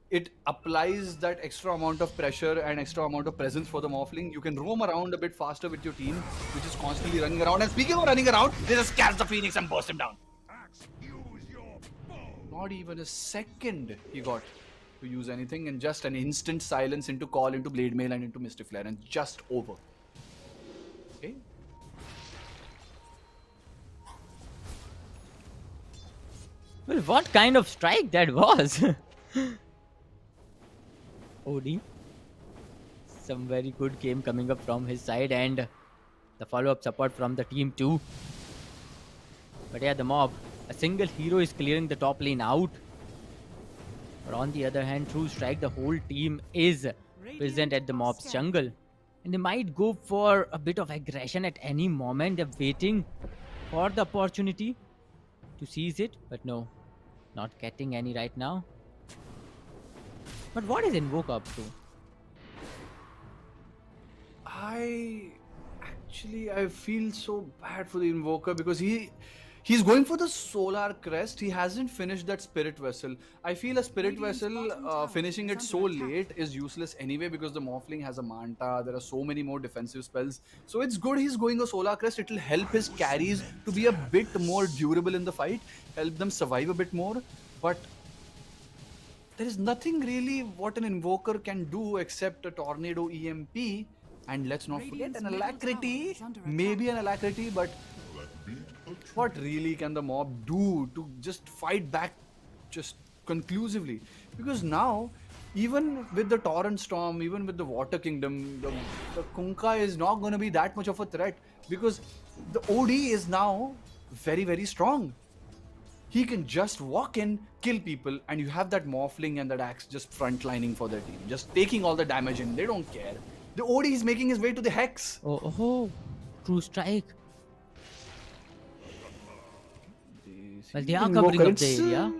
It applies that extra amount of pressure and extra amount of presence for the Morphling. You can roam around a bit faster with your team, which is constantly running around. And speaking of running around, they just catch the Phoenix and burst him down. Axe, use your bow. Not even a second he got to use anything, and just an instant silence into call, into Blade Mail, and into Mystic Flare, and just over. Okay. Well, what kind of strike that was? OD. Some very good game coming up from his side, and the follow-up support from the team too. But yeah, the mob, a single hero is clearing the top lane out. But on the other hand, Truestrike, the whole team is present at the mob's jungle. And they might go for a bit of aggression at any moment. They're waiting for the opportunity to seize it. But no, not getting any right now. But what is Invoke up to? I feel so bad for the Invoker because he's going for the Solar Crest. He hasn't finished that Spirit Vessel. I feel a Spirit Vessel finishing it so late is useless anyway because the Morphling has a Manta. There are so many more defensive spells. So it's good he's going a Solar Crest. It will help his carries to be a bit more durable in the fight, help them survive a bit more. But there is nothing really what an Invoker can do except a Tornado EMP. And let's not forget an Alacrity. Maybe an Alacrity, but what really can the mob do to just fight back just conclusively? Because now even with the Torrent Storm, even with the Water Kingdom, the Kunkka is not going to be that much of a threat because the OD is now very, very strong. He can just walk in, kill people, and you have that Morphling and that Axe just frontlining for their team, just taking all the damage in. They don't care. The OD is making his way to the Hex. Oh, Truestrike. Well, they are covering up the area.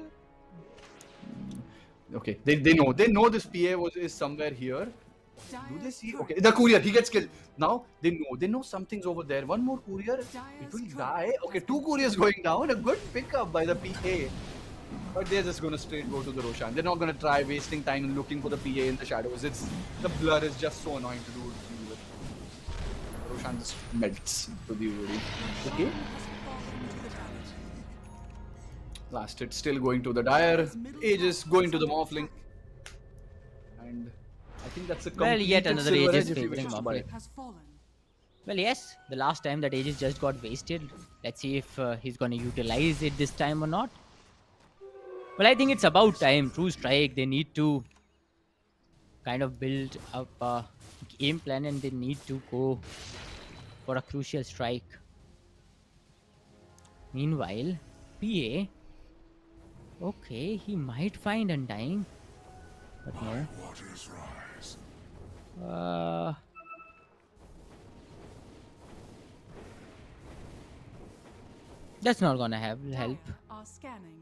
Okay, they know this PA is somewhere here. Do they see? Okay, the courier, he gets killed. Now they know something's over there. One more courier, it will die. Okay, 2 couriers going down. A good pickup by the PA. But they're just gonna straight go to the Roshan. They're not gonna try wasting time looking for the PA in the shadows. The blur is just so annoying to do with. Roshan just melts to the UD. Okay. Last hit still going to the Dire. Aegis going to the Morphling. And I think that's a complete yet another silver Aegis edge if you favoring wish to buy it. Has fallen. Well, yes, the last time that Aegis just got wasted. Let's see if he's going to utilize it this time or not. Well, I think it's about time. Truestrike, they need to kind of build up a game plan and they need to go for a crucial strike. Meanwhile, PA, okay, he might find Undying, but no. That's not gonna help. Are scanning.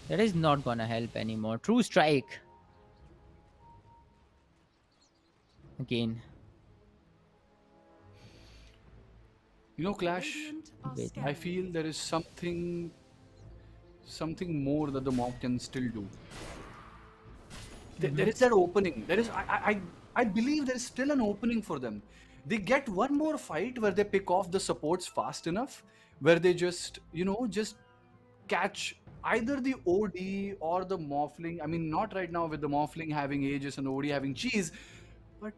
That is not gonna help anymore. Truestrike. Again. You know, Clash, Radiant are Wait, scanning. I feel there is something more that the mob can still do. There is that opening. There is I believe there is still an opening for them. They get one more fight where they pick off the supports fast enough, where they just catch either the OD or the Morphling. I mean, not right now with the Morphling having Aegis and OD having Cheese, but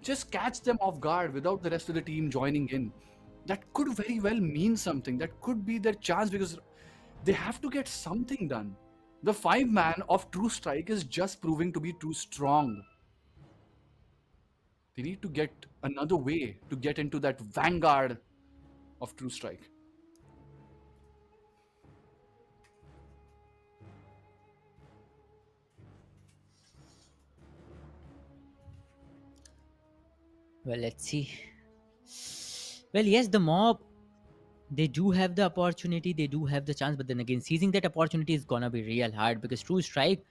just catch them off guard without the rest of the team joining in. That could very well mean something. That could be their chance because they have to get something done. The 5-man of Truestrike is just proving to be too strong. They need to get another way to get into that vanguard of Truestrike. Well, let's see. Well, yes, the mob, they do have the opportunity, they do have the chance, but then again, seizing that opportunity is gonna be real hard because Truestrike,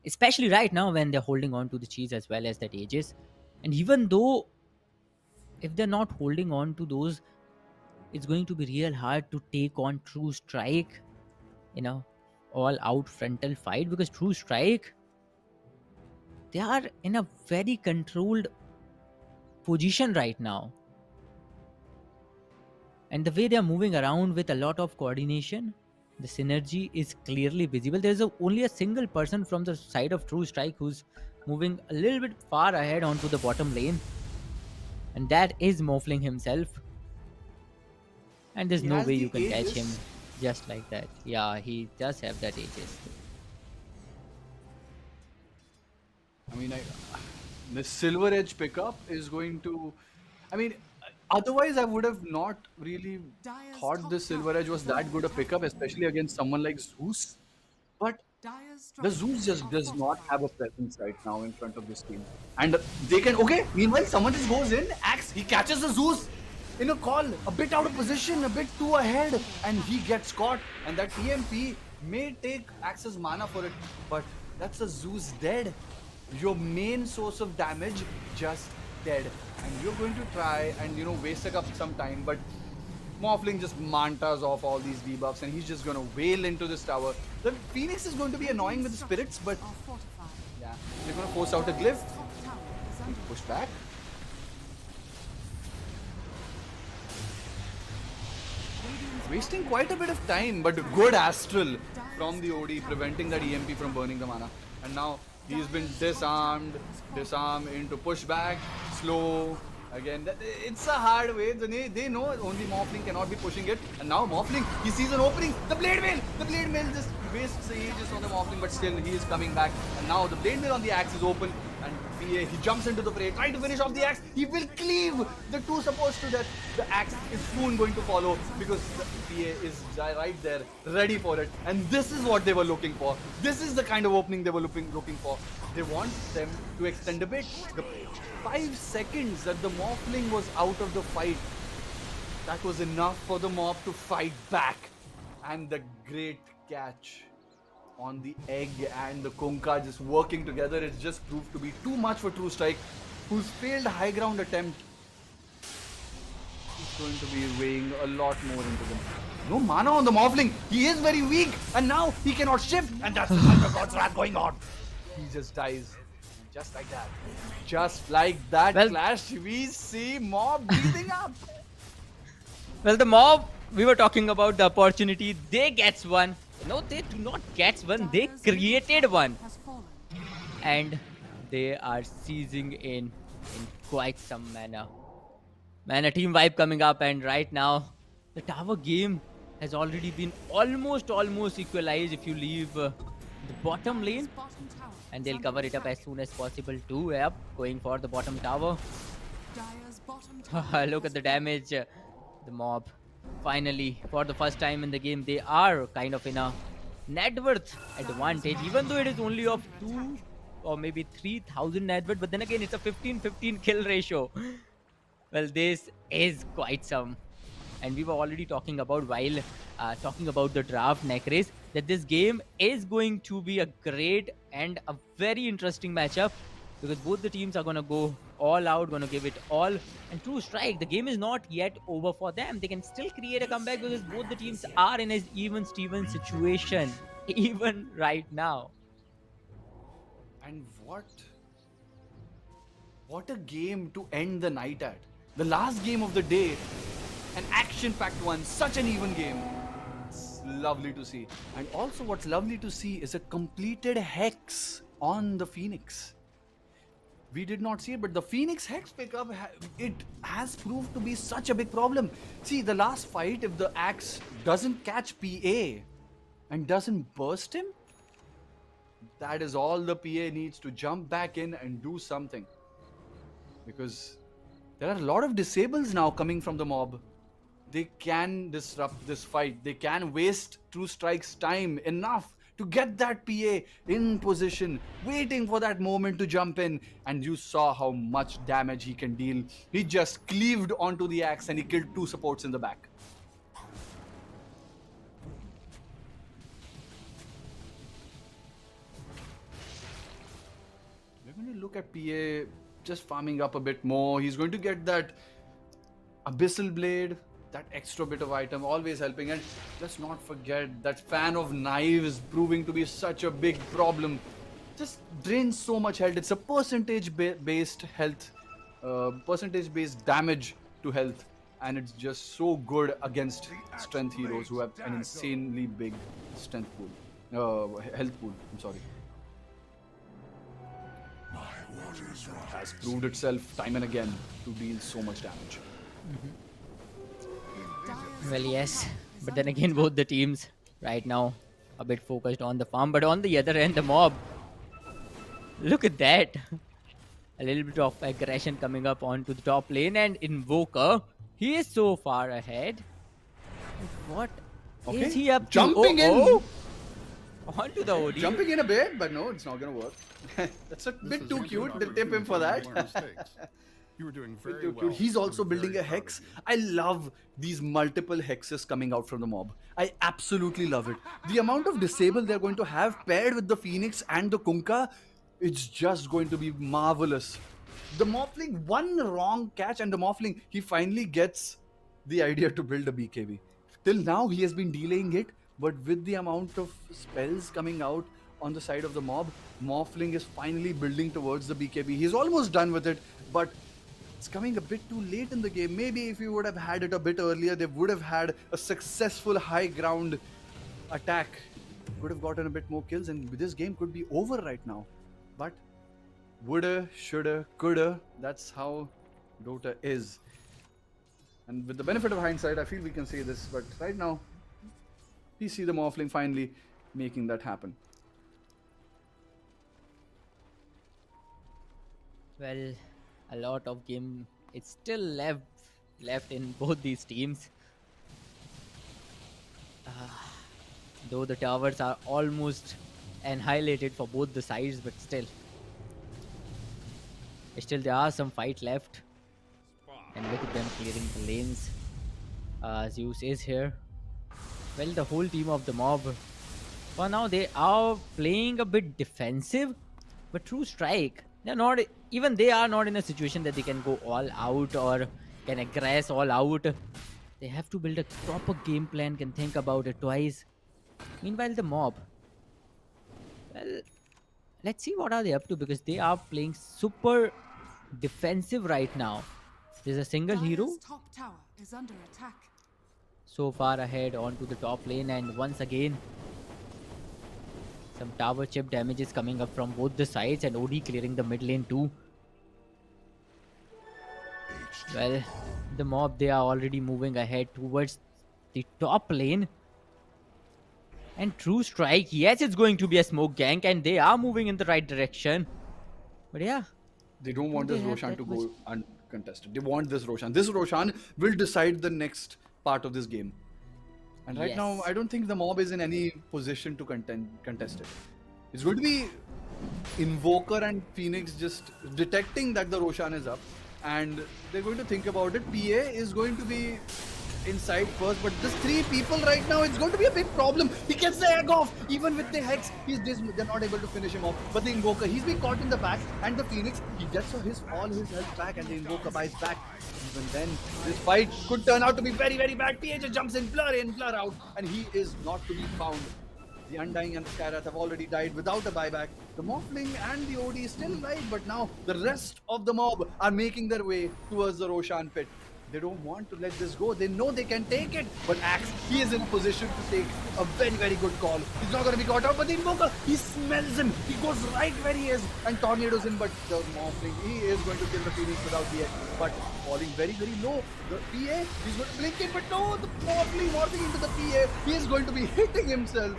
especially right now when they're holding on to the cheese as well as that Aegis, and even though if they're not holding on to those, it's going to be real hard to take on Truestrike, all out frontal fight because Truestrike, they are in a very controlled position right now. And the way they are moving around with a lot of coordination, the synergy is clearly visible. There's only a single person from the side of Truestrike who's moving a little bit far ahead onto the bottom lane. And that is Morphling himself. And there's He no has way the you can catch Aegis. him just like that. Yeah, he does have that Aegis. I mean, the Silver Edge pickup is going to... I mean, otherwise I would have not really thought the Silver Edge was that good a pickup, especially against someone like Zeus. But Dire's the structures Zeus just are does not fortified. have a presence right now in front of this team. And they can... Okay, meanwhile, someone just goes in, Axe, he catches the Zeus in a call, a bit out of position, a bit too ahead, and he gets caught. And that TMP may take Axe's mana for it, but that's a Zeus dead. Your main source of damage just dead. And you're going to try and, waste up some time, but Morphling just mantas off all these debuffs and he's just going to wail into this tower. The Phoenix is going to be annoying with the spirits, but Are fortified. yeah, they're going to force out a glyph. Top tower is under Push back. Wasting quite a bit of time, but good Astral from the OD, preventing that EMP from burning the mana. And now he's been disarmed into pushback, slow, Again, it's a hard way. They know only Morphling cannot be pushing it. And now Morphling, he sees an opening. The Blade Mail! The Blade Mail just wastes ages on the Morphling, but still he is coming back. And now the Blade Mail on the Axe is open. And PA, he jumps into the fray, trying to finish off the Axe. He will cleave the two supports to death. The Axe is soon going to follow because the PA is right there, ready for it. And this is what they were looking for. This is the kind of opening they were looking for. They want them to extend a bit. The 5 seconds that the Morphling was out of the fight, that was enough for the Mob to fight back. And the great catch on the egg and the Kunkka just working together, it just proved to be too much for Truestrike, whose failed high ground attempt is going to be weighing a lot more into them. No mana on the Morphling, he is very weak, and now he cannot shift, and that's the Thunder God's Wrath going on. He just dies. Just like that. Just like that, Well, Clash, we see Mob breathing up. Well, the Mob, we were talking about the opportunity. They gets one. No, they do not get one. They created one. Has fallen. And they are seizing in quite some manner. Man, a team vibe coming up, and right now the tower game has already been almost equalized if you leave the bottom lane, Bottom tower and is they'll under cover it up attack. as soon as possible too. Yep, going for the bottom tower. Dire's bottom tower Look at has the fallen. damage. The Mob, finally, for the first time in the game, they are kind of in a net worth advantage, even though it is only of 2 or maybe 3,000 net worth, but then again it's a 15-15 kill ratio. Well, this is quite some. And we were already talking about, while talking about the draft neck race, that this game is going to be a great and a very interesting matchup, because both the teams are going to go all out, going to give it all. And Truestrike, the game is not yet over for them. They can still create a comeback because both the teams are in an even-Steven situation, even right now. And what a game to end the night at. The last game of the day, an action-packed one, such an even game. It's lovely to see. And also what's lovely to see is a completed Hex on the Phoenix. We did not see it, but the Phoenix Hex pickup, it has proved to be such a big problem. See, the last fight, if the Axe doesn't catch PA and doesn't burst him, that is all the PA needs to jump back in and do something. Because there are a lot of disables now coming from the Mob. They can disrupt this fight. They can waste Truestrike's time enough to get that PA in position, waiting for that moment to jump in. And you saw how much damage he can deal. He just cleaved onto the Axe and he killed 2 supports in the back. We're going to look at PA just farming up a bit more. He's going to get that Abyssal Blade, that extra bit of item, always helping. And let's not forget that Fan of Knives proving to be such a big problem. Just drains so much health. It's a percentage-based health, percentage-based damage to health. And it's just so good against strength heroes who have an insanely big strength pool, health pool. I'm sorry. Has proved itself time and again to deal so much damage. Well, yes, but then again, both the teams right now a bit focused on the farm, but on the other end, the Mob, look at that. A little bit of aggression coming up onto the top lane, and Invoker, he is so far ahead. What is he up to? Jumping in. Onto the OD. Jumping in a bit, but no, it's not gonna work. That's a bit too cute. They'll tip him for that. You were doing very Too well. cute. He's also I'm building very a proud of hex. you. I love these multiple hexes coming out from the Mob. I absolutely love it. The amount of disable they're going to have paired with the Phoenix and the Kunkka, it's just going to be marvelous. The Morphling, one wrong catch, and the Morphling, he finally gets the idea to build a BKB. Till now, he has been delaying it, but with the amount of spells coming out on the side of the Mob, Morphling is finally building towards the BKB. He's almost done with it, but it's coming a bit too late in the game. Maybe if you would have had it a bit earlier, they would have had a successful high ground attack. Would have gotten a bit more kills, and this game could be over right now. But woulda, shoulda, coulda. That's how Dota is. And with the benefit of hindsight, I feel we can say this, but right now, we see the Morphling finally making that happen. Well, a lot of game it's still left in both these teams. Though the towers are almost annihilated for both the sides, but still there are some fight left. And look at them clearing the lanes. Zeus is here. Well, the whole team of the mob, for now they are playing a bit defensive, but Truestrike, they are not in a situation that they can go all out or can aggress all out. They have to build a proper game plan, can think about it twice. Meanwhile, the mob, well, let's see what are they up to, because they are playing super defensive right now. There's a single hero Dire's top tower is under attack. so far ahead onto the top lane, and once again some tower chip damages coming up from both the sides, and OD clearing the mid lane too. Well, the mob, they are already moving ahead towards the top lane. And Truestrike, yes, it's going to be a smoke gank, and they are moving in the right direction. But yeah, They don't want They this have Roshan that to much- go uncontested. They want this Roshan. This Roshan will decide the next part of this game. And right now, Yes. I don't think the mob is in any position to contest it. It's going to be Invoker and Phoenix just detecting that the Roshan is up, and they're going to think about it. PA is going to be inside first, but this 3 people right now, it's going to be a big problem. He gets the egg off, even with the Hex, they're not able to finish him off. But the Invoker, he's been caught in the back, and the Phoenix, he gets all his health back, and the Invoker buys back. Even then, this fight could turn out to be very, very bad. PA just jumps in, blur out, and he is not to be found. The Undying and the Skyrath have already died without a buyback. The Morphling and the OD is still alive, but now the rest of the mob are making their way towards the Roshan pit. They don't want to let this go. They know they can take it. But Axe, he is in a position to take a very, very good call. He's not going to be caught out, but the Invoker, he smells him. He goes right where he is and tornadoes him. But the Morphling, he is going to kill the Phoenix without the edge. But falling very, very low. The PA, he's going to blink it, but no, the Morphling into the PA. He is going to be hitting himself.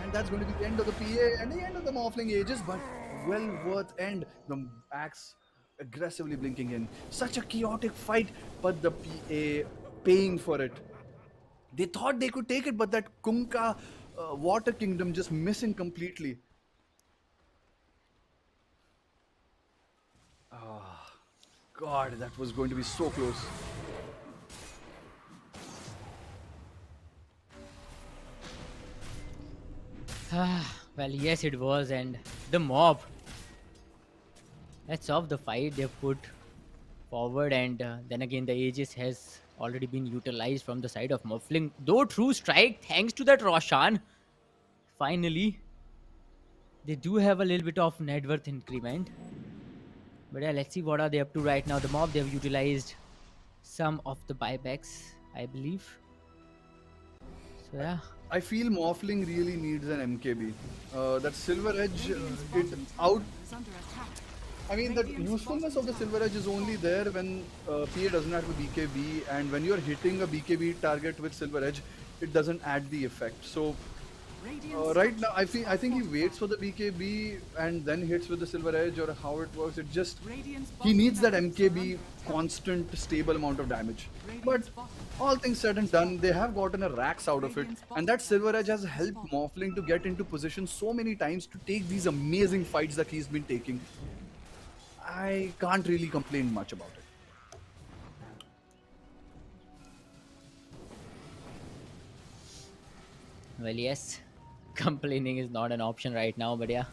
And that's going to be the end of the PA and the end of the Morphling ages, but well worth end. The Axe aggressively blinking in. Such a chaotic fight, but the PA paying for it. They thought they could take it, but that Kunkka Water Kingdom just missing completely. Ah, God, that was going to be so close. well, yes, it was. And the mob, that's off the fight they've put forward, and then again the Aegis has already been utilized from the side of Muffling. Though Truestrike, thanks to that Roshan, finally they do have a little bit of net worth increment. But yeah, let's see what are they up to right now. The mob, they've utilized some of the buybacks, I believe. So yeah, I feel Morphling really needs an MKB. That Silver Edge, Radiant's it bottom out. tower is under attack. I mean, the usefulness of the Silver Edge is only there when PA doesn't have a BKB, and when you're hitting a BKB target with Silver Edge, it doesn't add the effect. So Radiant's right now, structures I are think he fortified. waits for the BKB and then hits with the Silver Edge, or how it works. It just Radiant's he bottom needs that towers are MKB under attack. constant, stable amount of damage. But Radiant's bottom all things said and done, they have gotten a racks out of it, and that Silver Edge has helped Morphling to get into position so many times to take these amazing fights that he's been taking. I can't really complain much about it. well, yes, complaining is not an option right now, but yeah,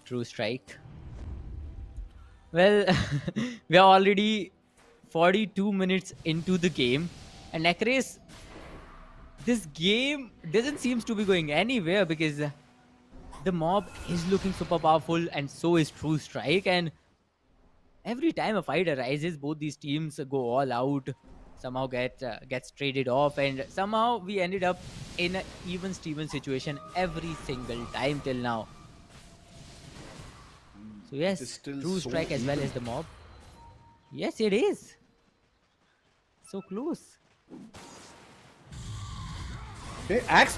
Truestrike. Well, we are already 42 minutes into the game, and Necrace, this game doesn't seems to be going anywhere, because the mob is looking super powerful, and so is Truestrike. And every time a fight arises, both these teams go all out, somehow gets traded off, and somehow we ended up in an even Steven situation every single time till now. So yes, is still True so Strike as well even. as the mob. Yes, it is. So close. Okay, Axe.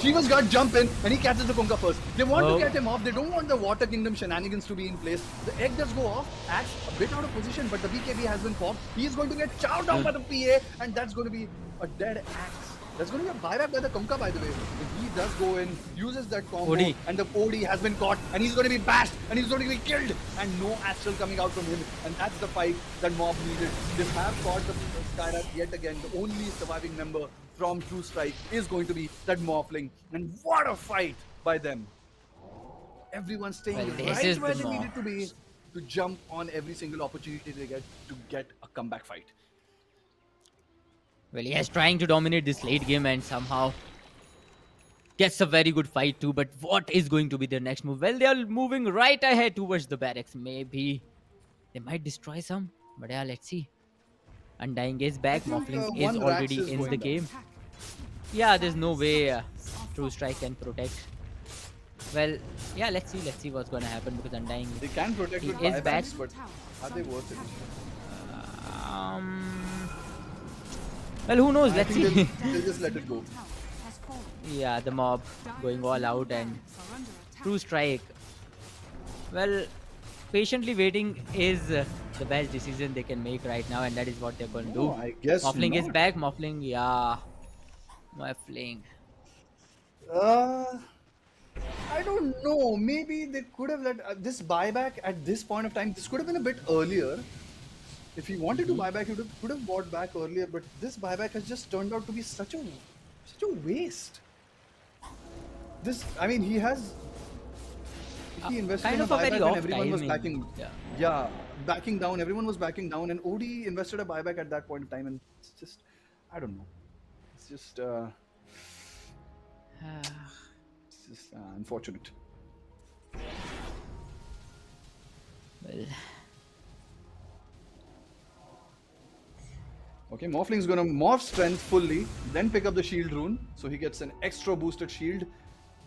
Shiva's got jump in and he catches the Kunkka first. They want Oh. to get him off. They don't want the Water Kingdom shenanigans to be in place. The egg does go off. Axe a bit out of position, but the BKB has been popped. He is going to get chowed down by the PA, and that's going to be a dead Axe. That's going to be a buyback by the Kunkka, by the way. If he does go in, uses that combo, OD. and the OD has been caught, and he's going to be bashed, and he's going to be killed, and no astral coming out from him. And that's the fight that Mob needed. They have caught the Skyrat yet again. The only surviving member from Truestrike is going to be that Morphling. And what a fight by them. Everyone staying Well, this right is where the they Mob. needed to be to jump on every single opportunity they get to get a comeback fight. Well, he is trying to dominate this late game and somehow gets a very good fight too. But what is going to be their next move? Well, they are moving right ahead towards the barracks. Maybe they might destroy some. But yeah, let's see. Undying is back. think, Morphling one is Rax already is in going the down. game. Yeah, there's no way True Strike can protect. Well, yeah, let's see what's going to happen because Undying They can protect He with is back. buybacks, but are they worth it? well, who knows? I Let's think see. they'll just let it go. has fallen. Yeah, the mob going all out and Are under attack. True Strike. Well, patiently waiting is the best decision they can make right now, and that is what they're going to do. No, I guess Morphling is not. back. Morphling, yeah. Morphling. I don't know. Maybe they could have let this buyback at this point of time. This could have been a bit earlier. If he wanted to buy back, he could have bought back earlier. But this buyback has just turned out to be such a waste. This, I mean, he invested Kind in a of a very buyback when off everyone was timing. backing. Yeah. Yeah, backing down. Everyone was backing down, and OD invested a buyback at that point of time, and it's just, I don't know. It's just, unfortunate. Well, Okay, Morphling's gonna morph strength fully, then pick up the shield rune, so he gets an extra boosted shield,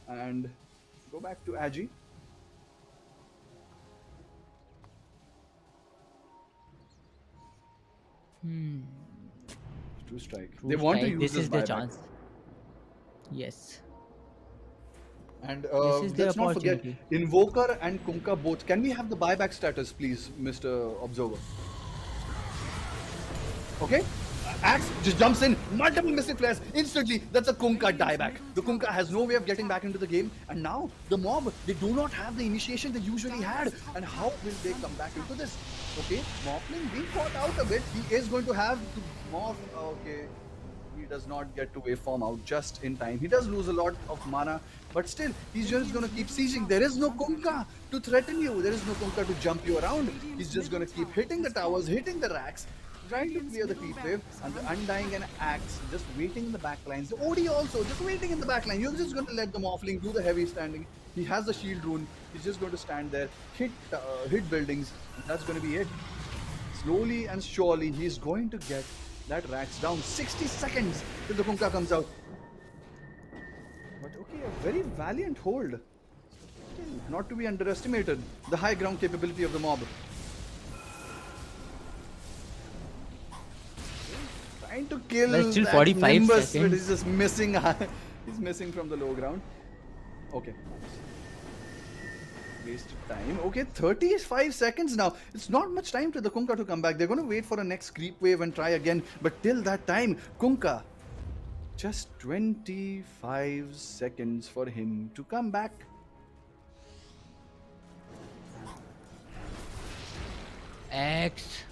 and go back to Agi. True strike. True They want to Strike, use this is their buyback. chance. Yes. And This is their let's not forget, opportunity. Invoker and Kunkka both. Can we have the buyback status, please, Mr. Observer? Okay? Axe just jumps in, multiple missing flares, instantly, that's a Kunkka dieback. The Kunkka has no way of getting back into the game, and now the mob, they do not have the initiation they usually had. And how will they come back into this? Okay, Morphling being caught out a bit, he is going to have to morph, okay. He does not get to waveform out just in time. He does lose a lot of mana, but still, he's just going to keep sieging. There is no Kunkka to threaten you. There is no Kunkka to jump you around. He's just going to keep hitting the towers, hitting the racks, trying to clear the heat wave, and the Undying and Axe just waiting in the backlines. The OD also just waiting in the backline. You're just going to let the Morphling do the heavy standing. He has the shield rune. He's just going to stand there, hit buildings. And that's going to be it. Slowly and surely, he's going to get that Rax down. 60 seconds till the Kunkka comes out. But okay, a very valiant hold. Still, not to be underestimated. The high ground capability of the mob. Trying to kill Well, still that 45 Nimbus, but seconds. he's just missing. He's missing from the low ground. Okay. Wasted time. Okay, 35 seconds now. It's not much time to the Kunkka to come back. They're going to wait for a next creep wave and try again. But till that time, Kunkka, just 25 seconds for him to come back. X.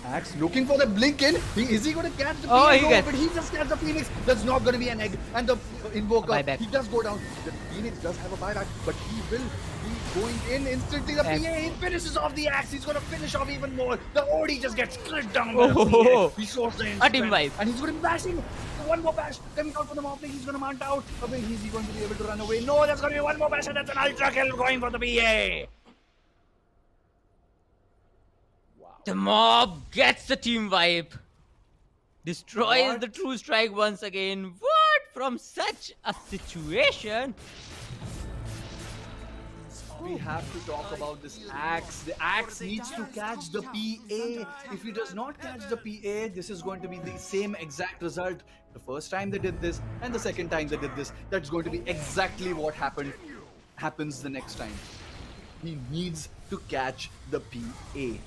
Axe looking for the blink in. Is he going to catch the Oh, Phoenix? he No, gets- but he just catches the Phoenix. That's not going to be an egg. And the Invoker, A buyback. he does go down. The Phoenix does have a buyback, but he will be going in instantly. The Axe. PA, he finishes off the Axe. He's going to finish off even more. The OD just gets split down by the Oh. PA. He shows the A team instant. wipe. And he's going to be bashing. One more bash coming out for the Morphling. He's going to mount out. Okay, is he going to be able to run away? No, there's going to be one more bash, and that's an ultra kill going for the PA. The mob gets the team wipe. Destroys What? the True Strike once again. What? From such a situation? we have to talk about this Axe. The Axe needs to catch the PA. If he does not catch the PA, this is going to be the same exact result. The first time they did this and the second time they did this, that's going to be exactly what happens the next time. He needs to catch the PA.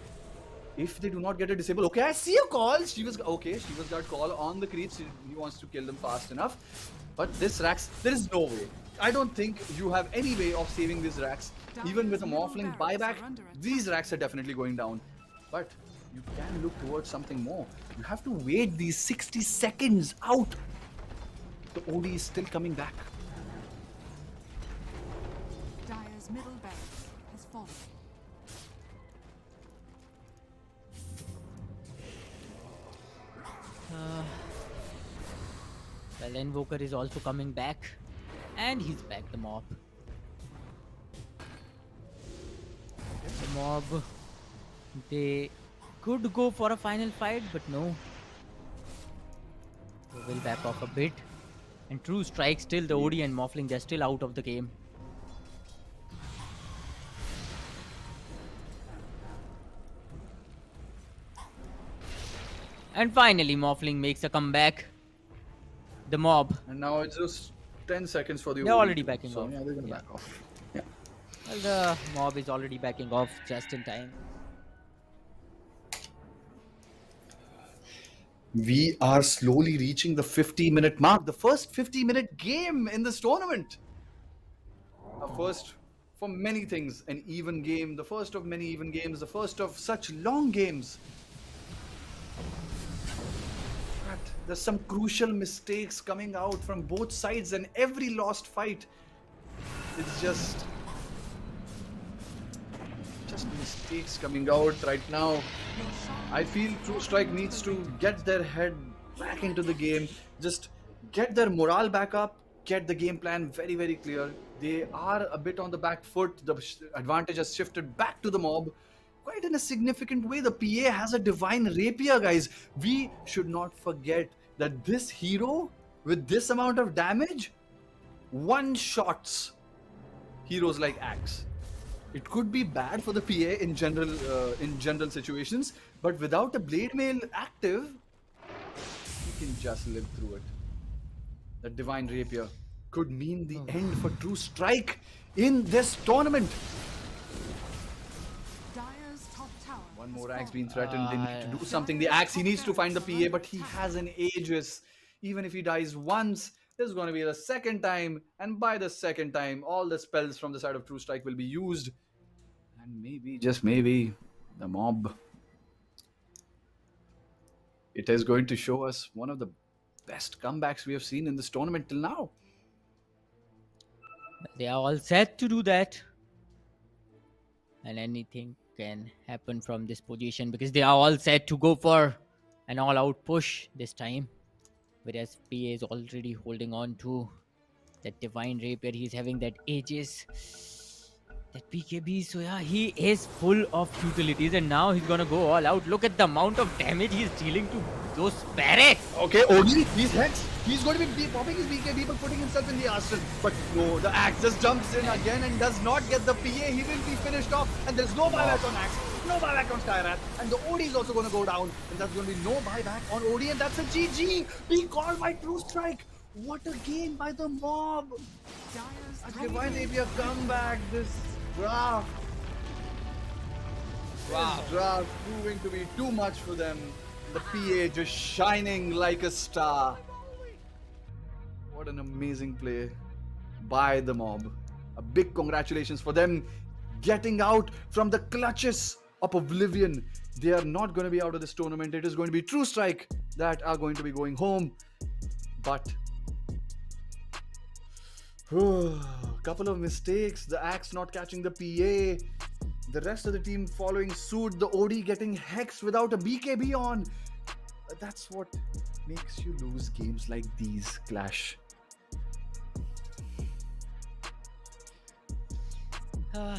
If they do not get a disable, okay, I see a call. She was got call on the creeps. He wants to kill them fast enough. But this Rax, there is no way. I don't think you have any way of saving these Rax. Even with a Morphling buyback, these Rax are definitely going down. But you can look towards something more. You have to wait these 60 seconds out. The OD is still coming back. Dire's middle barracks has fallen. Well, Invoker is also coming back. And he's back, the mob. The mob, they could go for a final fight, but no. They will back off a bit. And Truestrike, still the OD and Morphling, they're still out of the game. And finally, Morphling makes a comeback. The mob. And now it's just 10 seconds for the They're OD. already backing off. Yeah, they're gonna back off. Yeah. Well, the mob is already backing off just in time. We are slowly reaching the 50-minute mark. The first 50-minute game in this tournament. A first for many things. An even game. The first of many even games. The first of such long games. But there's some crucial mistakes coming out from both sides, and every lost fight is just mistakes coming out right now. I feel Truestrike needs to get their head back into the game, just get their morale back up, get the game plan very, very clear. They are a bit on the back foot. The advantage has shifted back to the mob quite in a significant way. The PA has a divine rapier, guys. We should not forget that this hero with this amount of damage one-shots heroes like Axe. It could be bad for the PA in general situations, but without a blade mail active, he can just live through it. The divine rapier could mean the end for Truestrike in this tournament. Dire's top tower. One has more axe fallen. being threatened. They need to do something. The axe, he needs to find the PA, but he has an Aegis. Even if he dies once, there's going to be the second time, and by the second time, all the spells from the side of Truestrike will be used. And maybe, just maybe, the mob. It is going to show us one of the best comebacks we have seen in this tournament till now. They are all set to do that. And anything can happen from this position because they are all set to go for an all-out push this time. Whereas PA is already holding on to that divine rapier. He's having that Aegis, that PKB. So yeah, he is full of utilities, and now he's gonna go all out. Look at the amount of damage he's dealing to those barracks. Okay, OD, he's hexed. He's going to be popping his BKB but putting himself in the arsenal. But no, the axe just jumps in again and does not get the PA. He will be finished off, and there's no buyback on axe, no buyback on Skyrat, and the OD is also going to go down, and there's going to be no buyback on OD, and that's a GG. Being called by Truestrike. What a game by the mob. Dire's A divine rapier comeback. This draft. Wow. This draft proving to be too much for them. The PA just shining like a star. What an amazing play by the mob. A big congratulations for them getting out from the clutches of Oblivion. They are not going to be out of this tournament. It is going to be Truestrike that are going to be going home. But couple of mistakes. The axe not catching the PA. The rest of the team following suit. The OD getting hexed without a BKB on. That's what makes you lose games like these, Clash.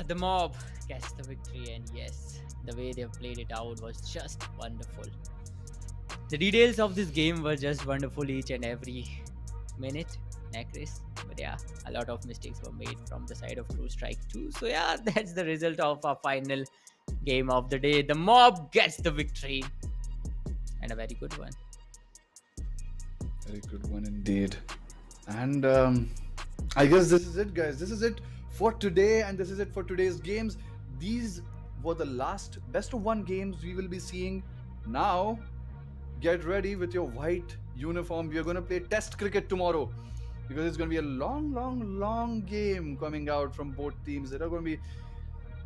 The mob gets the victory, and yes, the way they've played it out was just wonderful. The details of this game were just wonderful each and every minute, Necris. But yeah, a lot of mistakes were made from the side of Truestrike too. So yeah, that's the result of our final game of the day. The mob gets the victory, and a very good one. Very good one indeed. And I guess this is it, guys. This is it for today, and this is it for today's games. These were the last best of one games we will be seeing. Now, get ready with your white uniform. We are going to play test cricket tomorrow because it's going to be a long game coming out from both teams. There are going to be,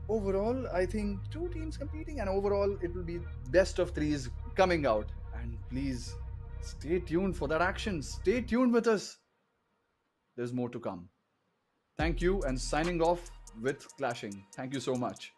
overall, I think 2 teams competing, and overall it will be best of 3s coming out. And please stay tuned for that action. Stay tuned with us. There's more to come. Thank you, and signing off with Clashing. Thank you so much.